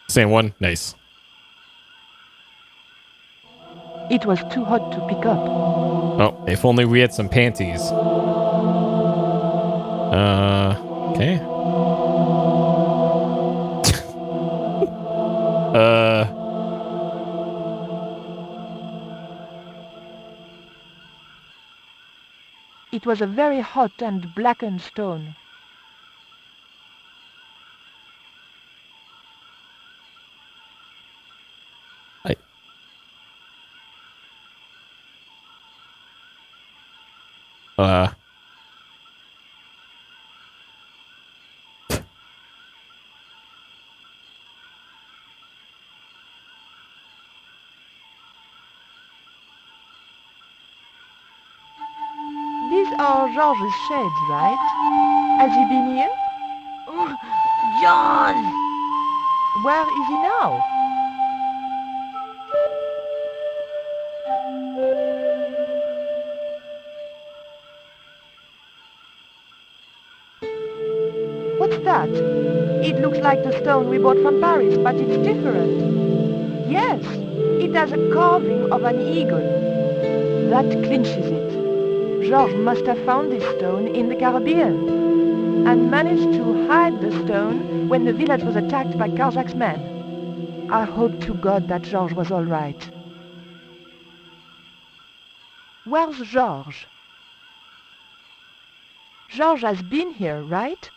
Same one. Nice. It was too hot to pick up. Oh, if only we had some panties. It was a very hot and blackened stone. These are George's shades, right? Has he been here? Oh, George! Where is he now? What's that? It looks like the stone we bought from Paris, but it's different. Yes, it has a carving of an eagle. That clinches it. Georges must have found this stone in the Caribbean and managed to hide the stone when the village was attacked by Carzak's men. I hope to God that Georges was all right. Where's Georges? Georges has been here, right?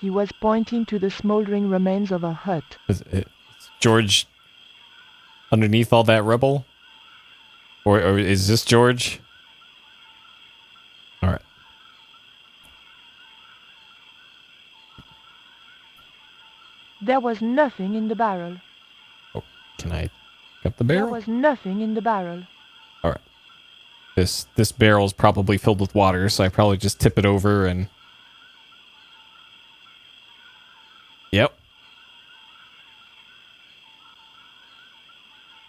He was pointing to the smoldering remains of a hut. Is George underneath all that rubble? Or is this George? All right. There was nothing in the barrel. Oh, can I pick up the barrel? There was nothing in the barrel. All right. This barrel's probably filled with water, so I probably just tip it over and... Yep.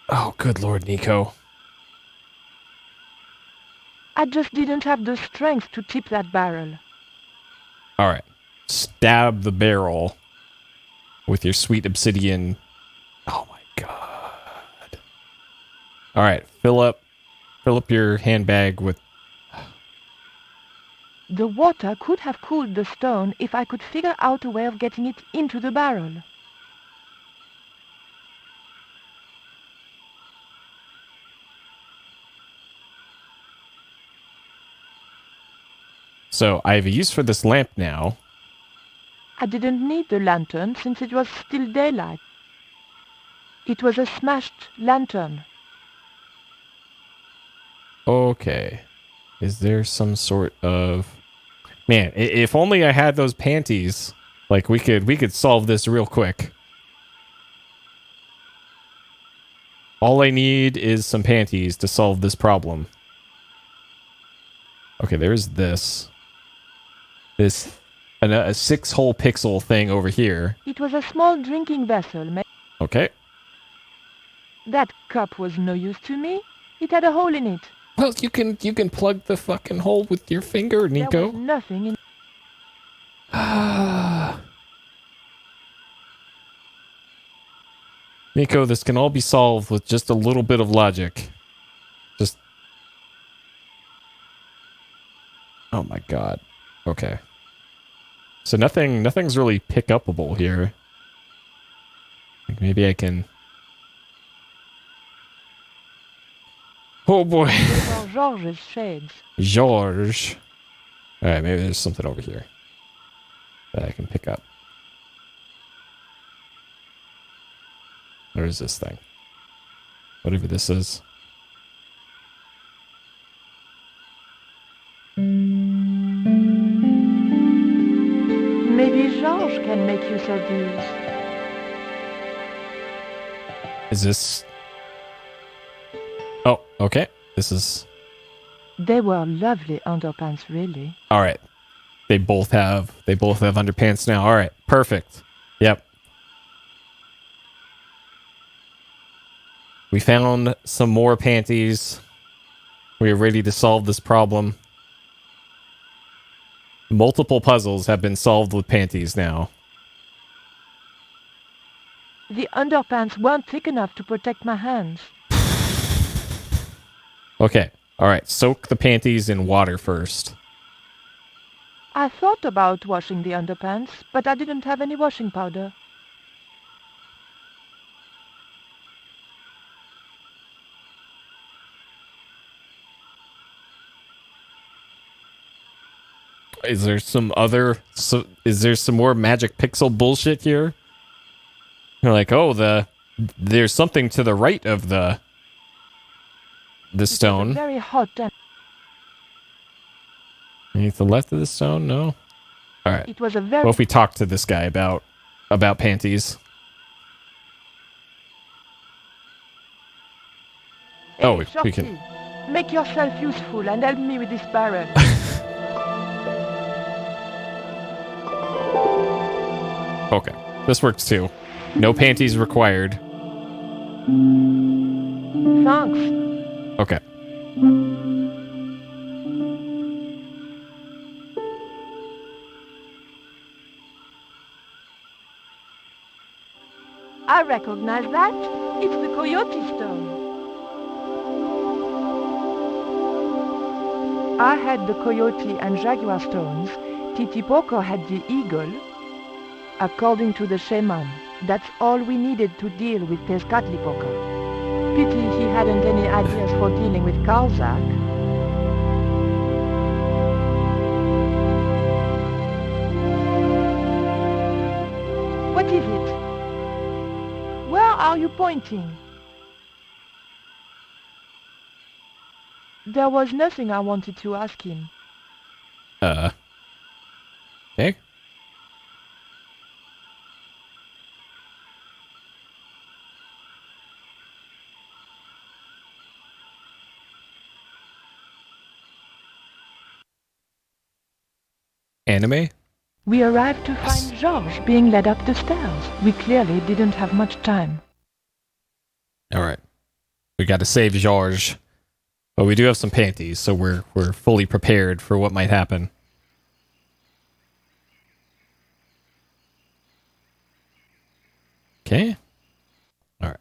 Oh, good Lord, Nico. I just didn't have the strength to tip that barrel. All right. Stab the barrel with your sweet obsidian. Oh my God. All right. Fill up your handbag with... The water could have cooled the stone if I could figure out a way of getting it into the barrel. So I have a use for this lamp now. I didn't need the lantern since it was still daylight. It was a smashed lantern. Okay. Is there some sort of... Man, if only I had those panties. Like, we could solve this real quick. All I need is some panties to solve this problem. Okay, there's this. A 6-hole pixel thing over here. It was a small drinking vessel. Okay. That cup was no use to me. It had a hole in it. Well, you can plug the fucking hole with your finger, Nico. There was nothing in... Nico, this can all be solved with just a little bit of logic. Just... Oh my God. Okay. So nothing's really pick-upable here. Like maybe I can... Oh boy. George's shades. George. Alright, maybe there's something over here that I can pick up. Where is this thing? Whatever this is. Maybe Georges can make use of these. Is this... Oh, okay. This is... They were lovely underpants, really. All right. They both have underpants now. All right. Perfect. Yep. We found some more panties. We are ready to solve this problem. Multiple puzzles have been solved with panties now. The underpants weren't thick enough to protect my hands. Okay. All right. Soak the panties in water first. I thought about washing the underpants, but I didn't have any washing powder. Is there some other... is there some more magic pixel bullshit here? You're like, oh, there's something to the right of the stone. Very hot. Any to the left of the stone? No? Alright. It was a very... What if we talk to this guy about panties? Oh, we can... Make yourself useful and help me with this barrel. Okay, this works too. No panties required. Thanks. Okay. I recognize that. It's the coyote stone. I had the coyote and jaguar stones. Titipoco had the eagle. According to the shaman, that's all we needed to deal with Tezcatlipoca. Pity he hadn't any ideas for dealing with Karzak. What is it? Where are you pointing? There was nothing I wanted to ask him. Okay. Anime? We arrived to find Georges being led up the stairs. We clearly didn't have much time. Alright. We gotta save Georges. But we do have some panties, so we're fully prepared for what might happen. Okay. Alright.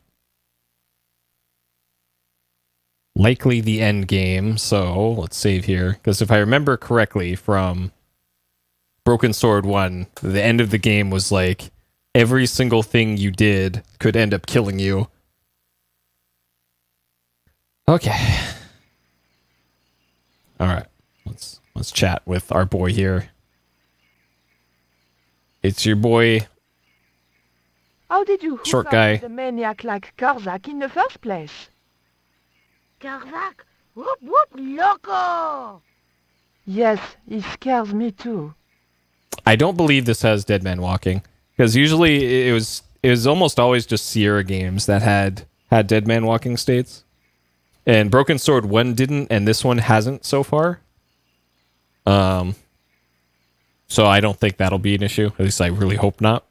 Likely the end game, so let's save here. Because if I remember correctly from Broken Sword 1, the end of the game was like, every single thing you did could end up killing you. Okay. Alright. Let's chat with our boy here. It's your boy. How did you Short hook guy. up with a maniac like Karzak in the first place? Karzak? Whoop whoop loco! Yes, he scares me too. I don't believe this has Dead Man Walking, because usually it was almost always just Sierra games that had Dead Man Walking states, and Broken Sword 1 didn't, and this one hasn't so far. So I don't think that'll be an issue. At least I really hope not.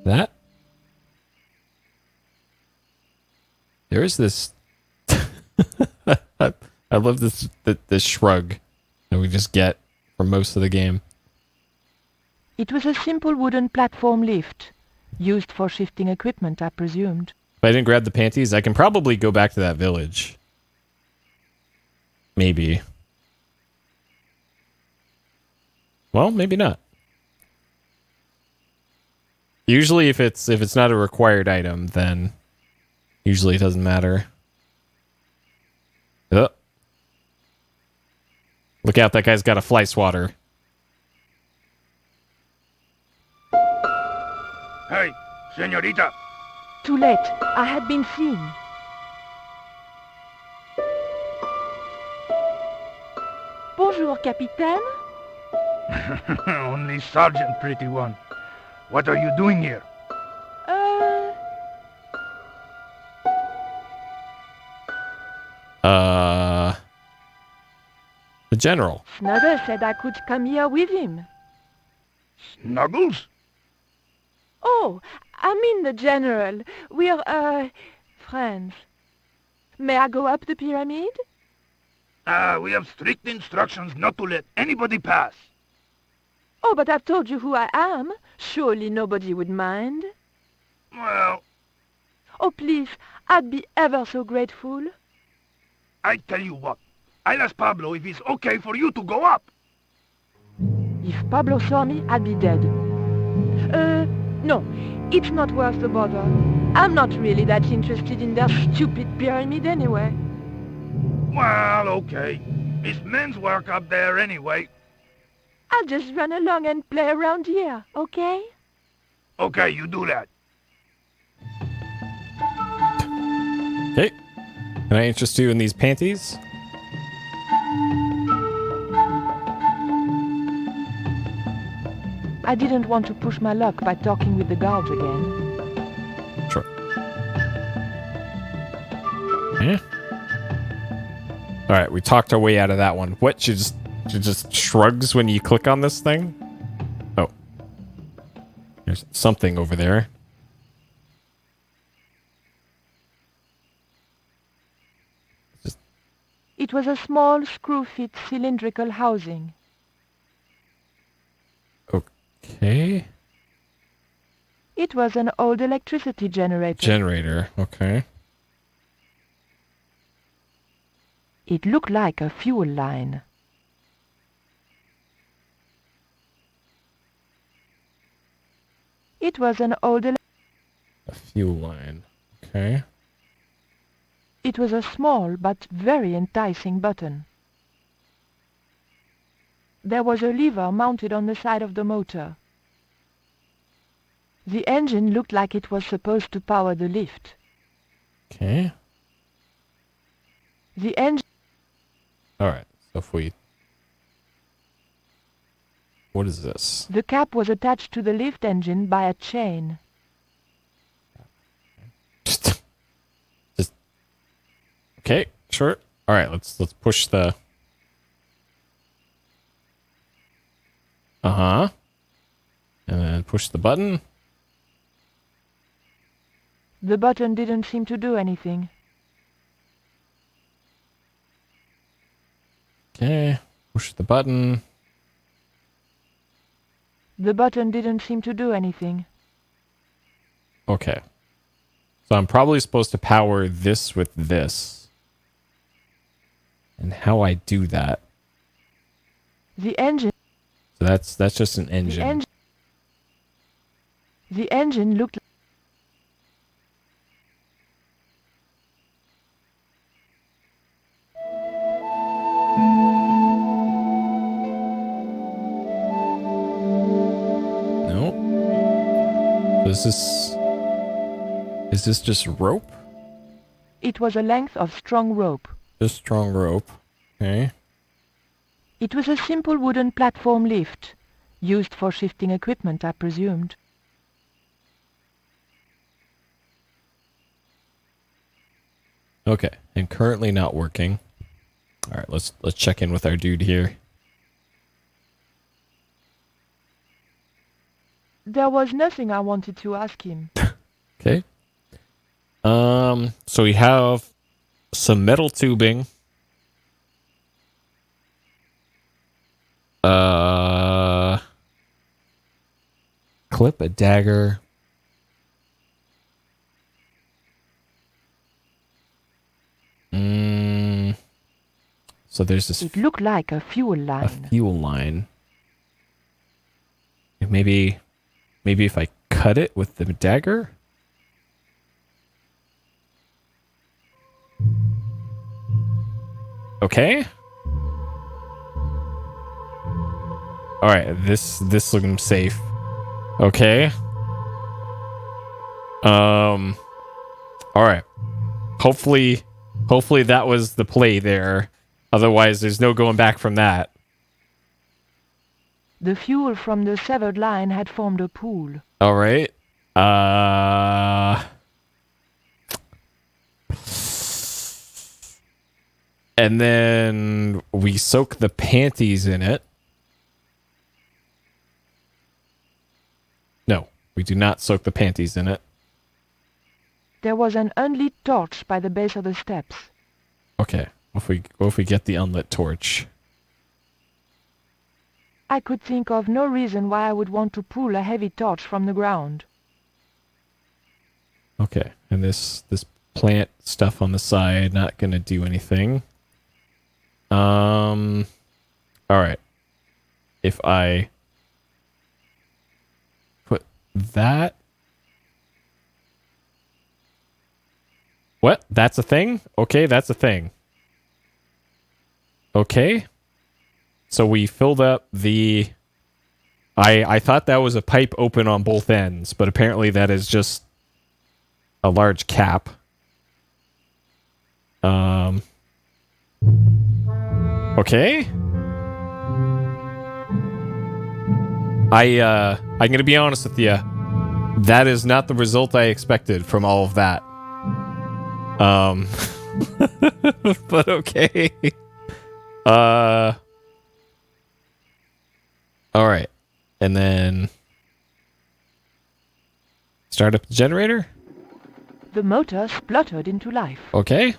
That? There is this... I love this shrug that we just get for most of the game. It was a simple wooden platform lift, used for shifting equipment, I presumed. If I didn't grab the panties, I can probably go back to that village. Maybe. Well, maybe not. Usually if it's not a required item, then usually it doesn't matter. Oh. Look out, that guy's got a fly swatter. Hey, señorita. Too late. I had been seen. Bonjour, Capitaine. Only Sergeant, pretty one. What are you doing here? The general. Snuggles said I could come here with him. Snuggles? Oh, I mean the general. We're, friends. May I go up the pyramid? We have strict instructions not to let anybody pass. Oh, but I've told you who I am. Surely nobody would mind. Well... Oh, please, I'd be ever so grateful. I tell you what. I'll ask Pablo if it's okay for you to go up. If Pablo saw me, I'd be dead. No, it's not worth the bother. I'm not really that interested in their stupid pyramid anyway. Well, okay. It's men's work up there anyway. I'll just run along and play around here, okay? Okay, you do that. Okay. Can I interest you in these panties? I didn't want to push my luck by talking with the guards again. Sure. Yeah. All right, we talked our way out of that one. What? She just shrugs when you click on this thing? Oh. There's something over there. It was a small, screw-fit cylindrical housing. Okay. It was an old electricity generator. Generator, okay. It looked like a fuel line. It was an old A fuel line, okay. It was a small but very enticing button. There was a lever mounted on the side of the motor. The engine looked like it was supposed to power the lift. Okay. The engine... Alright, so if we... What is this? The cap was attached to the lift engine by a chain. Just okay, sure. Alright, let's push the... Uh-huh. And then push the button. The button didn't seem to do anything. Okay, push the button. The button didn't seem to do anything. Okay. So I'm probably supposed to power this with this. And how I do that. The engine... So that's just an engine. The engine looked like... Nope. Is this just rope? It was a length of strong rope. Just strong rope. Okay. It was a simple wooden platform lift, used for shifting equipment, I presumed. Okay, and currently not working. All right, let's check in with our dude here. There was nothing I wanted to ask him. Okay. So we have some metal tubing. Clip, a dagger. So there's this... It looked like a fuel line. A fuel line. Maybe if I cut it with the dagger? Okay. Alright, this looking safe. Okay. Alright. Hopefully that was the play there. Otherwise, there's no going back from that. The fuel from the severed line had formed a pool. Alright. And then we soak the panties in it. No, we do not soak the panties in it. There was an unlit torch by the base of the steps. Okay, what if we get the unlit torch? I could think of no reason why I would want to pull a heavy torch from the ground. Okay, and this plant stuff on the side, not gonna do anything. All right. If I put that. What? That's a thing? Okay, that's a thing. Okay. So we filled up the... I thought that was a pipe open on both ends, but apparently that is just a large cap. Okay. I'm gonna be honest with you. That is not the result I expected from all of that. But okay. All right. And then start up the generator. The motor spluttered into life. Okay.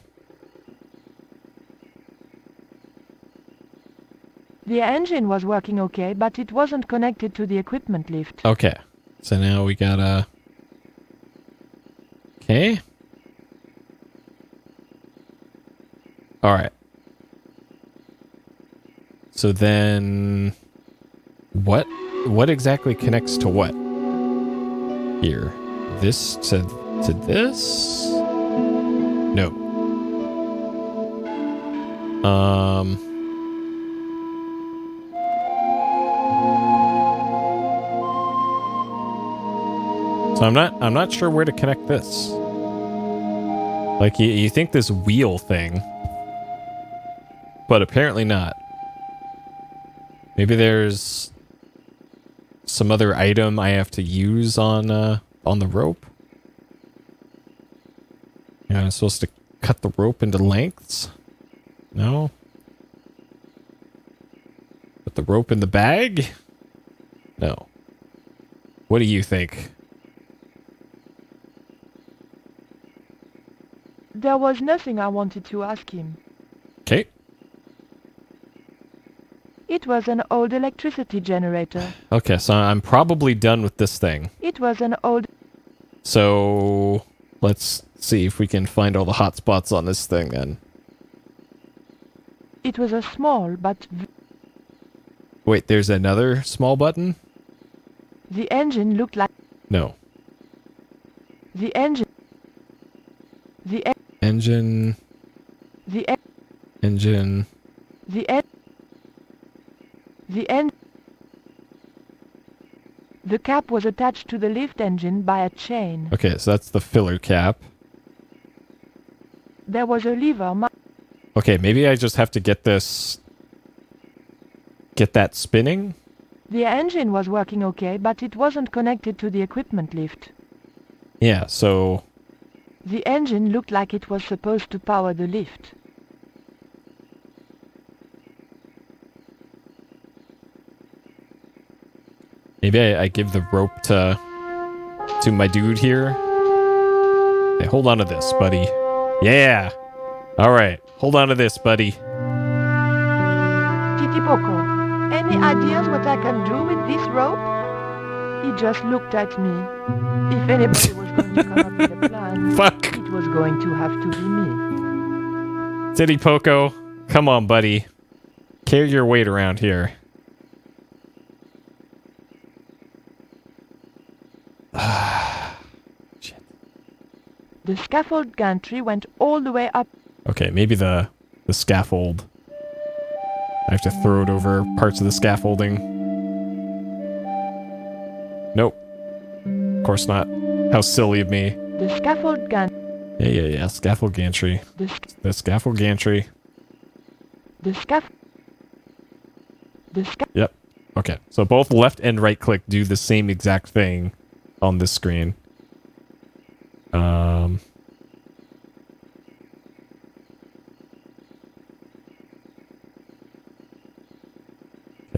The engine was working okay, but it wasn't connected to the equipment lift. Okay. So now we gotta... Okay. Alright. So then... What exactly connects to what? Here. This to this? No. So I'm not sure where to connect this. Like you think this wheel thing, but apparently not. Maybe there's some other item I have to use on the rope. Yeah, I'm supposed to cut the rope into lengths. No. Put the rope in the bag? No. What do you think? There was nothing I wanted to ask him. Okay. It was an old electricity generator. Okay, so I'm probably done with this thing. It was an old... So, let's see if we can find all the hot spots on this thing then. It was a small but... Wait, there's another small button? The engine looked like... No. The engine... The engine... The engine... The end. The cap was attached to the lift engine by a chain. Okay, so that's the filler cap. There was a lever. Okay, maybe I just have to get this... Get that spinning? The engine was working okay, but it wasn't connected to the equipment lift. Yeah, so... The engine looked like it was supposed to power the lift. Maybe I give the rope to my dude here. Hey, hold on to this, buddy. Yeah! Alright, hold on to this, buddy. Titipoco, any ideas what I can do with this rope? He just looked at me. If anybody was going to come up with a plan, Fuck. It was going to have to be me. Titipoco, come on, buddy. Carry your weight around here. Shit. The scaffold gantry went all the way up. Okay, maybe the scaffold. I have to throw it over parts of the scaffolding. Nope. Of course not. How silly of me. The scaffold gantry. Yeah. Scaffold gantry. The scaffold gantry. Yep. Okay. So both left and right click do the same exact thing on this screen. Okay,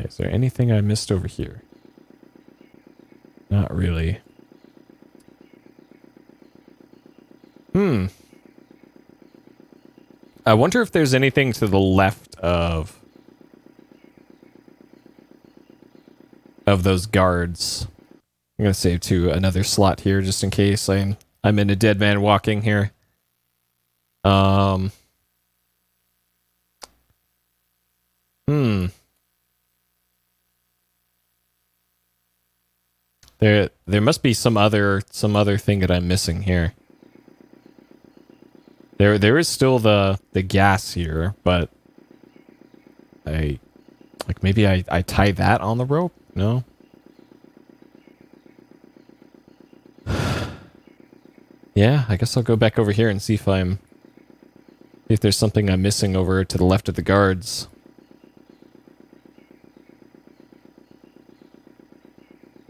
is there anything I missed over here? Not really. I wonder if there's anything to the left of those guards. I'm gonna save to another slot here just in case I'm in a dead man walking here. There must be some other thing that I'm missing here. There is still the gas here, but maybe I tie that on the rope? No? Yeah, I guess I'll go back over here and see if there's something I'm missing over to the left of the guards.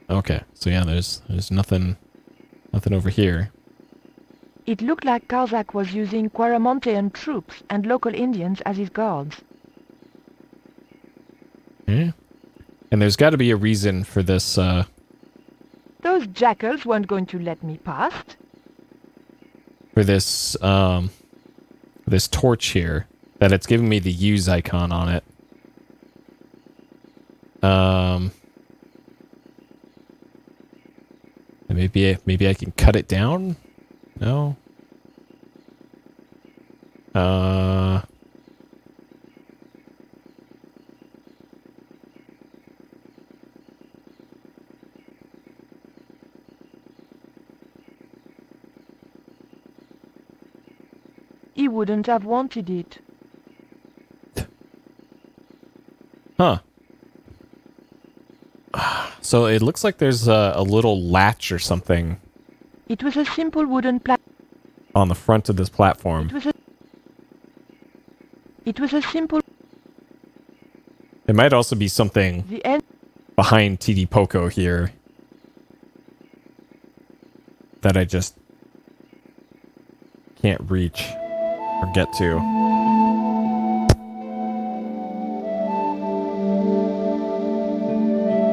Okay, so yeah, there's nothing over here. It looked like Karzak was using Quaramontean troops and local Indians as his guards. Yeah. And there's got to be a reason for this, Those jackals weren't going to let me past. For this, this torch here, that it's giving me the use icon on it. Maybe I can cut it down? No? He wouldn't have wanted it. Huh. So it looks like there's a little latch or something It was a simple wooden platform. on the front of this platform. It was a simple... It might also be something behind TD Poco here that I just can't reach or get to.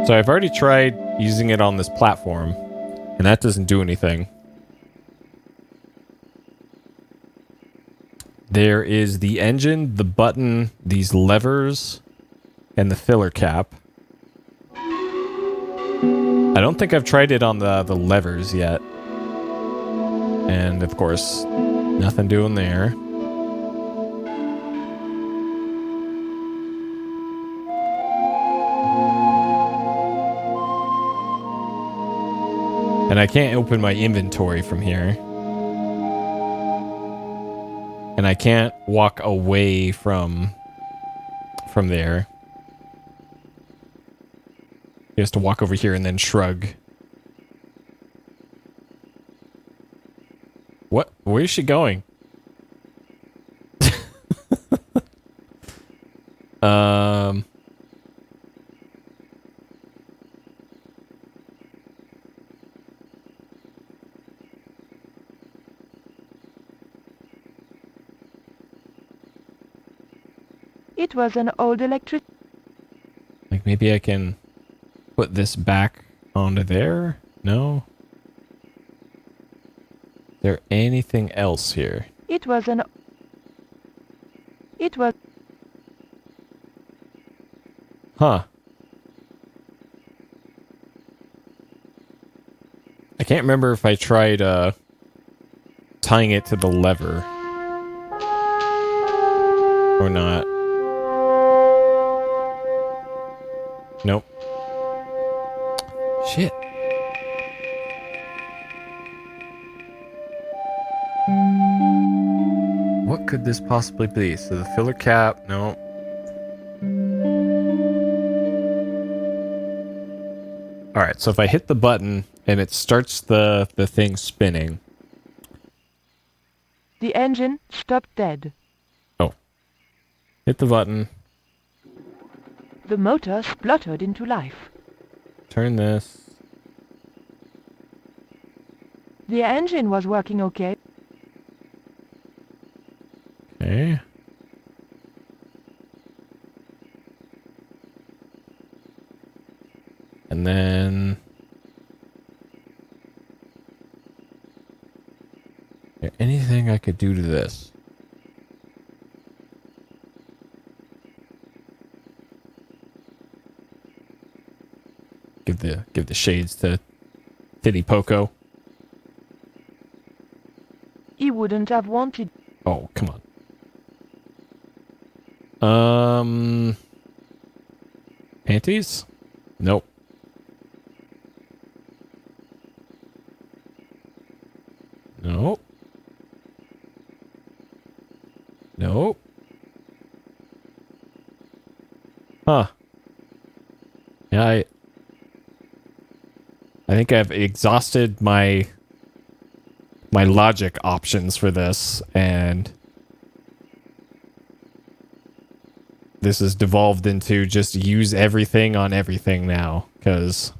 So I've already tried using it on this platform, and that doesn't do anything. There is the engine, the button, these levers, and the filler cap. I don't think I've tried it on the levers yet. And, of course, nothing doing there. And I can't open my inventory from here. And I can't walk away from there. He has to walk over here and then shrug. What? Where is she going? It was an old electric... Like maybe I can put this back onto there? No? Is there anything else here? It was an... It was... Huh. I can't remember if I tried tying it to the lever or not. Nope. Shit. What could this possibly be? So the filler cap, no. Alright, so if I hit the button and it starts the thing spinning. The engine stopped dead. Oh. Hit the button. The motor spluttered into life. Turn this. The engine was working okay. Okay. And then... Is there anything I could do to this? Give the shades to Titty Poco. He wouldn't have wanted... Oh, come on. Panties? Nope. Nope. Nope. Huh. Yeah, I think I've exhausted my logic options for this, and this has devolved into just use everything on everything now, because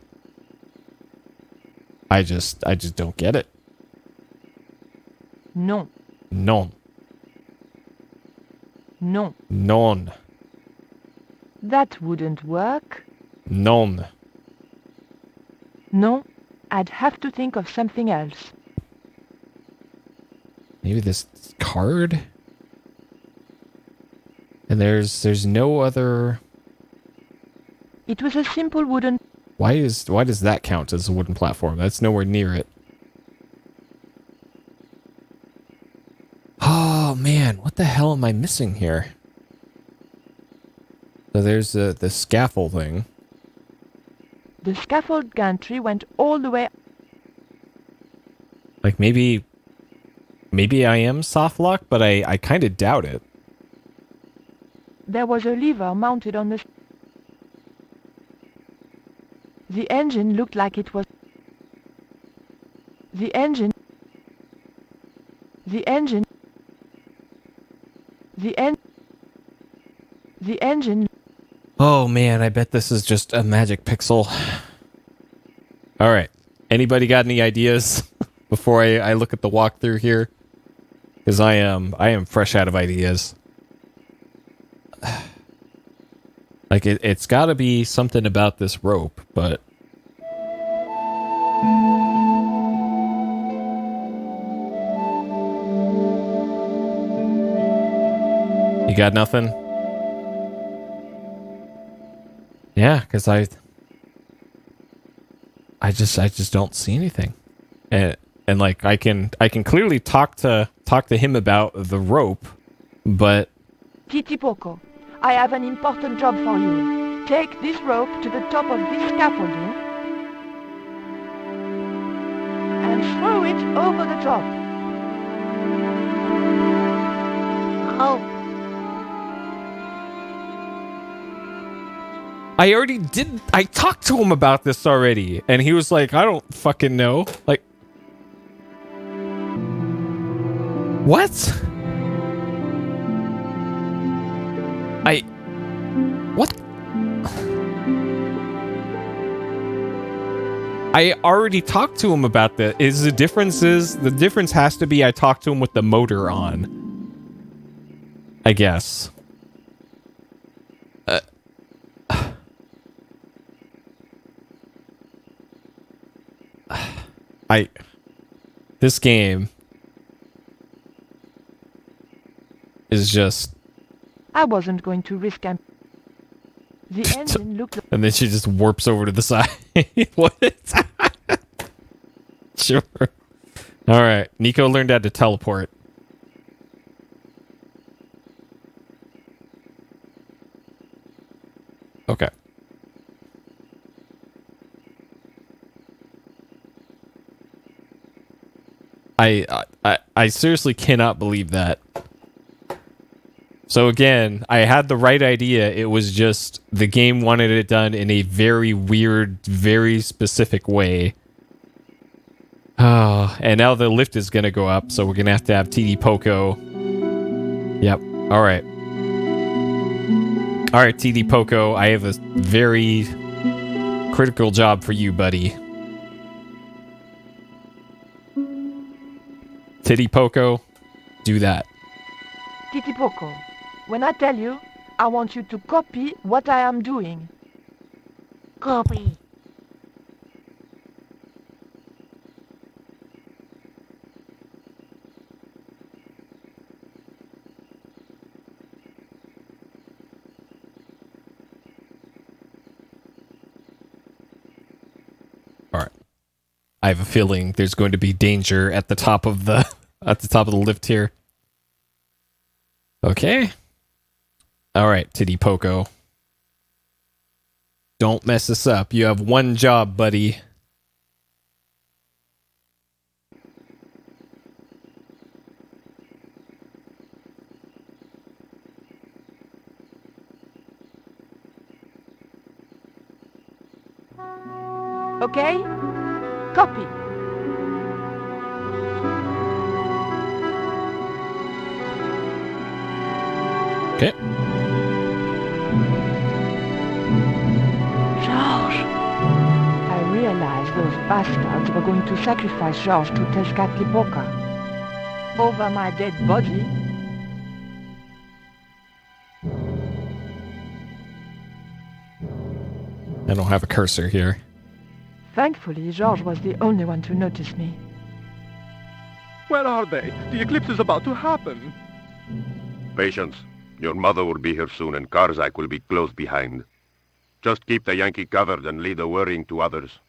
I just don't get it. Non. Non. Non. Non. That wouldn't work. Non. No, I'd have to think of something else. Maybe this card? And there's no other... It was a simple wooden... Why does that count as a wooden platform? That's nowhere near it. Oh man, what the hell am I missing here? So there's the scaffolding. The scaffold gantry went all the way... Like maybe I am soft lock, but I kind of doubt it. There was a lever mounted on the... The engine looked like it was... The engine... The engine... The engine... Oh man, I bet this is just a magic pixel. Alright. Anybody got any ideas before I look at the walkthrough here? Because I am fresh out of ideas. Like it's gotta be something about this rope, but... You got nothing? Yeah, because I just don't see anything, and like I can clearly talk to him about the rope, but Titipoco, I have an important job for you. Take this rope to the top of this scaffolding and throw it over the top. Oh. I already did. I talked to him about this already, and he was like, "I don't fucking know." Like, what? What? I already talked to him about that. The difference has to be I talked to him with the motor on. I guess. This game is just... I wasn't going to risk the engine looked like... And then she just warps over to the side. What? Sure. Alright, Nico learned how to teleport. Okay. I seriously cannot believe that. So again, I had the right idea. It was just the game wanted it done in a very weird, very specific way. Oh, and now the lift is going to go up, so we're going to have TD Poco. Yep. All right. All right, TD Poco, I have a very critical job for you, buddy. Titty Poco, do that. Titipoco, when I tell you, I want you to copy what I am doing. Copy. All right. I have a feeling there's going to be danger at the top of the lift here. Okay. All right, Titty Poco. Don't mess this up. You have one job, buddy. Okay? Copy. Okay. Georges! I realized those bastards were going to sacrifice Georges to Tezcatlipoca. Over my dead body. I don't have a cursor here. Thankfully, Georges was the only one to notice me. Where are they? The eclipse is about to happen. Patience. Your mother will be here soon and Karzak will be close behind. Just keep the Yankee covered and leave the worrying to others.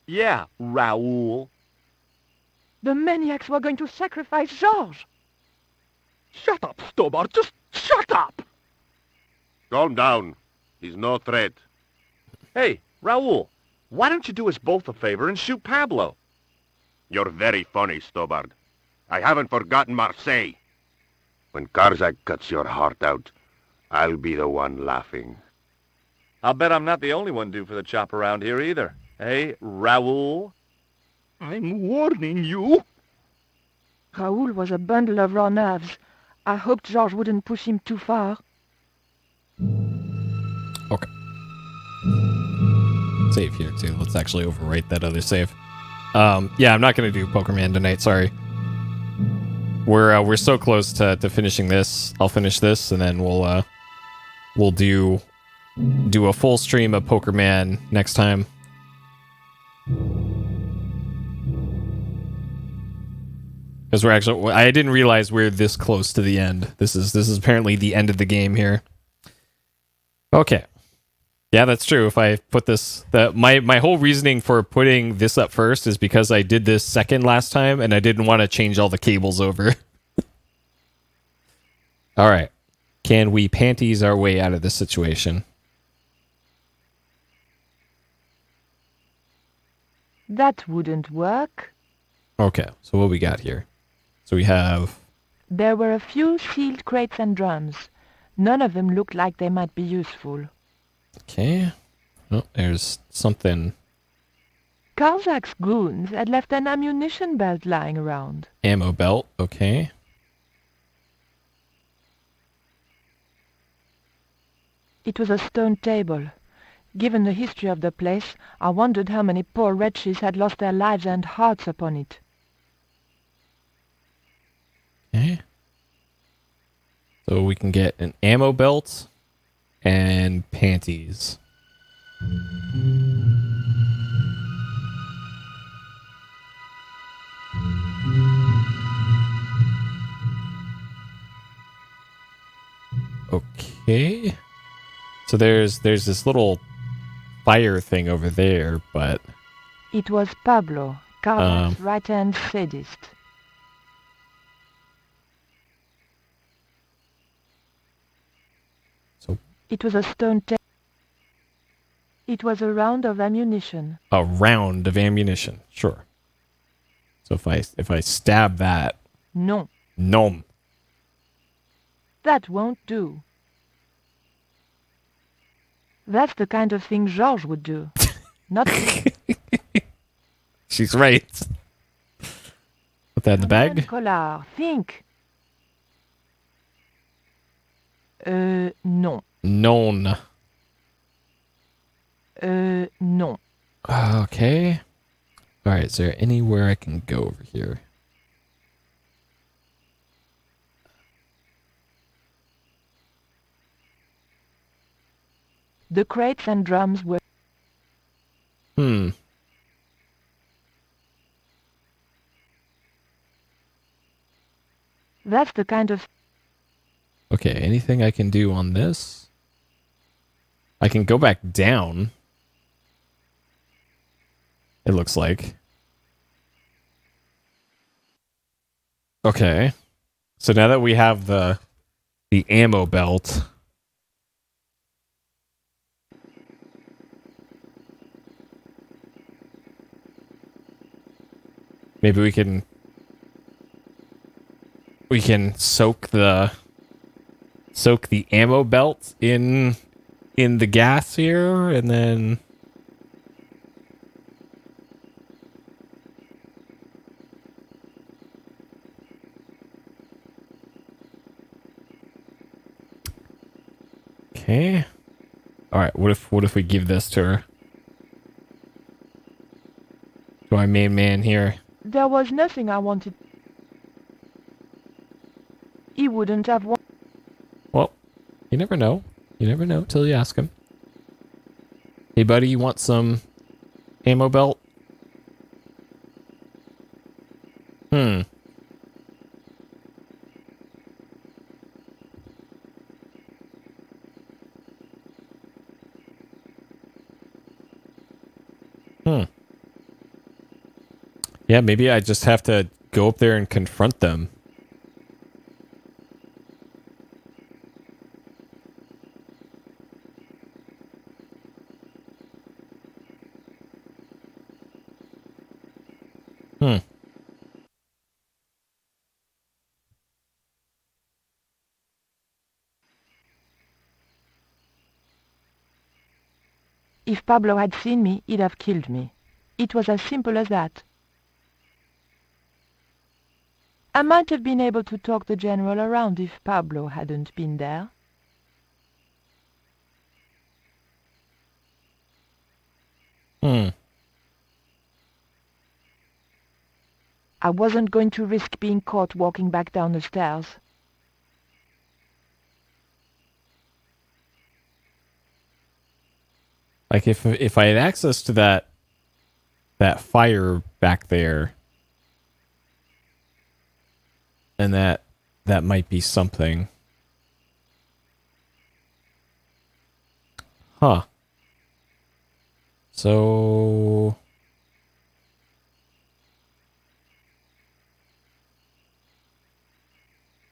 Yeah, Raoul. The maniacs were going to sacrifice Georges. Shut up, Stobart. Just shut up! Calm down. He's no threat. Hey, Raoul, why don't you do us both a favor and shoot Pablo? You're very funny, Stobart. I haven't forgotten Marseille. When Karzak cuts your heart out, I'll be the one laughing. I'll bet I'm not the only one due for the chop around here either. Hey, Raoul? I'm warning you. Raoul was a bundle of raw nerves. I hoped Georges wouldn't push him too far. Okay. Save here, too. Let's actually overwrite that other save. Yeah, I'm not going to do Pokerman tonight, sorry. We're so close to finishing this. I'll finish this, and then we'll do a full stream of Pokerman next time. Because I didn't realize we're this close to the end. This is apparently the end of the game here. Okay. Yeah, that's true. If I put this, my whole reasoning for putting this up first is because I did this second last time, and I didn't want to change all the cables over. All right. Can we panties our way out of this situation? That wouldn't work. Okay, so what we got here? So we have... There were a few sealed crates and drums. None of them looked like they might be useful. Okay. Oh, there's something... Karzak's goons had left an ammunition belt lying around. Ammo belt, okay. It was a stone table. Given the history of the place, I wondered how many poor wretches had lost their lives and hearts upon it. Okay. So we can get an ammo belt and panties. Okay. So there's this little fire thing over there, but... It was Pablo, Karzak's right-hand sadist. It was a stone table. It was a round of ammunition. A round of ammunition, sure. So if I stab that... No. Nom. That won't do. That's the kind of thing Georges would do. Not... She's right. Put that in the bag. Collard, think. Non. Non. Non. Okay. Alright, is there anywhere I can go over here? The crates and drums were... That's the kind of... Okay, anything I can do on this? I can go back down. It looks like. Okay. So now that we have the ammo belt... Maybe we can soak the ammo belt in the gas here, and then okay. All right. What if we give this to her? To our main man here. There was nothing I wanted. He wouldn't have wanted. Well, you never know. You never know till you ask him. Hey, buddy, you want some ammo belt? Hmm. Yeah, maybe I just have to go up there and confront them. If Pablo had seen me, he'd have killed me. It was as simple as that. I might have been able to talk the general around if Pablo hadn't been there. I wasn't going to risk being caught walking back down the stairs. Like if I had access to that fire back there, then that might be something. Huh. So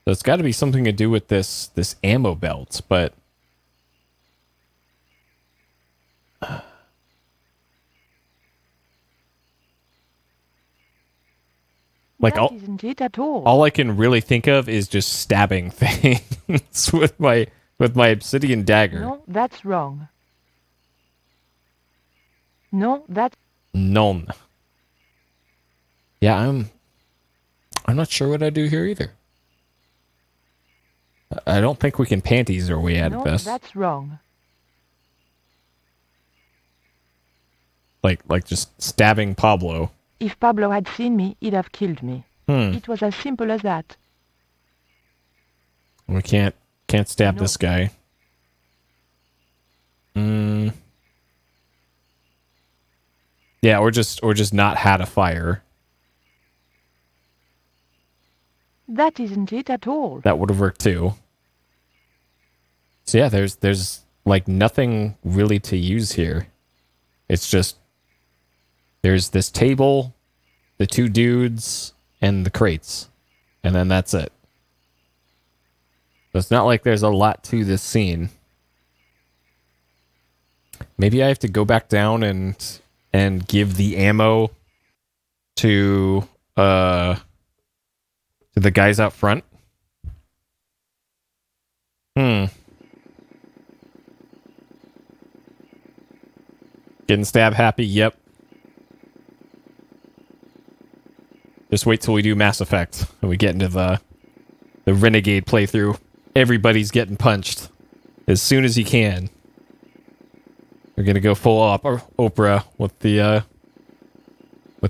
it's got to be something to do with this ammo belt, but like isn't it at all. All I can really think of is just stabbing things with my obsidian dagger. No, that's wrong. No, that's... None. Yeah, I'm not sure what I do here either. I don't think we can panties our way out of this. No, that's wrong. Like just stabbing Pablo. If Pablo had seen me, he'd have killed me. It was as simple as that. We can't stab this guy. Yeah, or just not had a fire. That isn't it at all. That would have worked too. So yeah, there's like nothing really to use here. It's just there's this table, the two dudes, and the crates. And then that's it. So it's not like there's a lot to this scene. Maybe I have to go back down and give the ammo to the guys out front. Getting stab happy, yep. Just wait till we do Mass Effect and we get into the Renegade playthrough. Everybody's getting punched as soon as you can. We're gonna go full Oprah with the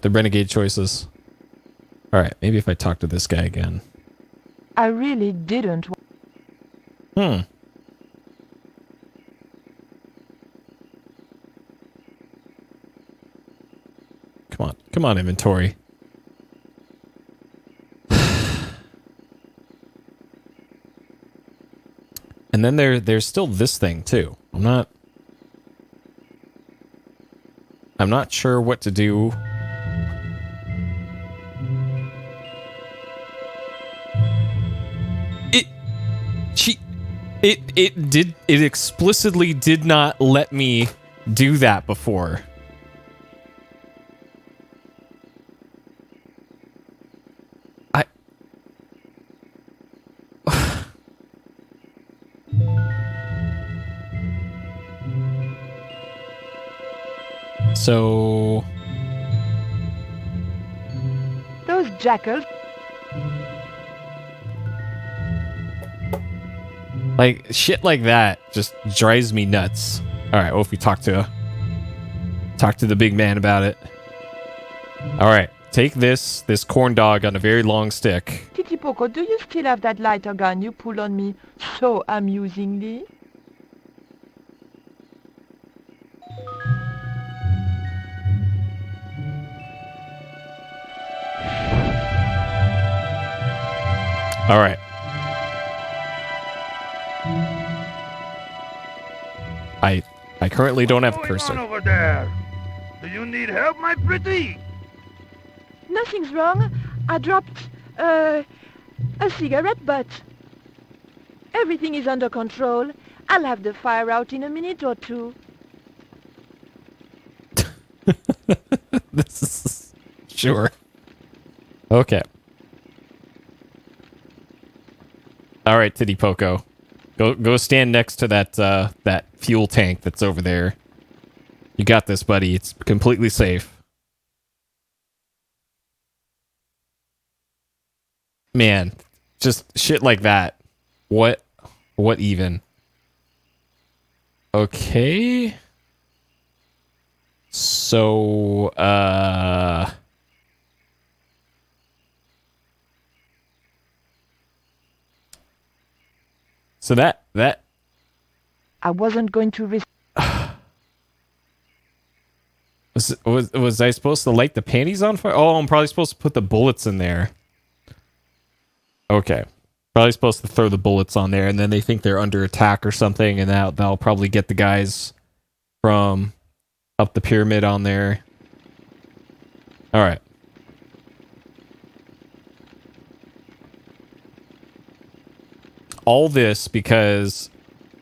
Renegade choices. All right, maybe if I talk to this guy again. I really didn't. Come on, inventory. And then there's still this thing too. I'm not sure what to do. It explicitly did not let me do that before. So... Those jackals... Like, shit like that just drives me nuts. Alright, well, if we talk to the big man about it. Alright, take this corn dog on a very long stick. Titipoco, do you still have that lighter gun you pulled on me so amusingly? Alright. I currently don't have a cursor. Over there? Do you need help, my pretty? Nothing's wrong. I dropped, a cigarette butt. Everything is under control. I'll have the fire out in a minute or two. This is... Sure. Okay. Alright, Titty Poco. Go stand next to that fuel tank that's over there. You got this, buddy. It's completely safe. Man, just shit like that. What even? Okay. So, So that... I wasn't going to risk... Was I supposed to light the panties on fire? Oh, I'm probably supposed to put the bullets in there. Okay. Probably supposed to throw the bullets on there, and then they think they're under attack or something, and that'll probably get the guys from up the pyramid on there. Alright. All this because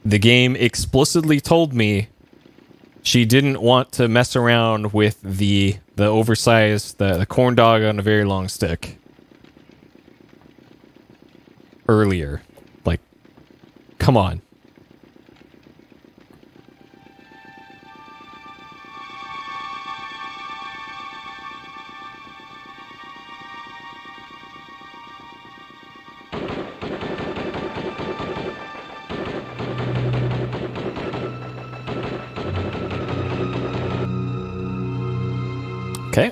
the game explicitly told me she didn't want to mess around with the oversized, the corn dog on a very long stick. Earlier. Like, come on. Okay.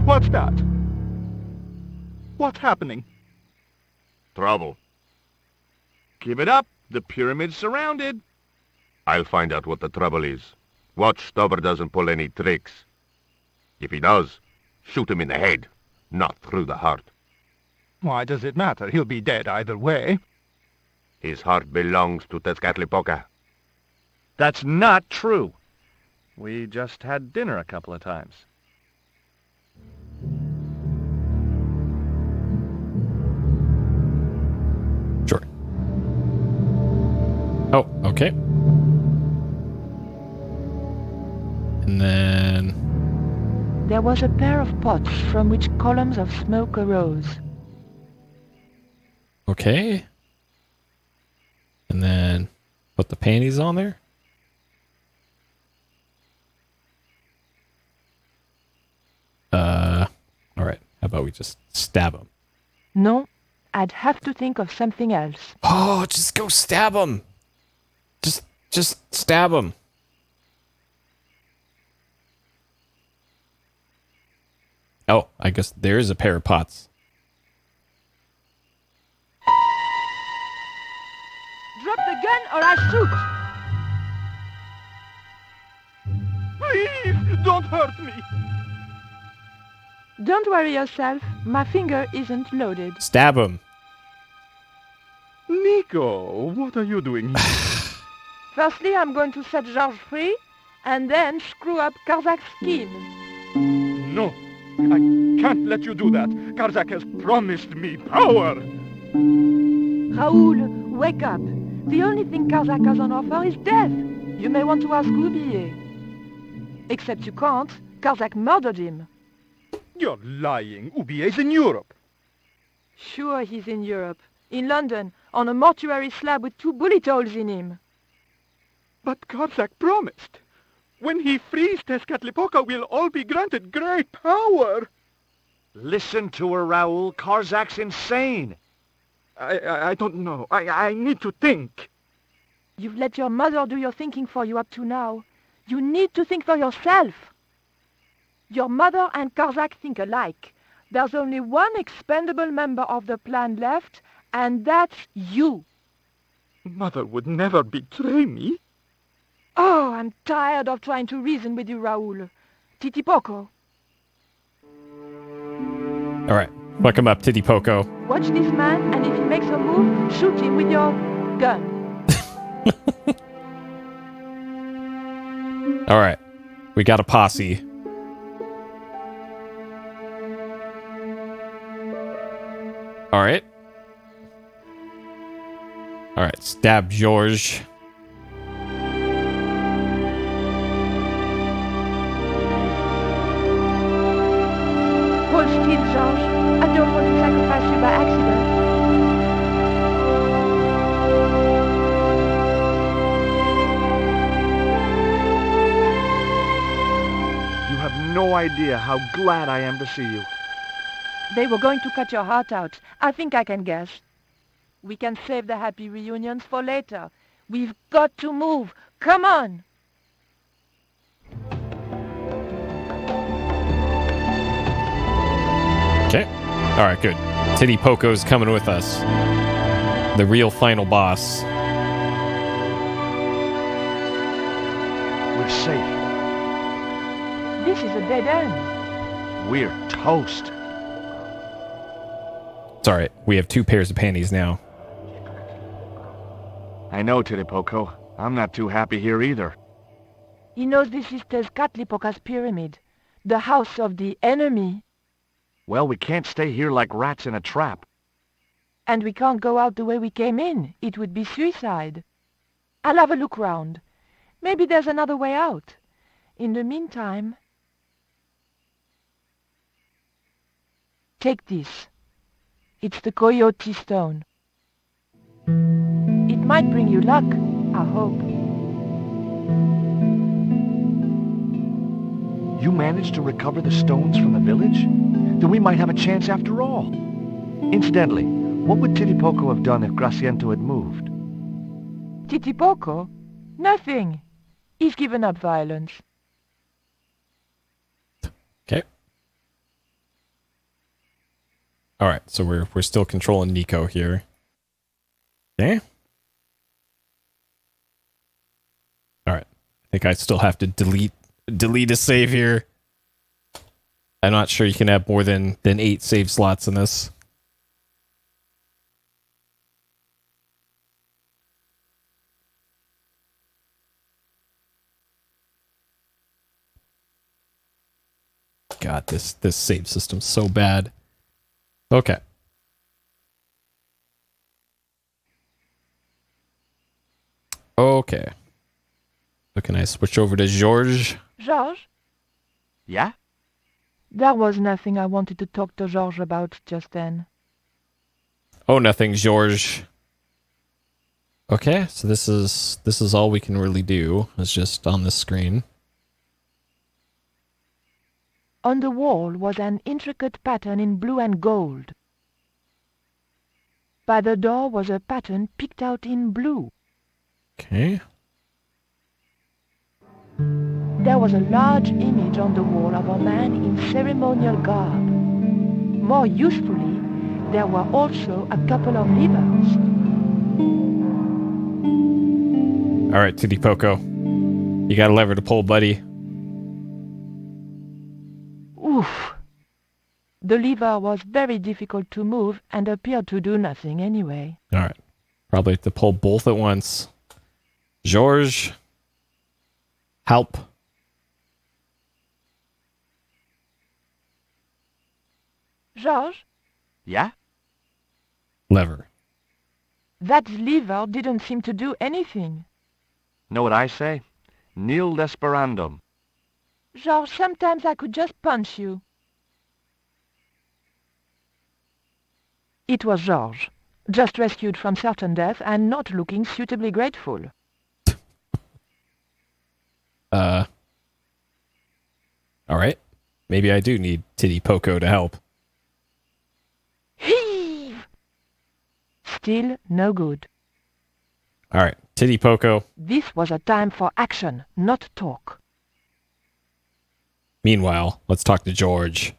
What's that? What's happening? Trouble. Give it up. The pyramid's surrounded. I'll find out what the trouble is. Watch Stubber doesn't pull any tricks. If he does, shoot him in the head, not through the heart. Why does it matter? He'll be dead either way. His heart belongs to Tezcatlipoca. That's not true. We just had dinner a couple of times. Sure. Oh, okay. And then... There was a pair of pots from which columns of smoke arose. Okay. And then put the panties on there. Alright. How about we just stab him? No, I'd have to think of something else. Oh, just go stab him. Just stab him. Oh, I guess there is a pair of pots. Drop the gun or I shoot! Please, don't hurt me! Don't worry yourself. My finger isn't loaded. Stab him. Nico, what are you doing here? Firstly, I'm going to set Georges free, and then screw up Karzak's scheme. No, I can't let you do that. Karzak has promised me power. Raoul, wake up. The only thing Karzak has on offer is death. You may want to ask Oublié. Except you can't. Karzak murdered him. You're lying. Ubier's in Europe. Sure, he's in Europe. In London, on a mortuary slab with 2 bullet holes in him. But Karzak promised. When he frees Tezcatlipoca, we'll all be granted great power. Listen to her, Raoul. Karzak's insane. I don't know. I need to think. You've let your mother do your thinking for you up to now. You need to think for yourself. Your mother and Karzak think alike. There's only one expendable member of the plan left, and that's you. Mother would never betray me. Oh, I'm tired of trying to reason with you, Raoul. Titipoco. All right, fuck him up, Titipoco. Watch this man, and if he makes a move, shoot him with your gun. All right, we got a posse. All right. All right, stab George. Hold still, George. I don't want to sacrifice you by accident. You have no idea how glad I am to see you. They were going to cut your heart out. I think I can guess. We can save the happy reunions for later. We've got to move. Come on! Okay. All right, good. Titipoco's coming with us. The real final boss. We're safe. This is a dead end. We're toast. It's all right. We have 2 pairs of panties now. I know, Titipoco. I'm not too happy here either. He knows this is Tezcatlipoca's pyramid, the house of the enemy. Well, we can't stay here like rats in a trap. And we can't go out the way we came in. It would be suicide. I'll have a look round. Maybe there's another way out. In the meantime... Take this. It's the Coyote Stone. It might bring you luck, I hope. You managed to recover the stones from the village? Then we might have a chance after all. Incidentally, what would Titipoco have done if Graciento had moved? Titipoco? Nothing. He's given up violence. Okay. All right, so we're still controlling Nico here. Okay. All right. I think I still have to delete a save here. I'm not sure you can have more than 8 save slots in this. God, this save system's so bad. Okay. Okay. So can I switch over to Georges? Georges? Yeah? There was nothing I wanted to talk to Georges about just then. Oh, nothing, Georges. Okay, so this is all we can really do. It's just on the screen. On the wall was an intricate pattern in blue and gold. By the door was a pattern picked out in blue. Okay. There was a large image on the wall of a man in ceremonial garb. More usefully, there were also a couple of levers. All right, Titipoco. You got a lever to pull, buddy. Oof. The lever was very difficult to move and appeared to do nothing anyway. All right. Probably have to pull both at once. Georges, help. Georges? Yeah? Lever. That lever didn't seem to do anything. Know what I say? Nil desperandum. Georges, sometimes I could just punch you. It was Georges, just rescued from certain death and not looking suitably grateful. Alright. Maybe I do need Titty Poco to help. Heave! Still no good. Alright, Titty Poco. This was a time for action, not talk. Meanwhile, let's talk to George.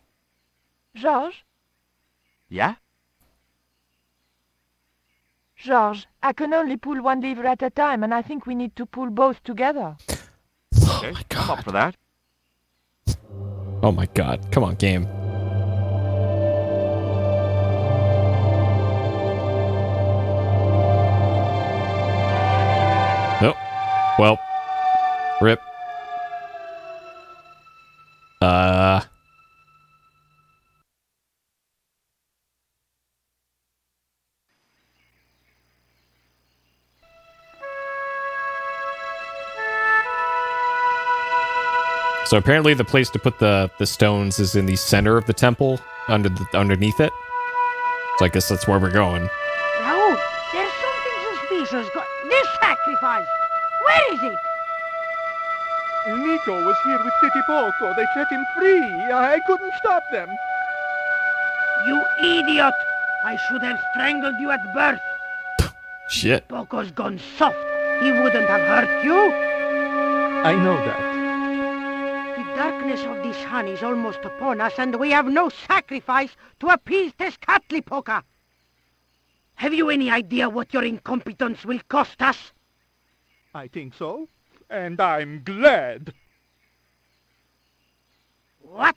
Georges? Yeah? Georges, I can only pull one lever at a time, and I think we need to pull both together. Okay, I'm up for that. Oh my god. Come on, game. Nope. Well. Rip. So apparently the place to put the stones is in the center of the temple, underneath it. So I guess that's where we're going. Raoul, there's something suspicious. This sacrifice! Where is it? Nico was here with Titty Poco. They set him free. I couldn't stop them. You idiot! I should have strangled you at birth. Shit. Poco's gone soft. He wouldn't have hurt you. I know that. The darkness of this hun is almost upon us, and we have no sacrifice to appease Tezcatlipoca. Have you any idea what your incompetence will cost us? I think so. And I'm glad. What?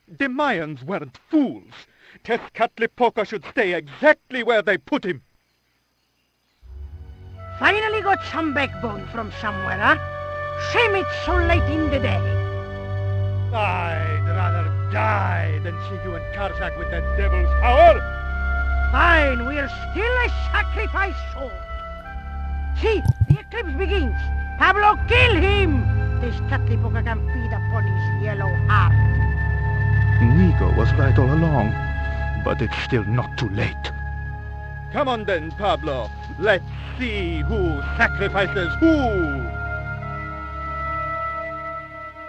The Mayans weren't fools. Tezcatlipoca should stay exactly where they put him. Finally got some backbone from somewhere, huh? Shame it's so late in the day. I'd rather die than see you and Karzak with that devil's power. Fine, we're still a sacrifice short. See, the eclipse begins. Pablo, kill him! Tezcatlipoca can feed upon his yellow heart. Nico was right all along, but it's still not too late. Come on then, Pablo. Let's see who sacrifices who.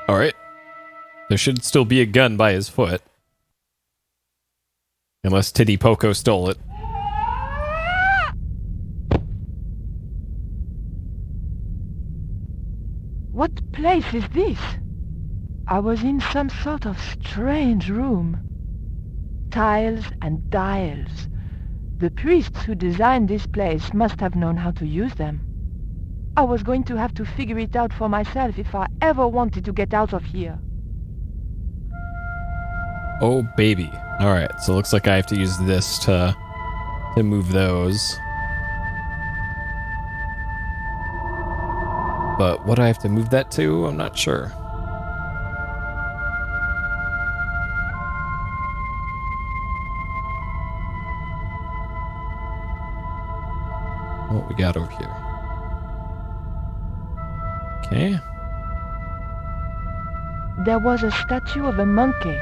Alright. There should still be a gun by his foot. Unless Titty Poco stole it. What place is this? I was in some sort of strange room. Tiles and dials. The priests who designed this place must have known how to use them. I was going to have to figure it out for myself if I ever wanted to get out of here. Oh, baby. Alright, so it looks like I have to use this to move those. But what do I have to move that to? I'm not sure. What we got over here? Okay. There was a statue of a monkey.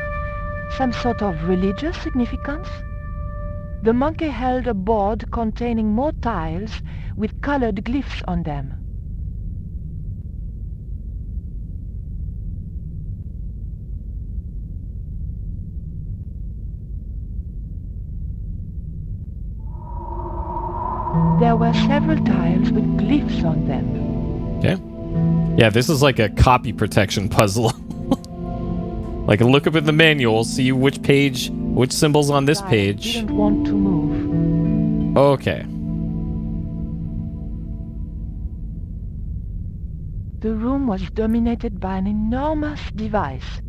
Some sort of religious significance? The monkey held a board containing more tiles with colored glyphs on them. There were several tiles with glyphs on them. Okay. Yeah, this is like a copy protection puzzle. Like, look up in the manual, see which page, which symbol's on this page. Didn't want to move. Okay. The room was dominated by an enormous device.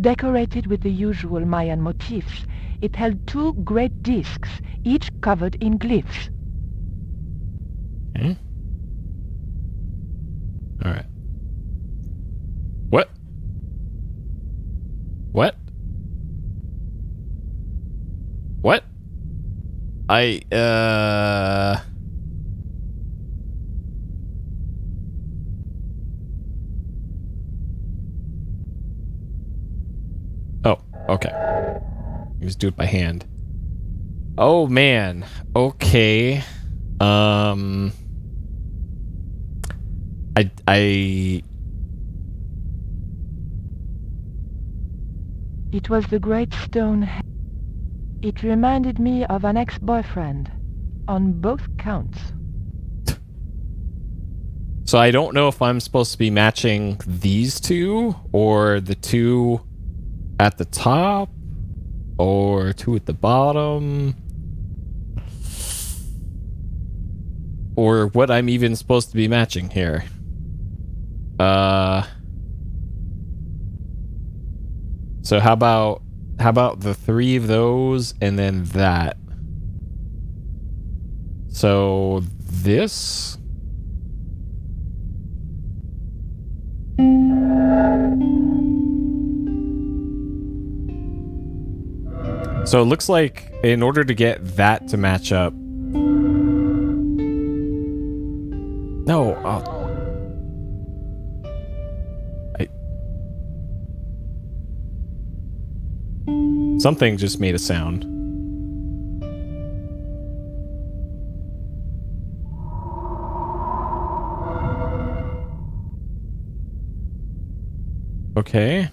Decorated with the usual Mayan motifs, it held two great discs, each covered in glyphs. Okay. Alright. What? What? What? Okay. You just do it by hand. Oh, man. Okay. It was the great stone. It reminded me of an ex-boyfriend, on both counts. So I don't know if I'm supposed to be matching these two, or the two at the top, or two at the bottom, or what I'm even supposed to be matching here. So how about the three of those and then that? So this. So it looks like in order to get that to match up. No. Something just made a sound. Okay.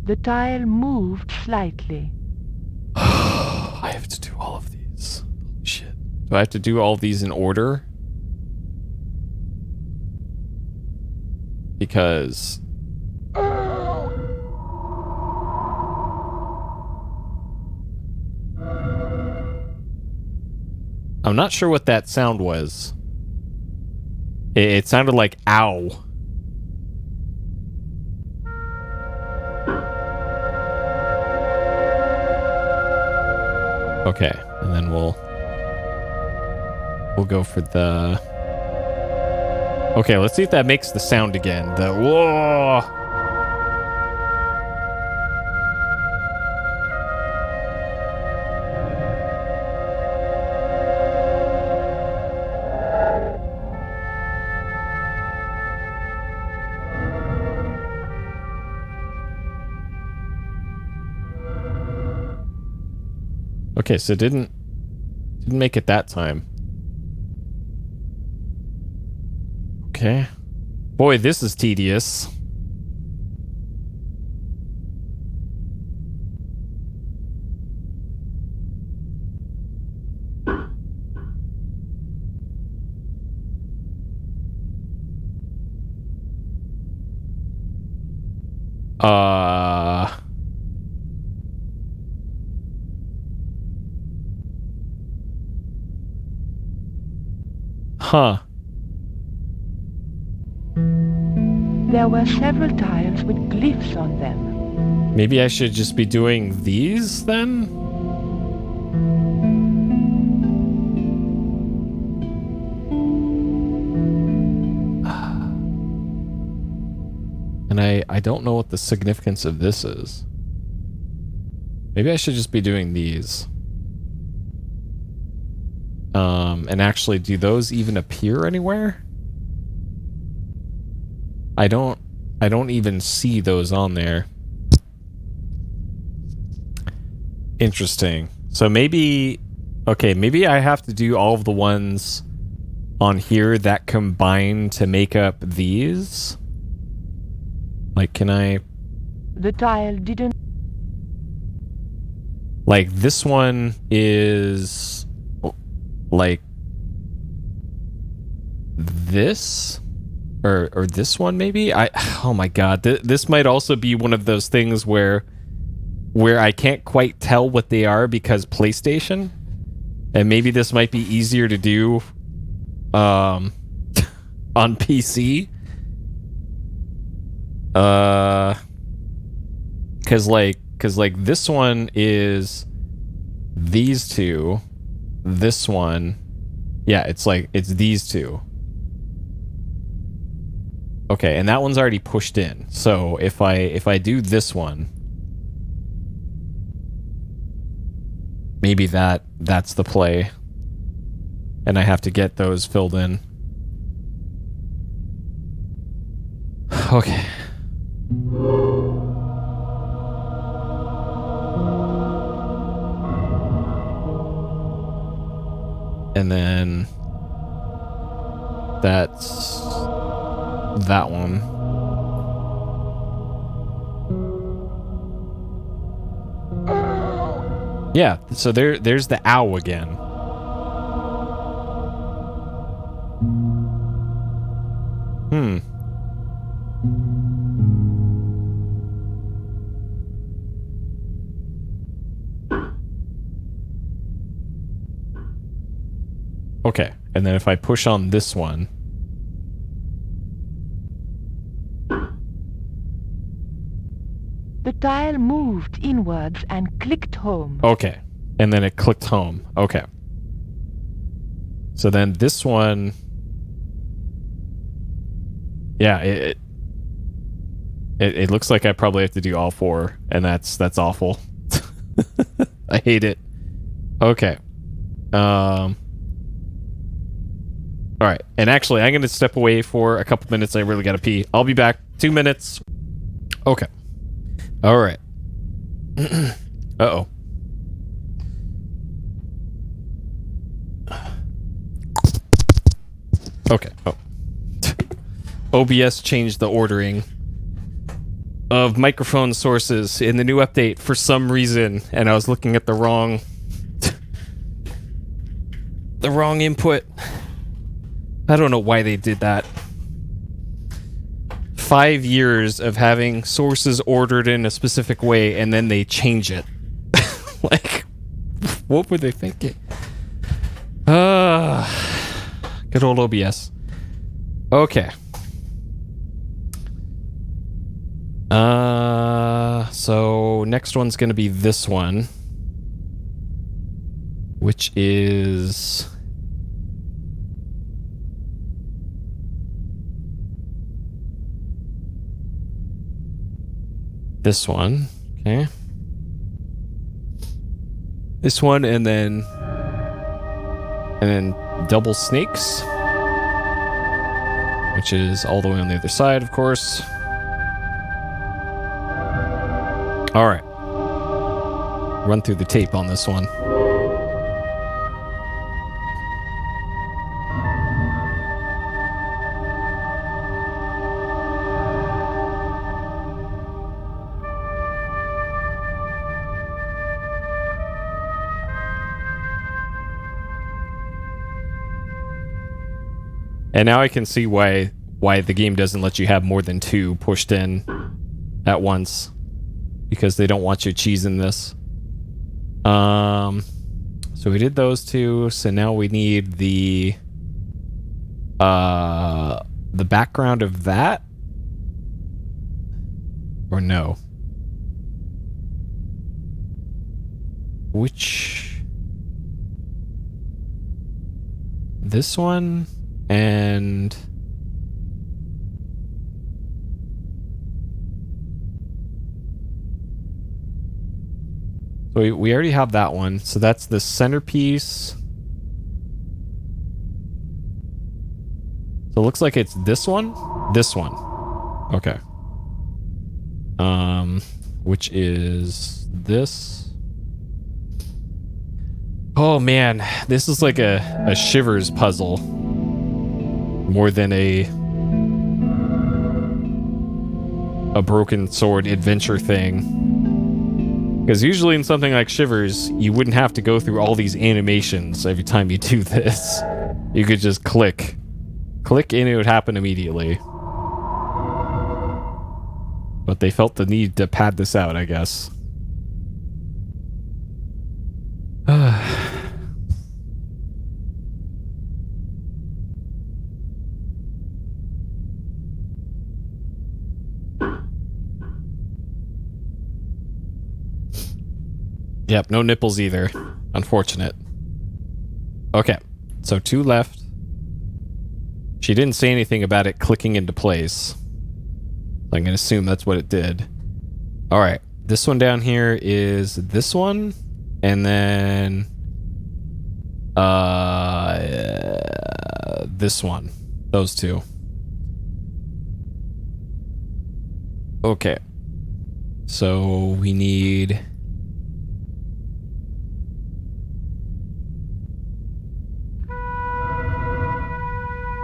The tile moved slightly. I have to do all of these. Holy shit. Do I have to do all these in order? Because... I'm not sure what that sound was. It sounded like ow. Okay, and then we'll go for the... Okay, let's see if that makes the sound again. The whoa. Okay, so didn't make it that time. Okay. Boy, this is tedious. Huh. There were several tiles with glyphs on them. Maybe I should just be doing these then? And I don't know what the significance of this is. Maybe I should just be doing these. And actually, do those even appear anywhere? I don't even see those on there. Interesting. So maybe, okay, maybe I have to do all of the ones on here that combine to make up these. Like, can I... The tile didn't... Like, this one is... Like... This? Or this one, maybe? Oh my god. This might also be one of those things where I can't quite tell what they are because PlayStation. And maybe this might be easier to do on PC. Cause like this one is these two. This one, yeah, it's these two. Okay, and that one's already pushed in. So if I do this one, maybe that's the play, and I have to get those filled in. Okay. And then that's that one. Yeah, so there's the ow again. Okay, and then if I push on this one. The dial moved inwards and clicked home. Okay, and then it clicked home. Okay. So then this one. Yeah, it looks like I probably have to do all four, and that's awful. I hate it. Okay. All right, and actually, I'm going to step away for a couple minutes. I really got to pee. I'll be back. 2 minutes. Okay. All right. Uh-oh. Okay. Oh. OBS changed the ordering of microphone sources in the new update for some reason, and I was looking at the wrong input. I don't know why they did that. 5 years of having sources ordered in a specific way, and then they change it. Like, what were they thinking? Good old OBS. Okay. So next one's gonna be this one, which is this one. Okay. This one, and then double snakes, which is all the way on the other side, of course. All right. Run through the tape on this one. And now I can see why the game doesn't let you have more than 2 pushed in at once, because they don't want you cheesing this. So we did those 2. So now we need the background of that, or no? Which, this one and so we already have that one. So that's the centerpiece. So it looks like it's this one. This one. Okay. Which is this. Oh man, this is like a Shivers puzzle more than a broken sword adventure thing. Because usually in something like Shivers, you wouldn't have to go through all these animations every time you do this. You could just click and it would happen immediately. But they felt the need to pad this out, I guess. Yep, no nipples either. Unfortunate. Okay, so 2 left. She didn't say anything about it clicking into place. I'm gonna assume that's what it did. Alright, this one down here is this one, and then this one. Those 2. Okay. So we need...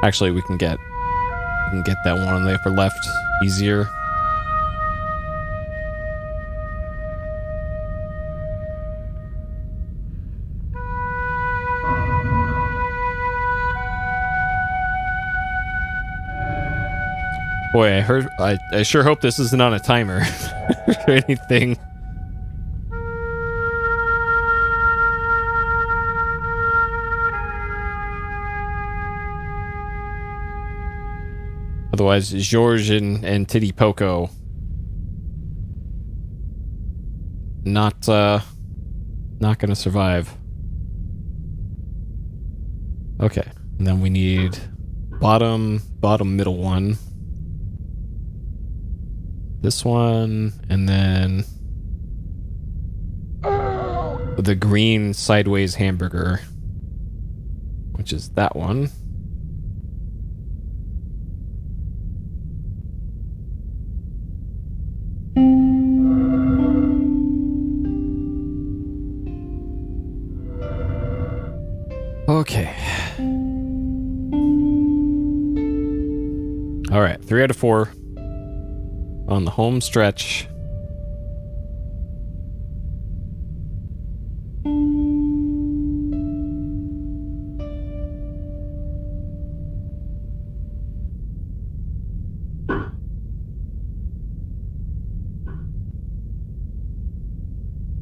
Actually, we can get that one on the upper left easier. Boy, I sure hope this isn't on a timer or anything. Otherwise, George and Titty Poco not gonna survive. Okay, and then we need bottom middle one. This one, and then the green sideways hamburger, which is that one. Okay. All right, 3 out of 4 on the home stretch.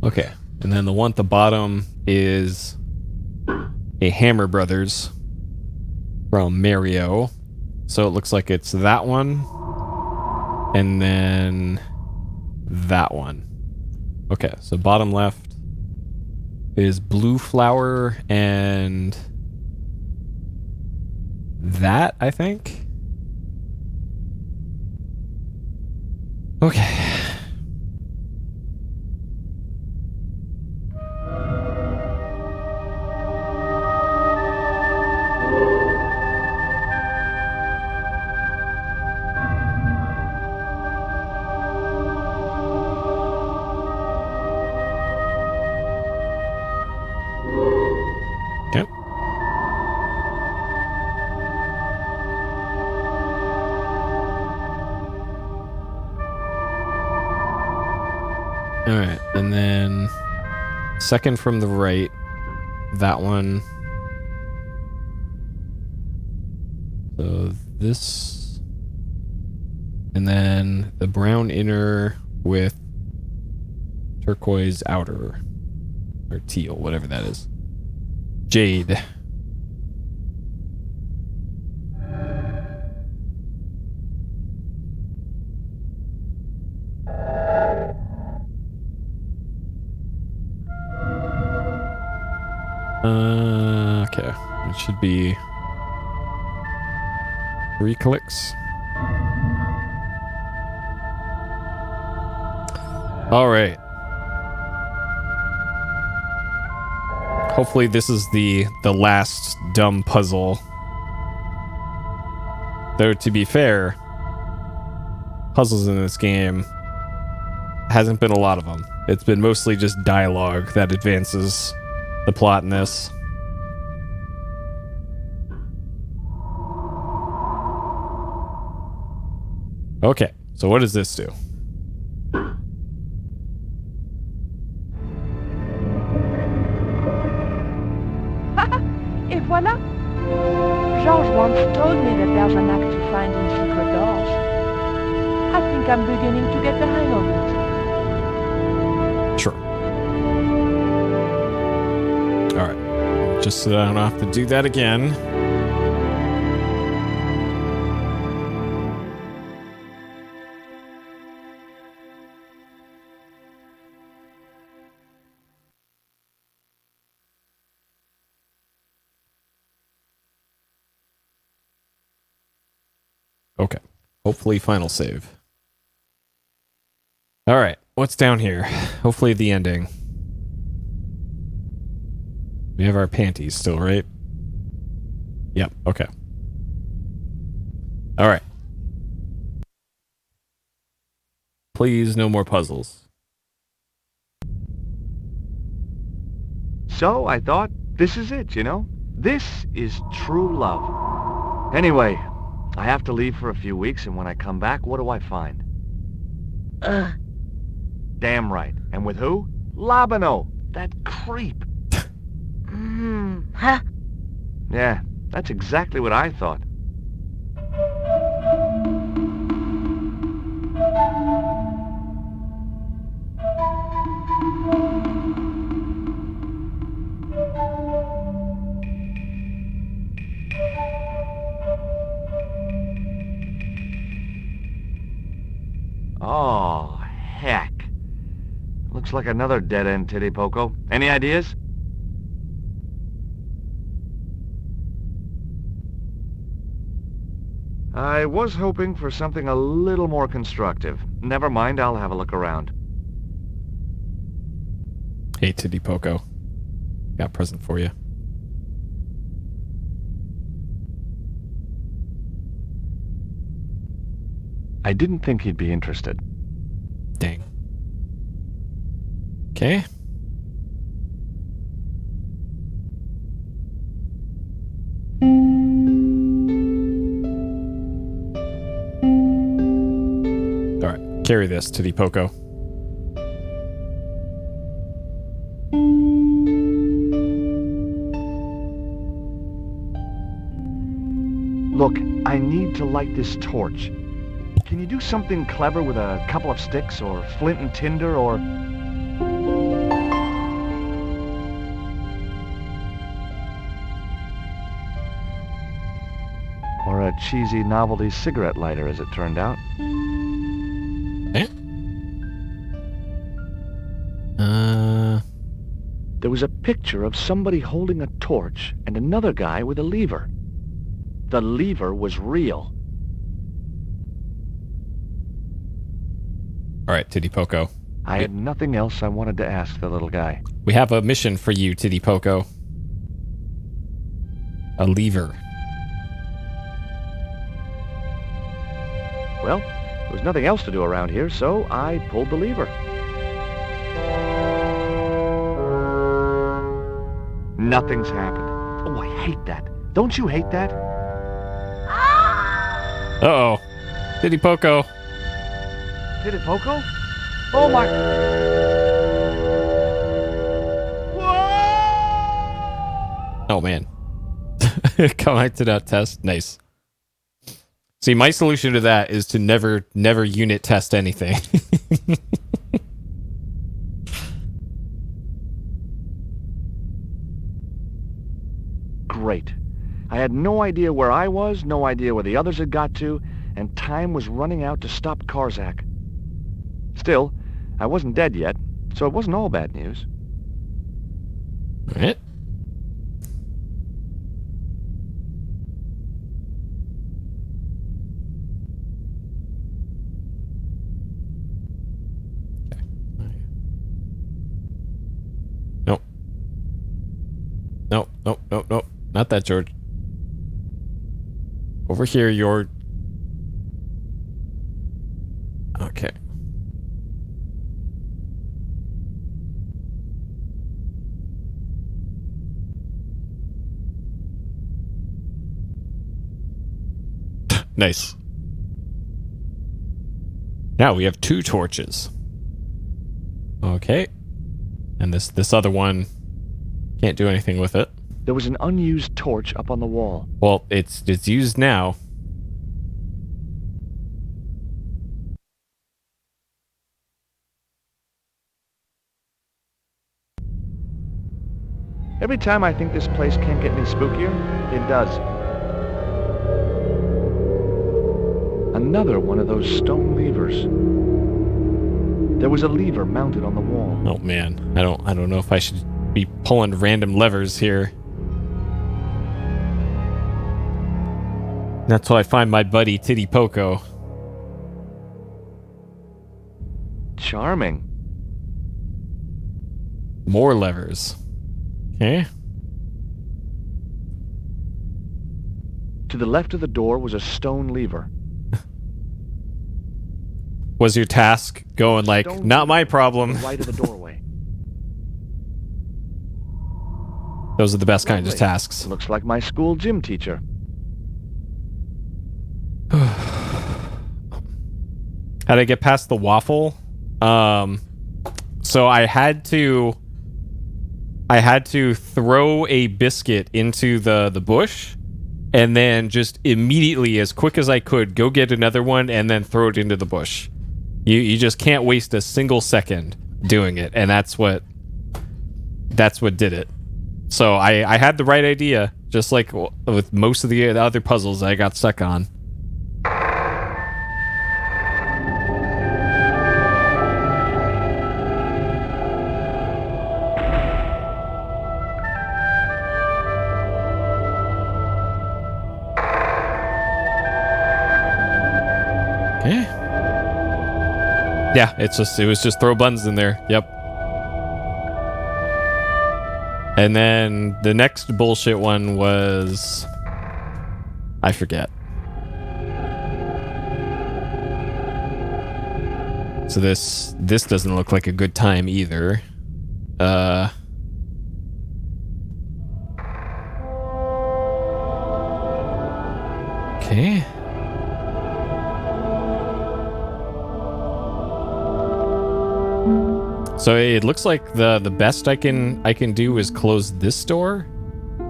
Okay, and then the one at the bottom is a Hammer Brothers from Mario. So it looks like it's that one, and then that one. Okay, so bottom left is Blue Flower and that, I think. Okay. Alright, and then second from the right, that one. So this, and then the brown inner with turquoise outer, or teal, whatever that is. Jade. Okay. It should be 3 clicks. All right. Hopefully this is the last dumb puzzle. Though to be fair, puzzles in this game hasn't been a lot of them. It's been mostly just dialogue that advances the plot in this. Okay, so what does this do? Et voilà! George once told me that there's an act to finding secret doors. I think I'm beginning to get the hang of it. Sure. Alright. Just so that I don't have to do that again. Okay. Hopefully final save. Alright, what's down here? Hopefully the ending. We have our panties still, right? Yep, okay. Alright. Please, no more puzzles. So I thought, this is it, you know? This is true love. Anyway, I have to leave for a few weeks, and when I come back, what do I find? Damn right. And with who? Labano, that creep. Huh? Yeah, that's exactly what I thought. Oh, heck. Looks like another dead-end titty poco. Any ideas? I was hoping for something a little more constructive. Never mind, I'll have a look around. Hey, Titty Poco. Got a present for you. I didn't think he'd be interested. Dang. Okay. Alright, carry this, Titty Poco. Look, I need to light this torch. Can you do something clever with a couple of sticks, or flint and tinder, or... Or a cheesy novelty cigarette lighter, as it turned out. There was a picture of somebody holding a torch and another guy with a lever. The lever was real. Alright, Titty Poco. I had nothing else I wanted to ask the little guy. We have a mission for you, Titty Poco. A lever. Well, there was nothing else to do around here, so I pulled the lever. Nothing's happened. Oh, I hate that. Don't you hate that? Uh-oh. Titty Poco. Did it, Poco? Oh, my... Oh, man. Connected out test. Nice. See, my solution to that is to never unit test anything. Great. I had no idea where I was, no idea where the others had got to, and time was running out to stop Karzak. Still, I wasn't dead yet, so it wasn't all bad news. All right. Nope. Nope, nope, nope, nope. Not that, George. Over here, you're... Okay. Nice. Now we have 2 torches. Okay. And this other one can't do anything with it. There was an unused torch up on the wall. Well, it's used now. Every time I think this place can't get any spookier, it does. Another one of those stone levers. There was a lever mounted on the wall. Oh man, I don't know if I should be pulling random levers here. That's why I find my buddy Titty Poco. Charming. More levers. Okay. To the left of the door was a stone lever. Was your task going like, Stone not my problem? right of the doorway. Those are the best kinds of Lovely. tasks. Looks like my school gym teacher. How to get past the waffle? So I had to throw a biscuit into the bush, and then just immediately, as quick as I could, go get another one and then throw it into the bush. You just can't waste a single second doing it, and that's what did it. So I had the right idea, just like with most of the other puzzles I got stuck on. Okay. Yeah, it was just throw buttons in there. Yep. And then the next bullshit one was, I forget. So this doesn't look like a good time either. Okay. So it looks like the best I can do is close this door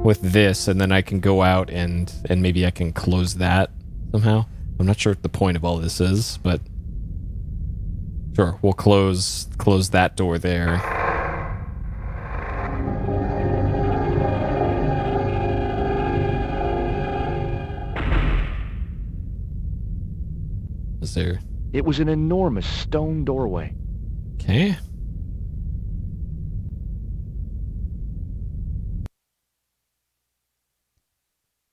with this, and then I can go out and maybe I can close that somehow. I'm not sure what the point of all this is, but sure, we'll close that door there. Is there? It was an enormous stone doorway. Okay.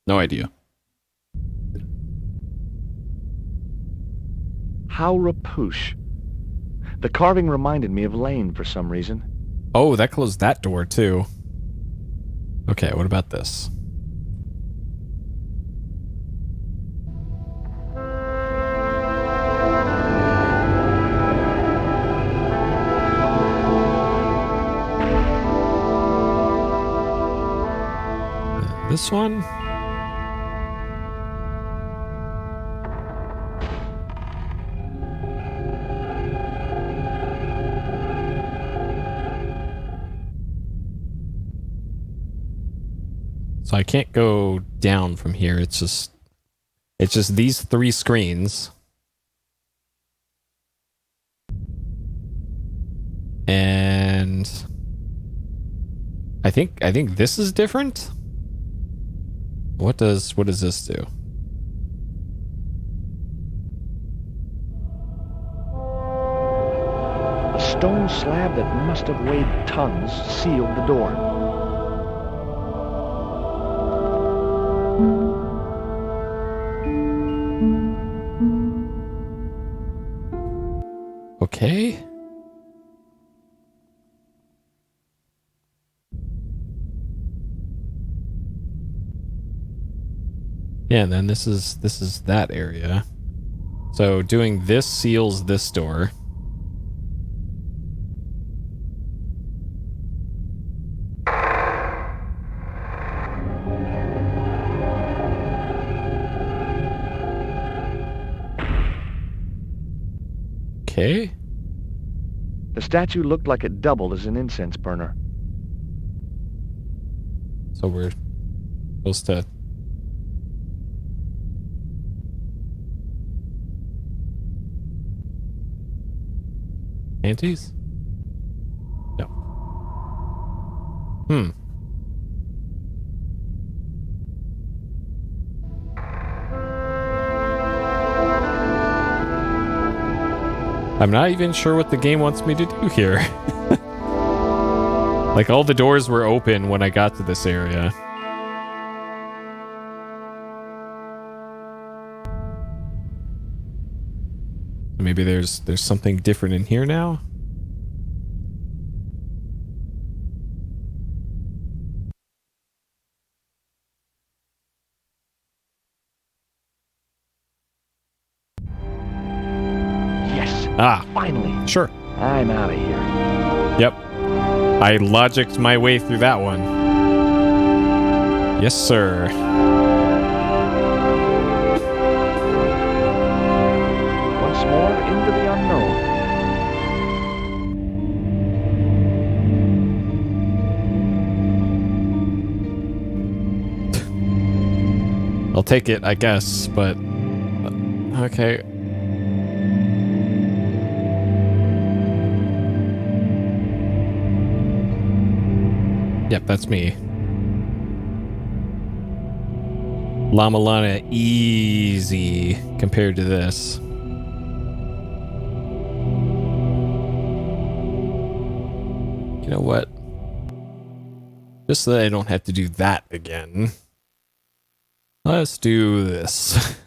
No idea. How rapoosh. The carving reminded me of Lane for some reason. Oh, that closed that door too. Okay, what about this? This one? So I can't go down from here. It's just these three screens. And I think this is different. What does this do? A stone slab that must have weighed tons sealed the door. Okay. Yeah, and then this is that area. So doing this seals this door. Okay. The statue looked like it doubled as an incense burner. So we're supposed to... Panties? No. I'm not even sure what the game wants me to do here. Like, all the doors were open when I got to this area. Maybe there's something different in here now? Yes, Finally. Sure. I'm out of here. Yep. I logicked my way through that one. Yes, sir. Once more into the unknown. I'll take it, I guess, but... okay. Yep, that's me. Llama Lana easy compared to this. You know what? Just so that I don't have to do that again. Let's do this.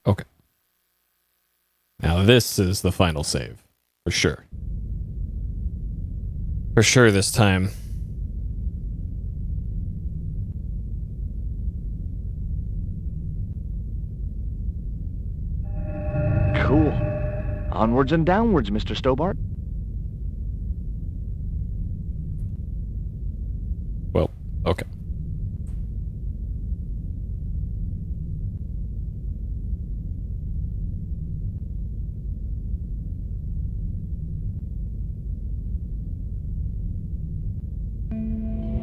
Okay. Now this is the final save. For sure. For sure this time. Cool. Onwards and downwards, Mr. Stobart. Well, okay.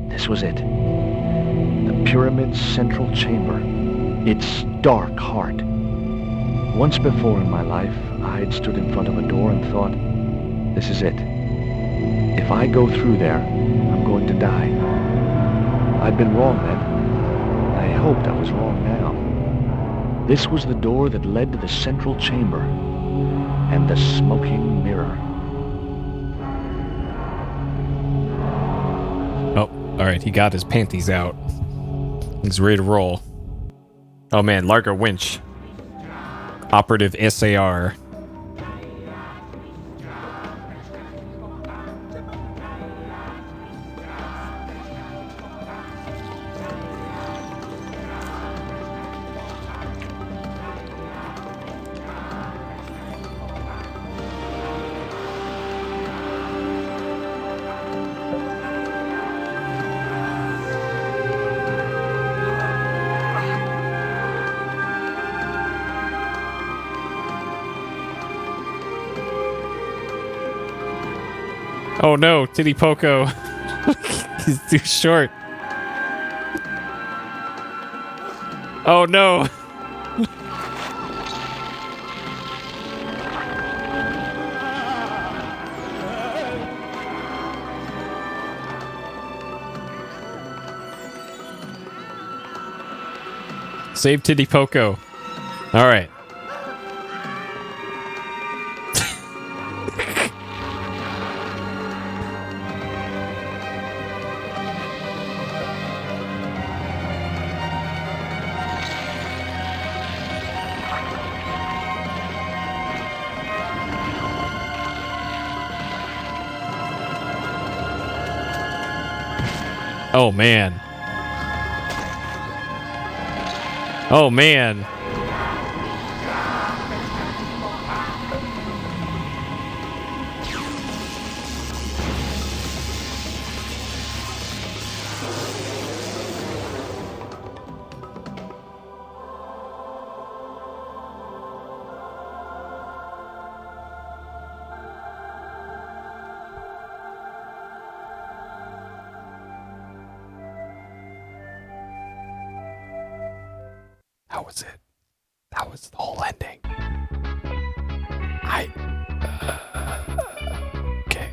This was it. The pyramid's central chamber. Its dark heart. Once before in my life, I'd stood in front of a door and thought, this is it. If I go through there, I'm going to die. I'd been wrong then. I hoped I was wrong now. This was the door that led to the central chamber and the smoking mirror. Oh, alright, he got his panties out. He's ready to roll. Oh man, Largo Winch. Operative SAR. Oh no, Titty Poco. He's too short. Oh no. Save Titty Poco. All right. Oh man. Oh man. That was it. That was the whole ending. Okay.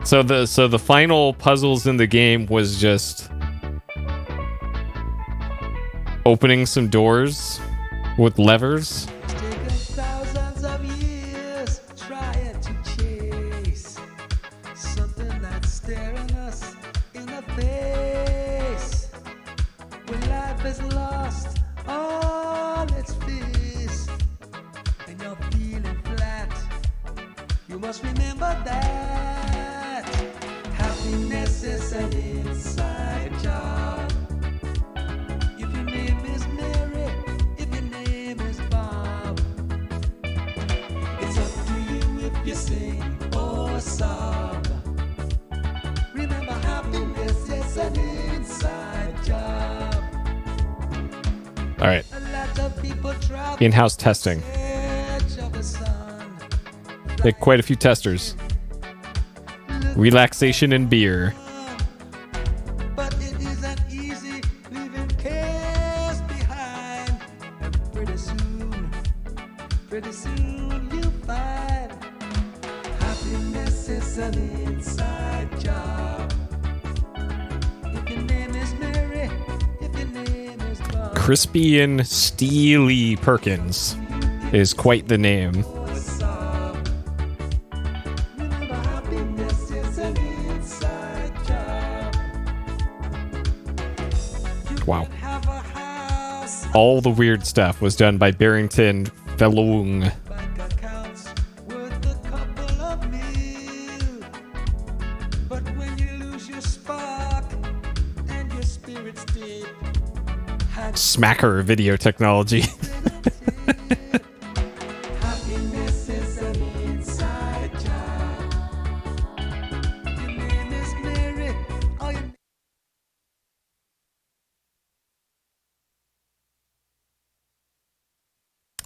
So the final puzzles in the game was just opening some doors with levers. When life is lost, oh Remember, happiness is an inside job. All right. A lot of people travel In-house testing. edge of the sun. Like quite a few testers. Relaxation and beer. But it isn't easy leaving cares behind. And pretty soon you'll find happiness is an inside job. If your name is Mary, if your name is Bob. Crispy and Steely Perkins is quite the name. Remember, happiness is an inside job. Wow. All the weird stuff was done by Barrington Felloung. But when you lose your spark and your spirit's deep, Smacker video technology. happiness is an inside job. Your name is Mary, or your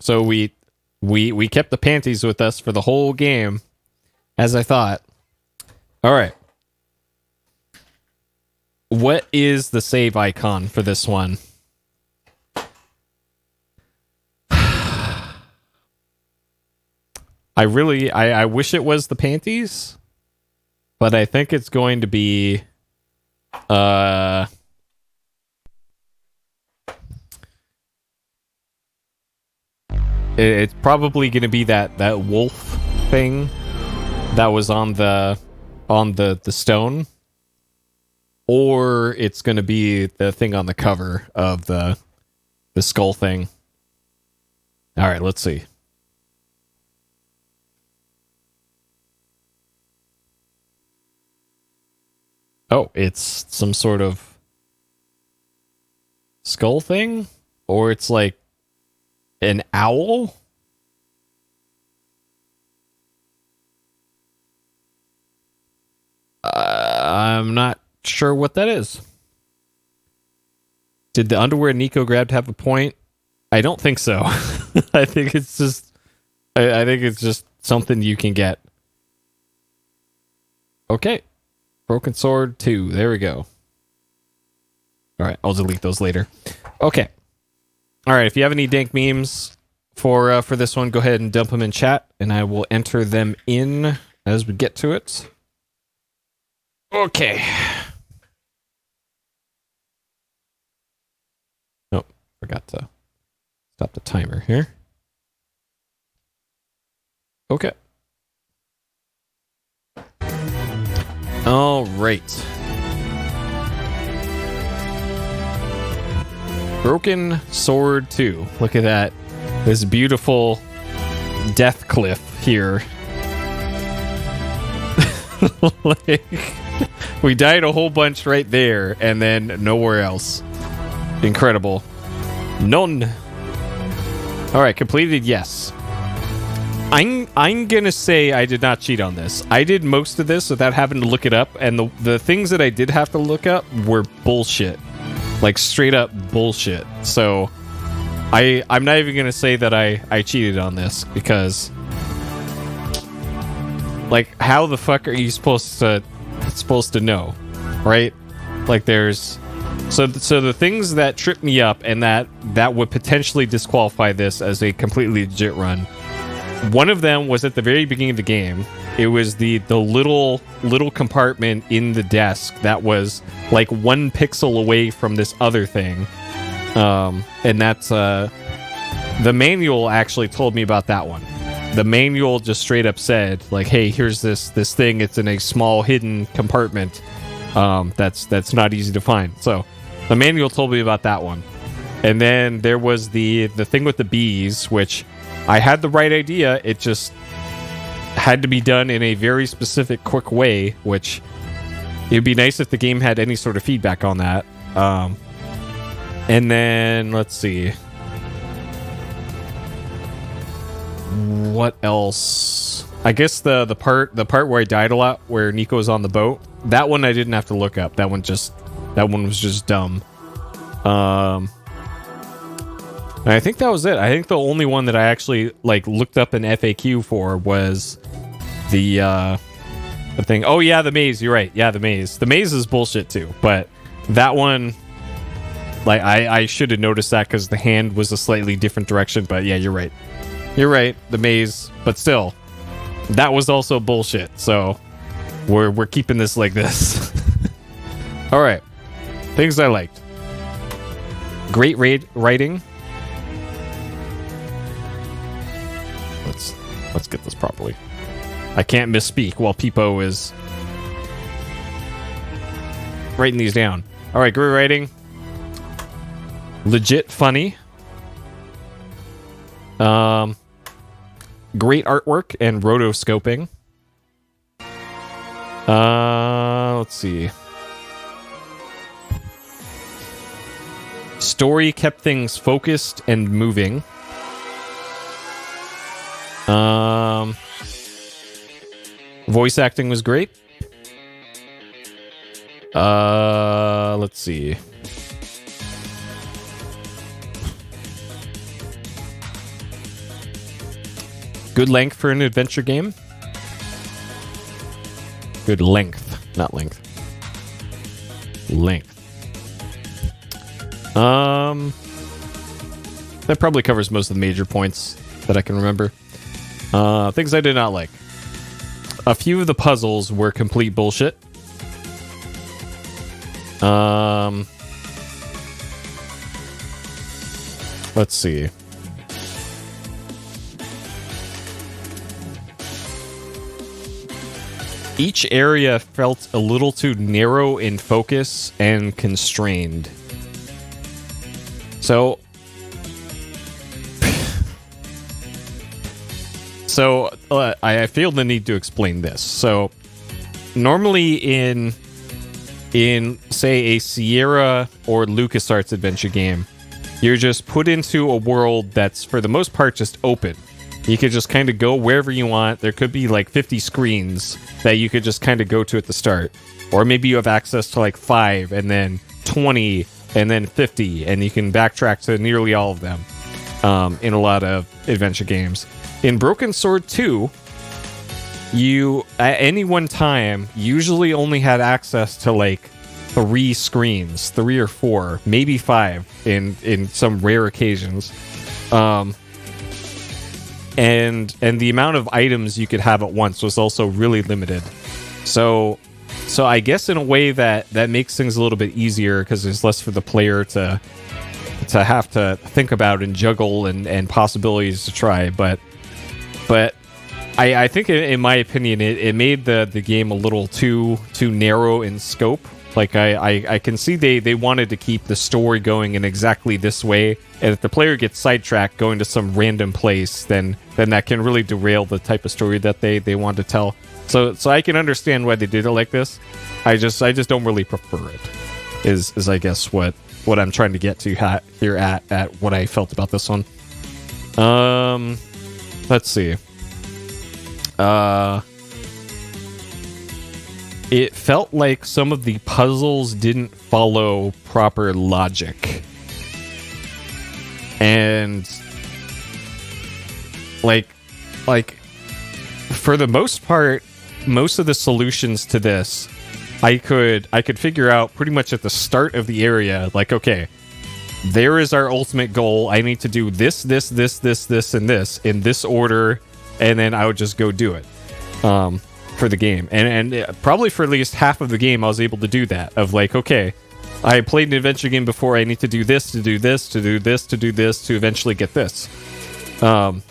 So we kept the panties with us for the whole game, as I thought. All right. What is the save icon for this one? I wish it was the panties, but I think it's going to be it's probably going to be that wolf thing that was on the stone, or it's going to be the thing on the cover of the skull thing. All right, let's see. Oh, it's some sort of skull thing, or it's like an owl? I'm not sure what that is. Did the underwear Nico grabbed have a point? I don't think so. I think it's just I think it's just something you can get. Okay. Broken Sword 2. There we go. Alright, I'll delete those later. Okay. Alright, if you have any dank memes for this one, go ahead and dump them in chat, and I will enter them in as we get to it. Okay. Oh, forgot to stop the timer here. Okay. All right. Broken Sword 2. Look at that. This beautiful death cliff here. Like, we died a whole bunch right there, and then nowhere else. Incredible. None. All right, completed. Yes. I'm gonna say I did not cheat on this. I did most of this without having to look it up, and the things that I did have to look up were bullshit, like straight up bullshit. So I'm not even gonna say that I cheated on this, because like, how the fuck are you supposed to know, right? Like, there's so the things that trip me up and that would potentially disqualify this as a completely legit run. One of them was at the very beginning of the game. It was the little compartment in the desk that was like 1 pixel away from this other thing, and that's the manual actually told me about that one. The manual just straight up said, like, hey, here's this thing. It's in a small hidden compartment that's not easy to find. So the manual told me about that one. And then there was the thing with the bees, which I had the right idea. It just had to be done in a very specific, quick way, which it'd be nice if the game had any sort of feedback on that. And then, let's see. What else? I guess the part where I died a lot, where Nico was on the boat, that one I didn't have to look up. That one was just dumb. And I think that was it. I think the only one that I actually like looked up an FAQ for was the thing. Oh yeah, the maze. You're right. Yeah, the maze. The maze is bullshit too. But that one, like I should have noticed that because the hand was a slightly different direction. But yeah, you're right. You're right. The maze. But still, that was also bullshit. So we're keeping this like this. All right. Things I liked. Great writing. Let's get this properly. I can't misspeak while Peepo is writing these down. All right, great writing. Legit funny. Great artwork and rotoscoping. Let's see. Story kept things focused and moving. Voice acting was great. Let's see. Good length for an adventure game. Good length, not length. Length. That probably covers most of the major points that I can remember. Things I did not like. A few of the puzzles were complete bullshit. Let's see. Each area felt a little too narrow in focus and constrained. So I feel the need to explain this. So normally in say a Sierra or LucasArts adventure game, you're just put into a world that's for the most part just open. You could just kind of go wherever you want. There could be like 50 screens that you could just kind of go to at the start. Or maybe you have access to like 5 and then 20 and then 50 and you can backtrack to nearly all of them in a lot of adventure games. In Broken Sword 2, you, at any one time, usually only had access to like 3 screens, 3 or 4, maybe 5 in some rare occasions. And the amount of items you could have at once was also really limited. So I guess in a way that makes things a little bit easier because there's less for the player to have to think about and juggle and possibilities to try. But I think in my opinion it made the game a little too narrow in scope. Like I can see they wanted to keep the story going in exactly this way, and if the player gets sidetracked going to some random place, then that can really derail the type of story that they want to tell. So I can understand why they did it like this. I just don't really prefer it. Is I guess what I'm trying to get to here at what I felt about this one. Let's see. It felt like some of the puzzles didn't follow proper logic. And like for the most part, most of the solutions to this I could figure out pretty much at the start of the area. Like, okay, there is our ultimate goal. I need to do this, and this in this order, and then I would just go do it. For the game, and probably for at least half of the game I was able to do that, of like, okay, I played an adventure game before, I need to do this, to do this, to do this, to do this, to eventually get this. And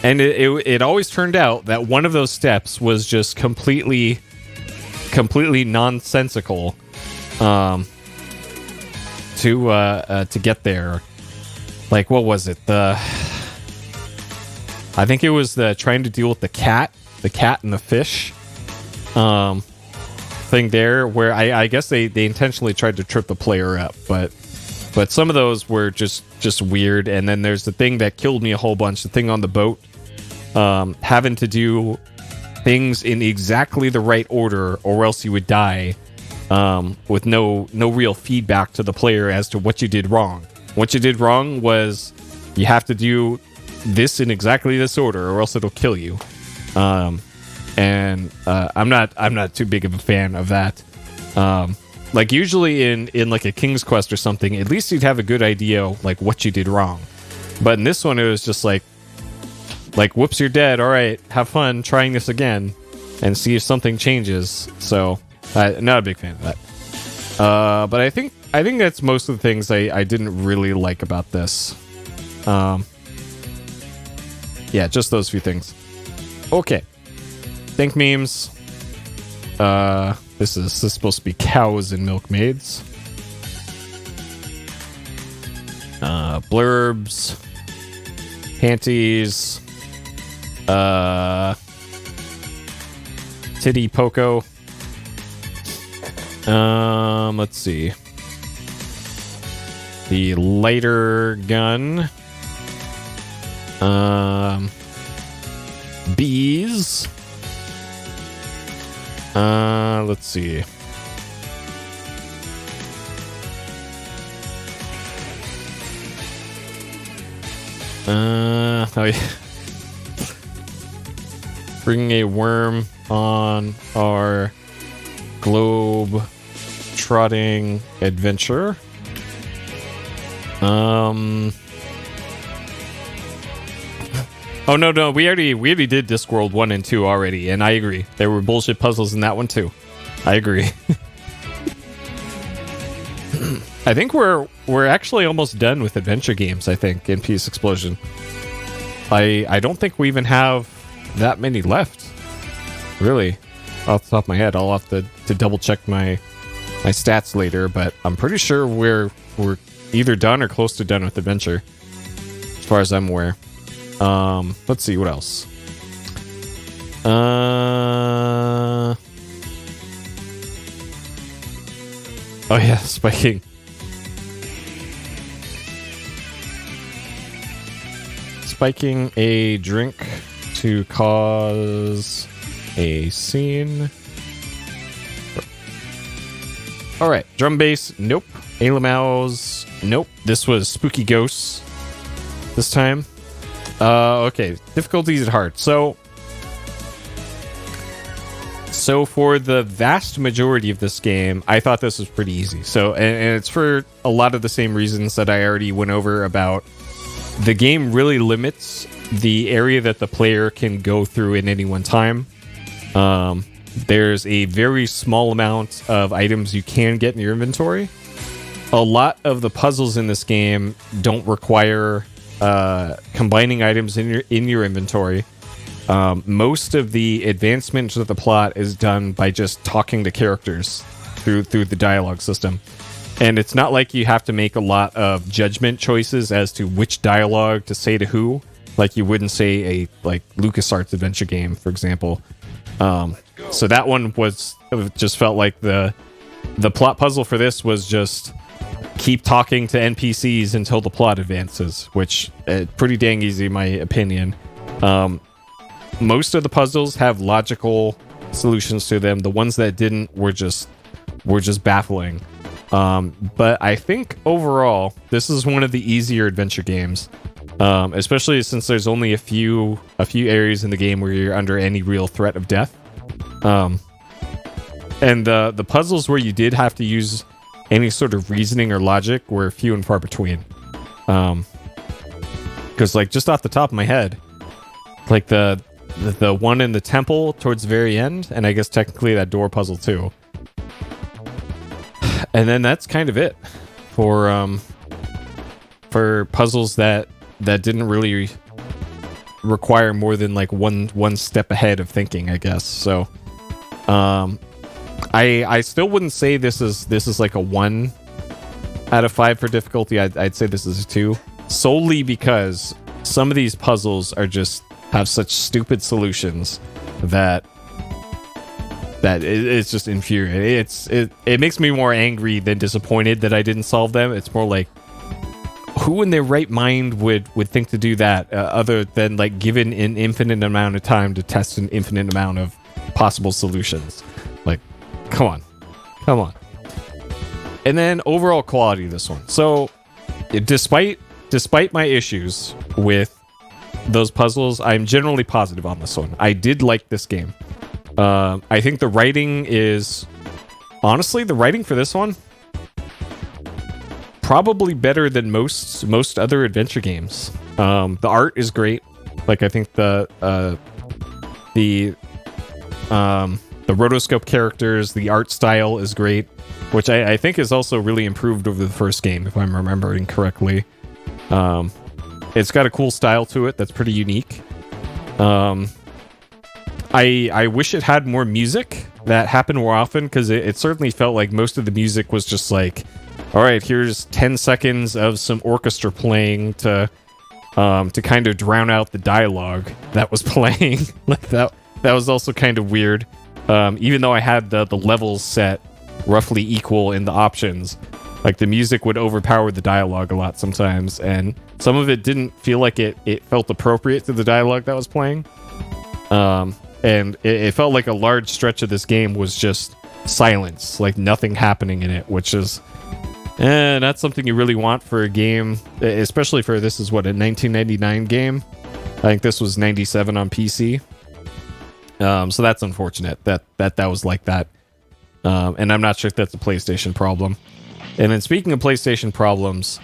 it always turned out that one of those steps was just completely nonsensical to get there. Like, what was it? I think it was trying to deal with the cat and the fish thing there, where I guess they intentionally tried to trip the player up, but some of those were just weird. And then there's the thing that killed me a whole bunch, the thing on the boat, having to do things in exactly the right order, or else you would die, with no real feedback to the player as to what you did wrong. What you did wrong was you have to do this in exactly this order, or else it'll kill you. I'm not too big of a fan of that. Like usually in like a King's Quest or something, at least you'd have a good idea like what you did wrong. But in this one, it was just like whoops, you're dead. All right, have fun trying this again and see if something changes. So, not a big fan of that. But I think that's most of the things I didn't really like about this. Yeah, just those few things. Okay. Think memes. This is supposed to be cows and milkmaids. Blurbs. Panties. Titty Poco. Let's see. The lighter gun. Bees. Let's see. Oh yeah. Bringing a worm on our globe trotting adventure. Oh no, we already did Discworld 1 and 2 already, and I agree. There were bullshit puzzles in that one too. I agree. I think we're actually almost done with adventure games, I think, in PSXplosion. I don't think we even have that many left. Really. Off the top of my head. I'll have to double check my stats later, but I'm pretty sure we're either done or close to done with adventure. As far as I'm aware. Let's see, what else? Oh yeah, spiking. Spiking a drink to cause a scene. Alright, drum bass, nope. Ailamaus, nope. This was spooky ghosts this time. Okay, difficulties at hard. So for the vast majority of this game, I thought this was pretty easy. So, and it's for a lot of the same reasons that I already went over about the game really limits the area that the player can go through in any one time. There's a very small amount of items you can get in your inventory. A lot of the puzzles in this game don't require combining items in your inventory. Most of the advancement of the plot is done by just talking to characters through the dialogue system. And it's not like you have to make a lot of judgment choices as to which dialogue to say to who, like you wouldn't say a LucasArts adventure game, for example. So that one just felt like the plot puzzle for this was just keep talking to NPCs until the plot advances, which pretty dang easy in my opinion. Most of the puzzles have logical solutions to them. The ones that didn't were just baffling. But I think overall, this is one of the easier adventure games, especially since there's only a few areas in the game where you're under any real threat of death. And the puzzles where you did have to use any sort of reasoning or logic were few and far between. Because like just off the top of my head, like the one in the temple towards the very end, and I guess technically that door puzzle too. And then that's kind of it for puzzles that didn't really require more than like one step ahead of thinking, I guess. So I still wouldn't say this is like a 1 out of 5 for difficulty. I'd say this is a 2, solely because some of these puzzles have such stupid solutions that it's just infuriating. It makes me more angry than disappointed that I didn't solve them. It's more like, who in their right mind would think to do that other than like given an infinite amount of time to test an infinite amount of possible solutions? Like, come on. And then overall quality of this one. So despite my issues with those puzzles, I'm generally positive on this one. I did like this game. I think the writing is, honestly, the writing for this one probably better than most other adventure games. The art is great. Like, I think the rotoscope characters, the art style is great, which I think is also really improved over the first game, if I'm remembering correctly. It's got a cool style to it that's pretty unique. I wish it had more music that happened more often, because it certainly felt like most of the music was just like, all right, here's 10 seconds of some orchestra playing to kind of drown out the dialogue that was playing. Like that was also kind of weird. Even though I had the levels set roughly equal in the options, like the music would overpower the dialogue a lot sometimes, and some of it didn't feel like it felt appropriate to the dialogue that was playing. And it felt like a large stretch of this game was just silence, like nothing happening in it, which is not something you really want for a game, especially for this is what, a 1999 game. I think this was 97 on PC. So that's unfortunate that was like that. And I'm not sure if that's a PlayStation problem. And then speaking of PlayStation problems,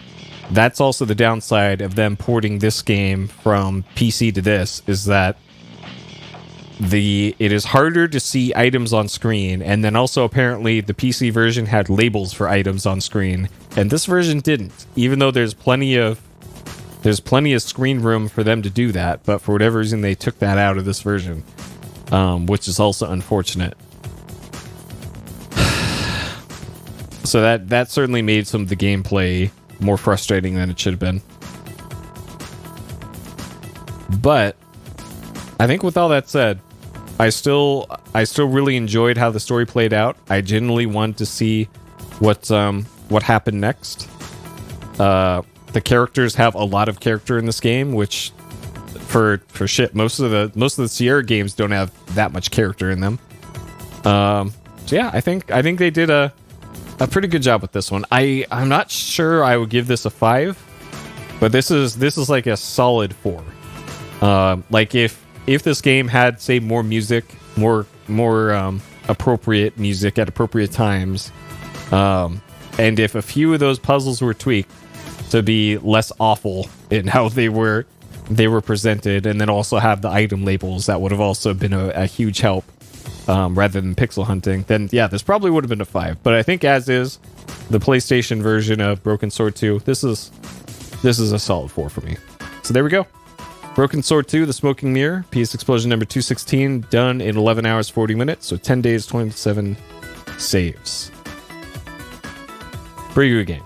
that's also the downside of them porting this game from PC to this, is that it is harder to see items on screen, and then also apparently the PC version had labels for items on screen, and this version didn't, even though there's plenty of screen room for them to do that, but for whatever reason they took that out of this version, which is also unfortunate. So that certainly made some of the gameplay more frustrating than it should have been. But I think with all that said, I still really enjoyed how the story played out. I genuinely wanted to see what happened next. The characters have a lot of character in this game, which for shit, most of the Sierra games don't have that much character in them. So yeah, I think they did a pretty good job with this one. I'm not sure I would give this a 5, but this is like a solid 4. Like if this game had, say, more music, more appropriate music at appropriate times, and if a few of those puzzles were tweaked to be less awful in how they were presented, and then also have the item labels, that would have also been a huge help, rather than pixel hunting, then yeah, this probably would have been a 5. But I think as is the PlayStation version of Broken Sword 2, this is a solid 4 for me. So there we go. Broken Sword 2, The Smoking Mirror, PSXplosion number 216, done in 11 hours, 40 minutes, so 10 days, 27 saves. Pretty good game.